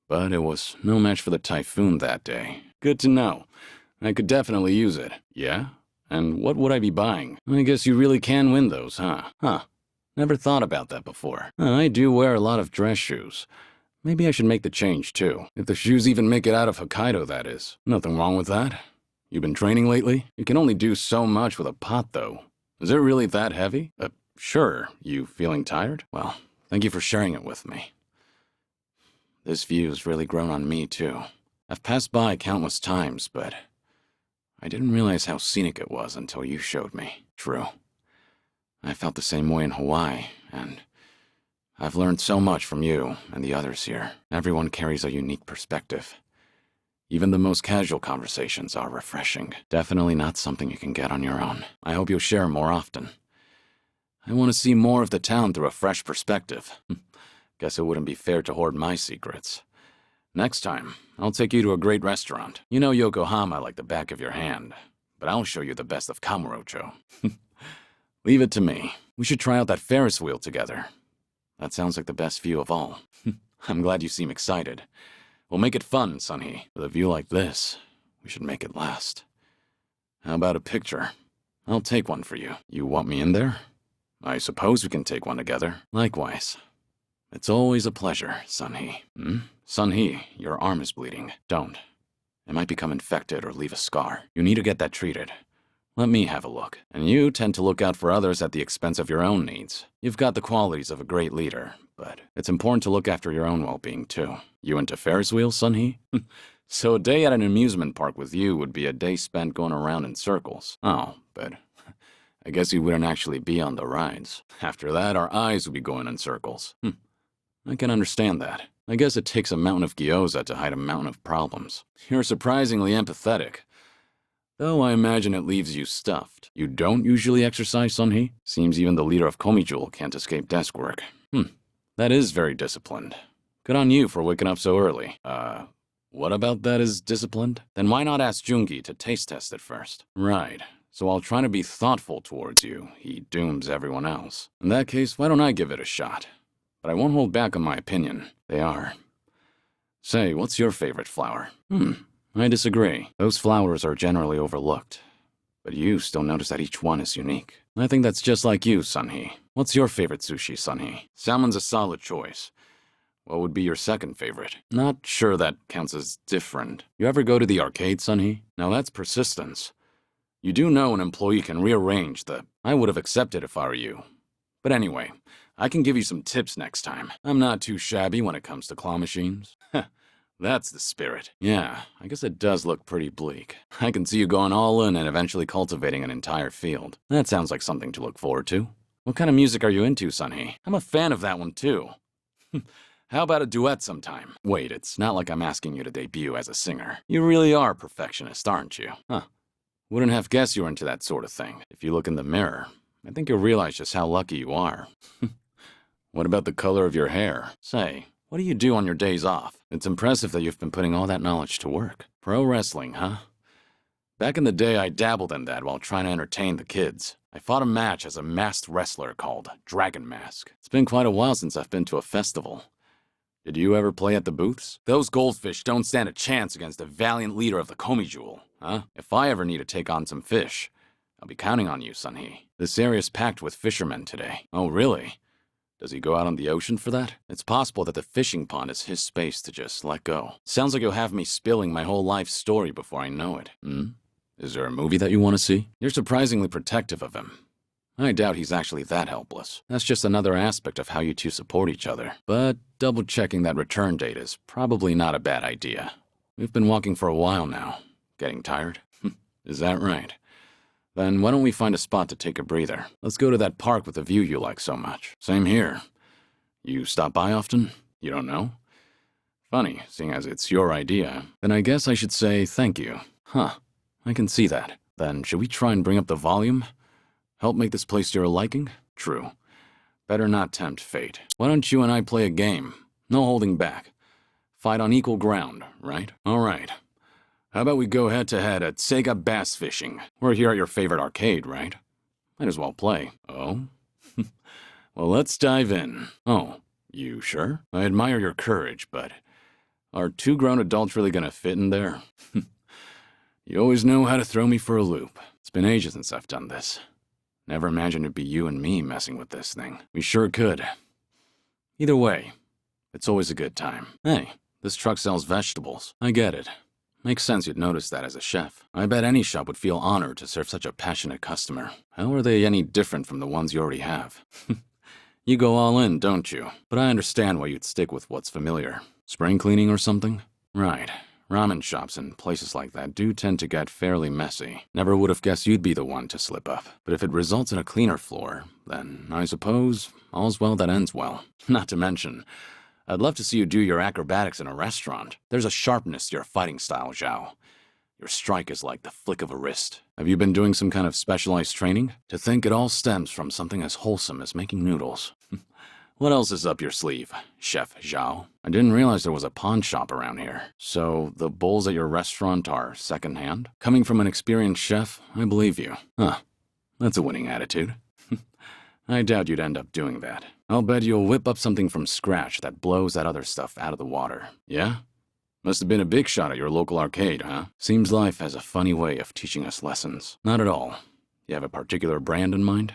But it was no match for the typhoon that day. Good to know. I could definitely use it. Yeah? And what would I be buying? I guess you really can win those, huh? Never thought about that before. I do wear a lot of dress shoes. Maybe I should make the change, too. If the shoes even make it out of Hokkaido, that is. Nothing wrong with that. You been training lately? You can only do so much with a pot, though. Is it really that heavy? Sure. You feeling tired? Well, thank you for sharing it with me. This view's really grown on me, too. I've passed by countless times, but I didn't realize how scenic it was until you showed me. True. I felt the same way in Hawaii, and I've learned so much from you and the others here. Everyone carries a unique perspective. Even the most casual conversations are refreshing. Definitely not something you can get on your own. I hope you'll share more often. I want to see more of the town through a fresh perspective. Guess it wouldn't be fair to hoard my secrets. Next time, I'll take you to a great restaurant. You know Yokohama like the back of your hand, but I'll show you the best of Kamurocho. Leave it to me. We should try out that Ferris wheel together. That sounds like the best view of all. I'm glad you seem excited. We'll make it fun, Sunhee. With a view like this, we should make it last. How about a picture? I'll take one for you. You want me in there? I suppose we can take one together. Likewise. It's always a pleasure, Sunhee. Sunhee, your arm is bleeding. Don't. It might become infected or leave a scar. You need to get that treated. Let me have a look. And you tend to look out for others at the expense of your own needs. You've got the qualities of a great leader, but it's important to look after your own well-being, too. You into Ferris wheels, Sunhee? So a day at an amusement park with you would be a day spent going around in circles. Oh, but I guess you wouldn't actually be on the rides. After that, our eyes would be going in circles. I can understand that. I guess it takes a mountain of gyoza to hide a mountain of problems. You're surprisingly empathetic. Though I imagine it leaves you stuffed. You don't usually exercise, Sunhee? Seems even the leader of Komijul can't escape desk work. That is very disciplined. Good on you for waking up so early. What about that is disciplined? Then why not ask Jungi to taste test it first? Right. So while trying to be thoughtful towards you, he dooms everyone else. In that case, why don't I give it a shot? But I won't hold back on my opinion. They are. Say, what's your favorite flower? I disagree. Those flowers are generally overlooked. But you still notice that each one is unique. I think that's just like you, Sunhee. What's your favorite sushi, Sunhee? Salmon's a solid choice. What would be your second favorite? Not sure that counts as different. You ever go to the arcade, Sunhee? Now that's persistence. You do know an employee can rearrange the... I would have accepted if I were you. But anyway, I can give you some tips next time. I'm not too shabby when it comes to claw machines. That's the spirit. Yeah, I guess it does look pretty bleak. I can see you going all in and eventually cultivating an entire field. That sounds like something to look forward to. What kind of music are you into, Sunhee? I'm a fan of that one, too. How about a duet sometime? Wait, it's not like I'm asking you to debut as a singer. You really are a perfectionist, aren't you? Wouldn't have guessed you were into that sort of thing. If you look in the mirror, I think you'll realize just how lucky you are. What about the color of your hair? Say, what do you do on your days off? It's impressive that you've been putting all that knowledge to work. Pro wrestling, huh? Back in the day, I dabbled in that while trying to entertain the kids. I fought a match as a masked wrestler called Dragon Mask. It's been quite a while since I've been to a festival. Did you ever play at the booths? Those goldfish don't stand a chance against a valiant leader of the Komijul, huh? If I ever need to take on some fish, I'll be counting on you, Sunhee. This area's packed with fishermen today. Oh, really? Does he go out on the ocean for that? It's possible that the fishing pond is his space to just let go. Sounds like you'll have me spilling my whole life story before I know it. Is there a movie that you want to see? You're surprisingly protective of him. I doubt he's actually that helpless. That's just another aspect of how you two support each other. But double-checking that return date is probably not a bad idea. We've been walking for a while now. Getting tired? Is that right? Then why don't we find a spot to take a breather? Let's go to that park with the view you like so much. Same here. You stop by often? You don't know? Funny, seeing as it's your idea. Then I guess I should say thank you. Huh. I can see that. Then should we try and bring up the volume? Help make this place to your liking? True. Better not tempt fate. Why don't you and I play a game? No holding back. Fight on equal ground, right? All right. How about we go head-to-head at Sega Bass Fishing? We're here at your favorite arcade, right? Might as well play. Oh? Well, let's dive in. Oh, you sure? I admire your courage, but are two grown adults really gonna fit in there? You always know how to throw me for a loop. It's been ages since I've done this. Never imagined it'd be you and me messing with this thing. We sure could. Either way, it's always a good time. Hey, this truck sells vegetables. I get it. Makes sense you'd notice that as a chef. I bet any shop would feel honored to serve such a passionate customer. How are they any different from the ones you already have? You go all in, don't you? But I understand why you'd stick with what's familiar. Spring cleaning or something? Right. Ramen shops and places like that do tend to get fairly messy. Never would have guessed you'd be the one to slip up. But if it results in a cleaner floor, then I suppose all's well that ends well. Not to mention, I'd love to see you do your acrobatics in a restaurant. There's a sharpness to your fighting style, Zhao. Your strike is like the flick of a wrist. Have you been doing some kind of specialized training? To think it all stems from something as wholesome as making noodles. What else is up your sleeve, Chef Zhao? I didn't realize there was a pawn shop around here. So the bowls at your restaurant are secondhand? Coming from an experienced chef, I believe you. Huh. That's a winning attitude. I doubt you'd end up doing that. I'll bet you'll whip up something from scratch that blows that other stuff out of the water. Yeah? Must have been a big shot at your local arcade, huh? Seems life has a funny way of teaching us lessons. Not at all. You have a particular brand in mind?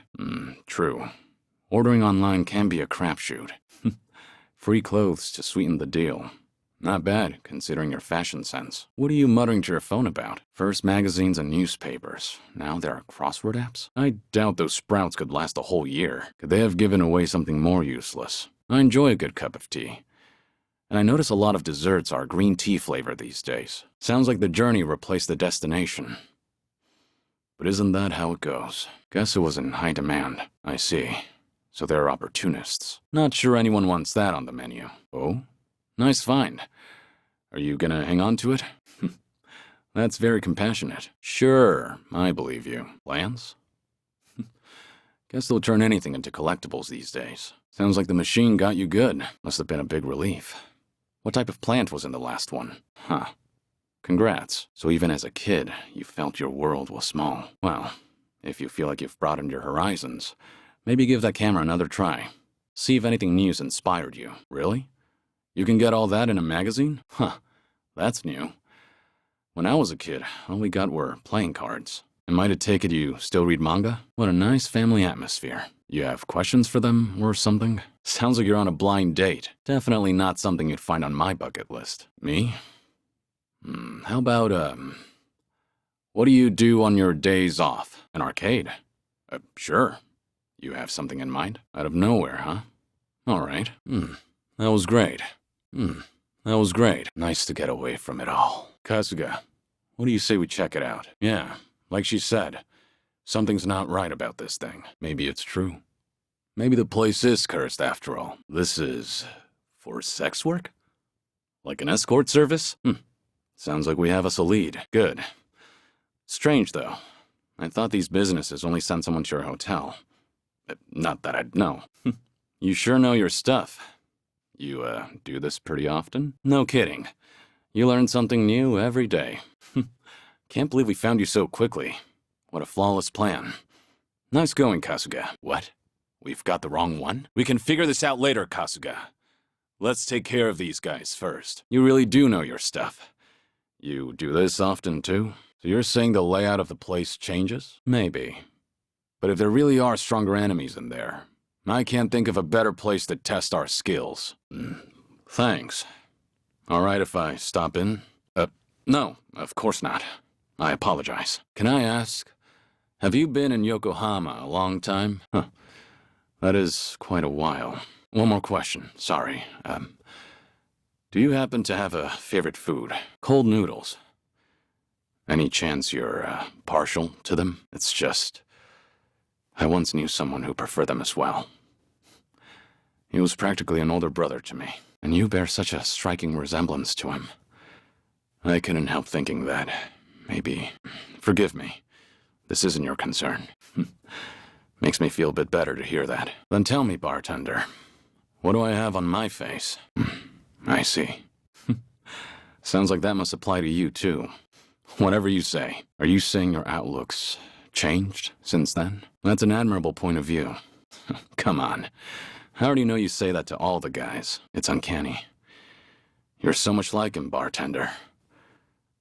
True. Ordering online can be a crapshoot. Free clothes to sweeten the deal. Not bad, considering your fashion sense. What are you muttering to your phone about? First magazines and newspapers. Now there are crossword apps? I doubt those sprouts could last a whole year. Could they have given away something more useless? I enjoy a good cup of tea. And I notice a lot of desserts are green tea flavor these days. Sounds like the journey replaced the destination. But isn't that how it goes? Guess it was in high demand. I see. So there are opportunists. Not sure anyone wants that on the menu. Oh? Nice find. Are you gonna hang on to it? That's very compassionate. Sure, I believe you. Plans? Guess they'll turn anything into collectibles these days. Sounds like the machine got you good. Must have been a big relief. What type of plant was in the last one? Huh. Congrats. So even as a kid, you felt your world was small. Well, if you feel like you've broadened your horizons, maybe give that camera another try. See if anything new's inspired you. Really? You can get all that in a magazine? Huh. That's new. When I was a kid, all we got were playing cards. I might have taken you still read manga? What a nice family atmosphere. You have questions for them or something? Sounds like you're on a blind date. Definitely not something you'd find on my bucket list. Me? How about, what do you do on your days off? An arcade? Sure. You have something in mind? Out of nowhere, huh? All right. That was great. That was great. Nice to get away from it all. Kasuga, what do you say we check it out? Yeah, like she said, something's not right about this thing. Maybe it's true. Maybe the place is cursed after all. This is for sex work? Like an escort service? Sounds like we have us a lead. Good. Strange, though. I thought these businesses only send someone to your hotel. Not that I'd know. You sure know your stuff. You, do this pretty often? No kidding. You learn something new every day. Can't believe we found you so quickly. What a flawless plan. Nice going, Kasuga. What? We've got the wrong one? We can figure this out later, Kasuga. Let's take care of these guys first. You really do know your stuff. You do this often, too? So you're saying the layout of the place changes? Maybe. But if there really are stronger enemies in there, I can't think of a better place to test our skills. Thanks. All right if I stop in? No, of course not. I apologize. Can I ask, have you been in Yokohama a long time? Huh. That is quite a while. One more question, sorry. Do you happen to have a favorite food? Cold noodles. Any chance you're, partial to them? It's just, I once knew someone who preferred them as well. He was practically an older brother to me, and you bear such a striking resemblance to him. I couldn't help thinking that, maybe... Forgive me. This isn't your concern. Makes me feel a bit better to hear that. Then tell me, bartender, what do I have on my face? I see. Sounds like that must apply to you, too. Whatever you say. Are you saying your outlook's changed since then? That's an admirable point of view. Come on. I already know you say that to all the guys. It's uncanny. You're so much like him, bartender.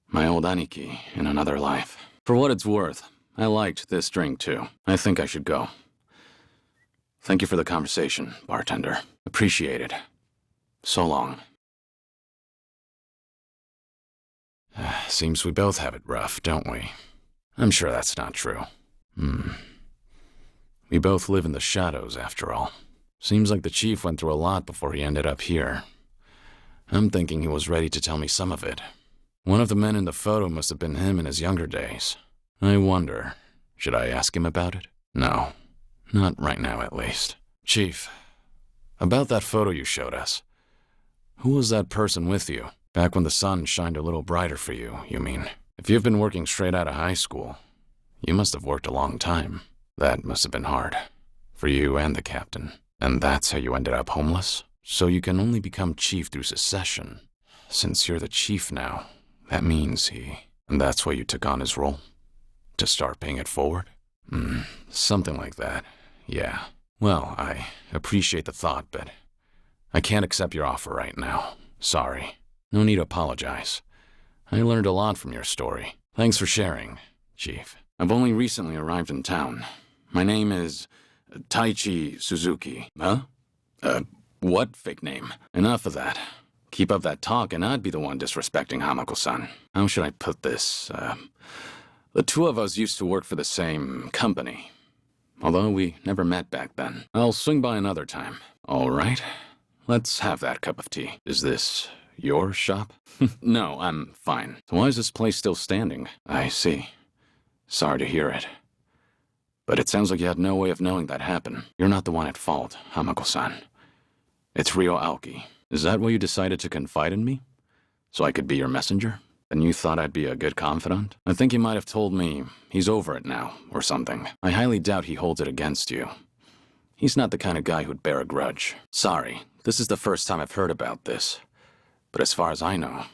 My old Aniki in another life. For what it's worth, I liked this drink too. I think I should go. Thank you for the conversation, bartender. Appreciate it. So long. Seems we both have it rough, don't we? I'm sure that's not true. We both live in the shadows, after all. Seems like the chief went through a lot before he ended up here. I'm thinking he was ready to tell me some of it. One of the men in the photo must have been him in his younger days. I wonder, should I ask him about it? No, not right now at least. Chief, about that photo you showed us. Who was that person with you? Back when the sun shined a little brighter for you, you mean? If you've been working straight out of high school, you must have worked a long time. That must have been hard. For you and the captain. And that's how you ended up homeless? So you can only become chief through secession. Since you're the chief now, that means and that's why you took on his role? To start paying it forward? Something like that, yeah. Well, I appreciate the thought, but I can't accept your offer right now. Sorry. No need to apologize. I learned a lot from your story. Thanks for sharing, Chief. I've only recently arrived in town. My name is Taichi Suzuki. Huh? What fake name? Enough of that. Keep up that talk and I'd be the one disrespecting Hamako-san. How should I put this? The two of us used to work for the same company. Although we never met back then. I'll swing by another time. All right. Let's have that cup of tea. Is this your shop? No, I'm fine. So why is this place still standing? I see. Sorry to hear it. But it sounds like you had no way of knowing that happened. You're not the one at fault, Hamako-san. It's Ryo Aoki. Is that why you decided to confide in me? So I could be your messenger? And you thought I'd be a good confidant? I think you might have told me he's over it now, or something. I highly doubt he holds it against you. He's not the kind of guy who'd bear a grudge. Sorry, this is the first time I've heard about this. But as far as I know,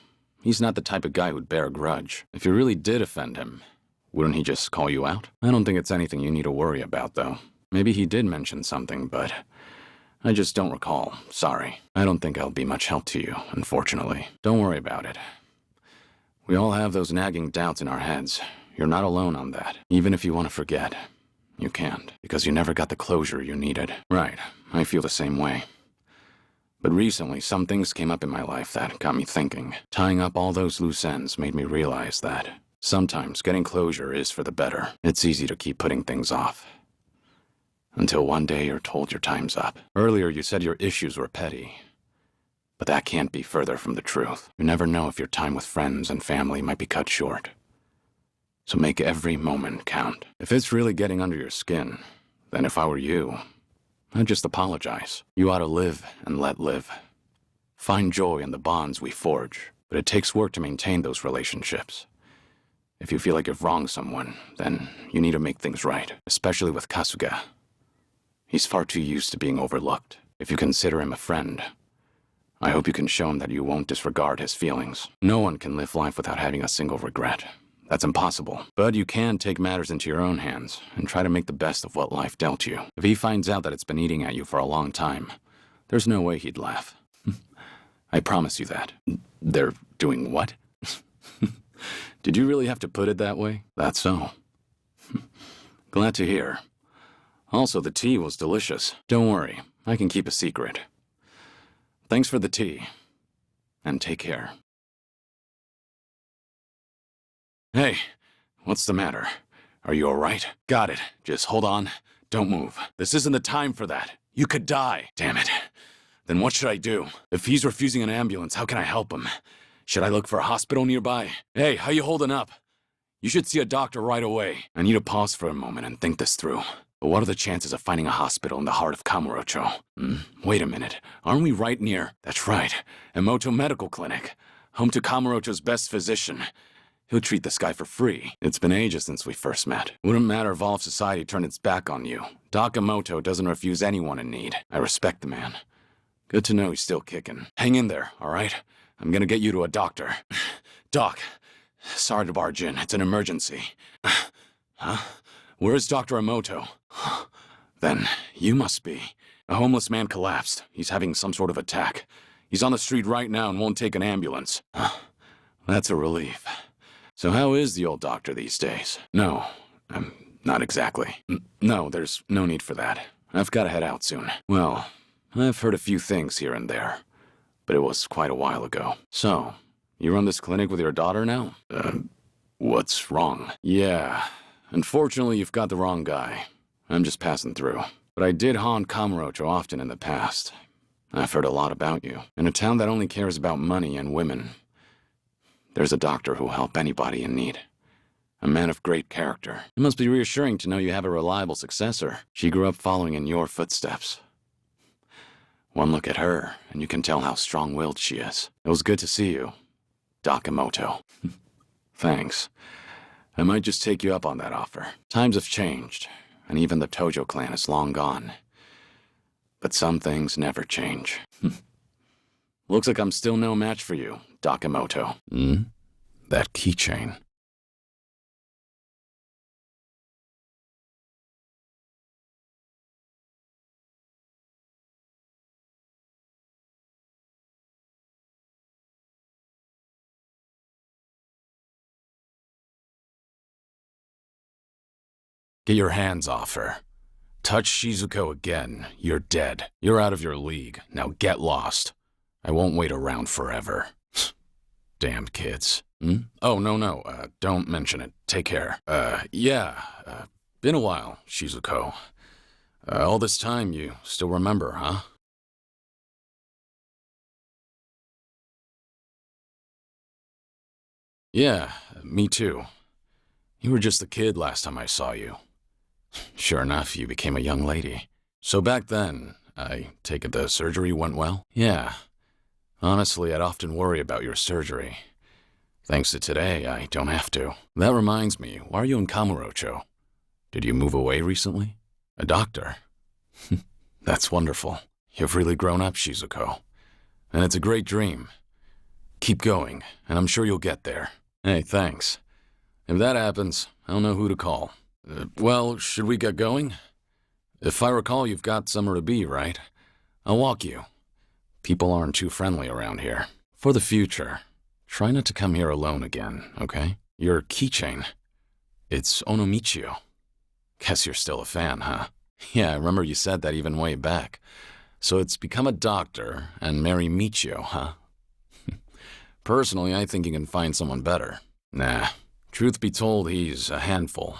he's not the type of guy who'd bear a grudge. If you really did offend him, wouldn't he just call you out? I don't think it's anything you need to worry about, though. Maybe he did mention something, but I just don't recall. Sorry. I don't think I'll be much help to you, unfortunately. Don't worry about it. We all have those nagging doubts in our heads. You're not alone on that. Even if you want to forget, you can't, because you never got the closure you needed. Right. I feel the same way. But recently, some things came up in my life that got me thinking. Tying up all those loose ends made me realize that sometimes getting closure is for the better. It's easy to keep putting things off. Until one day you're told your time's up. Earlier you said your issues were petty. But that can't be further from the truth. You never know if your time with friends and family might be cut short. So make every moment count. If it's really getting under your skin, then if I were you, I'd just apologize. You ought to live and let live. Find joy in the bonds we forge, but it takes work to maintain those relationships. If you feel like you've wronged someone, then you need to make things right, especially with Kasuga. He's far too used to being overlooked. If you consider him a friend, I hope you can show him that you won't disregard his feelings. No one can live life without having a single regret. That's impossible. But you can take matters into your own hands and try to make the best of what life dealt you. If he finds out that it's been eating at you for a long time, there's no way he'd laugh. I promise you that. They're doing what? Did you really have to put it that way? That's so. Glad to hear. Also, the tea was delicious. Don't worry, I can keep a secret. Thanks for the tea. And take care. Hey, what's the matter? Are you alright? Got it. Just hold on. Don't move. This isn't the time for that. You could die. Damn it. Then what should I do? If he's refusing an ambulance, how can I help him? Should I look for a hospital nearby? Hey, how you holding up? You should see a doctor right away. I need to pause for a moment and think this through. But what are the chances of finding a hospital in the heart of Kamurocho? Wait a minute. Aren't we right near? That's right. Emoto Medical Clinic. Home to Kamurocho's best physician. He'll treat this guy for free. It's been ages since we first met. Wouldn't matter if all of society turned its back on you. Doc Emoto doesn't refuse anyone in need. I respect the man. Good to know he's still kicking. Hang in there, all right? I'm gonna get you to a doctor. Doc, sorry to barge in. It's an emergency. Huh? Where's Dr. Emoto? Then you must be. A homeless man collapsed. He's having some sort of attack. He's on the street right now and won't take an ambulance. That's a relief. So how is the old doctor these days? No, not exactly. No, there's no need for that. I've got to head out soon. Well, I've heard a few things here and there, but it was quite a while ago. So, you run this clinic with your daughter now? What's wrong? Yeah, unfortunately you've got the wrong guy. I'm just passing through. But I did haunt Kamurocho often in the past. I've heard a lot about you. In a town that only cares about money and women, there's a doctor who'll help anybody in need. A man of great character. It must be reassuring to know you have a reliable successor. She grew up following in your footsteps. One look at her, and you can tell how strong-willed she is. It was good to see you, Doc Emoto. Thanks. I might just take you up on that offer. Times have changed, and even the Tojo clan is long gone. But some things never change. Looks like I'm still no match for you, Doc Emoto. That keychain. Get your hands off her. Touch Shizuko again, you're dead. You're out of your league. Now get lost. I won't wait around forever. Damned kids. Oh, no, don't mention it. Take care. Been a while, Shizuko. All this time, you still remember, huh? Yeah, me too. You were just a kid last time I saw you. Sure enough, you became a young lady. So back then, I take it the surgery went well? Yeah. Honestly, I'd often worry about your surgery. Thanks to today, I don't have to. That reminds me, why are you in Kamurocho? Did you move away recently? A doctor? That's wonderful. You've really grown up, Shizuko. And it's a great dream. Keep going, and I'm sure you'll get there. Hey, thanks. If that happens, I'll know who to call. Well, should we get going? If I recall, you've got somewhere to be, right? I'll walk you. People aren't too friendly around here. For the future, try not to come here alone again, okay? Your keychain. It's Onomichio. Guess you're still a fan, huh? Yeah, I remember you said that even way back. So it's become a doctor and marry Michio, huh? Personally, I think you can find someone better. Nah, truth be told, he's a handful.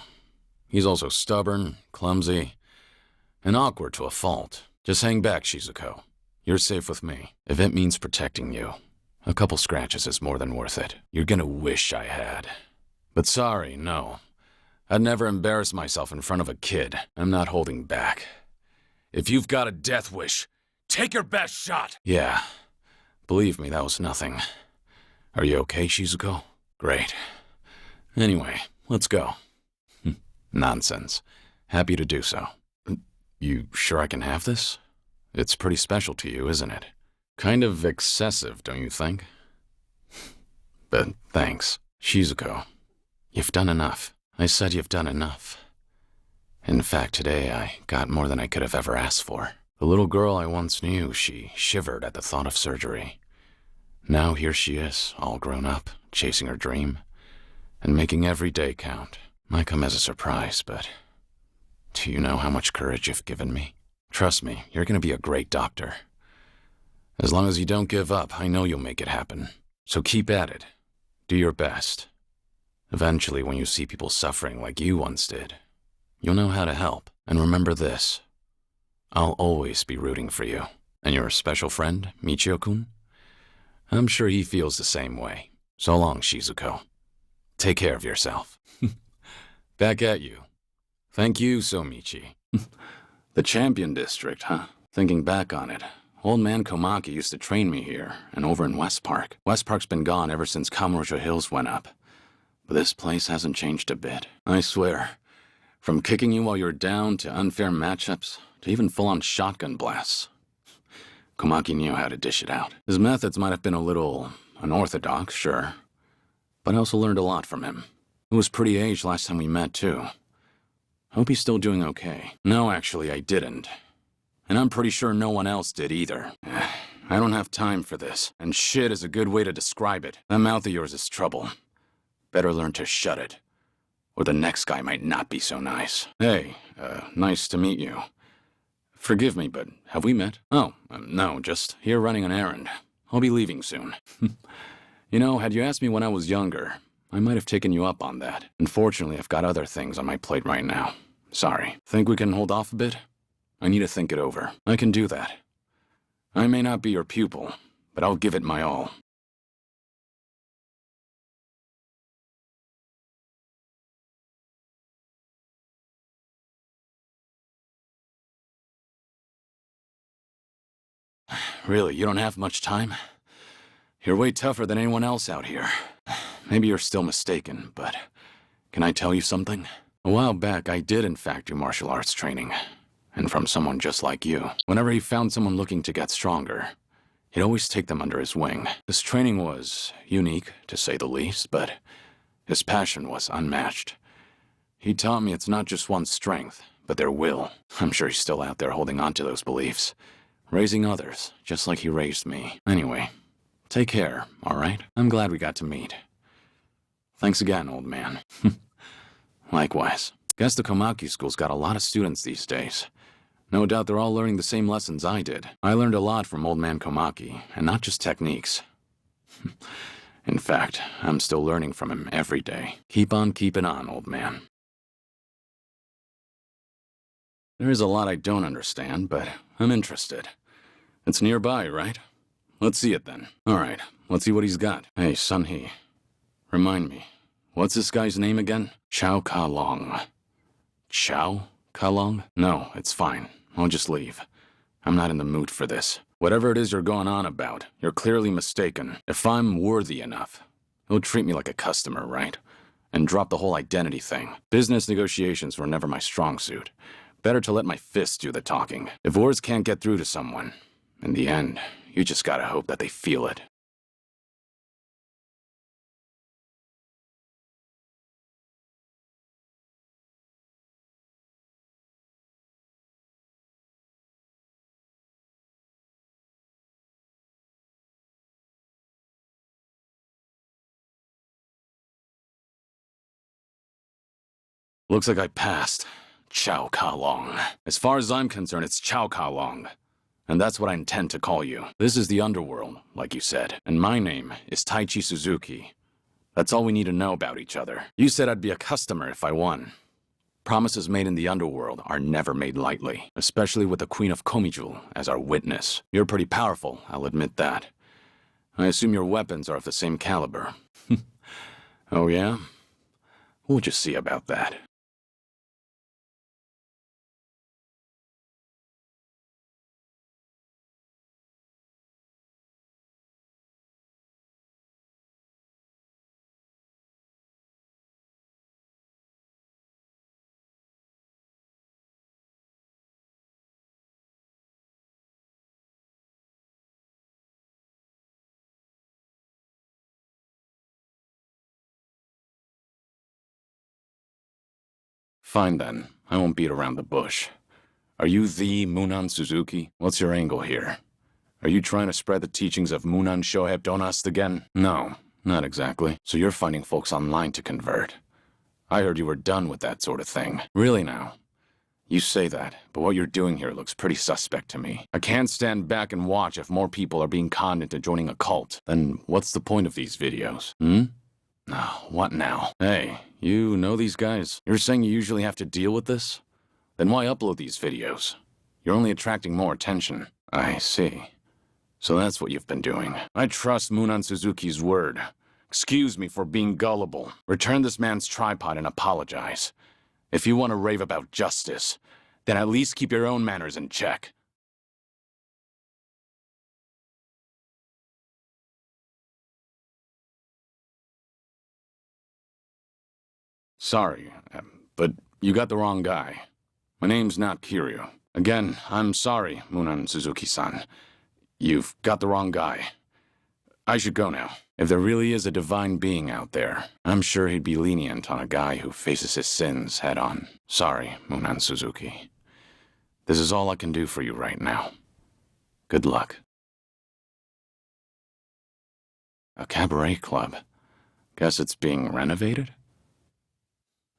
He's also stubborn, clumsy, and awkward to a fault. Just hang back, Shizuko. You're safe with me. If it means protecting you, a couple scratches is more than worth it. You're gonna wish I had. But sorry, no. I'd never embarrass myself in front of a kid. I'm not holding back. If you've got a death wish, take your best shot! Yeah. Believe me, that was nothing. Are you okay, Shizuko? Great. Anyway, let's go. Nonsense. Happy to do so. You sure I can have this? It's pretty special to you, isn't it? Kind of excessive, don't you think? But thanks. Shizuko, you've done enough. I said you've done enough. In fact, today I got more than I could have ever asked for. The little girl I once knew, she shivered at the thought of surgery. Now here she is, all grown up, chasing her dream. And making every day count. Might come as a surprise, but do you know how much courage you've given me? Trust me, you're gonna be a great doctor. As long as you don't give up, I know you'll make it happen. So keep at it. Do your best. Eventually, when you see people suffering like you once did, you'll know how to help. And remember this. I'll always be rooting for you. And your special friend, Michio-kun? I'm sure he feels the same way. So long, Shizuko. Take care of yourself. Back at you. Thank you, Somichi. The Champion District, huh? Thinking back on it, old man Komaki used to train me here, and over in West Park. West Park's been gone ever since Kamurocho Hills went up. But this place hasn't changed a bit. I swear. From kicking you while you're down, to unfair matchups, to even full-on shotgun blasts. Komaki knew how to dish it out. His methods might have been a little unorthodox, sure. But I also learned a lot from him. It was pretty aged last time we met, too. Hope he's still doing okay. No, actually, I didn't. And I'm pretty sure no one else did either. I don't have time for this, and shit is a good way to describe it. That mouth of yours is trouble. Better learn to shut it, or the next guy might not be so nice. Hey, nice to meet you. Forgive me, but have we met? Oh, no, just here running an errand. I'll be leaving soon. You know, had you asked me when I was younger, I might have taken you up on that. Unfortunately, I've got other things on my plate right now. Sorry. Think we can hold off a bit? I need to think it over. I can do that. I may not be your pupil, but I'll give it my all. Really, you don't have much time? You're way tougher than anyone else out here. Maybe you're still mistaken, but can I tell you something? A while back, I did in fact do martial arts training. And from someone just like you. Whenever he found someone looking to get stronger, he'd always take them under his wing. His training was unique, to say the least, but his passion was unmatched. He taught me it's not just one's strength, but their will. I'm sure he's still out there holding on to those beliefs. Raising others, just like he raised me. Anyway, take care, all right? I'm glad we got to meet. Thanks again, old man. Likewise. Guess the Komaki school's got a lot of students these days. No doubt they're all learning the same lessons I did. I learned a lot from old man Komaki, and not just techniques. In fact, I'm still learning from him every day. Keep on keeping on, old man. There is a lot I don't understand, but I'm interested. It's nearby, right? Let's see it then. Alright, let's see what he's got. Hey, Sun-hee. Remind me, what's this guy's name again? Chow Ka-long. Chow Ka-long? No, it's fine. I'll just leave. I'm not in the mood for this. Whatever it is you're going on about, you're clearly mistaken. If I'm worthy enough, he'll treat me like a customer, right? And drop the whole identity thing. Business negotiations were never my strong suit. Better to let my fists do the talking. If words can't get through to someone, in the end, you just gotta hope that they feel it. Looks like I passed. Chow Ka-long. As far as I'm concerned, it's Chow Ka-long. And that's what I intend to call you. This is the underworld, like you said. And my name is Taichi Suzuki. That's all we need to know about each other. You said I'd be a customer if I won. Promises made in the underworld are never made lightly. Especially with the Queen of Komijul as our witness. You're pretty powerful, I'll admit that. I assume your weapons are of the same caliber. Oh yeah? We'll just see about that. Fine then, I won't beat around the bush. Are you the Munan Suzuki? What's your angle here? Are you trying to spread the teachings of Munan Shohei Donost again? No, Not exactly. So you're finding folks online to convert. I heard you were done with that sort of thing. Really now? You say that, but what you're doing here looks pretty suspect to me. I can't stand back and watch if more people are being conned into joining a cult. Then what's the point of these videos? Oh, what now? Hey, you know these guys? You're saying you usually have to deal with this? Then why upload these videos? You're only attracting more attention. I see. So that's what you've been doing. I trust Munan Suzuki's word. Excuse me for being gullible. Return this man's tripod and apologize. If you want to rave about justice, then at least keep your own manners in check. Sorry, but you got the wrong guy. My name's not Kiryu. Again, I'm sorry, Munan Suzuki-san. You've got the wrong guy. I should go now. If there really is a divine being out there, I'm sure he'd be lenient on a guy who faces his sins head-on. Sorry, Munan Suzuki. This is all I can do for you right now. Good luck. A cabaret club. Guess it's being renovated?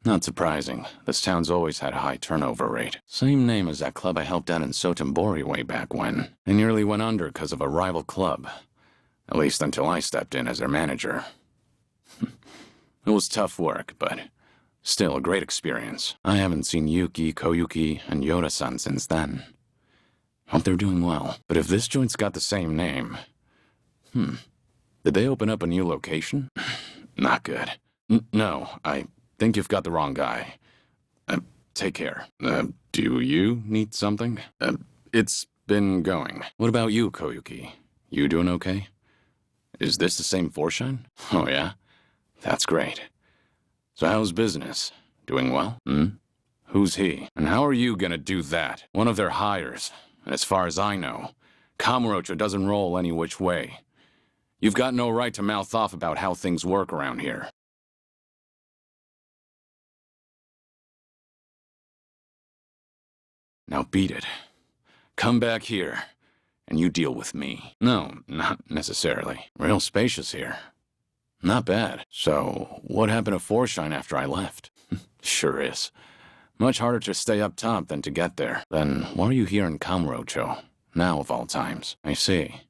Not surprising. This town's always had a high turnover rate. Same name as that club I helped out in Sotenbori way back when. They nearly went under because of a rival club. At least until I stepped in as their manager. It was tough work, but still a great experience. I haven't seen Yuki, Koyuki, and Yoda-san since then. Hope they're doing well. But if this joint's got the same name... Did they open up a new location? Not good. No, I think you've got the wrong guy. Take care. Do you need something? It's been going. What about you, Koyuki? You doing okay? Is this the same Forshine? Oh, yeah? That's great. So how's business? Doing well? Who's he? And how are you gonna do that? One of their hires. And as far as I know, Kamurocho doesn't roll any which way. You've got no right to mouth off about how things work around here. Now beat it. Come back here. And you deal with me. No, not necessarily. Real spacious here. Not bad. So, what happened to Forshine after I left? Sure is. Much harder to stay up top than to get there. Then, why are you here in Kamurocho? Now of all times. I see.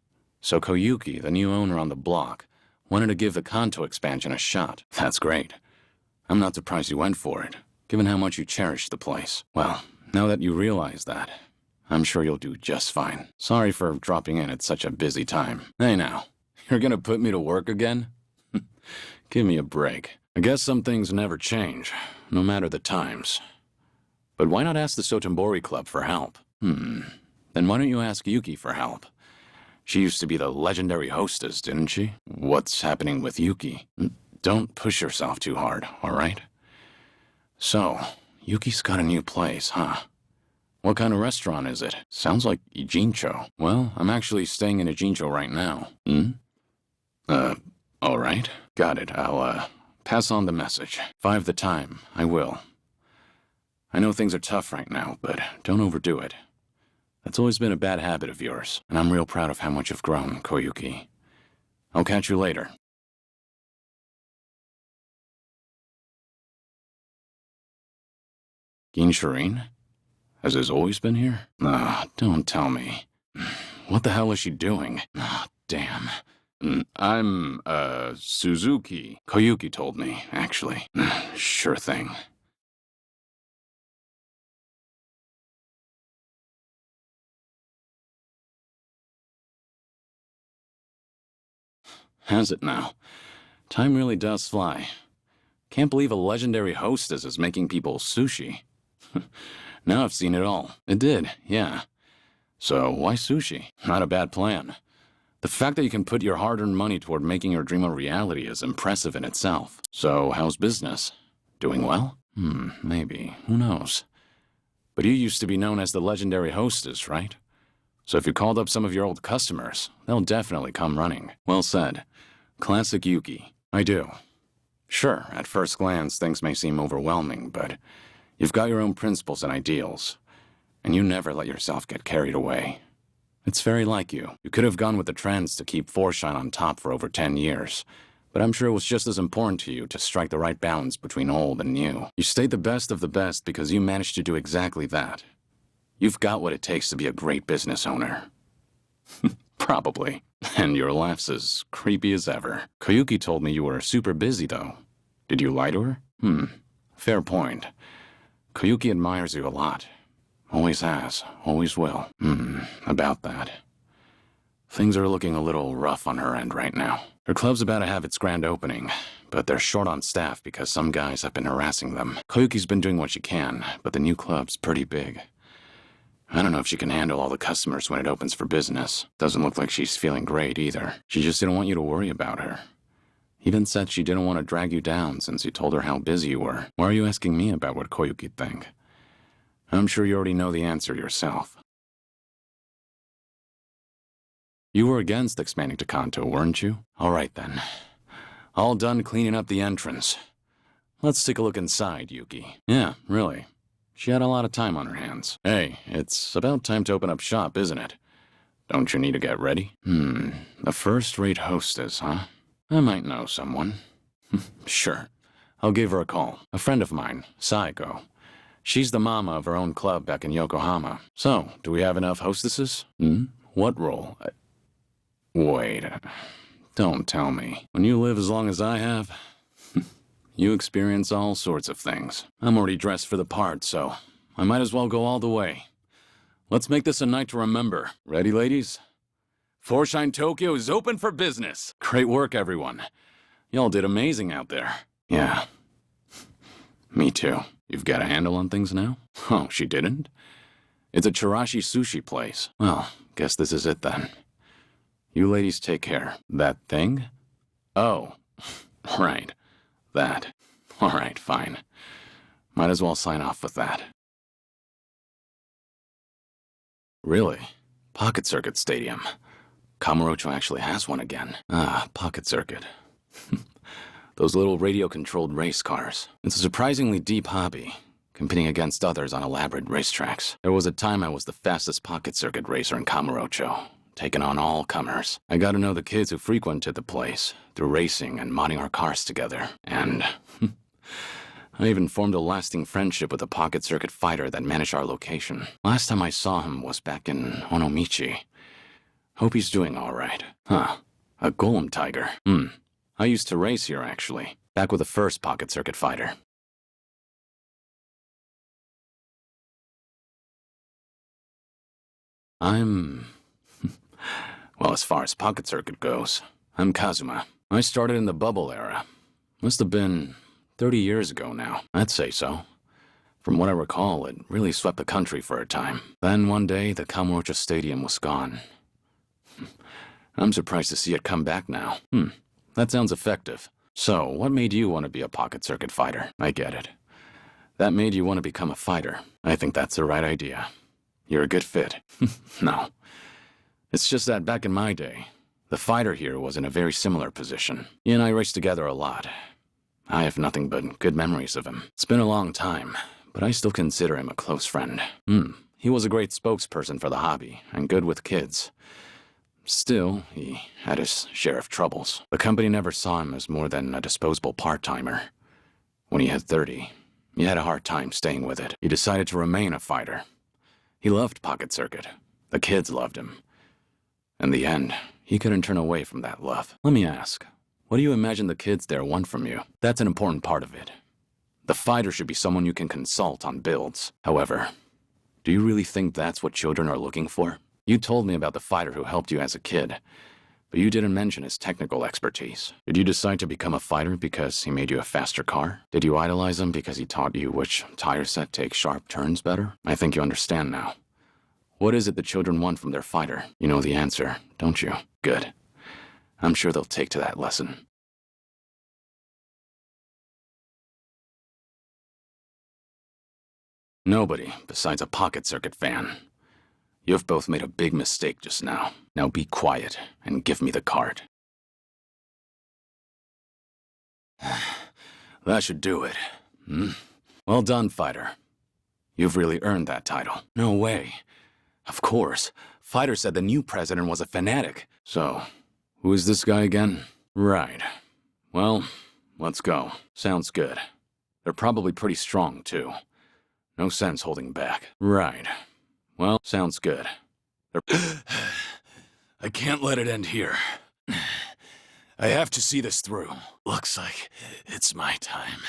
So Koyuki, the new owner on the block, wanted to give the Kanto expansion a shot. That's great. I'm not surprised you went for it, given how much you cherish the place. Well, now that you realize that, I'm sure you'll do just fine. Sorry for dropping in at such a busy time. Hey now, you're gonna put me to work again? Give me a break. I guess some things never change, no matter the times. But why not ask the Sotenbori Club for help? Then why don't you ask Yuki for help? She used to be the legendary hostess, didn't she? What's happening with Yuki? Don't push yourself too hard, all right? So, Yuki's got a new place, huh? What kind of restaurant is it? Sounds like Ijincho. Well, I'm actually staying in Ijincho right now. All right. Got it. I'll, pass on the message. If I have the time, I will. I know things are tough right now, but don't overdo it. That's always been a bad habit of yours, and I'm real proud of how much you've grown, Koyuki. I'll catch you later. Ginshirin? Has this always been here? Don't tell me. What the hell is she doing? Damn. I'm, Suzuki. Koyuki told me, actually. Sure thing. Has it now? Time really does fly. Can't believe a legendary hostess is making people sushi. Now I've seen it all. It did, yeah. So why sushi? Not a bad plan. The fact that you can put your hard-earned money toward making your dream a reality is impressive in itself. So how's business? Doing well? Maybe. Who knows? But you used to be known as the legendary hostess, right? So if you called up some of your old customers, they'll definitely come running. Well said. Classic Yuki. I do. Sure, at first glance, things may seem overwhelming, but you've got your own principles and ideals, and you never let yourself get carried away. It's very like you. You could have gone with the trends to keep Forshine on top for over 10 years, But I'm sure it was just as important to you to strike the right balance between old and new. You stayed the best of the best because you managed to do exactly that. You've got what it takes to be a great business owner. Probably. And your laugh's as creepy as ever. Koyuki told me you were super busy, though. Did you lie to her? Fair point. Koyuki admires you a lot. Always has, always will. About that. Things are looking a little rough on her end right now. Her club's about to have its grand opening, but they're short on staff because some guys have been harassing them. Koyuki's been doing what she can, but the new club's pretty big. I don't know if she can handle all the customers when it opens for business. Doesn't look like she's feeling great either. She just didn't want you to worry about her. Even said she didn't want to drag you down since you told her how busy you were. Why are you asking me about what Koyuki'd think? I'm sure you already know the answer yourself. You were against expanding to Kanto, weren't you? All right then. All done cleaning up the entrance. Let's take a look inside, Yuki. Yeah, really. She had a lot of time on her hands. Hey, it's about time to open up shop, isn't it? Don't you need to get ready? A first-rate hostess, huh? I might know someone. Sure. I'll give her a call. A friend of mine, Saiko. She's the mama of her own club back in Yokohama. So, do we have enough hostesses? What role? Wait, don't tell me. When you live as long as I have, you experience all sorts of things. I'm already dressed for the part, so I might as well go all the way. Let's make this a night to remember. Ready, ladies? Foreshine Tokyo is open for business. Great work, everyone. Y'all did amazing out there. Yeah. Me too. You've got a handle on things now? Oh, she didn't? It's a Chirashi sushi place. Well, guess this is it then. You ladies take care. That thing? Oh, right. That. All right, fine. Might as well sign off with that. Really? Pocket Circuit Stadium. Kamurocho actually has one again. Ah, Pocket Circuit. Those little radio-controlled race cars. It's a surprisingly deep hobby, competing against others on elaborate racetracks. There was a time I was the fastest Pocket Circuit racer in Kamurocho, taking on all comers. I got to know the kids who frequented the place through racing and modding our cars together. And I even formed a lasting friendship with a Pocket Circuit fighter that managed our location. Last time I saw him was back in Onomichi. Hope he's doing all right. Huh. A Golem Tiger. I used to race here, actually. Back with the first Pocket Circuit fighter. Well, as far as Pocket Circuit goes, I'm Kazuma. I started in the bubble era. Must have been 30 years ago now. I'd say so. From what I recall, it really swept the country for a time. Then one day, the Kamurocho Stadium was gone. I'm surprised to see it come back now. That sounds effective. So, what made you want to be a Pocket Circuit fighter? I get it. That made you want to become a fighter. I think that's the right idea. You're a good fit. No. It's just that back in my day, the fighter here was in a very similar position. He and I raced together a lot. I have nothing but good memories of him. It's been a long time, but I still consider him a close friend. He was a great spokesperson for the hobby, and good with kids. Still, he had his share of troubles. The company never saw him as more than a disposable part-timer. When he had 30, he had a hard time staying with it. He decided to remain a fighter. He loved Pocket Circuit. The kids loved him. In the end, he couldn't turn away from that love. Let me ask, what do you imagine the kids there want from you? That's an important part of it. The fighter should be someone you can consult on builds. However, do you really think that's what children are looking for? You told me about the fighter who helped you as a kid, but you didn't mention his technical expertise. Did you decide to become a fighter because he made you a faster car? Did you idolize him because he taught you which tire set takes sharp turns better? I think you understand now. What is it the children want from their fighter? You know the answer, don't you? Good. I'm sure they'll take to that lesson. Nobody besides a Pocket Circuit fan. You've both made a big mistake just now. Now be quiet and give me the card. That should do it. Well done, fighter. You've really earned that title. No way. Of course. Fighter said the new president was a fanatic. So, who is this guy again? Right. Well, let's go. Sounds good. They're probably pretty strong, too. No sense holding back. Right. Well, sounds good. I can't let it end here. I have to see this through. Looks like it's my time.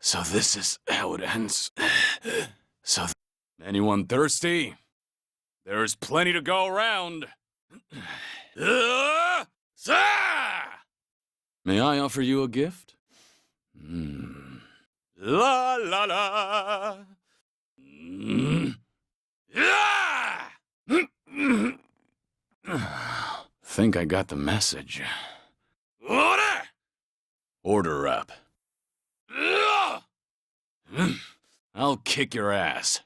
So this is how it ends. Anyone thirsty? There's plenty to go around. May I offer you a gift? La la la. Think I got the message. Order! Order up. I'll kick your ass.